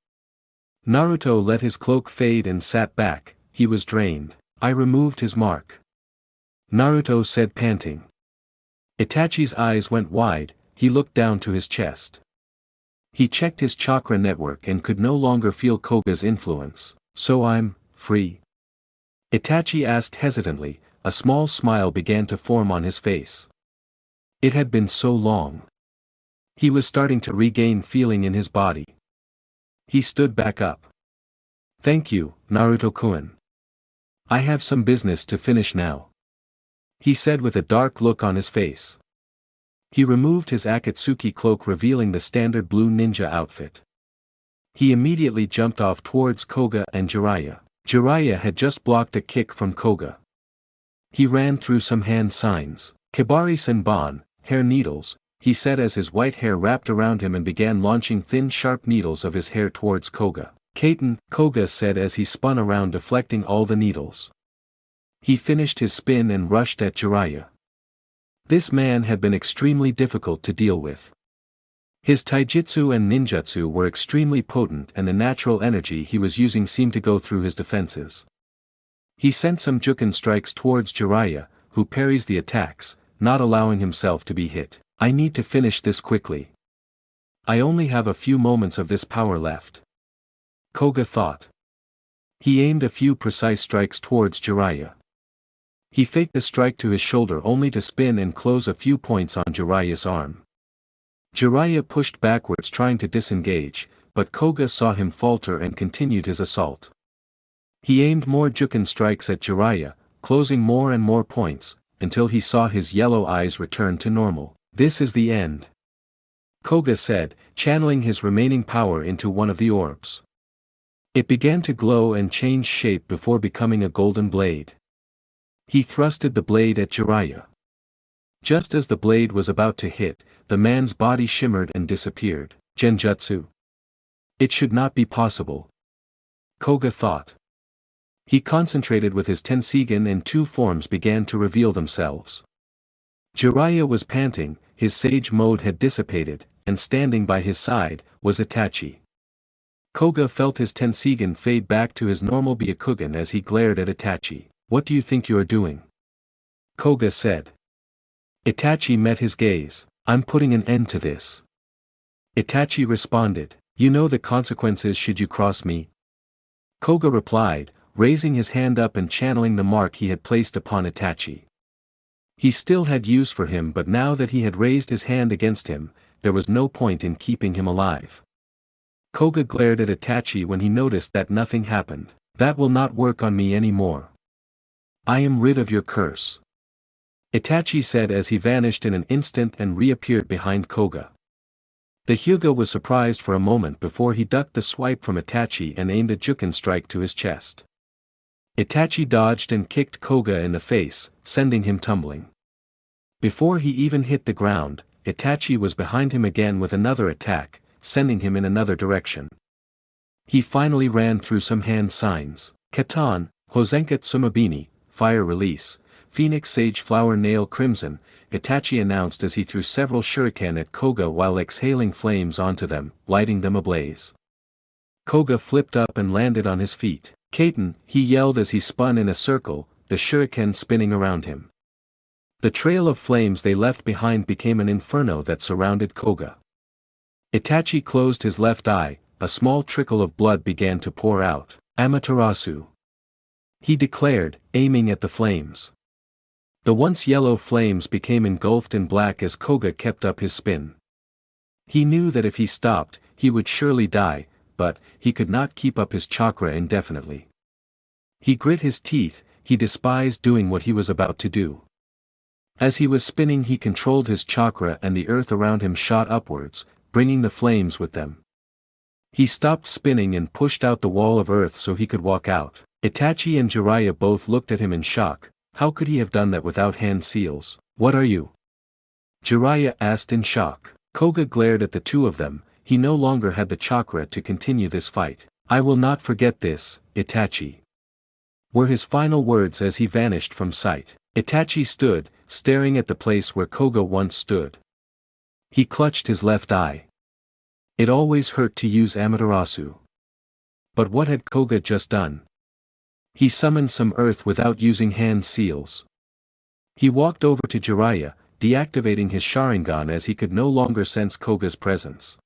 Naruto let his cloak fade and sat back. He was drained. "I removed his mark," Naruto said, panting. Itachi's eyes went wide. He looked down to his chest. He checked his chakra network and could no longer feel Koga's influence. "So I'm free?" Itachi asked hesitantly. A small smile began to form on his face. It had been so long. He was starting to regain feeling in his body. He stood back up. "Thank you, Naruto-kun. I have some business to finish now," he said with a dark look on his face. He removed his Akatsuki cloak, revealing the standard blue ninja outfit. He immediately jumped off towards Koga and Jiraiya. Jiraiya had just blocked a kick from Koga. He ran through some hand signs. "Kibari Senbon, hair needles," he said as his white hair wrapped around him and began launching thin sharp needles of his hair towards Koga. "Kaiten," Koga said as he spun around deflecting all the needles. He finished his spin and rushed at Jiraiya. This man had been extremely difficult to deal with. His taijutsu and ninjutsu were extremely potent and the natural energy he was using seemed to go through his defenses. He sent some juken strikes towards Jiraiya, who parries the attacks, not allowing himself to be hit. "I need to finish this quickly. I only have a few moments of this power left," Koga thought. He aimed a few precise strikes towards Jiraiya. He faked a strike to his shoulder only to spin and close a few points on Jiraiya's arm. Jiraiya pushed backwards trying to disengage, but Koga saw him falter and continued his assault. He aimed more juken strikes at Jiraiya, closing more and more points, until he saw his yellow eyes return to normal. "This is the end," Koga said, channeling his remaining power into one of the orbs. It began to glow and change shape before becoming a golden blade. He thrusted the blade at Jiraiya. Just as the blade was about to hit, the man's body shimmered and disappeared. Genjutsu. It should not be possible, Koga thought. He concentrated with his Tensigen and two forms began to reveal themselves. Jiraiya was panting, his sage mode had dissipated, and standing by his side, was Itachi. Koga felt his Tensigen fade back to his normal Byakugan as he glared at Itachi. "What do you think you are doing?" Koga said. Itachi met his gaze. "I'm putting an end to this," Itachi responded. You know the consequences should you cross me? Koga replied, raising his hand up and channeling the mark he had placed upon Itachi. He still had use for him, but now that he had raised his hand against him, there was no point in keeping him alive. Koga glared at Itachi when he noticed that nothing happened. That will not work on me anymore. I am rid of your curse. Itachi said as he vanished in an instant and reappeared behind Koga. The Hyuga was surprised for a moment before he ducked the swipe from Itachi and aimed a Juken strike to his chest. Itachi dodged and kicked Koga in the face, sending him tumbling. Before he even hit the ground, Itachi was behind him again with another attack, sending him in another direction. He finally ran through some hand signs: Katan, Hozenka Tsumabini, Fire Release, Phoenix Sage Flower Nail Crimson, Itachi announced as he threw several shuriken at Koga while exhaling flames onto them, lighting them ablaze. Koga flipped up and landed on his feet. Kaiten, he yelled as he spun in a circle, the shuriken spinning around him. The trail of flames they left behind became an inferno that surrounded Koga. Itachi closed his left eye, a small trickle of blood began to pour out. Amaterasu, he declared, aiming at the flames. The once yellow flames became engulfed in black as Koga kept up his spin. He knew that if he stopped, he would surely die, but he could not keep up his chakra indefinitely. He grit his teeth, he despised doing what he was about to do. As he was spinning, he controlled his chakra and the earth around him shot upwards, bringing the flames with them. He stopped spinning and pushed out the wall of earth so he could walk out. Itachi and Jiraiya both looked at him in shock. How could he have done that without hand seals? What are you? Jiraiya asked in shock. Koga glared at the two of them. He no longer had the chakra to continue this fight. I will not forget this, Itachi, were his final words as he vanished from sight. Itachi stood, staring at the place where Koga once stood. He clutched his left eye. It always hurt to use Amaterasu. But what had Koga just done? He summoned some earth without using hand seals. He walked over to Jiraiya, deactivating his Sharingan as he could no longer sense Koga's presence.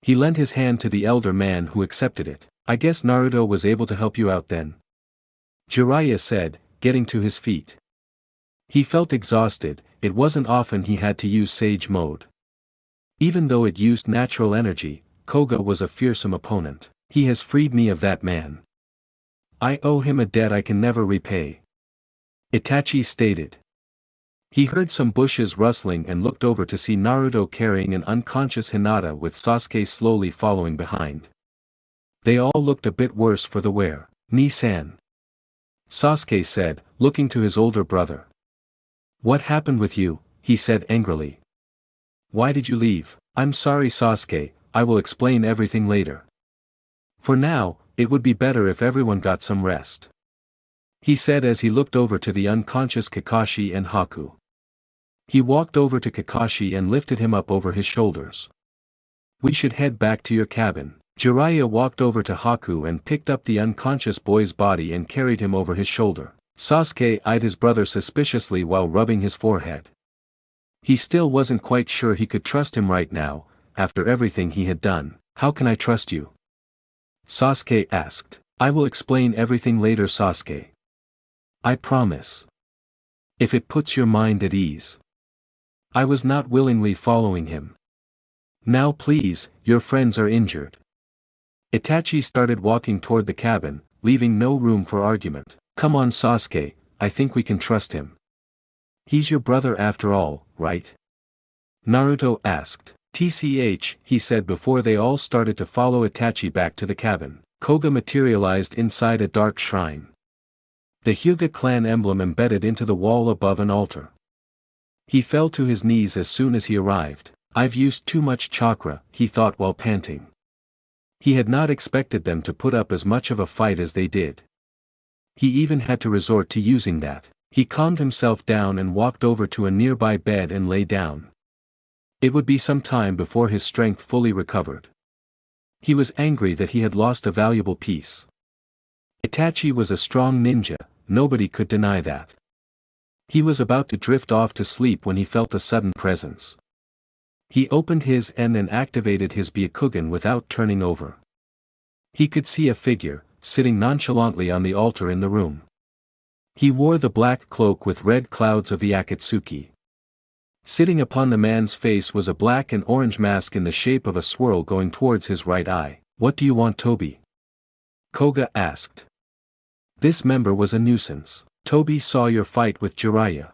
He lent his hand to the elder man who accepted it. I guess Naruto was able to help you out then, Jiraiya said, getting to his feet. He felt exhausted. It wasn't often he had to use Sage Mode. Even though it used natural energy, Koga was a fearsome opponent. He has freed me of that man. I owe him a debt I can never repay, Itachi stated. He heard some bushes rustling and looked over to see Naruto carrying an unconscious Hinata with Sasuke slowly following behind. They all looked a bit worse for the wear. Ni-san, Sasuke said, looking to his older brother. What happened with you? He said angrily. Why did you leave? I'm sorry Sasuke, I will explain everything later. For now, it would be better if everyone got some rest, he said as he looked over to the unconscious Kakashi and Haku. He walked over to Kakashi and lifted him up over his shoulders. We should head back to your cabin. Jiraiya walked over to Haku and picked up the unconscious boy's body and carried him over his shoulder. Sasuke eyed his brother suspiciously while rubbing his forehead. He still wasn't quite sure he could trust him right now, after everything he had done. How can I trust you? Sasuke asked. I will explain everything later Sasuke. I promise. If it puts your mind at ease. I was not willingly following him. Now please, your friends are injured. Itachi started walking toward the cabin, leaving no room for argument. Come on Sasuke, I think we can trust him. He's your brother after all, right? Naruto asked. TCH, he said before they all started to follow Itachi back to the cabin. Koga materialized inside a dark shrine. The Hyuga clan emblem embedded into the wall above an altar. He fell to his knees as soon as he arrived. I've used too much chakra, he thought while panting. He had not expected them to put up as much of a fight as they did. He even had to resort to using that. He calmed himself down and walked over to a nearby bed and lay down. It would be some time before his strength fully recovered. He was angry that he had lost a valuable piece. Itachi was a strong ninja, nobody could deny that. He was about to drift off to sleep when he felt a sudden presence. He opened his and activated his Byakugan without turning over. He could see a figure, sitting nonchalantly on the altar in the room. He wore the black cloak with red clouds of the Akatsuki. Sitting upon the man's face was a black and orange mask in the shape of a swirl going towards his right eye. "What do you want, Tobi?" Koga asked. This member was a nuisance. "Tobi saw your fight with Jiraiya."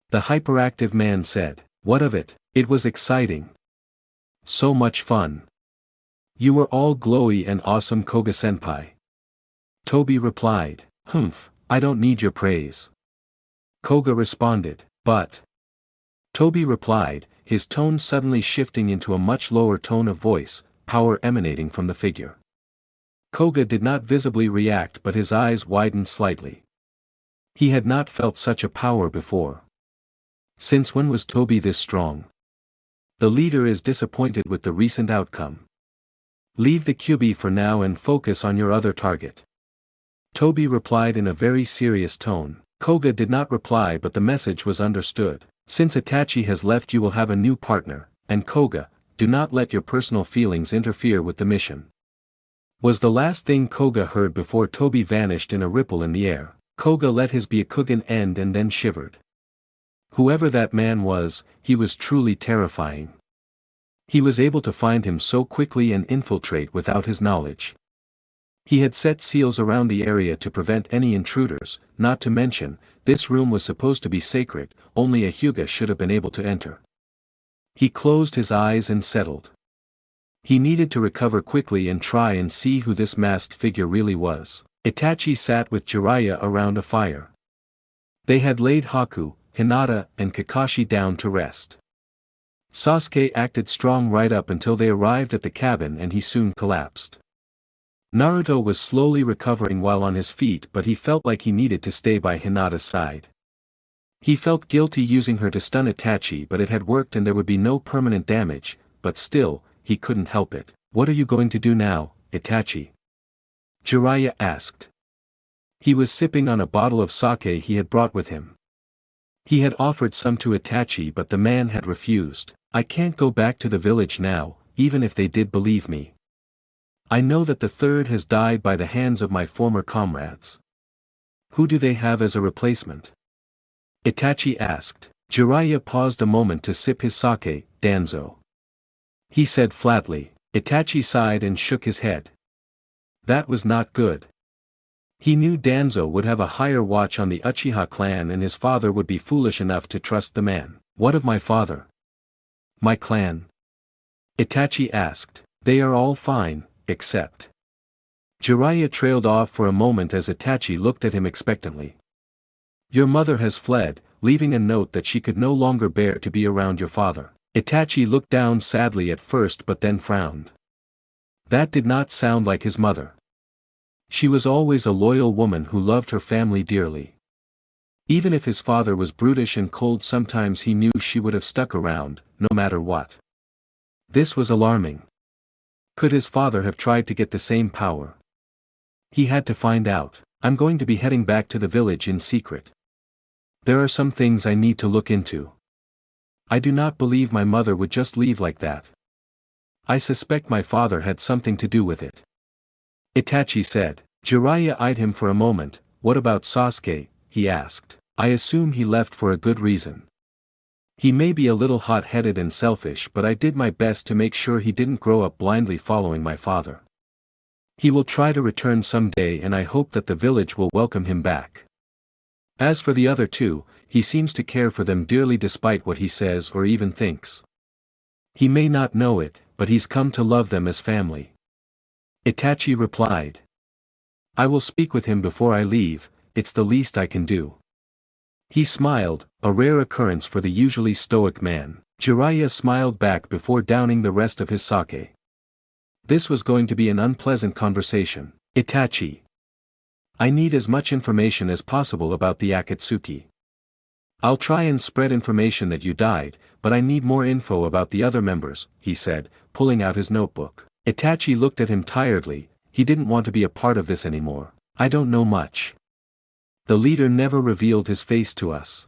The hyperactive man said. "What of it?" "It was exciting. So much fun. You were all glowy and awesome, Koga-senpai." Tobi replied. "Humph, I don't need your praise." Koga responded. "But..." Tobi replied, his tone suddenly shifting into a much lower tone of voice, power emanating from the figure. Koga did not visibly react, but his eyes widened slightly. He had not felt such a power before. Since when was Tobi this strong? The leader is disappointed with the recent outcome. Leave the Kyuubi for now and focus on your other target. Tobi replied in a very serious tone. Koga did not reply, but the message was understood. Since Itachi has left, you will have a new partner, and Koga, do not let your personal feelings interfere with the mission. Was the last thing Koga heard before Tobi vanished in a ripple in the air. Koga let his Byakugan end and then shivered. Whoever that man was, he was truly terrifying. He was able to find him so quickly and infiltrate without his knowledge. He had set seals around the area to prevent any intruders, not to mention, this room was supposed to be sacred, only a Hyuga should have been able to enter. He closed his eyes and settled. He needed to recover quickly and try and see who this masked figure really was. Itachi sat with Jiraiya around a fire. They had laid Haku, Hinata, and Kakashi down to rest. Sasuke acted strong right up until they arrived at the cabin, and he soon collapsed. Naruto was slowly recovering while on his feet, but he felt like he needed to stay by Hinata's side. He felt guilty using her to stun Itachi, but it had worked and there would be no permanent damage, but still, he couldn't help it. "What are you going to do now, Itachi?" Jiraiya asked. He was sipping on a bottle of sake he had brought with him. He had offered some to Itachi, but the man had refused. "I can't go back to the village now, even if they did believe me. I know that the third has died by the hands of my former comrades. Who do they have as a replacement?" Itachi asked. Jiraiya paused a moment to sip his sake. "Danzo," he said flatly. Itachi sighed and shook his head. That was not good. He knew Danzo would have a higher watch on the Uchiha clan, and his father would be foolish enough to trust the man. "What of my father? My clan?" Itachi asked. "They are all fine, except..." Jiraiya trailed off for a moment as Itachi looked at him expectantly. "Your mother has fled, leaving a note that she could no longer bear to be around your father." Itachi looked down sadly at first but then frowned. That did not sound like his mother. She was always a loyal woman who loved her family dearly. Even if his father was brutish and cold sometimes, he knew she would have stuck around, no matter what. This was alarming. Could his father have tried to get the same power? He had to find out. "I'm going to be heading back to the village in secret. There are some things I need to look into. I do not believe my mother would just leave like that. I suspect my father had something to do with it," Itachi said. Jiraiya eyed him for a moment. "What about Sasuke?" he asked. "I assume he left for a good reason. He may be a little hot-headed and selfish, but I did my best to make sure he didn't grow up blindly following my father. He will try to return someday, and I hope that the village will welcome him back. As for the other two, he seems to care for them dearly despite what he says or even thinks. He may not know it, but he's come to love them as family," Itachi replied. "I will speak with him before I leave, it's the least I can do." He smiled, a rare occurrence for the usually stoic man. Jiraiya smiled back before downing the rest of his sake. This was going to be an unpleasant conversation. "Itachi, I need as much information as possible about the Akatsuki. I'll try and spread information that you died, but I need more info about the other members," he said, pulling out his notebook. Itachi looked at him tiredly. He didn't want to be a part of this anymore. "I don't know much. The leader never revealed his face to us.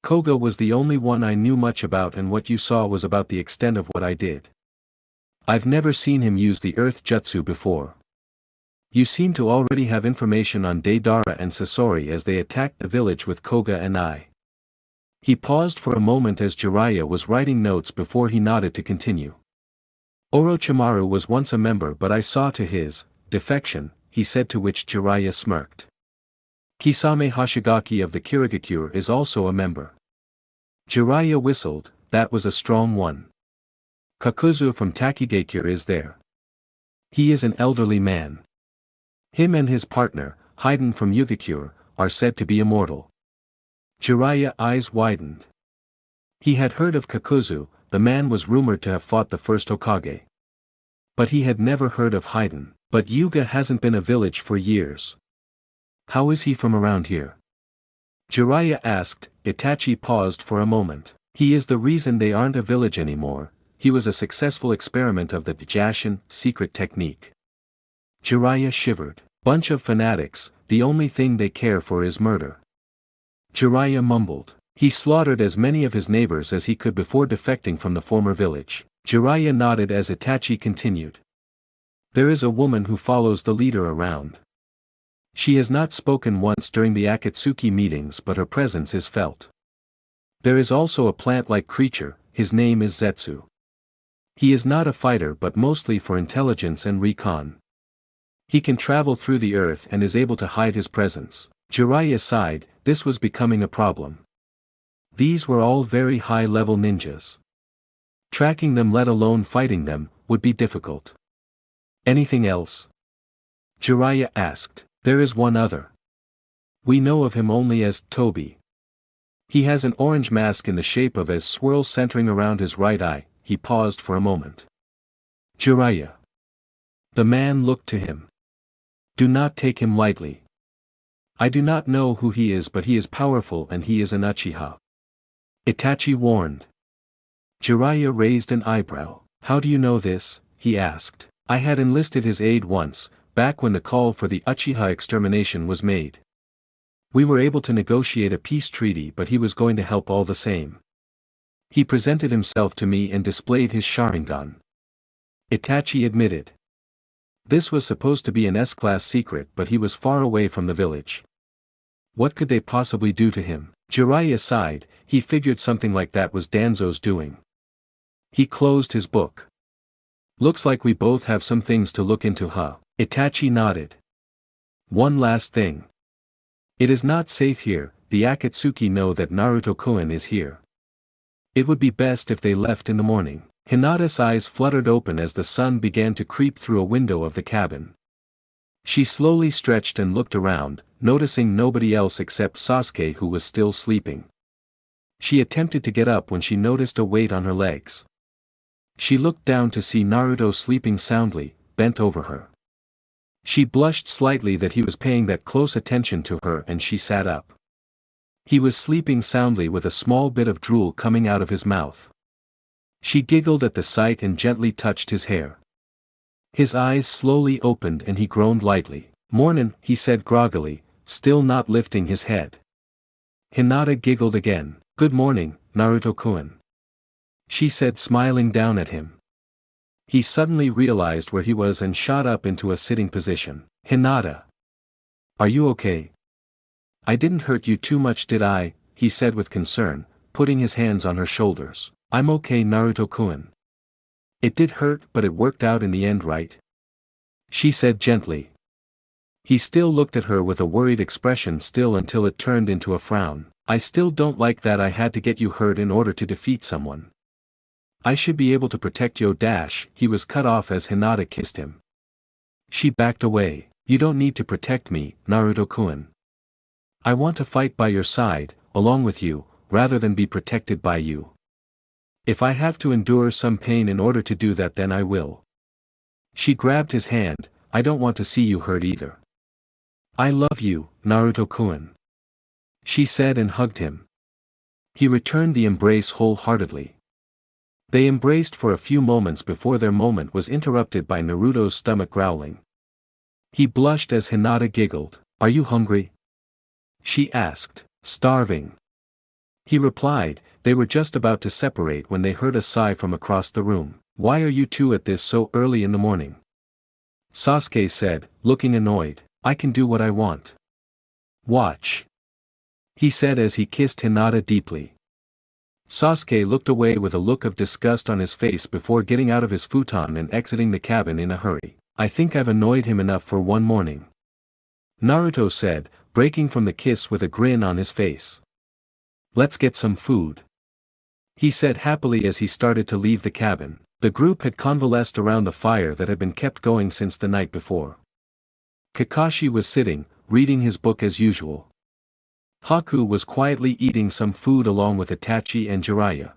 Koga was the only one I knew much about, and what you saw was about the extent of what I did. I've never seen him use the earth jutsu before. You seem to already have information on Deidara and Sasori as they attacked the village with Koga and I. He paused for a moment as Jiraiya was writing notes before he nodded to continue. Orochimaru was once a member, but I saw to his defection, he said, to which Jiraiya smirked. Kisame Hoshigaki of the Kirigakure is also a member. Jiraiya whistled, that was a strong one. Kakuzu from Takigakure is there. He is an elderly man. Him and his partner, Haiden from Yugakure, are said to be immortal. Jiraiya's eyes widened. He had heard of Kakuzu, the man was rumored to have fought the first Hokage. But he had never heard of Haiden. But Yuga hasn't been a village for years. How is he from around here? Jiraiya asked. Itachi paused for a moment. He is the reason they aren't a village anymore. He was a successful experiment of the Jashin secret technique. Jiraiya shivered. Bunch of fanatics, the only thing they care for is murder. Jiraiya mumbled. He slaughtered as many of his neighbors as he could before defecting from the former village. Jiraiya nodded as Itachi continued. There is a woman who follows the leader around. She has not spoken once during the Akatsuki meetings, but her presence is felt. There is also a plant-like creature, his name is Zetsu. He is not a fighter but mostly for intelligence and recon. He can travel through the earth and is able to hide his presence. Jiraiya sighed, this was becoming a problem. These were all very high-level ninjas. Tracking them, let alone fighting them, would be difficult. Anything else? Jiraiya asked. There is one other. We know of him only as Tobi. He has an orange mask in the shape of a swirl centering around his right eye. He paused for a moment. Jiraiya. The man looked to him. Do not take him lightly. I do not know who he is, but he is powerful and he is an Uchiha. Itachi warned. Jiraiya raised an eyebrow. How do you know this? He asked. I had enlisted his aid once, back when the call for the Uchiha extermination was made. We were able to negotiate a peace treaty, but he was going to help all the same. He presented himself to me and displayed his Sharingan. Itachi admitted. This was supposed to be an S-class secret, but he was far away from the village. What could they possibly do to him? Jiraiya sighed. He figured something like that was Danzo's doing. He closed his book. Looks like we both have some things to look into, huh? Itachi nodded. One last thing. It is not safe here. The Akatsuki know that Naruto-kun is here. It would be best if they left in the morning. Hinata's eyes fluttered open as the sun began to creep through a window of the cabin. She slowly stretched and looked around, noticing nobody else except Sasuke, who was still sleeping. She attempted to get up when she noticed a weight on her legs. She looked down to see Naruto sleeping soundly, bent over her. She blushed slightly that he was paying that close attention to her, and she sat up. He was sleeping soundly with a small bit of drool coming out of his mouth. She giggled at the sight and gently touched his hair. His eyes slowly opened and he groaned lightly. Mornin', he said groggily, still not lifting his head. Hinata giggled again. Good morning, Naruto-kun. She said, smiling down at him. He suddenly realized where he was and shot up into a sitting position. Hinata. Are you okay? I didn't hurt you too much, did I? He said with concern, putting his hands on her shoulders. I'm okay, Naruto-kun. It did hurt, but it worked out in the end, right? She said gently. He still looked at her with a worried expression still until it turned into a frown. I still don't like that I had to get you hurt in order to defeat someone. I should be able to protect you. He was cut off as Hinata kissed him. She backed away. You don't need to protect me, Naruto-kun. I want to fight by your side, along with you, rather than be protected by you. If I have to endure some pain in order to do that, then I will. She grabbed his hand. I don't want to see you hurt either. I love you, Naruto-kun. She said and hugged him. He returned the embrace wholeheartedly. They embraced for a few moments before their moment was interrupted by Naruto's stomach growling. He blushed as Hinata giggled. Are you hungry? She asked. Starving. He replied, they were just about to separate when they heard a sigh from across the room. Why are you two at this so early in the morning? Sasuke said, looking annoyed. I can do what I want. Watch. He said as he kissed Hinata deeply. Sasuke looked away with a look of disgust on his face before getting out of his futon and exiting the cabin in a hurry. I think I've annoyed him enough for one morning. Naruto said, breaking from the kiss with a grin on his face. Let's get some food. He said happily as he started to leave the cabin. The group had convalesced around the fire that had been kept going since the night before. Kakashi was sitting, reading his book as usual. Haku was quietly eating some food along with Itachi and Jiraiya.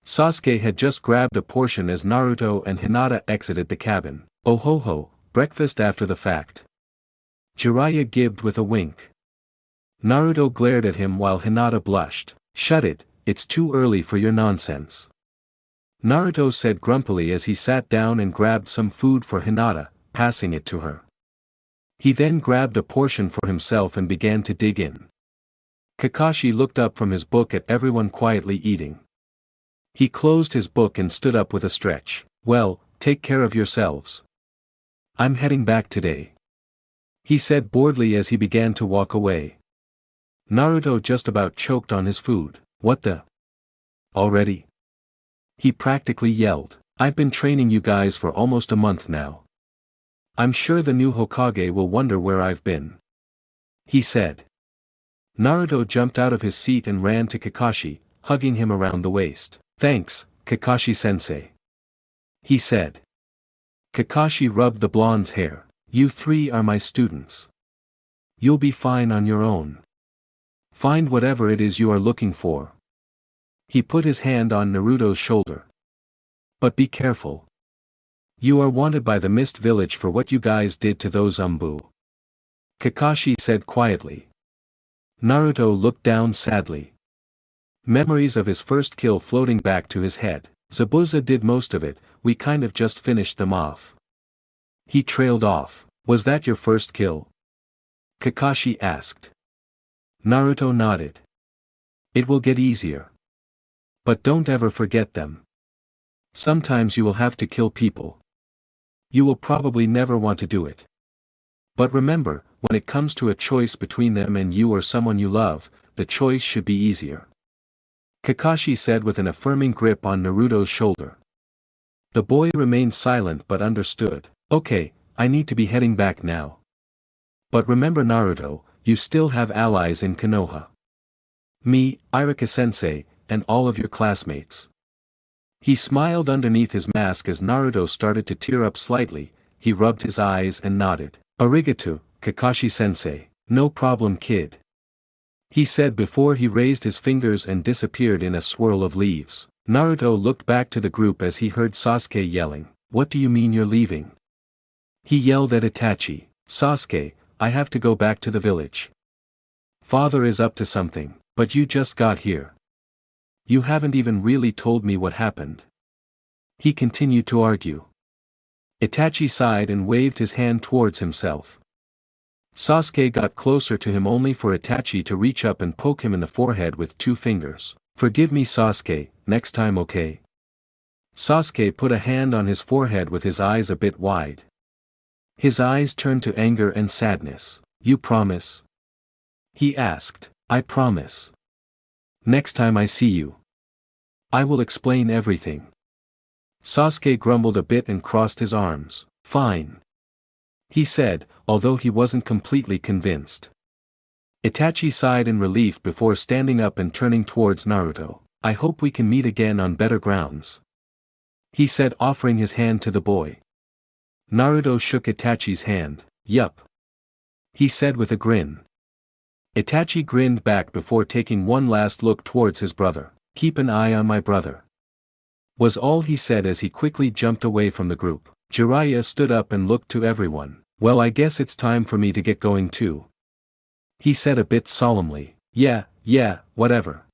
Sasuke had just grabbed a portion as Naruto and Hinata exited the cabin. Oh ho ho, breakfast after the fact. Jiraiya gibed with a wink. Naruto glared at him while Hinata blushed. Shut it, it's too early for your nonsense. Naruto said grumpily as he sat down and grabbed some food for Hinata, passing it to her. He then grabbed a portion for himself and began to dig in. Kakashi looked up from his book at everyone quietly eating. He closed his book and stood up with a stretch. Well, take care of yourselves. I'm heading back today. He said boredly as he began to walk away. Naruto just about choked on his food. What the? Already? He practically yelled. I've been training you guys for almost a month now. I'm sure the new Hokage will wonder where I've been. He said. Naruto jumped out of his seat and ran to Kakashi, hugging him around the waist. Thanks, Kakashi-sensei. He said. Kakashi rubbed the blonde's hair. You three are my students. You'll be fine on your own. Find whatever it is you are looking for. He put his hand on Naruto's shoulder. But be careful. You are wanted by the Mist Village for what you guys did to those Umbu. Kakashi said quietly. Naruto looked down sadly. Memories of his first kill floating back to his head. Zabuza did most of it, we kind of just finished them off. He trailed off. Was that your first kill? Kakashi asked. Naruto nodded. It will get easier. But don't ever forget them. Sometimes you will have to kill people. You will probably never want to do it. But remember, when it comes to a choice between them and you or someone you love, the choice should be easier. Kakashi said with an affirming grip on Naruto's shoulder. The boy remained silent but understood. Okay, I need to be heading back now. But remember Naruto, you still have allies in Konoha. Me, Irika-sensei, and all of your classmates. He smiled underneath his mask as Naruto started to tear up slightly. He rubbed his eyes and nodded. Arigato, Kakashi-sensei. No problem kid. He said before he raised his fingers and disappeared in a swirl of leaves. Naruto looked back to the group as he heard Sasuke yelling. What do you mean you're leaving? He yelled at Itachi. Sasuke, I have to go back to the village. Father is up to something, but you just got here. You haven't even really told me what happened. He continued to argue. Itachi sighed and waved his hand towards himself. Sasuke got closer to him only for Itachi to reach up and poke him in the forehead with 2 fingers. Forgive me Sasuke, next time okay? Sasuke put a hand on his forehead with his eyes a bit wide. His eyes turned to anger and sadness. You promise? He asked. I promise. Next time I see you, I will explain everything. Sasuke grumbled a bit and crossed his arms. Fine. He said, although he wasn't completely convinced. Itachi sighed in relief before standing up and turning towards Naruto. I hope we can meet again on better grounds. He said, offering his hand to the boy. Naruto shook Itachi's hand. Yup. He said with a grin. Itachi grinned back before taking one last look towards his brother. Keep an eye on my brother. Was all he said as he quickly jumped away from the group. Jiraiya stood up and looked to everyone. Well, I guess it's time for me to get going too. He said a bit solemnly. Yeah, whatever.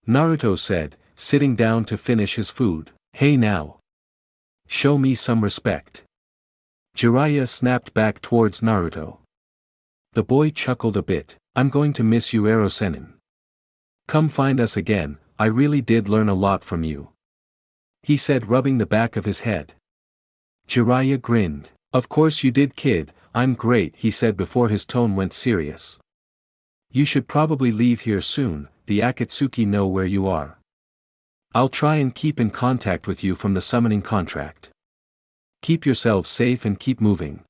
Naruto said, sitting down to finish his food. Hey now. Show me some respect. Jiraiya snapped back towards Naruto. The boy chuckled a bit. I'm going to miss you Ero-senin. Come find us again, I really did learn a lot from you. He said, rubbing the back of his head. Jiraiya grinned. Of course you did, kid, I'm great, he said before his tone went serious. You should probably leave here soon, the Akatsuki know where you are. I'll try and keep in contact with you from the summoning contract. Keep yourselves safe and keep moving.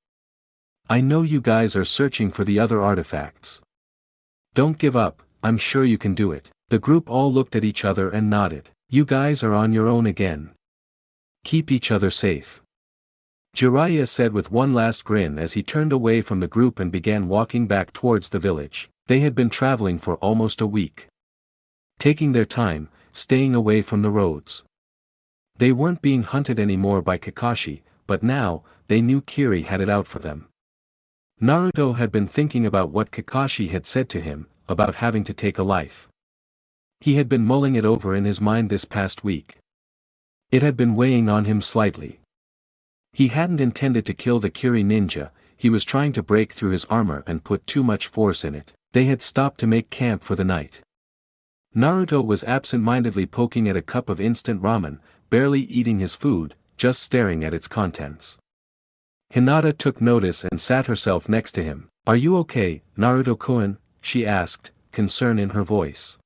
I know you guys are searching for the other artifacts. Don't give up, I'm sure you can do it. The group all looked at each other and nodded. You guys are on your own again. Keep each other safe. Jiraiya said with one last grin as he turned away from the group and began walking back towards the village. They had been traveling for almost a week. Taking their time, staying away from the roads. They weren't being hunted anymore by Kakashi, but now, they knew Kiri had it out for them. Naruto had been thinking about what Kakashi had said to him, about having to take a life. He had been mulling it over in his mind this past week. It had been weighing on him slightly. He hadn't intended to kill the Kiri ninja, he was trying to break through his armor and put too much force in it. They had stopped to make camp for the night. Naruto was absent-mindedly poking at a cup of instant ramen, barely eating his food, just staring at its contents. Hinata took notice and sat herself next to him. Are you okay, Naruto-kun? She asked, concern in her voice.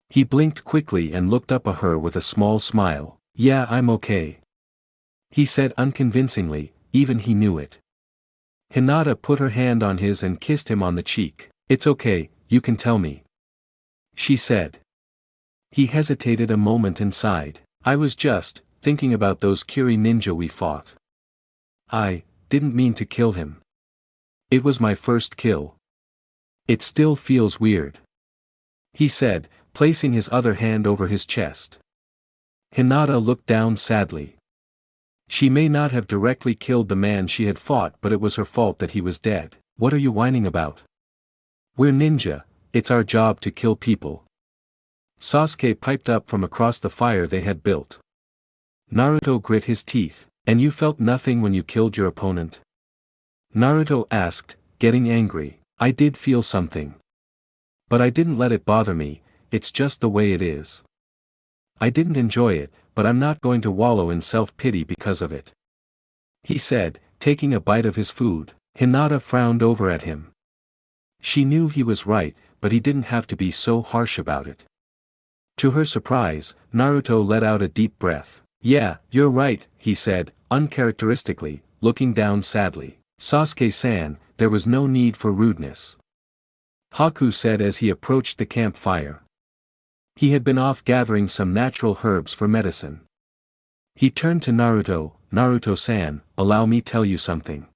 He blinked quickly and looked up at her with a small smile. Yeah, I'm okay. He said unconvincingly, even he knew it. Hinata put her hand on his and kissed him on the cheek. It's okay, you can tell me. She said. He hesitated a moment and sighed. I was just thinking about those Kiri ninja we fought. I didn't mean to kill him. It was my first kill. It still feels weird. He said, placing his other hand over his chest. Hinata looked down sadly. She may not have directly killed the man she had fought, but it was her fault that he was dead. What are you whining about? We're ninja, it's our job to kill people. Sasuke piped up from across the fire they had built. Naruto grit his teeth. And you felt nothing when you killed your opponent? Naruto asked, getting angry. I did feel something. But I didn't let it bother me, it's just the way it is. I didn't enjoy it, but I'm not going to wallow in self-pity because of it. He said, taking a bite of his food. Hinata frowned over at him. She knew he was right, but he didn't have to be so harsh about it. To her surprise, Naruto let out a deep breath. Yeah, you're right, he said, uncharacteristically, looking down sadly. Sasuke-san, there was no need for rudeness. Haku said as he approached the campfire. He had been off gathering some natural herbs for medicine. He turned to Naruto. Naruto-san, allow me tell you something.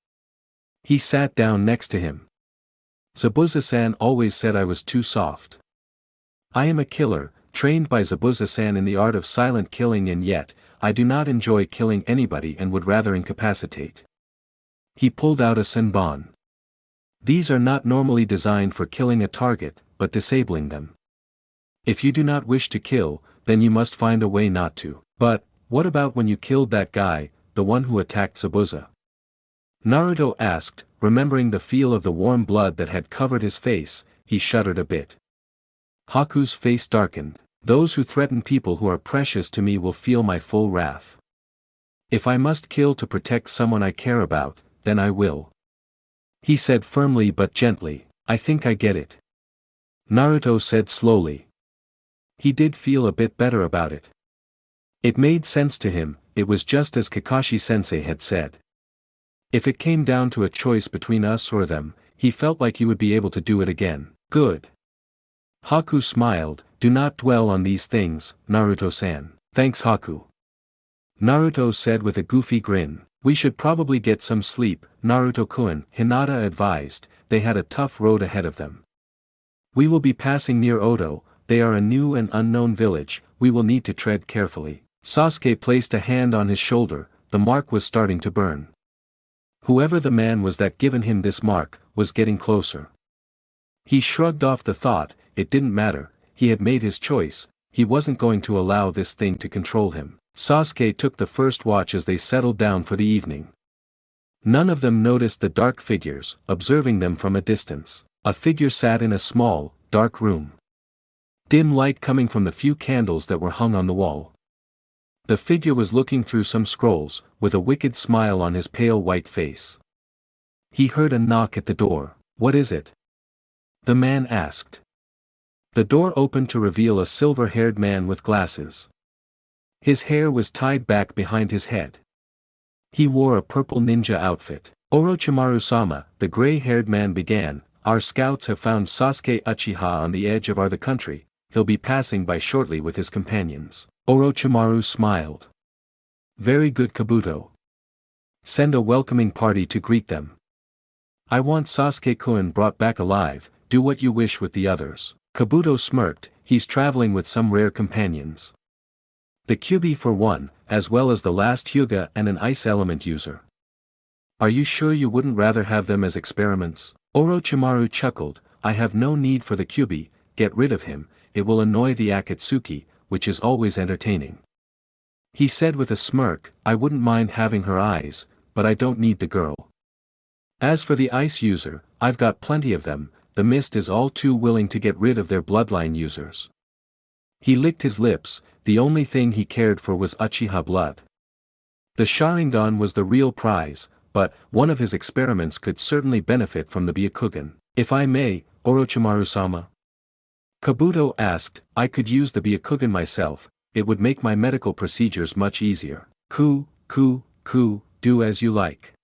He sat down next to him. Zabuza-san always said I was too soft. I am a killer, trained by Zabuza-san in the art of silent killing, and yet, I do not enjoy killing anybody and would rather incapacitate. He pulled out a senbon. These are not normally designed for killing a target, but disabling them. If you do not wish to kill, then you must find a way not to. But, what about when you killed that guy, the one who attacked Zabuza? Naruto asked, remembering the feel of the warm blood that had covered his face, he shuddered a bit. Haku's face darkened. Those who threaten people who are precious to me will feel my full wrath. If I must kill to protect someone I care about, then I will. He said firmly but gently, I think I get it. Naruto said slowly. He did feel a bit better about it. It made sense to him, it was just as Kakashi-sensei had said. If it came down to a choice between us or them, he felt like he would be able to do it again. Good. Haku smiled. Do not dwell on these things, Naruto-san. Thanks, Haku. Naruto said with a goofy grin. We should probably get some sleep, Naruto-kun, Hinata advised. They had a tough road ahead of them. We will be passing near Odo, they are a new and unknown village, we will need to tread carefully. Sasuke placed a hand on his shoulder, the mark was starting to burn. Whoever the man was that given him this mark, was getting closer. He shrugged off the thought, it didn't matter. He had made his choice, he wasn't going to allow this thing to control him. Sasuke took the first watch as they settled down for the evening. None of them noticed the dark figures, observing them from a distance. A figure sat in a small, dark room. dim light coming from the few candles that were hung on the wall. The figure was looking through some scrolls, with a wicked smile on his pale white face. He heard a knock at the door. "What is it?" the man asked. The door opened to reveal a silver-haired man with glasses. His hair was tied back behind his head. He wore a purple ninja outfit. "Orochimaru-sama," the gray-haired man began, "our scouts have found Sasuke Uchiha on the edge of the country. He'll be passing by shortly with his companions." Orochimaru smiled. "Very good, Kabuto. Send a welcoming party to greet them. I want Sasuke-kun brought back alive. Do what you wish with the others." Kabuto smirked. "He's traveling with some rare companions. The Kyuubi for one, as well as the last Hyuga and an ice element user. Are you sure you wouldn't rather have them as experiments?" Orochimaru chuckled. "I have no need for the Kyuubi. Get rid of him, it will annoy the Akatsuki, which is always entertaining." He said with a smirk, "I wouldn't mind having her eyes, but I don't need the girl. As for the ice user, I've got plenty of them. The mist is all too willing to get rid of their bloodline users." He licked his lips. The only thing he cared for was Uchiha blood. The Sharingan was the real prize, but one of his experiments could certainly benefit from the Byakugan. "If I may, Orochimaru-sama?" Kabuto asked. "I could use the Byakugan myself. It would make my medical procedures much easier." "Ku, do as you like,"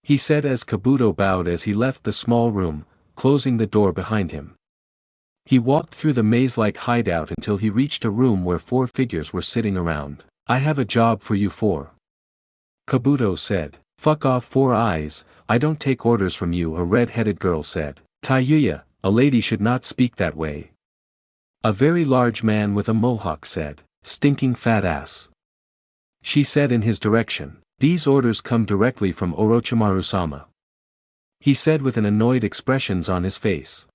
he said as Kabuto bowed as he left the small room, closing the door behind him. He walked through the maze-like hideout until he reached a room where 4 figures were sitting around. "I have a job for you 4. Kabuto said. "Fuck off 4 eyes, I don't take orders from you," a red-headed girl said. "Taiyuya, a lady should not speak that way," a very large man with a mohawk said. "Stinking fat ass," she said in his direction. "These orders come directly from Orochimaru-sama," he said with an annoyed expression on his face.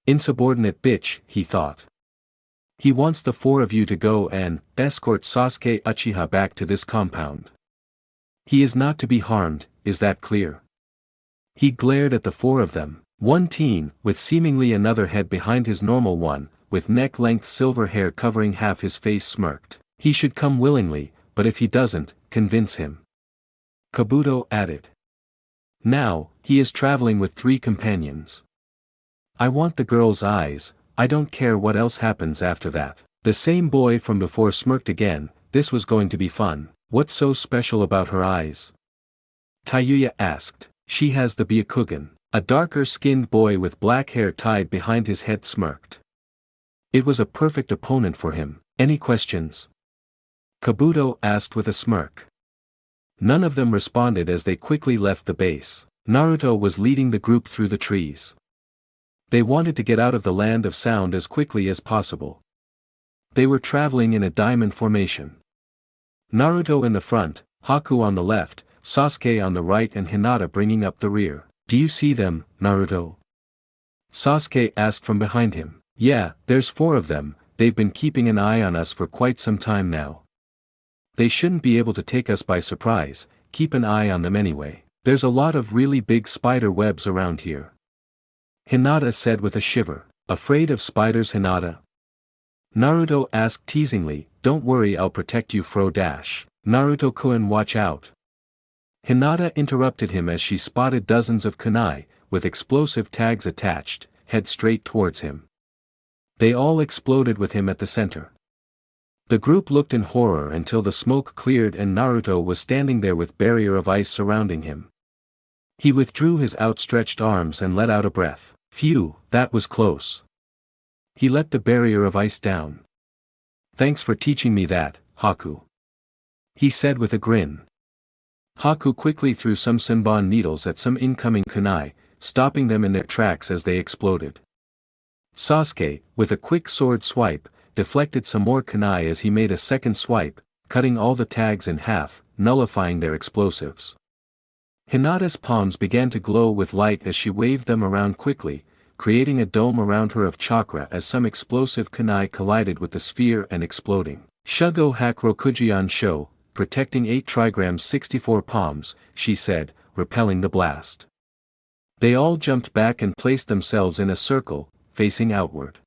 "Insubordinate bitch," he thought. "He wants the 4 of you to go and escort Sasuke Uchiha back to this compound. He is not to be harmed, is that clear?" He glared at the 4 of them. One teen, with seemingly another head behind his normal one, with neck-length silver hair covering half his face, smirked. "He should come willingly, but if he doesn't, convince him," Kabuto added. "Now, he is traveling with 3 companions. I want the girl's eyes, I don't care what else happens after that." The same boy from before smirked again. "This was going to be fun. What's so special about her eyes?" Taiyuya asked. "She has the Byakugan." A darker-skinned boy with black hair tied behind his head smirked. It was a perfect opponent for him. "Any questions?" Kabuto asked with a smirk. None of them responded as they quickly left the base. Naruto was leading the group through the trees. They wanted to get out of the land of sound as quickly as possible. They were traveling in a diamond formation. Naruto in the front, Haku on the left, Sasuke on the right and Hinata bringing up the rear. "Do you see them, Naruto?" Sasuke asked from behind him. "Yeah, there's 4 of them, they've been keeping an eye on us for quite some time now. They shouldn't be able to take us by surprise, keep an eye on them anyway. There's a lot of really big spider webs around here," Hinata said with a shiver. "Afraid of spiders, Hinata?" Naruto asked teasingly. "Don't worry, I'll protect you, Fro dash. Naruto-kun, watch out." Hinata interrupted him as she spotted dozens of kunai, with explosive tags attached, head straight towards him. They all exploded with him at the center. The group looked in horror until the smoke cleared and Naruto was standing there with barrier of ice surrounding him. He withdrew his outstretched arms and let out a breath. "Phew, that was close." He let the barrier of ice down. "Thanks for teaching me that, Haku," he said with a grin. Haku quickly threw some senbon needles at some incoming kunai, stopping them in their tracks as they exploded. Sasuke, with a quick sword swipe, deflected some more kunai as he made a second swipe, cutting all the tags in half, nullifying their explosives. Hinata's palms began to glow with light as she waved them around quickly, creating a dome around her of chakra as some explosive kunai collided with the sphere and exploding. "Shugo Hack Rokujian Sho, protecting 8 trigrams 64 palms," she said, repelling the blast. They all jumped back and placed themselves in a circle, facing outward.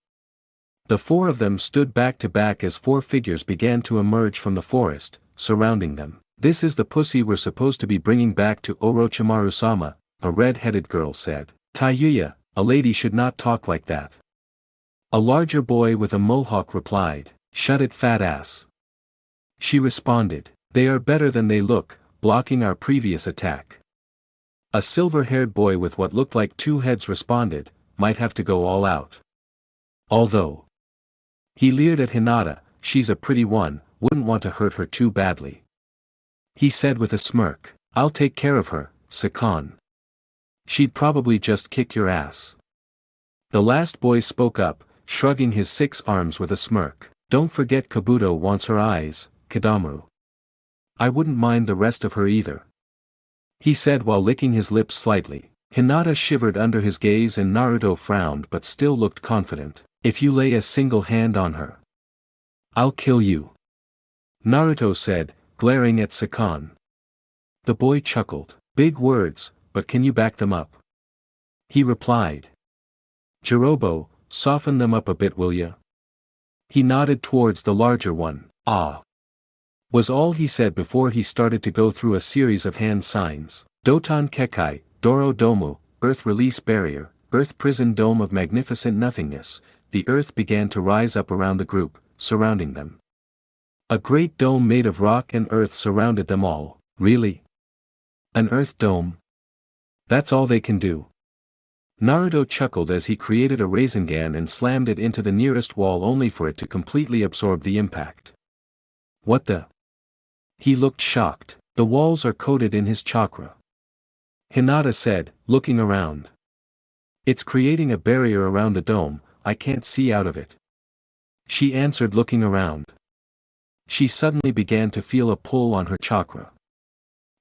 The four of them stood back to back as four figures began to emerge from the forest, surrounding them. "This is the pussy we're supposed to be bringing back to Orochimaru-sama," a red-headed girl said. "Taiyuya, a lady should not talk like that." A larger boy with a mohawk replied, "Shut it, fat ass." She responded, "They are better than they look, blocking our previous attack." A silver-haired boy with what looked like two heads responded, "Might have to go all out." Although he leered at Hinata, "She's a pretty one, wouldn't want to hurt her too badly." He said with a smirk, "I'll take care of her, Sakon. She'd probably just kick your ass." The last boy spoke up, shrugging his 6 arms with a smirk. "Don't forget Kabuto wants her eyes, Kidamu. I wouldn't mind the rest of her either," he said while licking his lips slightly. Hinata shivered under his gaze and Naruto frowned but still looked confident. "If you lay a single hand on her, I'll kill you," Naruto said, glaring at Sakon. The boy chuckled. "Big words, but can you back them up?" he replied. "Jirobo, soften them up a bit, will ya?" He nodded towards the larger one. "Ah," was all he said before he started to go through a series of hand signs. Doton Kekai, Doro Domu, Earth Release Barrier, Earth Prison Dome of Magnificent Nothingness. The earth began to rise up around the group, surrounding them. A great dome made of rock and earth surrounded them all. Really? An earth dome? That's all they can do. Naruto chuckled as he created a Rasengan and slammed it into the nearest wall only for it to completely absorb the impact. "What the?" He looked shocked. "The walls are coated in his chakra," Hinata said, looking around. "It's creating a barrier around the dome, I can't see out of it," she answered, looking around. She suddenly began to feel a pull on her chakra.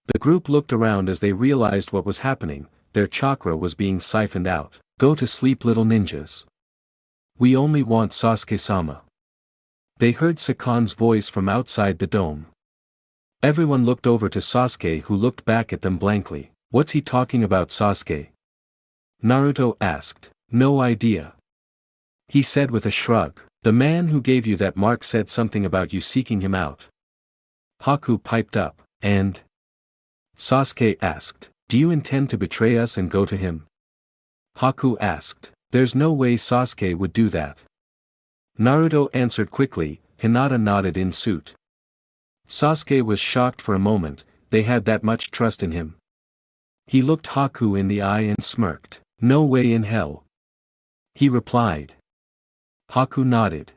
The group looked around as they realized what was happening. Their chakra was being siphoned out. "Go to sleep, little ninjas. We only want Sasuke-sama." They heard Sakon's voice from outside the dome. Everyone looked over to Sasuke, who looked back at them blankly. "What's he talking about, Sasuke?" Naruto asked. "No idea," he said with a shrug. "The man who gave you that mark said something about you seeking him out." Haku piped up. "And?" Sasuke asked. "Do you intend to betray us and go to him?" Haku asked. "There's no way Sasuke would do that," Naruto answered quickly. Hinata nodded in suit. Sasuke was shocked for a moment. They had that much trust in him. He looked Haku in the eye and smirked. "No way in hell," he replied. Haku nodded.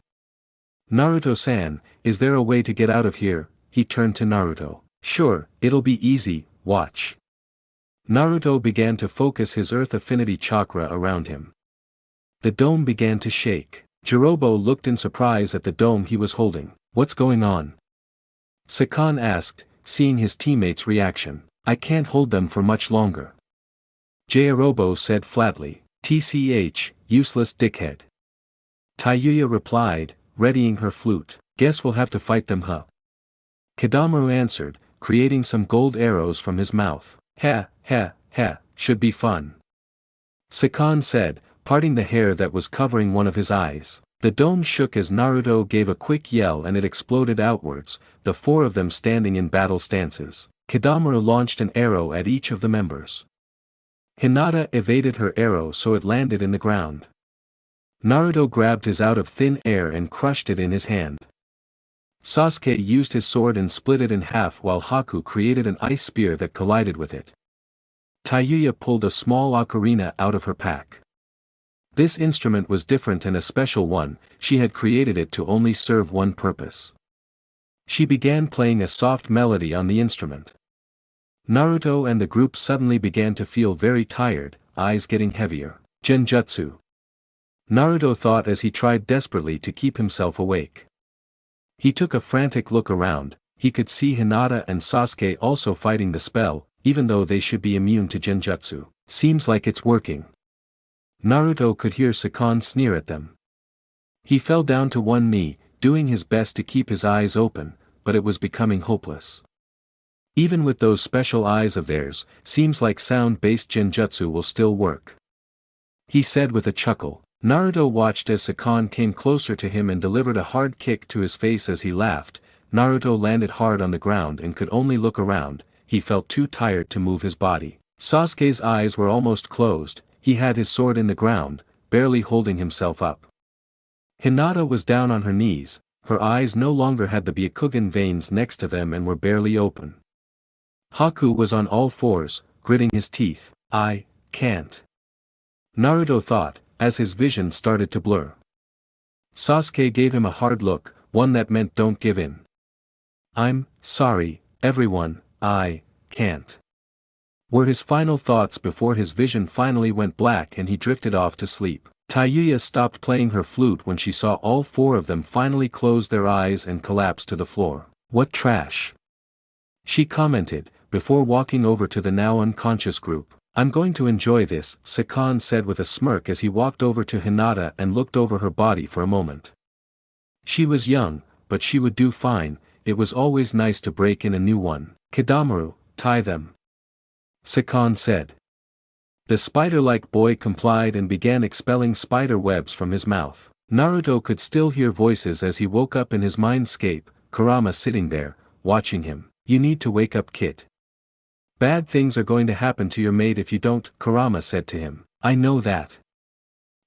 "Naruto-san, is there a way to get out of here?" He turned to Naruto. "Sure, it'll be easy, watch." Naruto began to focus his earth affinity chakra around him. The dome began to shake. Jirobo looked in surprise at the dome he was holding. "What's going on?" Sakon asked, seeing his teammates' reaction. "I can't hold them for much longer," Jirobo said flatly. "Tch, useless dickhead." Taiyuya replied, readying her flute. "Guess we'll have to fight them, huh?" Kidamu answered, creating some gold arrows from his mouth. "Heh, heh, heh, should be fun," Sakon said, parting the hair that was covering one of his eyes. The dome shook as Naruto gave a quick yell and it exploded outwards, the four of them standing in battle stances. Kidamu launched an arrow at each of the members. Hinata evaded her arrow so it landed in the ground. Naruto grabbed his out of thin air and crushed it in his hand. Sasuke used his sword and split it in half while Haku created an ice spear that collided with it. Taiyuya pulled a small ocarina out of her pack. This instrument was different and a special one, she had created it to only serve one purpose. She began playing a soft melody on the instrument. Naruto and the group suddenly began to feel very tired, eyes getting heavier. Genjutsu, Naruto thought as he tried desperately to keep himself awake. He took a frantic look around. He could see Hinata and Sasuke also fighting the spell, even though they should be immune to Genjutsu. "Seems like it's working." Naruto could hear Sakon sneer at them. He fell down to one knee, doing his best to keep his eyes open, but it was becoming hopeless. Even with those special eyes of theirs, seems like sound-based Genjutsu will still work, he said with a chuckle. Naruto watched as Sasuke came closer to him and delivered a hard kick to his face as he laughed. Naruto landed hard on the ground and could only look around, he felt too tired to move his body. Sasuke's eyes were almost closed, he had his sword in the ground, barely holding himself up. Hinata was down on her knees, her eyes no longer had the Byakugan veins next to them and were barely open. Haku was on all fours, gritting his teeth. I can't. Naruto thought, as his vision started to blur. Sasuke gave him a hard look, one that meant don't give in. I'm sorry, everyone, I can't. Were his final thoughts before his vision finally went black and he drifted off to sleep. Tayuya stopped playing her flute when she saw all four of them finally close their eyes and collapse to the floor. What trash! She commented, before walking over to the now unconscious group. I'm going to enjoy this, Sasuke said with a smirk as he walked over to Hinata and looked over her body for a moment. She was young, but she would do fine, it was always nice to break in a new one. Kidamaru, tie them. Sasuke said. The spider-like boy complied and began expelling spider webs from his mouth. Naruto could still hear voices as he woke up in his mindscape, Kurama sitting there, watching him. You need to wake up, kid. Bad things are going to happen to your mate if you don't, Kurama said to him. I know that.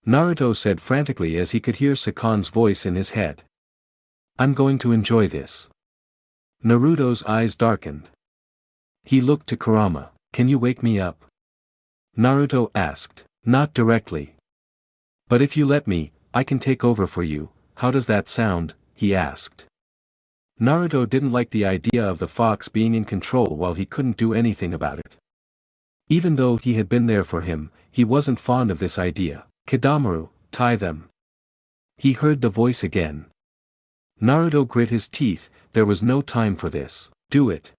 Naruto said frantically as he could hear Sasuke's voice in his head. I'm going to enjoy this. Naruto's eyes darkened. He looked to Kurama. Can you wake me up? Naruto asked. Not directly. But if you let me, I can take over for you. How does that sound? He asked. Naruto didn't like the idea of the fox being in control while he couldn't do anything about it. Even though he had been there for him, he wasn't fond of this idea. Kidamaru, tie them. He heard the voice again. Naruto grit his teeth, there was no time for this. Do it.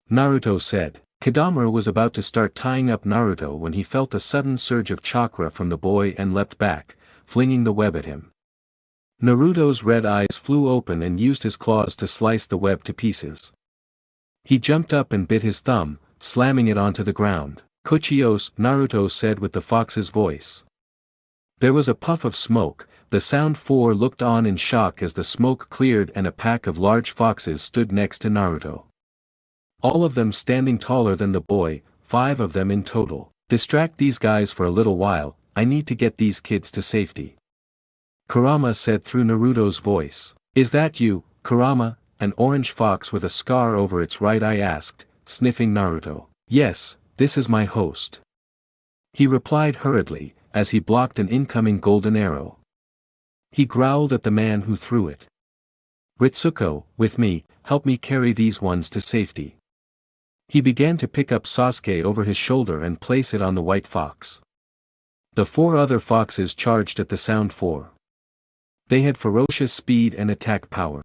Naruto said. Kidamaru was about to start tying up Naruto when he felt a sudden surge of chakra from the boy and leapt back, flinging the web at him. Naruto's red eyes flew open and used his claws to slice the web to pieces. He jumped up and bit his thumb, slamming it onto the ground. Kuchios, Naruto said with the fox's voice. There was a puff of smoke, the Sound Four looked on in shock as the smoke cleared and a pack of large foxes stood next to Naruto. All of them standing taller than the boy, 5 of them in total. Distract these guys for a little while, I need to get these kids to safety. Kurama said through Naruto's voice. Is that you, Kurama? An orange fox with a scar over its right eye asked, sniffing Naruto. Yes, this is my host. He replied hurriedly, as he blocked an incoming golden arrow. He growled at the man who threw it. Ritsuko, with me, help me carry these ones to safety. He began to pick up Sasuke over his shoulder and place it on the white fox. The 4 other foxes charged at the Sound Four. They had ferocious speed and attack power.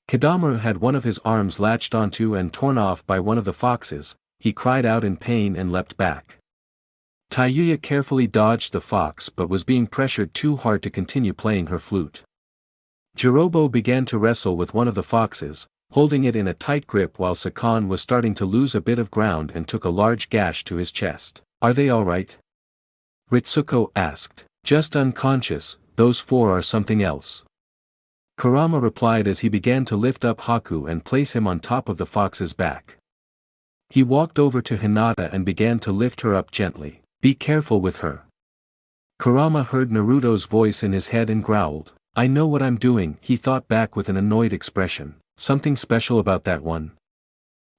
Kidamaru had one of his arms latched onto and torn off by one of the foxes, he cried out in pain and leapt back. Tayuya carefully dodged the fox but was being pressured too hard to continue playing her flute. Jirobo began to wrestle with one of the foxes, holding it in a tight grip while Sasuke was starting to lose a bit of ground and took a large gash to his chest. Are they alright? Ritsuko asked. Just unconscious, those 4 are something else. Kurama replied as he began to lift up Haku and place him on top of the fox's back. He walked over to Hinata and began to lift her up gently. Be careful with her. Kurama heard Naruto's voice in his head and growled. I know what I'm doing, he thought back with an annoyed expression. Something special about that one?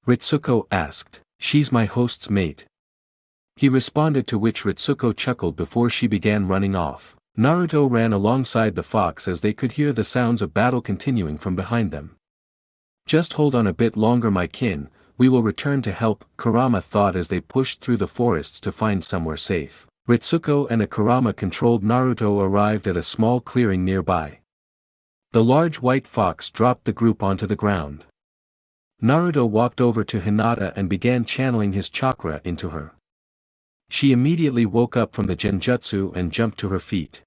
Ritsuko asked. She's my host's mate. He responded, to which Ritsuko chuckled before she began running off. Naruto ran alongside the fox as they could hear the sounds of battle continuing from behind them. Just hold on a bit longer, my kin, we will return to help, Kurama thought as they pushed through the forests to find somewhere safe. Ritsuko and a Kurama-controlled Naruto arrived at a small clearing nearby. The large white fox dropped the group onto the ground. Naruto walked over to Hinata and began channeling his chakra into her. She immediately woke up from the genjutsu and jumped to her feet.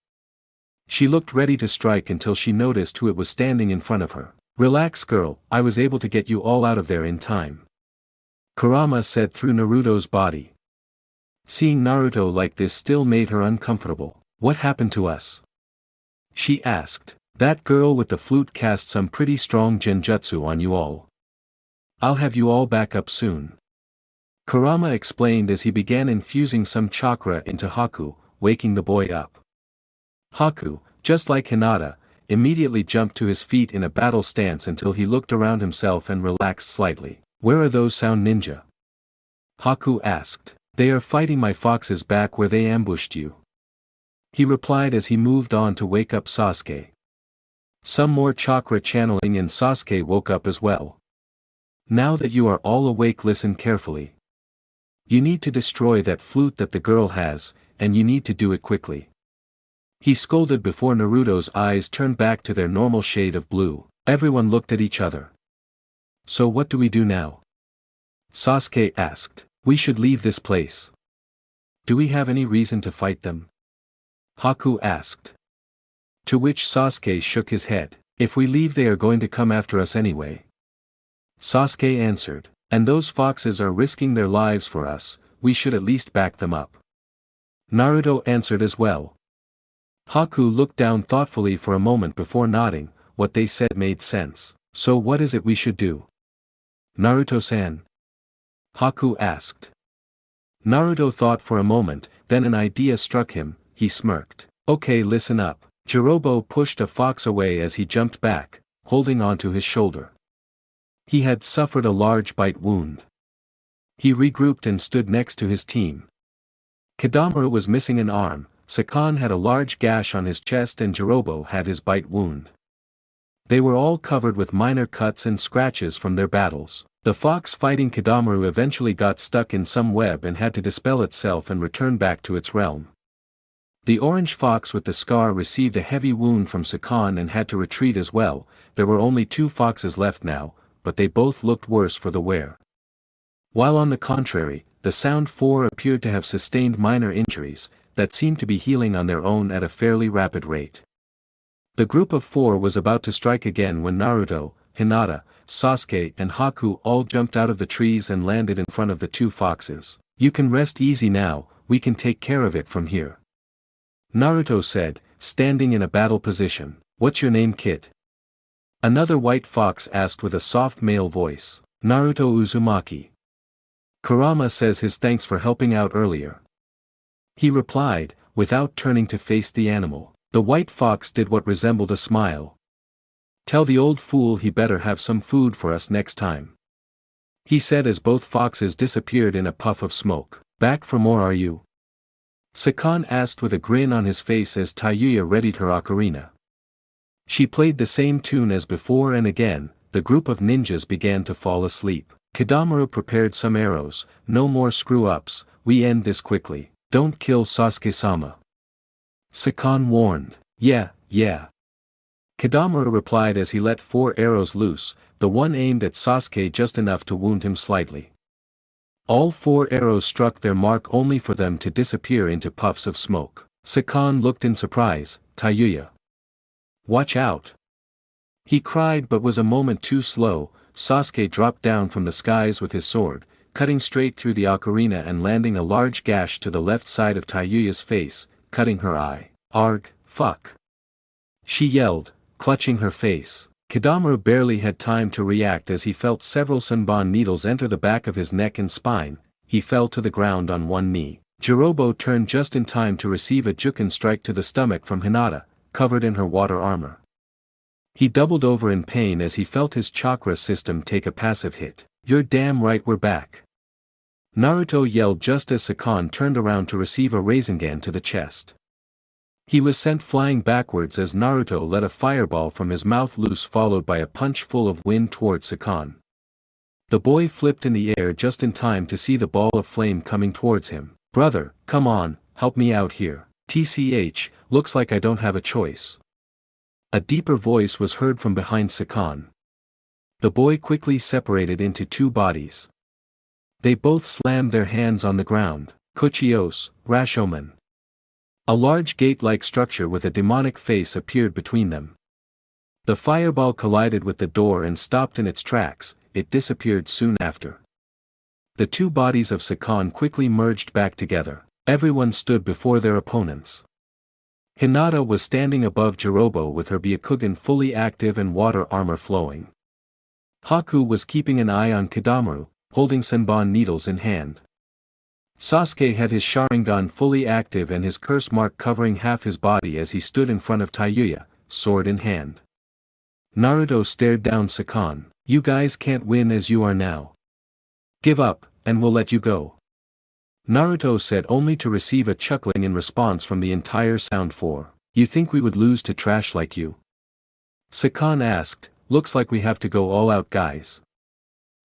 She looked ready to strike until she noticed who it was standing in front of her. Relax, girl, I was able to get you all out of there in time. Kurama said through Naruto's body. Seeing Naruto like this still made her uncomfortable. What happened to us? She asked. That girl with the flute cast some pretty strong genjutsu on you all. I'll have you all back up soon. Kurama explained as he began infusing some chakra into Haku, waking the boy up. Haku, just like Hinata, immediately jumped to his feet in a battle stance until he looked around himself and relaxed slightly. Where are those sound ninja? Haku asked. They are fighting my foxes back where they ambushed you. He replied as he moved on to wake up Sasuke. Some more chakra channeling and Sasuke woke up as well. Now that you are all awake, listen carefully. You need to destroy that flute that the girl has, and you need to do it quickly. He scolded before Naruto's eyes turned back to their normal shade of blue. Everyone looked at each other. So what do we do now? Sasuke asked. We should leave this place. Do we have any reason to fight them? Haku asked. To which Sasuke shook his head. If we leave they are going to come after us anyway. Sasuke answered. And those foxes are risking their lives for us, we should at least back them up. Naruto answered as well. Haku looked down thoughtfully for a moment before nodding. What they said made sense. So what is it we should do? Naruto-san? Haku asked. Naruto thought for a moment, then an idea struck him. He smirked. Okay, listen up. Jirobo pushed a fox away as he jumped back, holding onto his shoulder. He had suffered a large bite wound. He regrouped and stood next to his team. Kadamaru was missing an arm, Sakan had a large gash on his chest and Jirobo had his bite wound. They were all covered with minor cuts and scratches from their battles. The fox fighting Kadamaru eventually got stuck in some web and had to dispel itself and return back to its realm. The orange fox with the scar received a heavy wound from Sakan and had to retreat as well. There were only 2 foxes left now, but they both looked worse for the wear. While on the contrary, the Sound 4 appeared to have sustained minor injuries, that seemed to be healing on their own at a fairly rapid rate. The group of 4 was about to strike again when Naruto, Hinata, Sasuke and Haku all jumped out of the trees and landed in front of the 2 foxes. You can rest easy now, we can take care of it from here. Naruto said, standing in a battle position. What's your name, kid? Another white fox asked with a soft male voice. Naruto Uzumaki. Kurama says his thanks for helping out earlier. He replied, without turning to face the animal. The white fox did what resembled a smile. Tell the old fool he better have some food for us next time. He said as both foxes disappeared in a puff of smoke. Back for more, are you? Sakan asked with a grin on his face as Tayuya readied her ocarina. She played the same tune as before and again, the group of ninjas began to fall asleep. Kadamaru prepared some arrows. No more screw-ups, we end this quickly. Don't kill Sasuke-sama. Sakan warned. Yeah. Kadamaru replied as he let 4 arrows loose, the one aimed at Sasuke just enough to wound him slightly. All 4 arrows struck their mark only for them to disappear into puffs of smoke. Sakan looked in surprise. Tayuya. Watch out! He cried but was a moment too slow. Sasuke dropped down from the skies with his sword, cutting straight through the ocarina and landing a large gash to the left side of Tayuya's face, cutting her eye. Arg, fuck! She yelled, clutching her face. Kadamaru barely had time to react as he felt several Senbon needles enter the back of his neck and spine. He fell to the ground on one knee. Jirobo turned just in time to receive a Juken strike to the stomach from Hinata, covered in her water armor. He doubled over in pain as he felt his chakra system take a passive hit. You're damn right we're back. Naruto yelled just as Sakan turned around to receive a Rasengan to the chest. He was sent flying backwards as Naruto let a fireball from his mouth loose followed by a punch full of wind towards Sakan. The boy flipped in the air just in time to see the ball of flame coming towards him. Brother, come on, help me out here. TCH, looks like I don't have a choice. A deeper voice was heard from behind Sakan. The boy quickly separated into 2 bodies. They both slammed their hands on the ground. Kuchios, Rashomon. A large gate-like structure with a demonic face appeared between them. The fireball collided with the door and stopped in its tracks. It disappeared soon after. The 2 bodies of Sakan quickly merged back together. Everyone stood before their opponents. Hinata was standing above Jirobo with her Byakugan fully active and water armor flowing. Haku was keeping an eye on Kidamaru, holding Senbon needles in hand. Sasuke had his Sharingan fully active and his curse mark covering half his body as he stood in front of Taiyuya, sword in hand. Naruto stared down Sakon. "You guys can't win as you are now. Give up, and we'll let you go." Naruto said only to receive a chuckling in response from the entire Sound 4. "You think we would lose to trash like you?" Sakon asked, "Looks like we have to go all out, guys."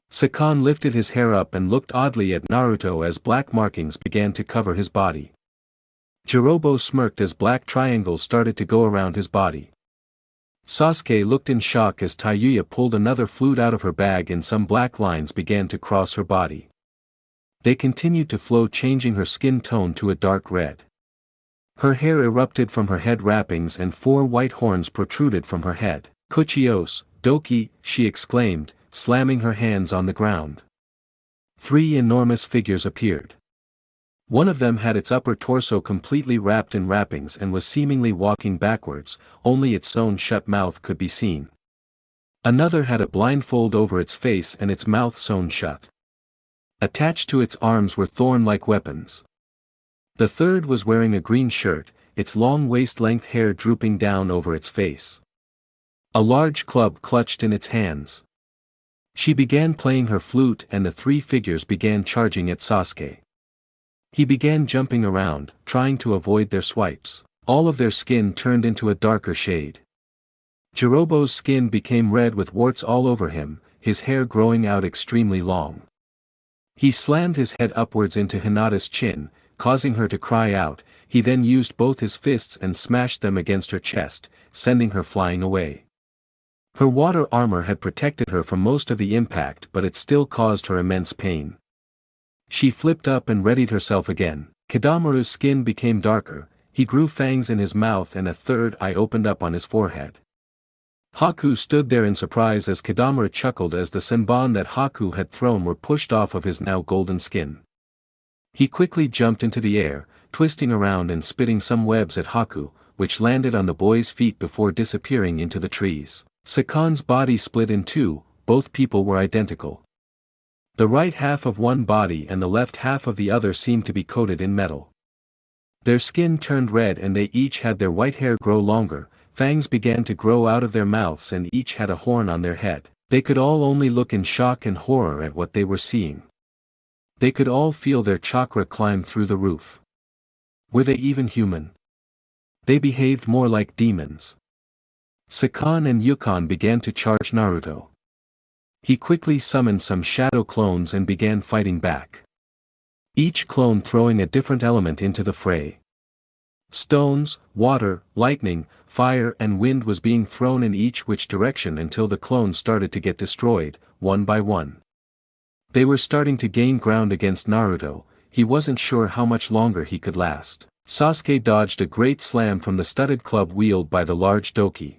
Sakon lifted his hair up and looked oddly at Naruto as black markings began to cover his body. Jirobo smirked as black triangles started to go around his body. Sasuke looked in shock as Taiyuya pulled another flute out of her bag and some black lines began to cross her body. They continued to flow, changing her skin tone to a dark red. Her hair erupted from her head wrappings and 4 white horns protruded from her head. "Kuchios, Doki," she exclaimed, slamming her hands on the ground. 3 enormous figures appeared. One of them had its upper torso completely wrapped in wrappings and was seemingly walking backwards, only its sewn-shut mouth could be seen. Another had a blindfold over its face and its mouth sewn shut. Attached to its arms were thorn-like weapons. The third was wearing a green shirt, its long waist-length hair drooping down over its face. A large club clutched in its hands. She began playing her flute and the 3 figures began charging at Sasuke. He began jumping around, trying to avoid their swipes. All of their skin turned into a darker shade. Jirobo's skin became red with warts all over him, his hair growing out extremely long. He slammed his head upwards into Hinata's chin, causing her to cry out. He then used both his fists and smashed them against her chest, sending her flying away. Her water armor had protected her from most of the impact, but it still caused her immense pain. She flipped up and readied herself again. Kidamaru's skin became darker, he grew fangs in his mouth and a third eye opened up on his forehead. Haku stood there in surprise as Kidamaru chuckled as the senbon that Haku had thrown were pushed off of his now golden skin. He quickly jumped into the air, twisting around and spitting some webs at Haku, which landed on the boy's feet before disappearing into the trees. Sakon's body split in 2, both people were identical. The right half of one body and the left half of the other seemed to be coated in metal. Their skin turned red and they each had their white hair grow longer, fangs began to grow out of their mouths and each had a horn on their head. They could all only look in shock and horror at what they were seeing. They could all feel their chakra climb through the roof. Were they even human? They behaved more like demons. Sakon and Yukon began to charge Naruto. He quickly summoned some shadow clones and began fighting back. Each clone throwing a different element into the fray. Stones, water, lightning, fire and wind was being thrown in each which direction until the clones started to get destroyed, one by one. They were starting to gain ground against Naruto, he wasn't sure how much longer he could last. Sasuke dodged a great slam from the studded club wielded by the large Doki.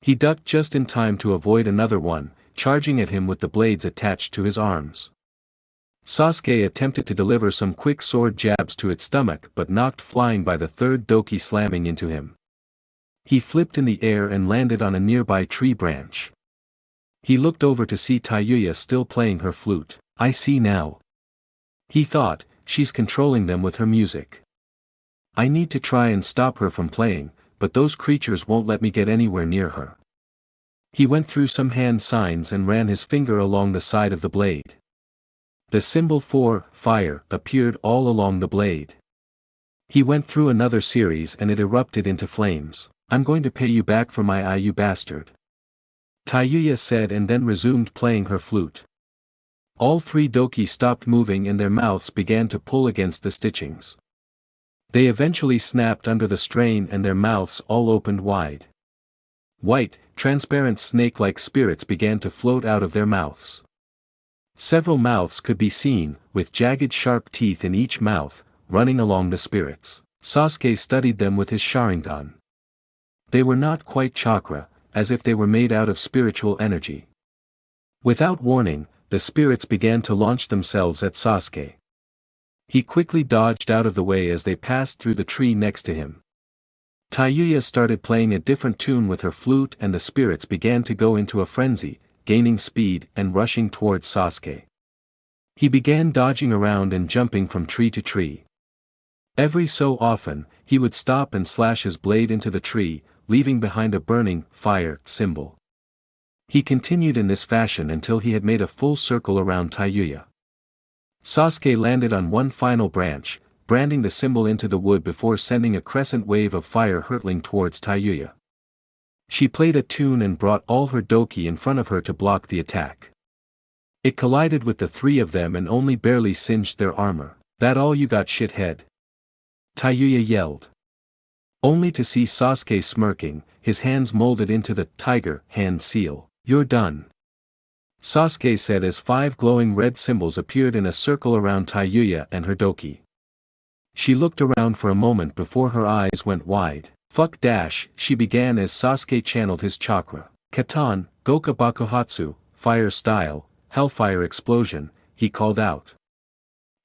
He ducked just in time to avoid another one, charging at him with the blades attached to his arms. Sasuke attempted to deliver some quick sword jabs to its stomach but knocked flying by the third Doki slamming into him. He flipped in the air and landed on a nearby tree branch. He looked over to see Taiyuya still playing her flute. "I see now," he thought, "she's controlling them with her music. I need to try and stop her from playing, but those creatures won't let me get anywhere near her." He went through some hand signs and ran his finger along the side of the blade. The symbol for fire appeared all along the blade. He went through another series and it erupted into flames. "I'm going to pay you back for my eye, you bastard," Taiyuya said and then resumed playing her flute. All 3 Doki stopped moving and their mouths began to pull against the stitchings. They eventually snapped under the strain and their mouths all opened wide. White, transparent snake-like spirits began to float out of their mouths. Several mouths could be seen, with jagged sharp teeth in each mouth, running along the spirits. Sasuke studied them with his Sharingan. They were not quite chakra, as if they were made out of spiritual energy. Without warning, the spirits began to launch themselves at Sasuke. He quickly dodged out of the way as they passed through the tree next to him. Taiyuya started playing a different tune with her flute and the spirits began to go into a frenzy, gaining speed and rushing towards Sasuke. He began dodging around and jumping from tree to tree. Every so often, he would stop and slash his blade into the tree, leaving behind a burning, fire, symbol. He continued in this fashion until he had made a full circle around Taiyuya. Sasuke landed on one final branch, branding the symbol into the wood before sending a crescent wave of fire hurtling towards Taiyuya. She played a tune and brought all her doki in front of her to block the attack. It collided with the three of them and only barely singed their armor. "That all you got, shithead?" Taiyuya yelled. Only to see Sasuke smirking, his hands molded into the tiger hand seal. "You're done," Sasuke said as 5 glowing red symbols appeared in a circle around Taiyuya and her doki. She looked around for a moment before her eyes went wide. "Fuck dash," she began as Sasuke channeled his chakra. "Katan, Goka Bakuhatsu, fire style, hellfire explosion," he called out.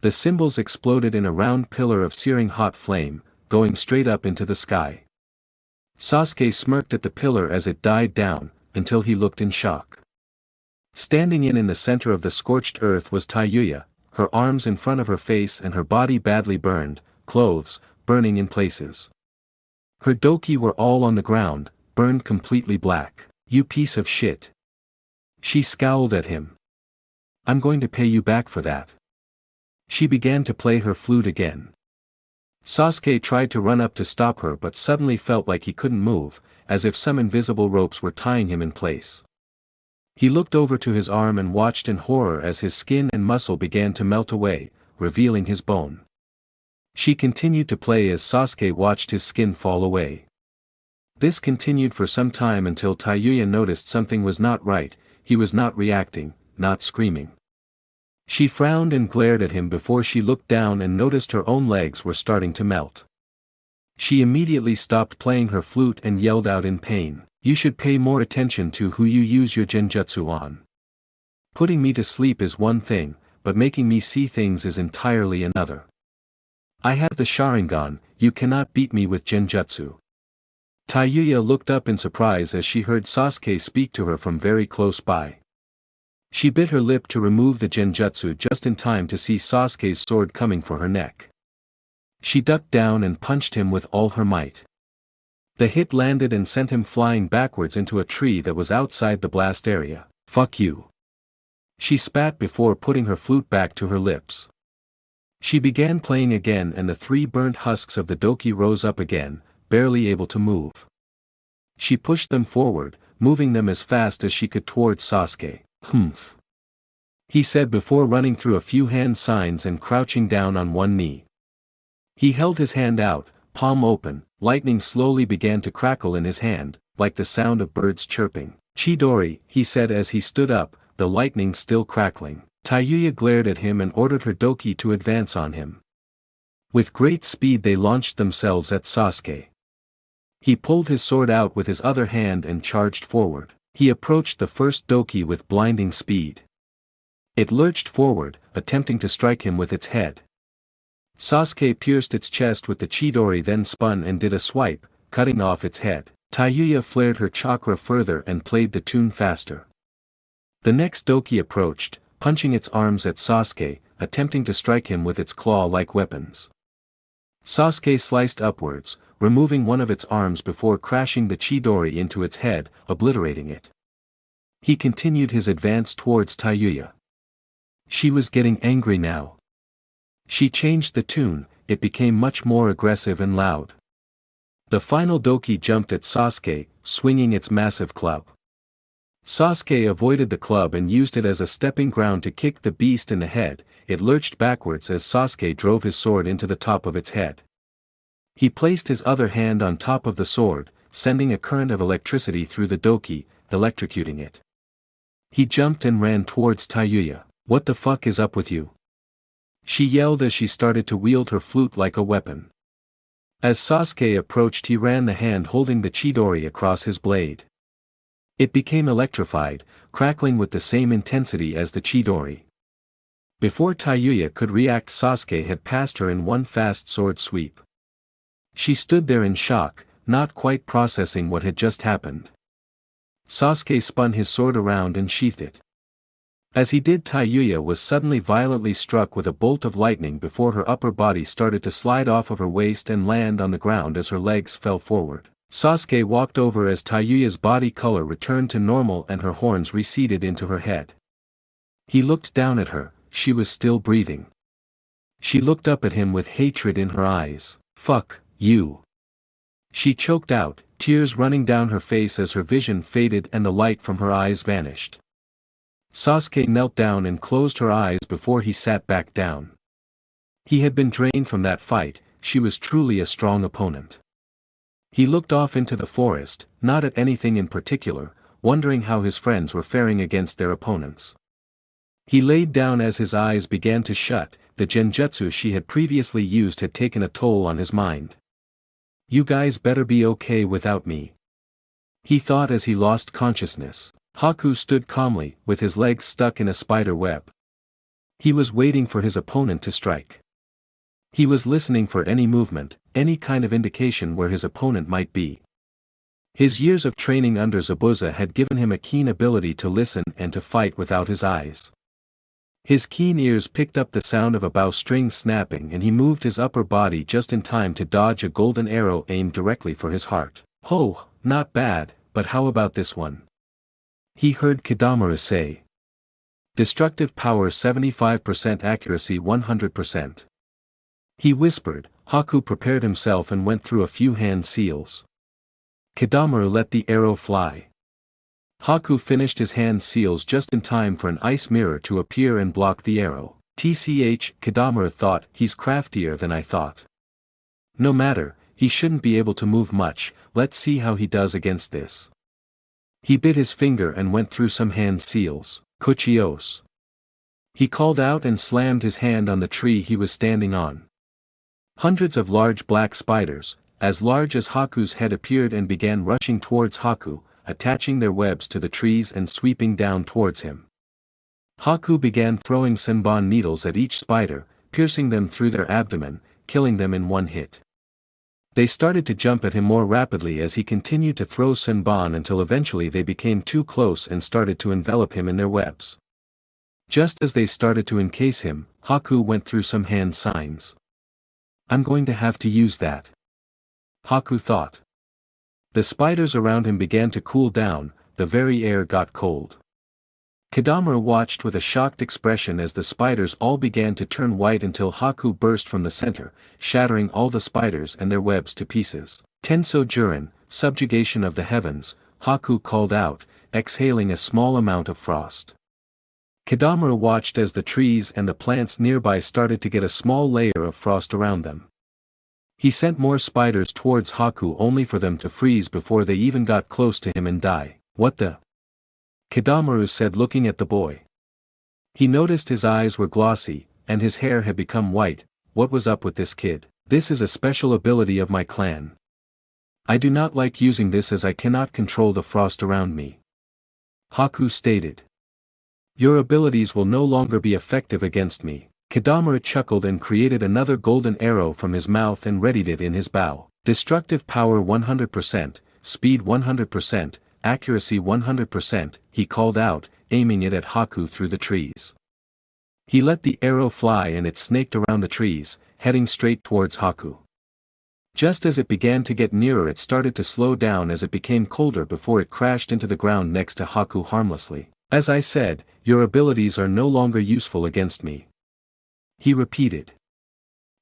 The symbols exploded in a round pillar of searing hot flame, going straight up into the sky. Sasuke smirked at the pillar as it died down, until he looked in shock. Standing in the center of the scorched earth was Taiyuya, her arms in front of her face and her body badly burned, clothes, burning in places. Her doki were all on the ground, burned completely black. "You piece of shit." She scowled at him. "I'm going to pay you back for that." She began to play her flute again. Sasuke tried to run up to stop her but suddenly felt like he couldn't move, as if some invisible ropes were tying him in place. He looked over to his arm and watched in horror as his skin and muscle began to melt away, revealing his bone. She continued to play as Sasuke watched his skin fall away. This continued for some time until Taiyuya noticed something was not right. He was not reacting, not screaming. She frowned and glared at him before she looked down and noticed her own legs were starting to melt. She immediately stopped playing her flute and yelled out in pain. "You should pay more attention to who you use your genjutsu on. Putting me to sleep is one thing, but making me see things is entirely another. I have the Sharingan, you cannot beat me with genjutsu." Taiyuya looked up in surprise as she heard Sasuke speak to her from very close by. She bit her lip to remove the genjutsu just in time to see Sasuke's sword coming for her neck. She ducked down and punched him with all her might. The hit landed and sent him flying backwards into a tree that was outside the blast area. "Fuck you." She spat before putting her flute back to her lips. She began playing again and the 3 burnt husks of the doki rose up again, barely able to move. She pushed them forward, moving them as fast as she could towards Sasuke. "Humph," he said before running through a few hand signs and crouching down on one knee. He held his hand out, palm open. Lightning slowly began to crackle in his hand, like the sound of birds chirping. "Chidori," he said as he stood up, the lightning still crackling. Taiyuya glared at him and ordered her doki to advance on him. With great speed they launched themselves at Sasuke. He pulled his sword out with his other hand and charged forward. He approached the first doki with blinding speed. It lurched forward, attempting to strike him with its head. Sasuke pierced its chest with the Chidori, then spun and did a swipe, cutting off its head. Taiyuya flared her chakra further and played the tune faster. The next doki approached, punching its arms at Sasuke, attempting to strike him with its claw-like weapons. Sasuke sliced upwards, removing one of its arms before crashing the Chidori into its head, obliterating it. He continued his advance towards Taiyuya. She was getting angry now. She changed the tune, it became much more aggressive and loud. The final doki jumped at Sasuke, swinging its massive club. Sasuke avoided the club and used it as a stepping ground to kick the beast in the head. It lurched backwards as Sasuke drove his sword into the top of its head. He placed his other hand on top of the sword, sending a current of electricity through the doki, electrocuting it. He jumped and ran towards Taiyuya. "What the fuck is up with you?" she yelled as she started to wield her flute like a weapon. As Sasuke approached, he ran the hand holding the Chidori across his blade. It became electrified, crackling with the same intensity as the Chidori. Before Taiyuya could react, Sasuke had passed her in one fast sword sweep. She stood there in shock, not quite processing what had just happened. Sasuke spun his sword around and sheathed it. As he did, Taiyuya was suddenly violently struck with a bolt of lightning before her upper body started to slide off of her waist and land on the ground as her legs fell forward. Sasuke walked over as Taiyuya's body color returned to normal and her horns receded into her head. He looked down at her, she was still breathing. She looked up at him with hatred in her eyes. "Fuck you." She choked out, tears running down her face as her vision faded and the light from her eyes vanished. Sasuke knelt down and closed her eyes before he sat back down. He had been drained from that fight, she was truly a strong opponent. He looked off into the forest, not at anything in particular, wondering how his friends were faring against their opponents. He laid down as his eyes began to shut, the genjutsu she had previously used had taken a toll on his mind. "You guys better be okay without me," he thought as he lost consciousness. Haku stood calmly, with his legs stuck in a spider web. He was waiting for his opponent to strike. He was listening for any movement, any kind of indication where his opponent might be. His years of training under Zabuza had given him a keen ability to listen and to fight without his eyes. His keen ears picked up the sound of a bowstring snapping and he moved his upper body just in time to dodge a golden arrow aimed directly for his heart. "Oh, not bad, but how about this one?" he heard Kidamaru say. "Destructive power 75%, accuracy 100%. He whispered. Haku prepared himself and went through a few hand seals. Kidamaru let the arrow fly. Haku finished his hand seals just in time for an ice mirror to appear and block the arrow. "Tch, Kidamaru thought, he's craftier than I thought. No matter, he shouldn't be able to move much, let's see how he does against this." He bit his finger and went through some hand seals. "Kuchios." He called out and slammed his hand on the tree he was standing on. Hundreds of large black spiders, as large as Haku's head, appeared and began rushing towards Haku, attaching their webs to the trees and sweeping down towards him. Haku began throwing senbon needles at each spider, piercing them through their abdomen, killing them in one hit. They started to jump at him more rapidly as he continued to throw senbon until eventually they became too close and started to envelop him in their webs. Just as they started to encase him, Haku went through some hand signs. "I'm going to have to use that," Haku thought. The spiders around him began to cool down, the very air got cold. Kidamaru watched with a shocked expression as the spiders all began to turn white until Haku burst from the center, shattering all the spiders and their webs to pieces. "Tenso Jurin, subjugation of the heavens," Haku called out, exhaling a small amount of frost. Kidamaru watched as the trees and the plants nearby started to get a small layer of frost around them. He sent more spiders towards Haku only for them to freeze before they even got close to him and die. "What the?" Kidamaru said, looking at the boy. He noticed his eyes were glossy, and his hair had become white. What was up with this kid? "This is a special ability of my clan. I do not like using this as I cannot control the frost around me," Haku stated. "Your abilities will no longer be effective against me." Kidamaru chuckled and created another golden arrow from his mouth and readied it in his bow. "Destructive power 100%, speed 100%, accuracy 100%, he called out, aiming it at Haku through the trees. He let the arrow fly and it snaked around the trees, heading straight towards Haku. Just as it began to get nearer, it started to slow down as it became colder before it crashed into the ground next to Haku harmlessly. "As I said, your abilities are no longer useful against me," he repeated.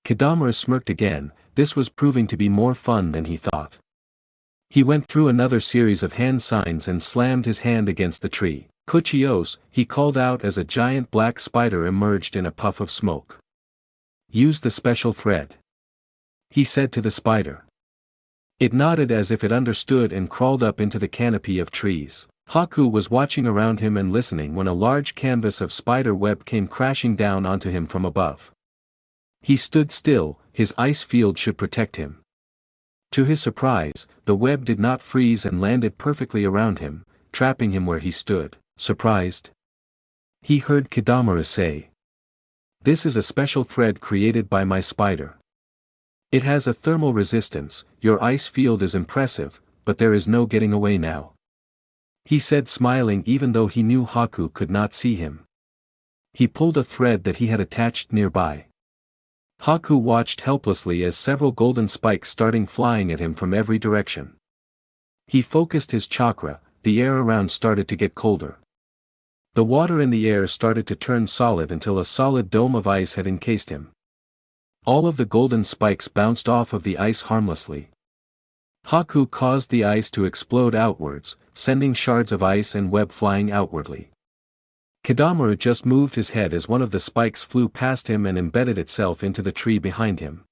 Kidamaru smirked again. This was proving to be more fun than he thought. He went through another series of hand signs and slammed his hand against the tree. "Kuchios," he called out as a giant black spider emerged in a puff of smoke. "Use the special thread," he said to the spider. It nodded as if it understood and crawled up into the canopy of trees. Haku was watching around him and listening when a large canvas of spider web came crashing down onto him from above. He stood still, his ice field should protect him. To his surprise, the web did not freeze and landed perfectly around him, trapping him where he stood. "Surprised?" he heard Kidamaru say. "This is a special thread created by my spider. It has a thermal resistance. Your ice field is impressive, but there is no getting away now. He said, smiling even though he knew Haku could not see him. He pulled a thread that he had attached nearby. Haku watched helplessly as several golden spikes started flying at him from every direction. He focused his chakra. The air around started to get colder. The water in the air started to turn solid until a solid dome of ice had encased him. All of the golden spikes bounced off of the ice harmlessly. Haku caused the ice to explode outwards, sending shards of ice and web flying outwardly. Kidamaru just moved his head as one of the spikes flew past him and embedded itself into the tree behind him.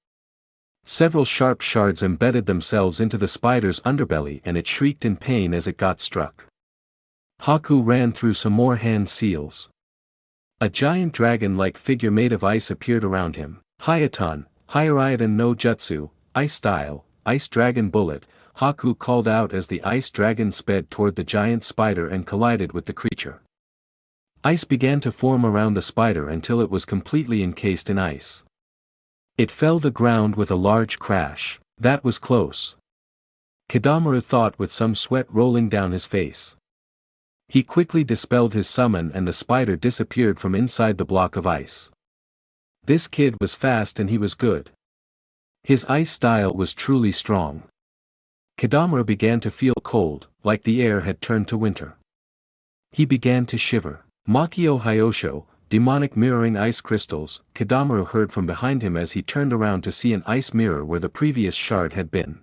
Several sharp shards embedded themselves into the spider's underbelly and it shrieked in pain as it got struck. Haku ran through some more hand seals. A giant dragon-like figure made of ice appeared around him. Hayatan, Hayariatan no Jutsu, Ice Style, Ice Dragon Bullet, Haku called out as the ice dragon sped toward the giant spider and collided with the creature. Ice began to form around the spider until it was completely encased in ice. It fell to the ground with a large crash. That was close. Kidamaru thought with some sweat rolling down his face. He quickly dispelled his summon and the spider disappeared from inside the block of ice. This kid was fast and he was good. His ice style was truly strong. Kidamaru began to feel cold, like the air had turned to winter. He began to shiver. Makio Hyosho, demonic mirroring ice crystals, Kidamaru heard from behind him as he turned around to see an ice mirror where the previous shard had been.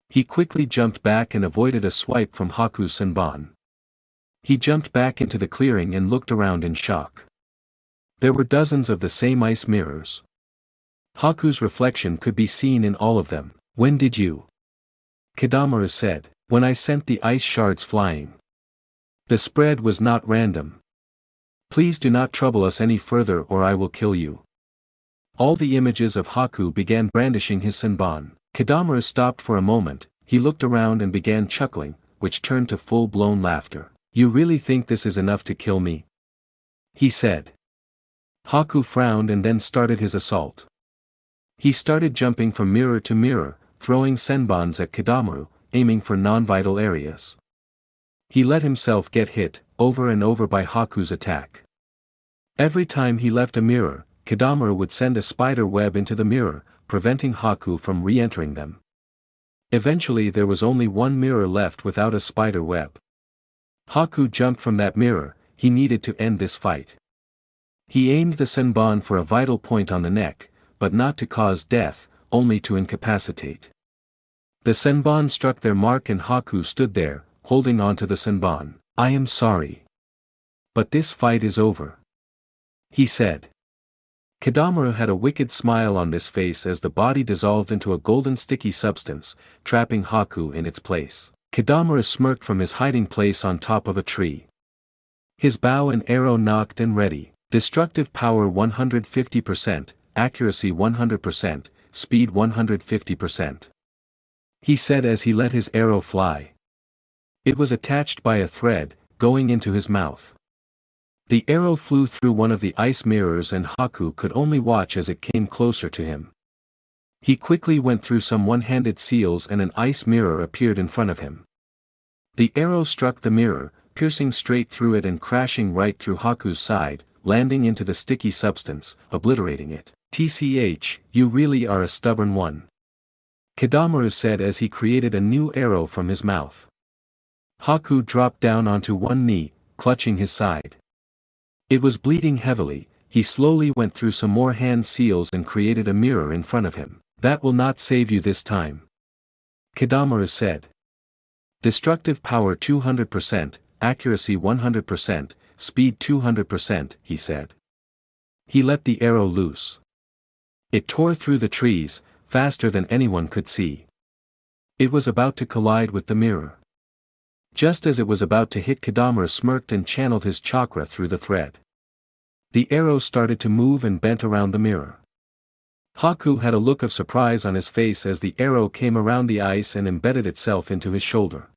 He quickly jumped back and avoided a swipe from Haku's senbon. He jumped back into the clearing and looked around in shock. There were dozens of the same ice mirrors. Haku's reflection could be seen in all of them. When did you? Kidamaru said, when I sent the ice shards flying. The spread was not random. Please do not trouble us any further or I will kill you. All the images of Haku began brandishing his senbon. Kidamaru stopped for a moment, he looked around and began chuckling, which turned to full-blown laughter. You really think this is enough to kill me? He said. Haku frowned and then started his assault. He started jumping from mirror to mirror, throwing senbons at Kidamaru, aiming for non-vital areas. He let himself get hit, over and over by Haku's attack. Every time he left a mirror, Kidamaru would send a spider web into the mirror, preventing Haku from re-entering them. Eventually there was only one mirror left without a spider web. Haku jumped from that mirror, he needed to end this fight. He aimed the senbon for a vital point on the neck, but not to cause death, only to incapacitate. The senbon struck their mark and Haku stood there, holding on to the senbon. I am sorry. But this fight is over. He said. Kidamaru had a wicked smile on his face as the body dissolved into a golden sticky substance, trapping Haku in its place. Kidamaru smirked from his hiding place on top of a tree. His bow and arrow knocked and ready. Destructive power 150%, accuracy 100%, speed 150%. He said as he let his arrow fly. It was attached by a thread, going into his mouth. The arrow flew through one of the ice mirrors and Haku could only watch as it came closer to him. He quickly went through some one-handed seals and an ice mirror appeared in front of him. The arrow struck the mirror, piercing straight through it and crashing right through Haku's side, landing into the sticky substance, obliterating it. TCH, you really are a stubborn one. Kidamaru said as he created a new arrow from his mouth. Haku dropped down onto one knee, clutching his side. It was bleeding heavily, he slowly went through some more hand seals and created a mirror in front of him. That will not save you this time. Kidamaru said. Destructive power 200%, accuracy 100%, speed 200%, he said. He let the arrow loose. It tore through the trees, faster than anyone could see. It was about to collide with the mirror. Just as it was about to hit, Kidamaru smirked and channeled his chakra through the thread. The arrow started to move and bent around the mirror. Haku had a look of surprise on his face as the arrow came around the ice and embedded itself into his shoulder.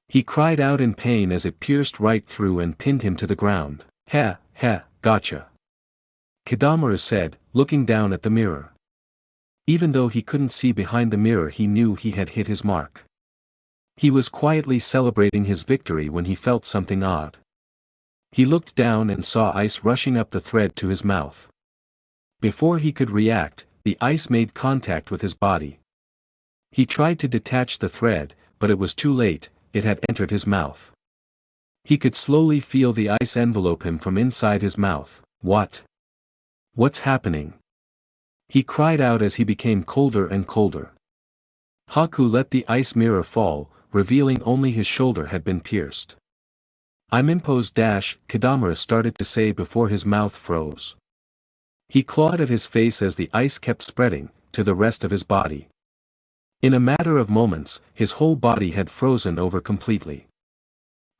He cried out in pain as it pierced right through and pinned him to the ground. Ha, ha, gotcha. Kidamaru said, looking down at the mirror. Even though he couldn't see behind the mirror, he knew he had hit his mark. He was quietly celebrating his victory when he felt something odd. He looked down and saw ice rushing up the thread to his mouth. Before he could react, the ice made contact with his body. He tried to detach the thread, but it was too late, it had entered his mouth. He could slowly feel the ice envelope him from inside his mouth. What's happening? He cried out as he became colder and colder. Haku let the ice mirror fall, revealing only his shoulder had been pierced. I'm imposed. Kadamura started to say before his mouth froze. He clawed at his face as the ice kept spreading, to the rest of his body. In a matter of moments, his whole body had frozen over completely.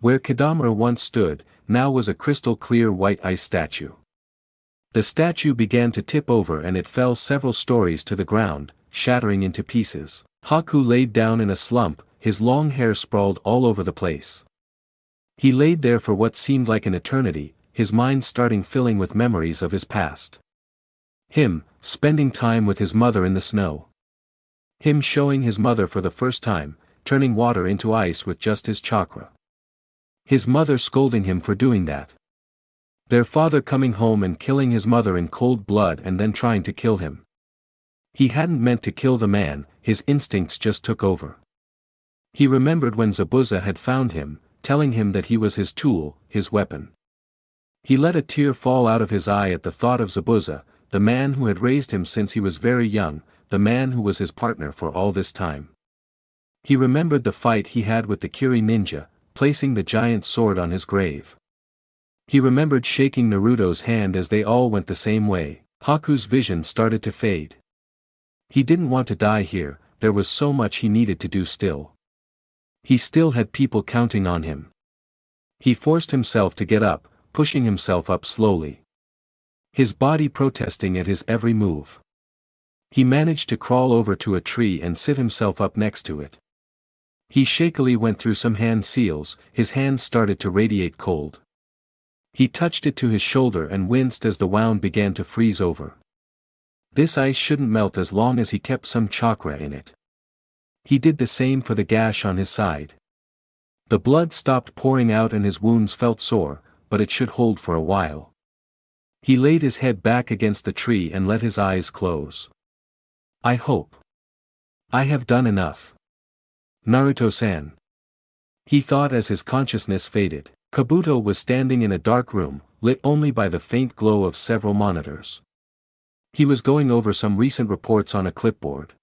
Where Kadamura once stood, now was a crystal-clear white ice statue. The statue began to tip over and it fell several stories to the ground, shattering into pieces. Haku laid down in a slump, his long hair sprawled all over the place. He laid there for what seemed like an eternity, his mind starting filling with memories of his past. Him, spending time with his mother in the snow. Him showing his mother for the first time, turning water into ice with just his chakra. His mother scolding him for doing that. Their father coming home and killing his mother in cold blood and then trying to kill him. He hadn't meant to kill the man, his instincts just took over. He remembered when Zabuza had found him, telling him that he was his tool, his weapon. He let a tear fall out of his eye at the thought of Zabuza, the man who had raised him since he was very young, the man who was his partner for all this time. He remembered the fight he had with the Kiri ninja, placing the giant sword on his grave. He remembered shaking Naruto's hand as they all went the same way. Haku's vision started to fade. He didn't want to die here, there was so much he needed to do still. He still had people counting on him. He forced himself to get up, pushing himself up slowly. His body protesting at his every move. He managed to crawl over to a tree and sit himself up next to it. He shakily went through some hand seals, his hands started to radiate cold. He touched it to his shoulder and winced as the wound began to freeze over. This ice shouldn't melt as long as he kept some chakra in it. He did the same for the gash on his side. The blood stopped pouring out and his wounds felt sore, but it should hold for a while. He laid his head back against the tree and let his eyes close. I hope I have done enough. Naruto-san. He thought as his consciousness faded. Kabuto was standing in a dark room, lit only by the faint glow of several monitors. He was going over some recent reports on a clipboard.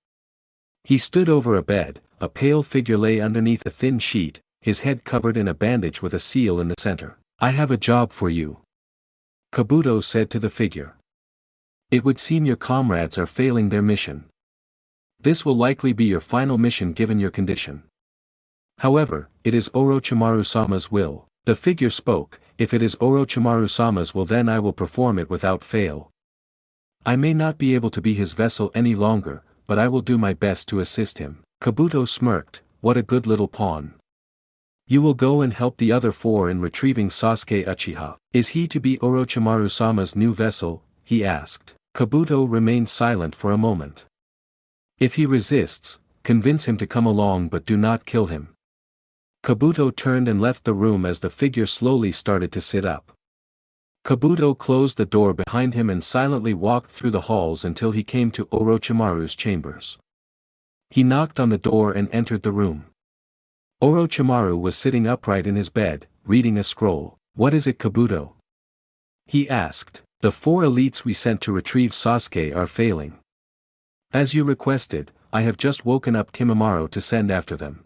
He stood over a bed, a pale figure lay underneath a thin sheet, his head covered in a bandage with a seal in the center. I have a job for you. Kabuto said to the figure. It would seem your comrades are failing their mission. This will likely be your final mission given your condition. However, it is Orochimaru-sama's will. The figure spoke, if it is Orochimaru-sama's will then I will perform it without fail. I may not be able to be his vessel any longer, but I will do my best to assist him. Kabuto smirked, what a good little pawn. You will go and help the other four in retrieving Sasuke Uchiha. Is he to be Orochimaru-sama's new vessel? He asked. Kabuto remained silent for a moment. If he resists, convince him to come along but do not kill him. Kabuto turned and left the room as the figure slowly started to sit up. Kabuto closed the door behind him and silently walked through the halls until he came to Orochimaru's chambers. He knocked on the door and entered the room. Orochimaru was sitting upright in his bed, reading a scroll. What is it, Kabuto? He asked. The 4 elites we sent to retrieve Sasuke are failing. As you requested, I have just woken up Kimimaro to send after them.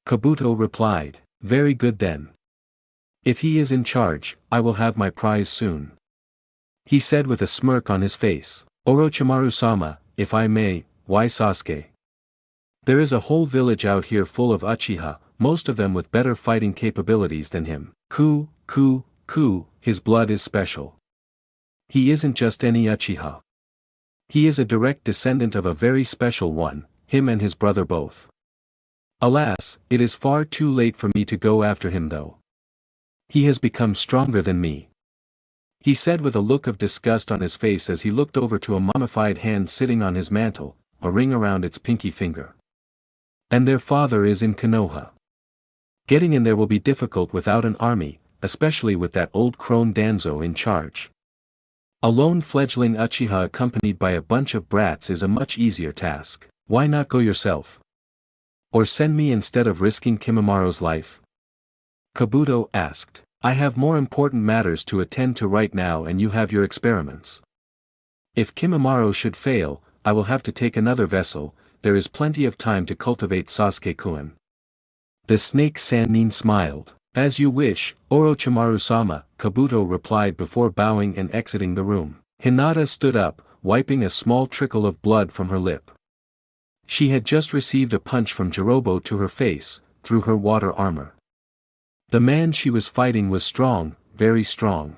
Kabuto replied. Very good then. If he is in charge, I will have my prize soon. He said with a smirk on his face. Orochimaru-sama, if I may, why Sasuke? There is a whole village out here full of Uchiha, most of them with better fighting capabilities than him. His blood is special. He isn't just any Uchiha. He is a direct descendant of a very special one, him and his brother both. Alas, it is far too late for me to go after him though. He has become stronger than me. he said with a look of disgust on his face as he looked over to a mummified hand sitting on his mantle, a ring around its pinky finger. And their father is in Konoha. Getting in there will be difficult without an army, especially with that old crone Danzo in charge. A lone fledgling Uchiha accompanied by a bunch of brats is a much easier task. Why not go yourself? Or send me instead of risking Kimimura's life? Kabuto asked. I have more important matters to attend to right now and you have your experiments. If Kimimura should fail, I will have to take another vessel. There is plenty of time to cultivate Sasuke-kun. The snake Sannin smiled. As you wish, Orochimaru-sama, Kabuto replied before bowing and exiting the room. Hinata stood up, wiping a small trickle of blood from her lip. She had just received a punch from Jirobo to her face, through her water armor. The man she was fighting was strong, very strong.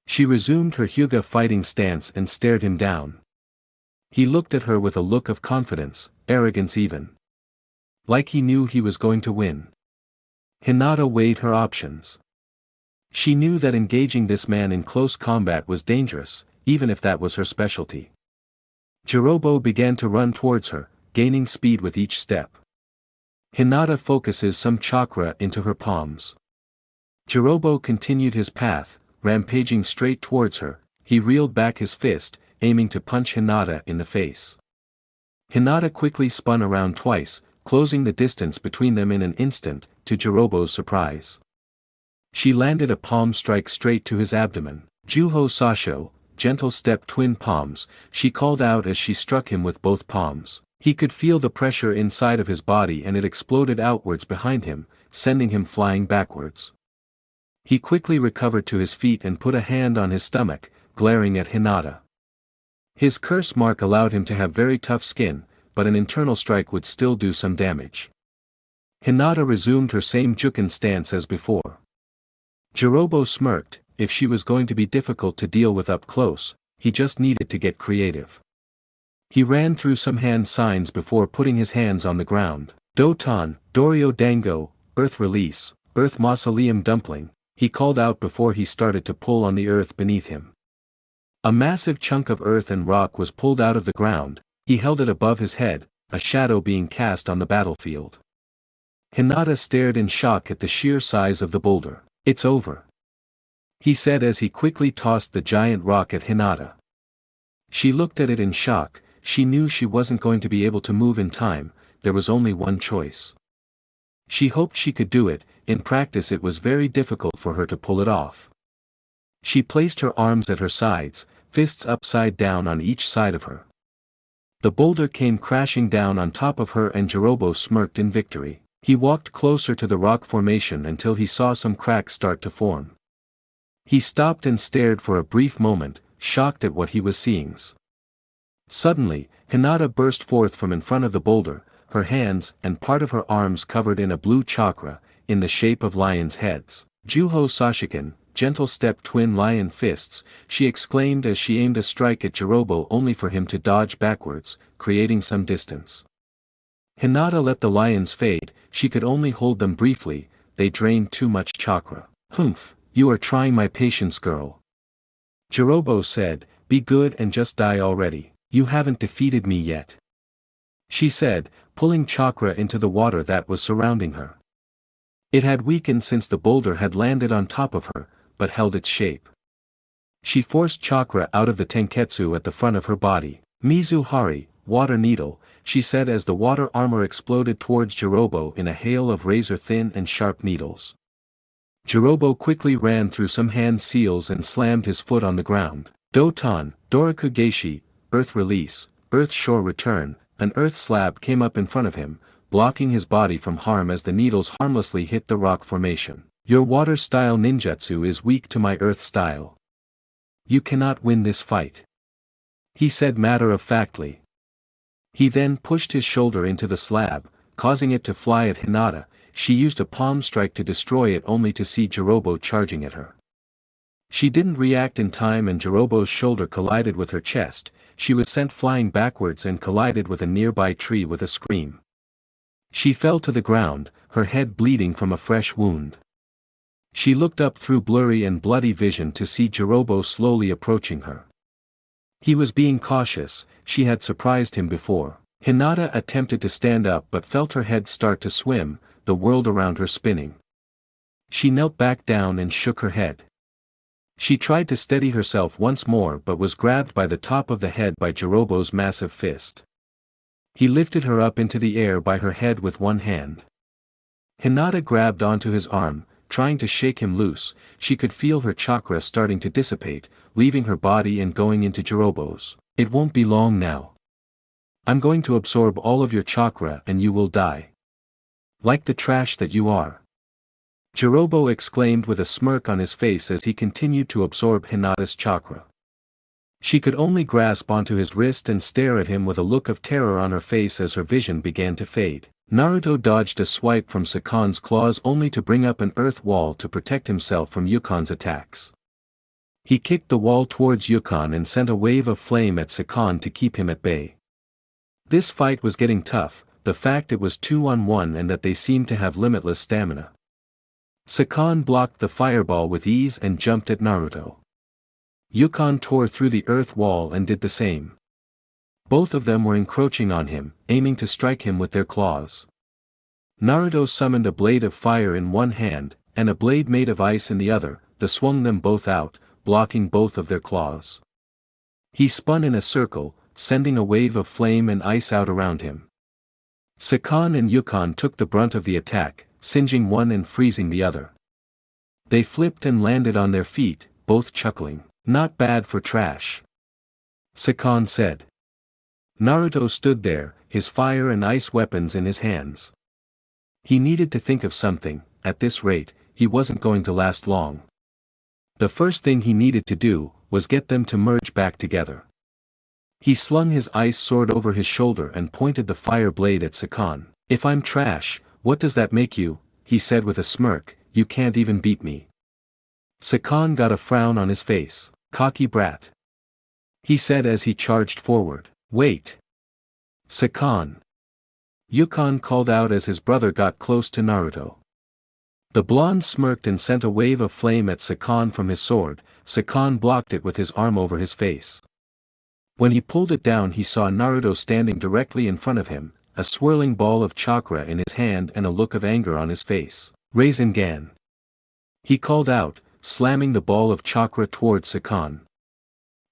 She resumed her Hyuga fighting stance and stared him down. He looked at her with a look of confidence, arrogance even. Like he knew he was going to win. Hinata weighed her options. She knew that engaging this man in close combat was dangerous, even if that was her specialty. Jirobo began to run towards her, gaining speed with each step. Hinata focuses some chakra into her palms. Jirobo continued his path, rampaging straight towards her. He reeled back his fist, aiming to punch Hinata in the face. Hinata quickly spun around twice, closing the distance between them in an instant, to Jirobo's surprise. She landed a palm strike straight to his abdomen. Juho Sasho, gentle step twin palms, she called out as she struck him with both palms. He could feel the pressure inside of his body and it exploded outwards behind him, sending him flying backwards. He quickly recovered to his feet and put a hand on his stomach, glaring at Hinata. His curse mark allowed him to have very tough skin, but an internal strike would still do some damage. Hinata resumed her same juken stance as before. Jirobo smirked. If she was going to be difficult to deal with up close, he just needed to get creative. He ran through some hand signs before putting his hands on the ground. Doton, Dorio Dango, Earth Release, Earth Mausoleum Dumpling, he called out before he started to pull on the earth beneath him. A massive chunk of earth and rock was pulled out of the ground. He held it above his head, a shadow being cast on the battlefield. Hinata stared in shock at the sheer size of the boulder. It's over, he said as he quickly tossed the giant rock at Hinata. She looked at it in shock. She knew she wasn't going to be able to move in time. There was only one choice. She hoped she could do it. In practice it was very difficult for her to pull it off. She placed her arms at her sides, fists upside down on each side of her. The boulder came crashing down on top of her and Jirobo smirked in victory. He walked closer to the rock formation until he saw some cracks start to form. He stopped and stared for a brief moment, shocked at what he was seeing. Suddenly, Hinata burst forth from in front of the boulder, her hands and part of her arms covered in a blue chakra, in the shape of lions' heads. Juho Sashiken, gentle step twin lion fists, she exclaimed as she aimed a strike at Jirobo only for him to dodge backwards, creating some distance. Hinata let the lions fade. She could only hold them briefly, they drained too much chakra. Humph, you are trying my patience, girl. Jirobo said, be good and just die already. You haven't defeated me yet, she said, pulling chakra into the water that was surrounding her. It had weakened since the boulder had landed on top of her, but held its shape. She forced chakra out of the tenketsu at the front of her body. Mizuhari, water needle, she said as the water armor exploded towards Jirobo in a hail of razor-thin and sharp needles. Jirobo quickly ran through some hand seals and slammed his foot on the ground. Doton, Doroku Geishi, Earth Release, Earth Shore Return, an earth slab came up in front of him, blocking his body from harm as the needles harmlessly hit the rock formation. Your water-style ninjutsu is weak to my earth style. You cannot win this fight, he said matter-of-factly. He then pushed his shoulder into the slab, causing it to fly at Hinata. She used a palm strike to destroy it only to see Jirobo charging at her. She didn't react in time and Jirobo's shoulder collided with her chest. She was sent flying backwards and collided with a nearby tree with a scream. She fell to the ground, her head bleeding from a fresh wound. She looked up through blurry and bloody vision to see Jirobo slowly approaching her. He was being cautious, she had surprised him before. Hinata attempted to stand up but felt her head start to swim, the world around her spinning. She knelt back down and shook her head. She tried to steady herself once more but was grabbed by the top of the head by Jirobo's massive fist. He lifted her up into the air by her head with one hand. Hinata grabbed onto his arm, trying to shake him loose. She could feel her chakra starting to dissipate, leaving her body and going into Jirobo's. It won't be long now. I'm going to absorb all of your chakra and you will die. Like the trash that you are. Jirobo exclaimed with a smirk on his face as he continued to absorb Hinata's chakra. She could only grasp onto his wrist and stare at him with a look of terror on her face as her vision began to fade. Naruto dodged a swipe from Sakon's claws only to bring up an earth wall to protect himself from Yukon's attacks. He kicked the wall towards Yukon and sent a wave of flame at Sakon to keep him at bay. This fight was getting tough, the fact it was 2-on-1 and that they seemed to have limitless stamina. Sakon blocked the fireball with ease and jumped at Naruto. Yukon tore through the earth wall and did the same. Both of them were encroaching on him, aiming to strike him with their claws. Naruto summoned a blade of fire in one hand, and a blade made of ice in the other, that swung them both out, blocking both of their claws. He spun in a circle, sending a wave of flame and ice out around him. Sakon and Yukon took the brunt of the attack, singeing one and freezing the other. They flipped and landed on their feet, both chuckling. Not bad for trash. Sakon said. Naruto stood there, his fire and ice weapons in his hands. He needed to think of something. At this rate, he wasn't going to last long. The first thing he needed to do, was get them to merge back together. He slung his ice sword over his shoulder and pointed the fire blade at Sakon. If I'm trash, what does that make you? He said with a smirk, you can't even beat me. Sakon got a frown on his face. Cocky brat. He said as he charged forward. Wait. Sakon. Yukon called out as his brother got close to Naruto. The blonde smirked and sent a wave of flame at Sakon from his sword. Sakon blocked it with his arm over his face. When he pulled it down he saw Naruto standing directly in front of him, a swirling ball of chakra in his hand and a look of anger on his face. Rasengan. He called out, slamming the ball of chakra towards Sakon.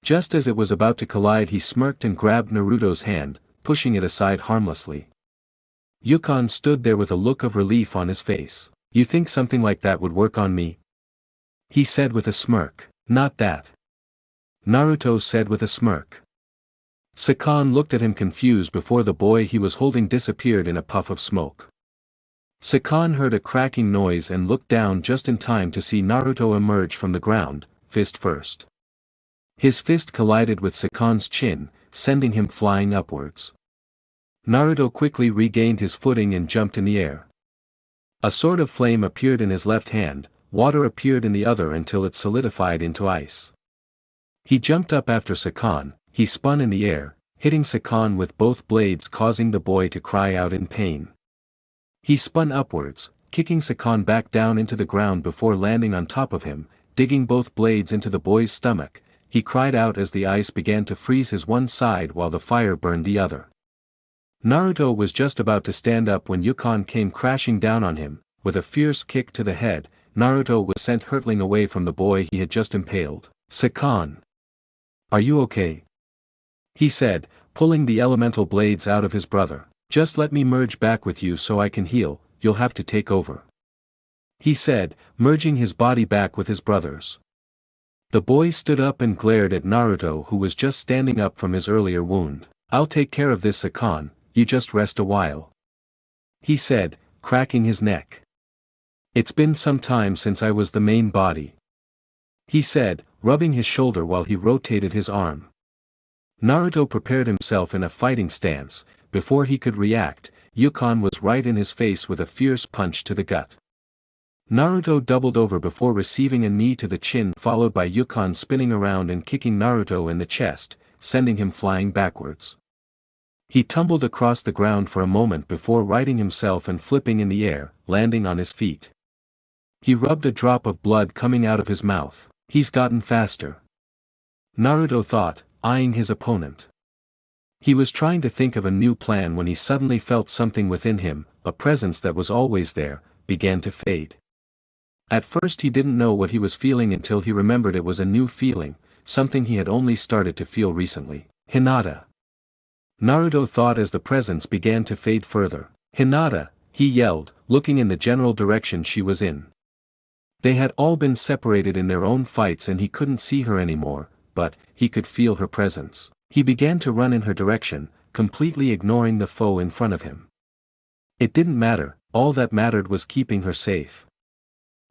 Just as it was about to collide he smirked and grabbed Naruto's hand, pushing it aside harmlessly. Yukon stood there with a look of relief on his face. You think something like that would work on me? He said with a smirk. Not that. Naruto said with a smirk. Sakon looked at him confused before the boy he was holding disappeared in a puff of smoke. Sakon heard a cracking noise and looked down just in time to see Naruto emerge from the ground, fist first. His fist collided with Sakon's chin, sending him flying upwards. Naruto quickly regained his footing and jumped in the air. A sword of flame appeared in his left hand, water appeared in the other until it solidified into ice. He jumped up after Sakon, he spun in the air, hitting Sakon with both blades causing the boy to cry out in pain. He spun upwards, kicking Sakon back down into the ground before landing on top of him, digging both blades into the boy's stomach. He cried out as the ice began to freeze his one side while the fire burned the other. Naruto was just about to stand up when Yukon came crashing down on him. With a fierce kick to the head, Naruto was sent hurtling away from the boy he had just impaled. Sakon. Are you okay? He said, pulling the elemental blades out of his brother. Just let me merge back with you so I can heal, you'll have to take over. He said, merging his body back with his brother's. The boy stood up and glared at Naruto who was just standing up from his earlier wound. I'll take care of this Sakon, you just rest a while. He said, cracking his neck. It's been some time since I was the main body. He said, rubbing his shoulder while he rotated his arm. Naruto prepared himself in a fighting stance. Before he could react, Yukon was right in his face with a fierce punch to the gut. Naruto doubled over before receiving a knee to the chin followed by Yukon spinning around and kicking Naruto in the chest, sending him flying backwards. He tumbled across the ground for a moment before righting himself and flipping in the air, landing on his feet. He rubbed a drop of blood coming out of his mouth. He's gotten faster. Naruto thought, eyeing his opponent. He was trying to think of a new plan when he suddenly felt something within him, a presence that was always there, began to fade. At first he didn't know what he was feeling until he remembered it was a new feeling, something he had only started to feel recently. Hinata. Naruto thought as the presence began to fade further. Hinata, he yelled, looking in the general direction she was in. They had all been separated in their own fights and he couldn't see her anymore, but he could feel her presence. He began to run in her direction, completely ignoring the foe in front of him. It didn't matter, all that mattered was keeping her safe.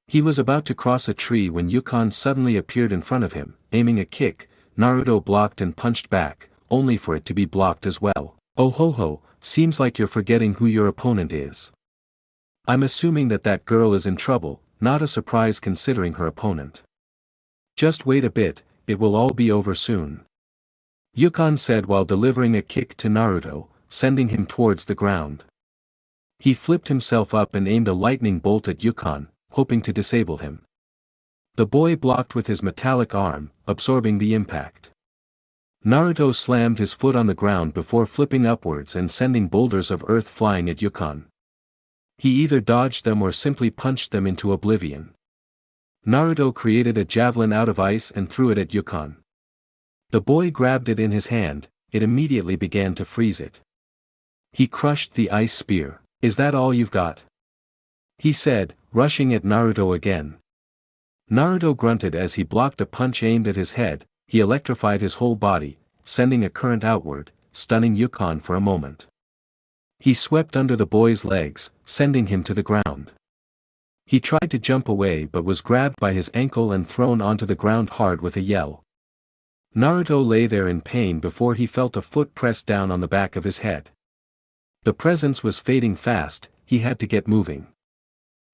He was about to cross a tree when Yukon suddenly appeared in front of him, aiming a kick. Naruto blocked and punched back, only for it to be blocked as well. Oh ho ho, seems like you're forgetting who your opponent is. I'm assuming that girl is in trouble, not a surprise considering her opponent. Just wait a bit, it will all be over soon. Yukon said while delivering a kick to Naruto, sending him towards the ground. He flipped himself up and aimed a lightning bolt at Yukon, hoping to disable him. The boy blocked with his metallic arm, absorbing the impact. Naruto slammed his foot on the ground before flipping upwards and sending boulders of earth flying at Yukon. He either dodged them or simply punched them into oblivion. Naruto created a javelin out of ice and threw it at Yukon. The boy grabbed it in his hand, it immediately began to freeze it. He crushed the ice spear. Is that all you've got? He said, rushing at Naruto again. Naruto grunted as he blocked a punch aimed at his head. He electrified his whole body, sending a current outward, stunning Yukon for a moment. He swept under the boy's legs, sending him to the ground. He tried to jump away but was grabbed by his ankle and thrown onto the ground hard with a yell. Naruto lay there in pain before he felt a foot press down on the back of his head. The presence was fading fast, he had to get moving.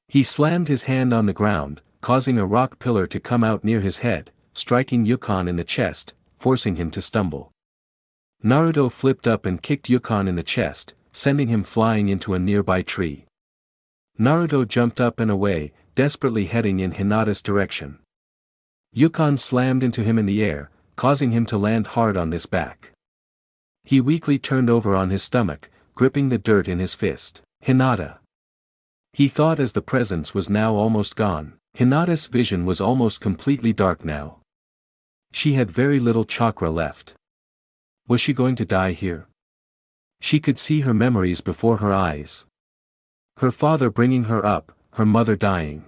He slammed his hand on the ground, causing a rock pillar to come out near his head, striking Yukon in the chest, forcing him to stumble. Naruto flipped up and kicked Yukon in the chest, sending him flying into a nearby tree. Naruto jumped up and away, desperately heading in Hinata's direction. Yukon slammed into him in the air, causing him to land hard on his back. He weakly turned over on his stomach, gripping the dirt in his fist. Hinata. He thought as the presence was now almost gone. Hinata's vision was almost completely dark now. She had very little chakra left. Was she going to die here? She could see her memories before her eyes. Her father bringing her up, her mother dying.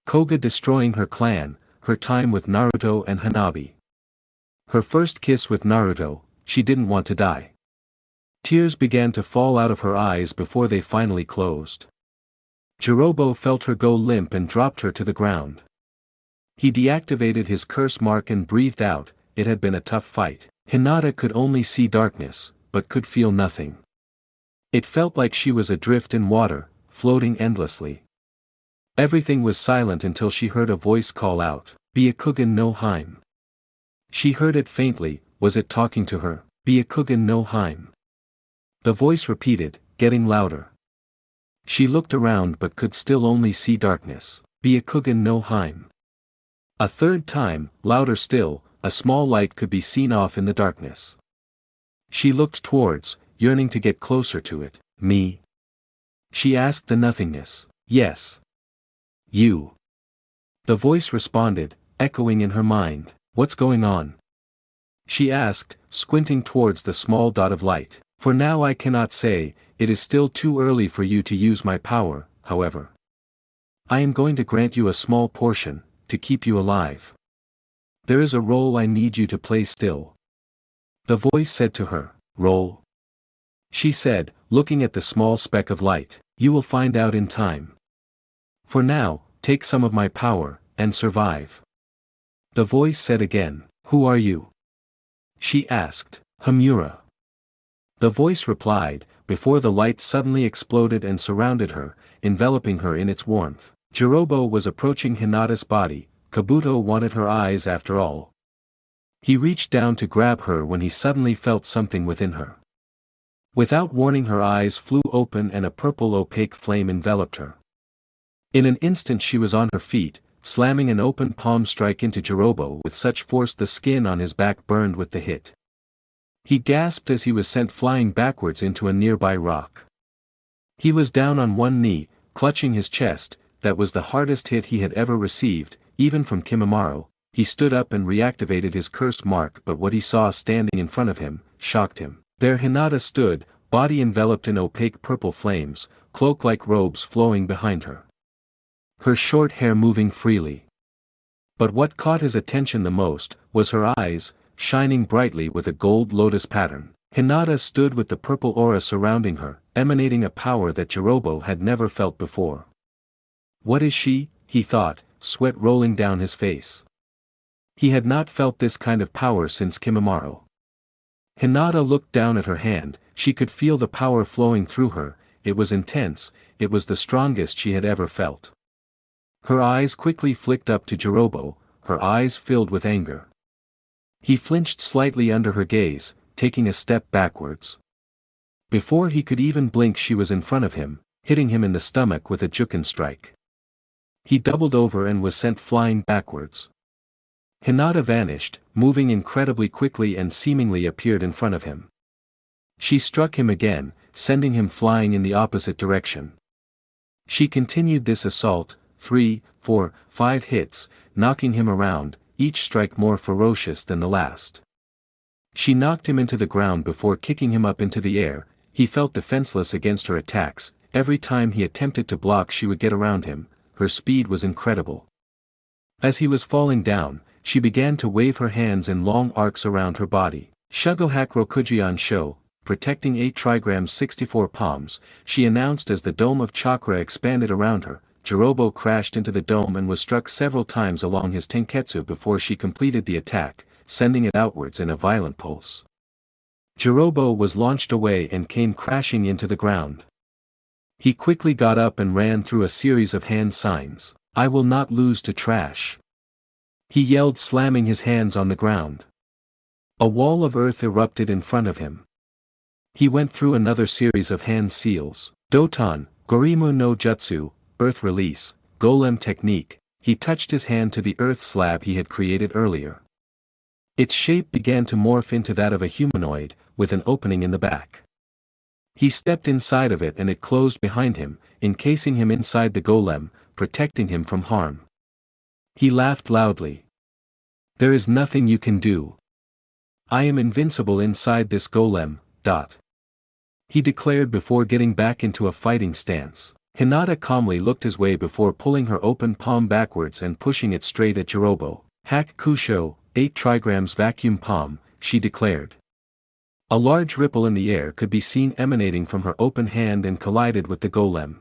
Koga destroying her clan, her time with Naruto and Hanabi. Her first kiss with Naruto, she didn't want to die. Tears began to fall out of her eyes before they finally closed. Jirobo felt her go limp and dropped her to the ground. He deactivated his curse mark and breathed out. It had been a tough fight. Hinata could only see darkness, but could feel nothing. It felt like she was adrift in water, floating endlessly. Everything was silent until she heard a voice call out, "Byakugan no Hime." She heard it faintly. Was it talking to her? "Byakugan no Hime." The voice repeated, getting louder. She looked around but could still only see darkness. "Byakugan no Hime." A third time, louder still, a small light could be seen off in the darkness. She looked towards, yearning to get closer to it. "Me?" She asked the nothingness. "Yes. You." The voice responded, echoing in her mind. "What's going on?" She asked, squinting towards the small dot of light. "For now I cannot say, it is still too early for you to use my power, however. I am going to grant you a small portion, to keep you alive. There is a role I need you to play still." The voice said to her, "Role?" She said, looking at the small speck of light, "You will find out in time. For now, take some of my power, and survive." The voice said again, "Who are you?" She asked. "Hamura." The voice replied, before the light suddenly exploded and surrounded her, enveloping her in its warmth. Jirobo was approaching Hinata's body. Kabuto wanted her eyes after all. He reached down to grab her when he suddenly felt something within her. Without warning, her eyes flew open and a purple opaque flame enveloped her. In an instant she was on her feet, slamming an open palm strike into Jirobo with such force the skin on his back burned with the hit. He gasped as he was sent flying backwards into a nearby rock. He was down on one knee, clutching his chest. That was the hardest hit he had ever received, even from Kimimaro. He stood up and reactivated his curse mark, but what he saw standing in front of him shocked him. There Hinata stood, body enveloped in opaque purple flames, cloak-like robes flowing behind her. Her short hair moving freely. But what caught his attention the most was her eyes, shining brightly with a gold lotus pattern. Hinata stood with the purple aura surrounding her, emanating a power that Jirobo had never felt before. What is she? He thought, sweat rolling down his face. He had not felt this kind of power since Kimimaro. Hinata looked down at her hand. She could feel the power flowing through her. It was intense, it was the strongest she had ever felt. Her eyes quickly flicked up to Jirobo, her eyes filled with anger. He flinched slightly under her gaze, taking a step backwards. Before he could even blink she was in front of him, hitting him in the stomach with a juken strike. He doubled over and was sent flying backwards. Hinata vanished, moving incredibly quickly and seemingly appeared in front of him. She struck him again, sending him flying in the opposite direction. She continued this assault, 3, 4, 5 hits, knocking him around, each strike more ferocious than the last. She knocked him into the ground before kicking him up into the air. He felt defenseless against her attacks. Every time he attempted to block she would get around him. Her speed was incredible. As he was falling down, she began to wave her hands in long arcs around her body. Shugohaku Rokujian Sho, protecting 8 trigrams 64 palms, she announced as the dome of chakra expanded around her. Jirobo crashed into the dome and was struck several times along his tenketsu before she completed the attack, sending it outwards in a violent pulse. Jirobo was launched away and came crashing into the ground. He quickly got up and ran through a series of hand signs. I will not lose to trash. He yelled, slamming his hands on the ground. A wall of earth erupted in front of him. He went through another series of hand seals. Doton, Gorimu no Jutsu, Earth Release, Golem Technique. He touched his hand to the earth slab he had created earlier. Its shape began to morph into that of a humanoid, with an opening in the back. He stepped inside of it and it closed behind him, encasing him inside the golem, protecting him from harm. He laughed loudly. There is nothing you can do. I am invincible inside this golem. He declared before getting back into a fighting stance. Hinata calmly looked his way before pulling her open palm backwards and pushing it straight at Jirobo. Hack Kusho, 8 trigrams vacuum palm, she declared. A large ripple in the air could be seen emanating from her open hand and collided with the golem.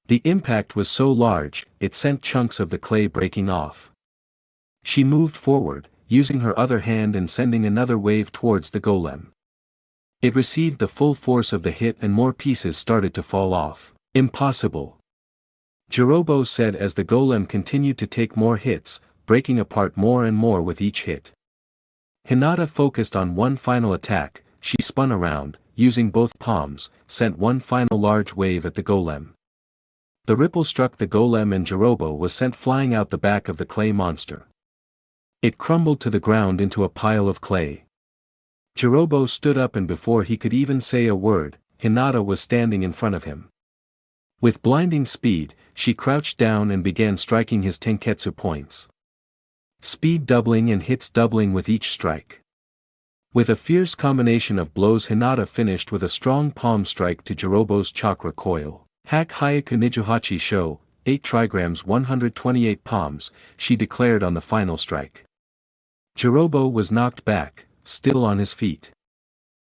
The impact was so large, it sent chunks of the clay breaking off. She moved forward, using her other hand and sending another wave towards the golem. It received the full force of the hit and more pieces started to fall off. Impossible. Jirobo said as the golem continued to take more hits, breaking apart more and more with each hit. Hinata focused on one final attack. She spun around, using both palms, sent one final large wave at the golem. The ripple struck the golem and Jirobo was sent flying out the back of the clay monster. It crumbled to the ground into a pile of clay. Jirobo stood up and before he could even say a word, Hinata was standing in front of him. With blinding speed, she crouched down and began striking his tenketsu points. Speed doubling and hits doubling with each strike. With a fierce combination of blows Hinata finished with a strong palm strike to Jirobo's chakra coil. Hack Hyaku Nijuhachi Sho, 8 trigrams 128 palms, she declared on the final strike. Jirobo was knocked back, still on his feet.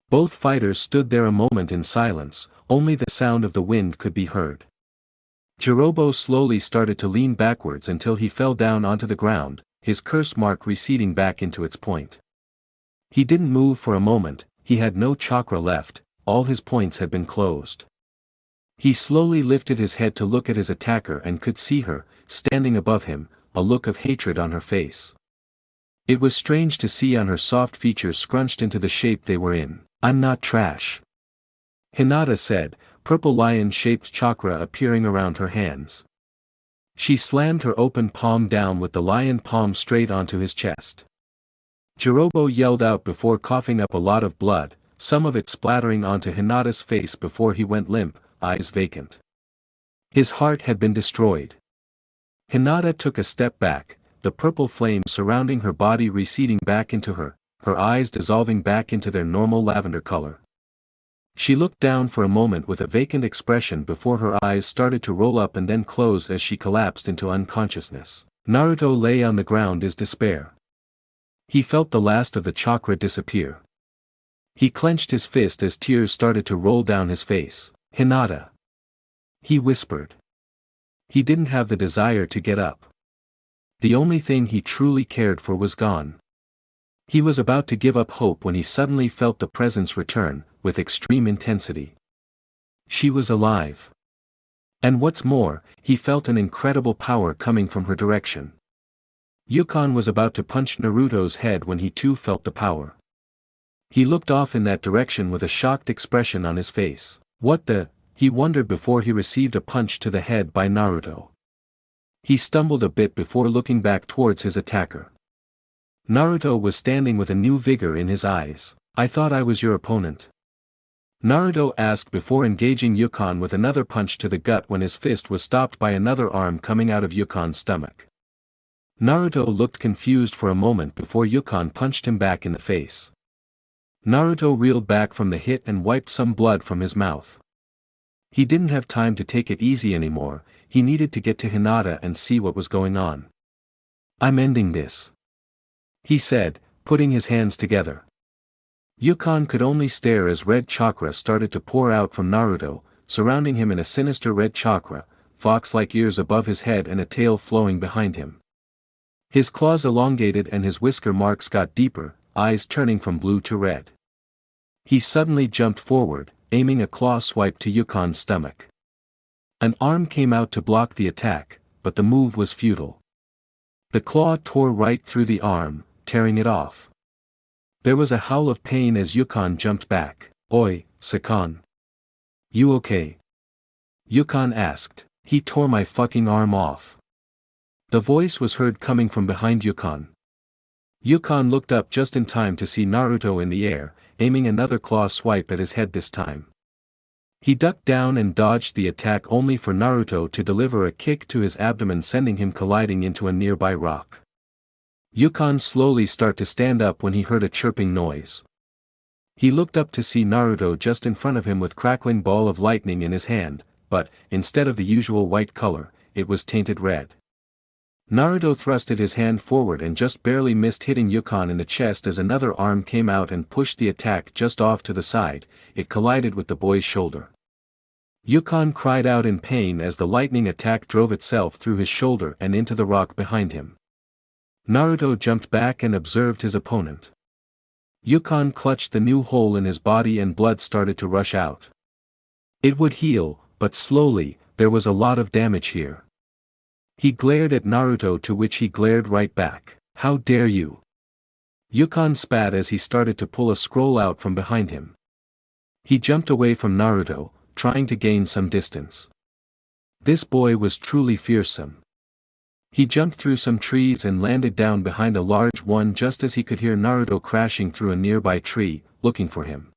Both fighters stood there a moment in silence, only the sound of the wind could be heard. Jirobo slowly started to lean backwards until he fell down onto the ground, his curse mark receding back into its point. He didn't move for a moment, he had no chakra left, all his points had been closed. He slowly lifted his head to look at his attacker and could see her, standing above him, a look of hatred on her face. It was strange to see on her soft features scrunched into the shape they were in. I'm not trash. Hinata said, purple lion-shaped chakra appearing around her hands. She slammed her open palm down with the lion palm straight onto his chest. Jirobo yelled out before coughing up a lot of blood, some of it splattering onto Hinata's face before he went limp, eyes vacant. His heart had been destroyed. Hinata took a step back, the purple flame surrounding her body receding back into her eyes dissolving back into their normal lavender color. She looked down for a moment with a vacant expression before her eyes started to roll up and then close as she collapsed into unconsciousness. Naruto lay on the ground in despair. He felt the last of the chakra disappear. He clenched his fist as tears started to roll down his face. "Hinata," he whispered. He didn't have the desire to get up. The only thing he truly cared for was gone. He was about to give up hope when he suddenly felt the presence return, with extreme intensity. She was alive. And what's more, he felt an incredible power coming from her direction. Yukon was about to punch Naruto's head when he too felt the power. He looked off in that direction with a shocked expression on his face. What the? He wondered before he received a punch to the head by Naruto. He stumbled a bit before looking back towards his attacker. Naruto was standing with a new vigor in his eyes. "I thought I was your opponent?" Naruto asked before engaging Yukon with another punch to the gut when his fist was stopped by another arm coming out of Yukon's stomach. Naruto looked confused for a moment before Yukon punched him back in the face. Naruto reeled back from the hit and wiped some blood from his mouth. He didn't have time to take it easy anymore, he needed to get to Hinata and see what was going on. "I'm ending this," he said, putting his hands together. Yukon could only stare as red chakra started to pour out from Naruto, surrounding him in a sinister red chakra, fox-like ears above his head and a tail flowing behind him. His claws elongated and his whisker marks got deeper, eyes turning from blue to red. He suddenly jumped forward, aiming a claw swipe to Yukon's stomach. An arm came out to block the attack, but the move was futile. The claw tore right through the arm, tearing it off. There was a howl of pain as Yukon jumped back. "Oi, Sakon. You okay?" Yukon asked. "He tore my fucking arm off." The voice was heard coming from behind Yukon. Yukon looked up just in time to see Naruto in the air, aiming another claw swipe at his head this time. He ducked down and dodged the attack only for Naruto to deliver a kick to his abdomen sending him colliding into a nearby rock. Yukon slowly started to stand up when he heard a chirping noise. He looked up to see Naruto just in front of him with crackling ball of lightning in his hand, but, instead of the usual white color, it was tainted red. Naruto thrusted his hand forward and just barely missed hitting Yukon in the chest as another arm came out and pushed the attack just off to the side. It collided with the boy's shoulder. Yukon cried out in pain as the lightning attack drove itself through his shoulder and into the rock behind him. Naruto jumped back and observed his opponent. Yukon clutched the new hole in his body and blood started to rush out. It would heal, but slowly, there was a lot of damage here. He glared at Naruto, to which he glared right back. "How dare you?" Yukon spat as he started to pull a scroll out from behind him. He jumped away from Naruto, trying to gain some distance. This boy was truly fearsome. He jumped through some trees and landed down behind a large one just as he could hear Naruto crashing through a nearby tree, looking for him.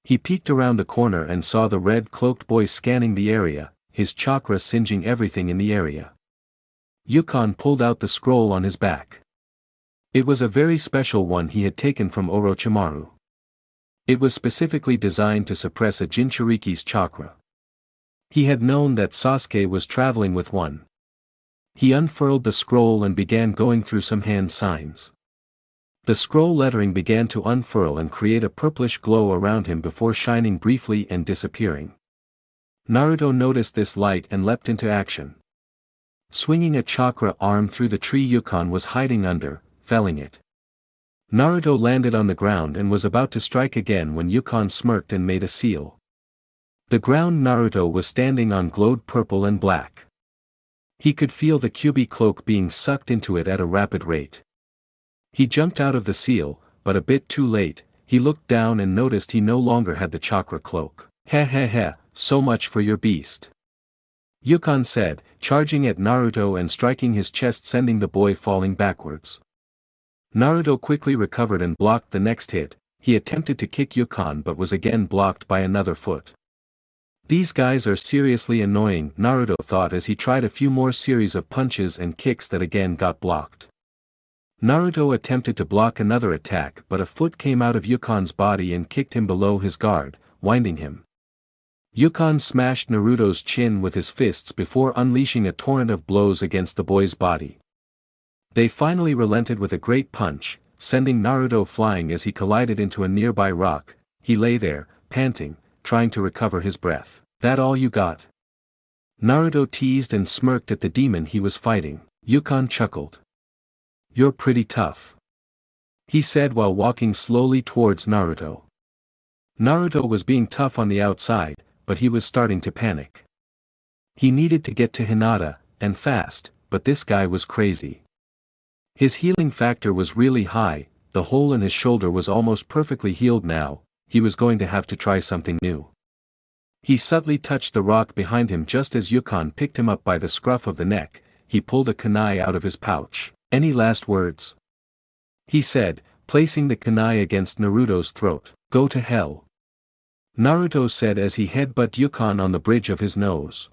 He peeked around the corner and saw the red-cloaked boy scanning the area, his chakra singeing everything in the area. Yukon pulled out the scroll on his back. It was a very special one he had taken from Orochimaru. It was specifically designed to suppress a Jinchuriki's chakra. He had known that Sasuke was traveling with one. He unfurled the scroll and began going through some hand signs. The scroll lettering began to unfurl and create a purplish glow around him before shining briefly and disappearing. Naruto noticed this light and leapt into action. Swinging a chakra arm through the tree Yukon was hiding under, felling it. Naruto landed on the ground and was about to strike again when Yukon smirked and made a seal. The ground Naruto was standing on glowed purple and black. He could feel the Kyuubi cloak being sucked into it at a rapid rate. He jumped out of the seal, but a bit too late. He looked down and noticed he no longer had the chakra cloak. "Heh heh heh, so much for your beast. Yukon said, charging at Naruto and striking his chest, sending the boy falling backwards. Naruto quickly recovered and blocked the next hit. He attempted to kick Yukon but was again blocked by another foot. These guys are seriously annoying, Naruto thought as he tried a few more series of punches and kicks that again got blocked. Naruto attempted to block another attack but a foot came out of Yukon's body and kicked him below his guard, winding him. Yukon smashed Naruto's chin with his fists before unleashing a torrent of blows against the boy's body. They finally relented with a great punch, sending Naruto flying as he collided into a nearby rock. He lay there, panting, trying to recover his breath. That all you got? Naruto teased and smirked at the demon he was fighting. Yukon chuckled. You're pretty tough, he said while walking slowly towards Naruto. Naruto was being tough on the outside, but he was starting to panic. He needed to get to Hinata, and fast, but this guy was crazy. His healing factor was really high, the hole in his shoulder was almost perfectly healed now. He was going to have to try something new. He subtly touched the rock behind him just as Yukon picked him up by the scruff of the neck. He pulled a kunai out of his pouch. Any last words? He said, placing the kunai against Naruto's throat. Go to hell, Naruto said as he headbutted Yukon on the bridge of his nose.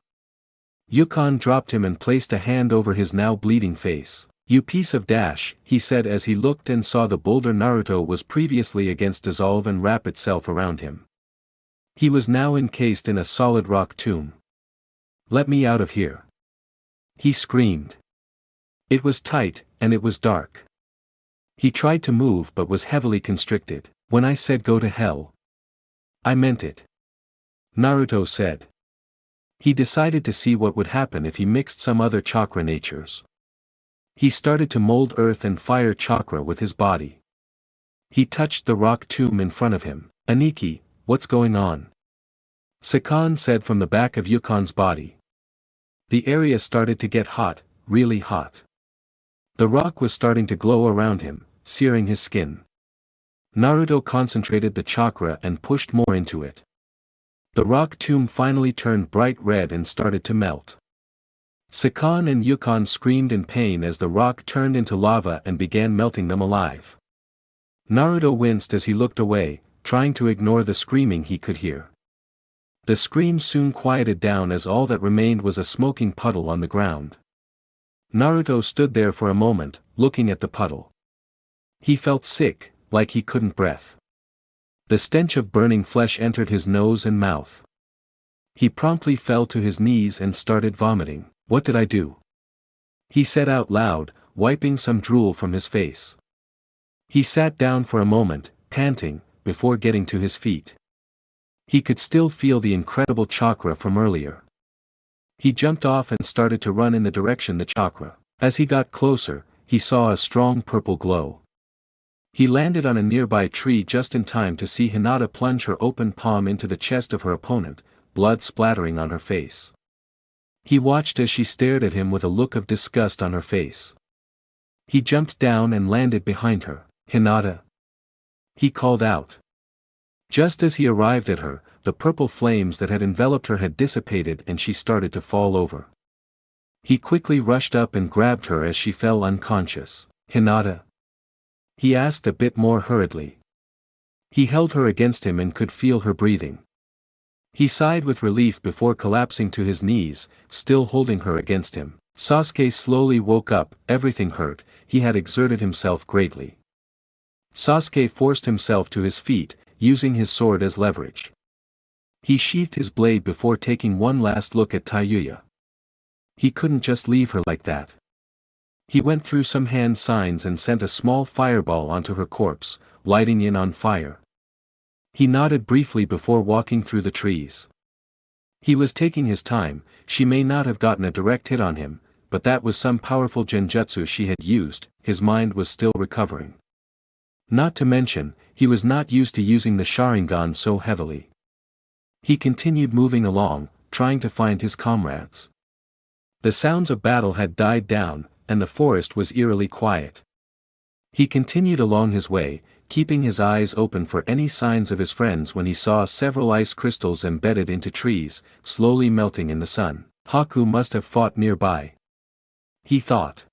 Yukon dropped him and placed a hand over his now bleeding face. You piece of dash, he said as he looked and saw the boulder Naruto was previously against dissolve and wrap itself around him. He was now encased in a solid rock tomb. Let me out of here, he screamed. It was tight, and it was dark. He tried to move but was heavily constricted. When I said go to hell, I meant it, Naruto said. He decided to see what would happen if he mixed some other chakra natures. He started to mold earth and fire chakra with his body. He touched the rock tomb in front of him. Aniki, what's going on? Sakan said from the back of Yukon's body. The area started to get hot, really hot. The rock was starting to glow around him, searing his skin. Naruto concentrated the chakra and pushed more into it. The rock tomb finally turned bright red and started to melt. Sakan and Yukon screamed in pain as the rock turned into lava and began melting them alive. Naruto winced as he looked away, trying to ignore the screaming he could hear. The screams soon quieted down as all that remained was a smoking puddle on the ground. Naruto stood there for a moment, looking at the puddle. He felt sick, like he couldn't breathe. The stench of burning flesh entered his nose and mouth. He promptly fell to his knees and started vomiting. What did I do? He said out loud, wiping some drool from his face. He sat down for a moment, panting, before getting to his feet. He could still feel the incredible chakra from earlier. He jumped off and started to run in the direction the chakra. As he got closer, he saw a strong purple glow. He landed on a nearby tree just in time to see Hinata plunge her open palm into the chest of her opponent, blood splattering on her face. He watched as she stared at him with a look of disgust on her face. He jumped down and landed behind her. Hinata, he called out. Just as he arrived at her, the purple flames that had enveloped her had dissipated and she started to fall over. He quickly rushed up and grabbed her as she fell unconscious. Hinata, he asked a bit more hurriedly. He held her against him and could feel her breathing. He sighed with relief before collapsing to his knees, still holding her against him. Sasuke slowly woke up, everything hurt, he had exerted himself greatly. Sasuke forced himself to his feet, using his sword as leverage. He sheathed his blade before taking one last look at Tayuya. He couldn't just leave her like that. He went through some hand signs and sent a small fireball onto her corpse, lighting it on fire. He nodded briefly before walking through the trees. He was taking his time. She may not have gotten a direct hit on him, but that was some powerful genjutsu she had used. His mind was still recovering. Not to mention, he was not used to using the Sharingan so heavily. He continued moving along, trying to find his comrades. The sounds of battle had died down, and the forest was eerily quiet. He continued along his way, keeping his eyes open for any signs of his friends when he saw several ice crystals embedded into trees, slowly melting in the sun. Haku must have fought nearby. He thought.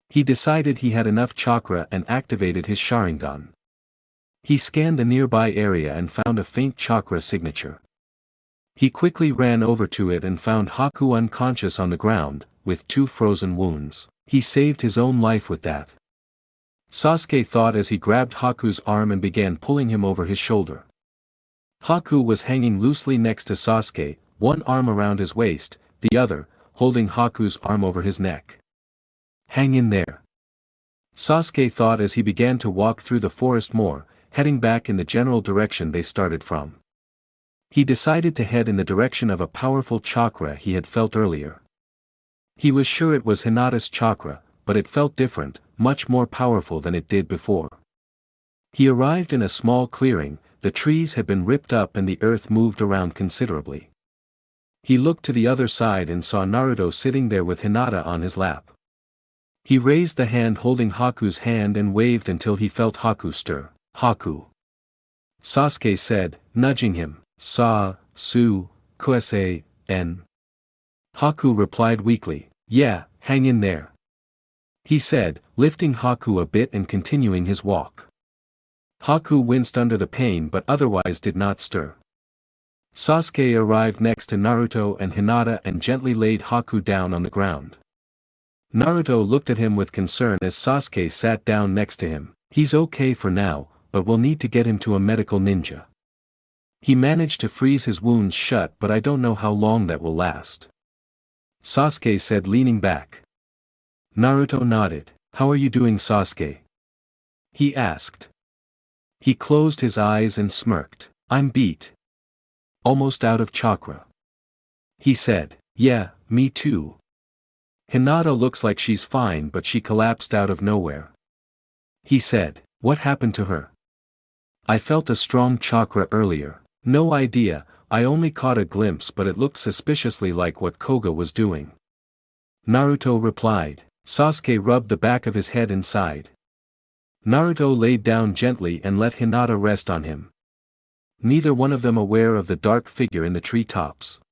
He decided he had enough chakra and activated his Sharingan. He scanned the nearby area and found a faint chakra signature. He quickly ran over to it and found Haku unconscious on the ground, with 2 frozen wounds. He saved his own life with that. Sasuke thought as he grabbed Haku's arm and began pulling him over his shoulder. Haku was hanging loosely next to Sasuke, one arm around his waist, the other, holding Haku's arm over his neck. Hang in there. Sasuke thought as he began to walk through the forest more, heading back in the general direction they started from. He decided to head in the direction of a powerful chakra he had felt earlier. He was sure it was Hinata's chakra, but it felt different, much more powerful than it did before. He arrived in a small clearing, the trees had been ripped up and the earth moved around considerably. He looked to the other side and saw Naruto sitting there with Hinata on his lap. He raised the hand holding Haku's hand and waved until he felt Haku stir. Haku. Sasuke said, nudging him, Su, Kuese, En. Haku replied weakly, yeah, hang in there. He said, lifting Haku a bit and continuing his walk. Haku winced under the pain but otherwise did not stir. Sasuke arrived next to Naruto and Hinata and gently laid Haku down on the ground. Naruto looked at him with concern as Sasuke sat down next to him. He's okay for now, but we'll need to get him to a medical ninja. He managed to freeze his wounds shut but I don't know how long that will last. Sasuke said leaning back. Naruto nodded. How are you doing, Sasuke? He asked. He closed his eyes and smirked. I'm beat. Almost out of chakra. He said, yeah, me too. Hinata looks like she's fine but she collapsed out of nowhere. He said, what happened to her? I felt a strong chakra earlier. No idea, I only caught a glimpse but it looked suspiciously like what Koga was doing. Naruto replied. Sasuke rubbed the back of his head and sighed. Naruto laid down gently and let Hinata rest on him. Neither one of them aware of the dark figure in the tree tops.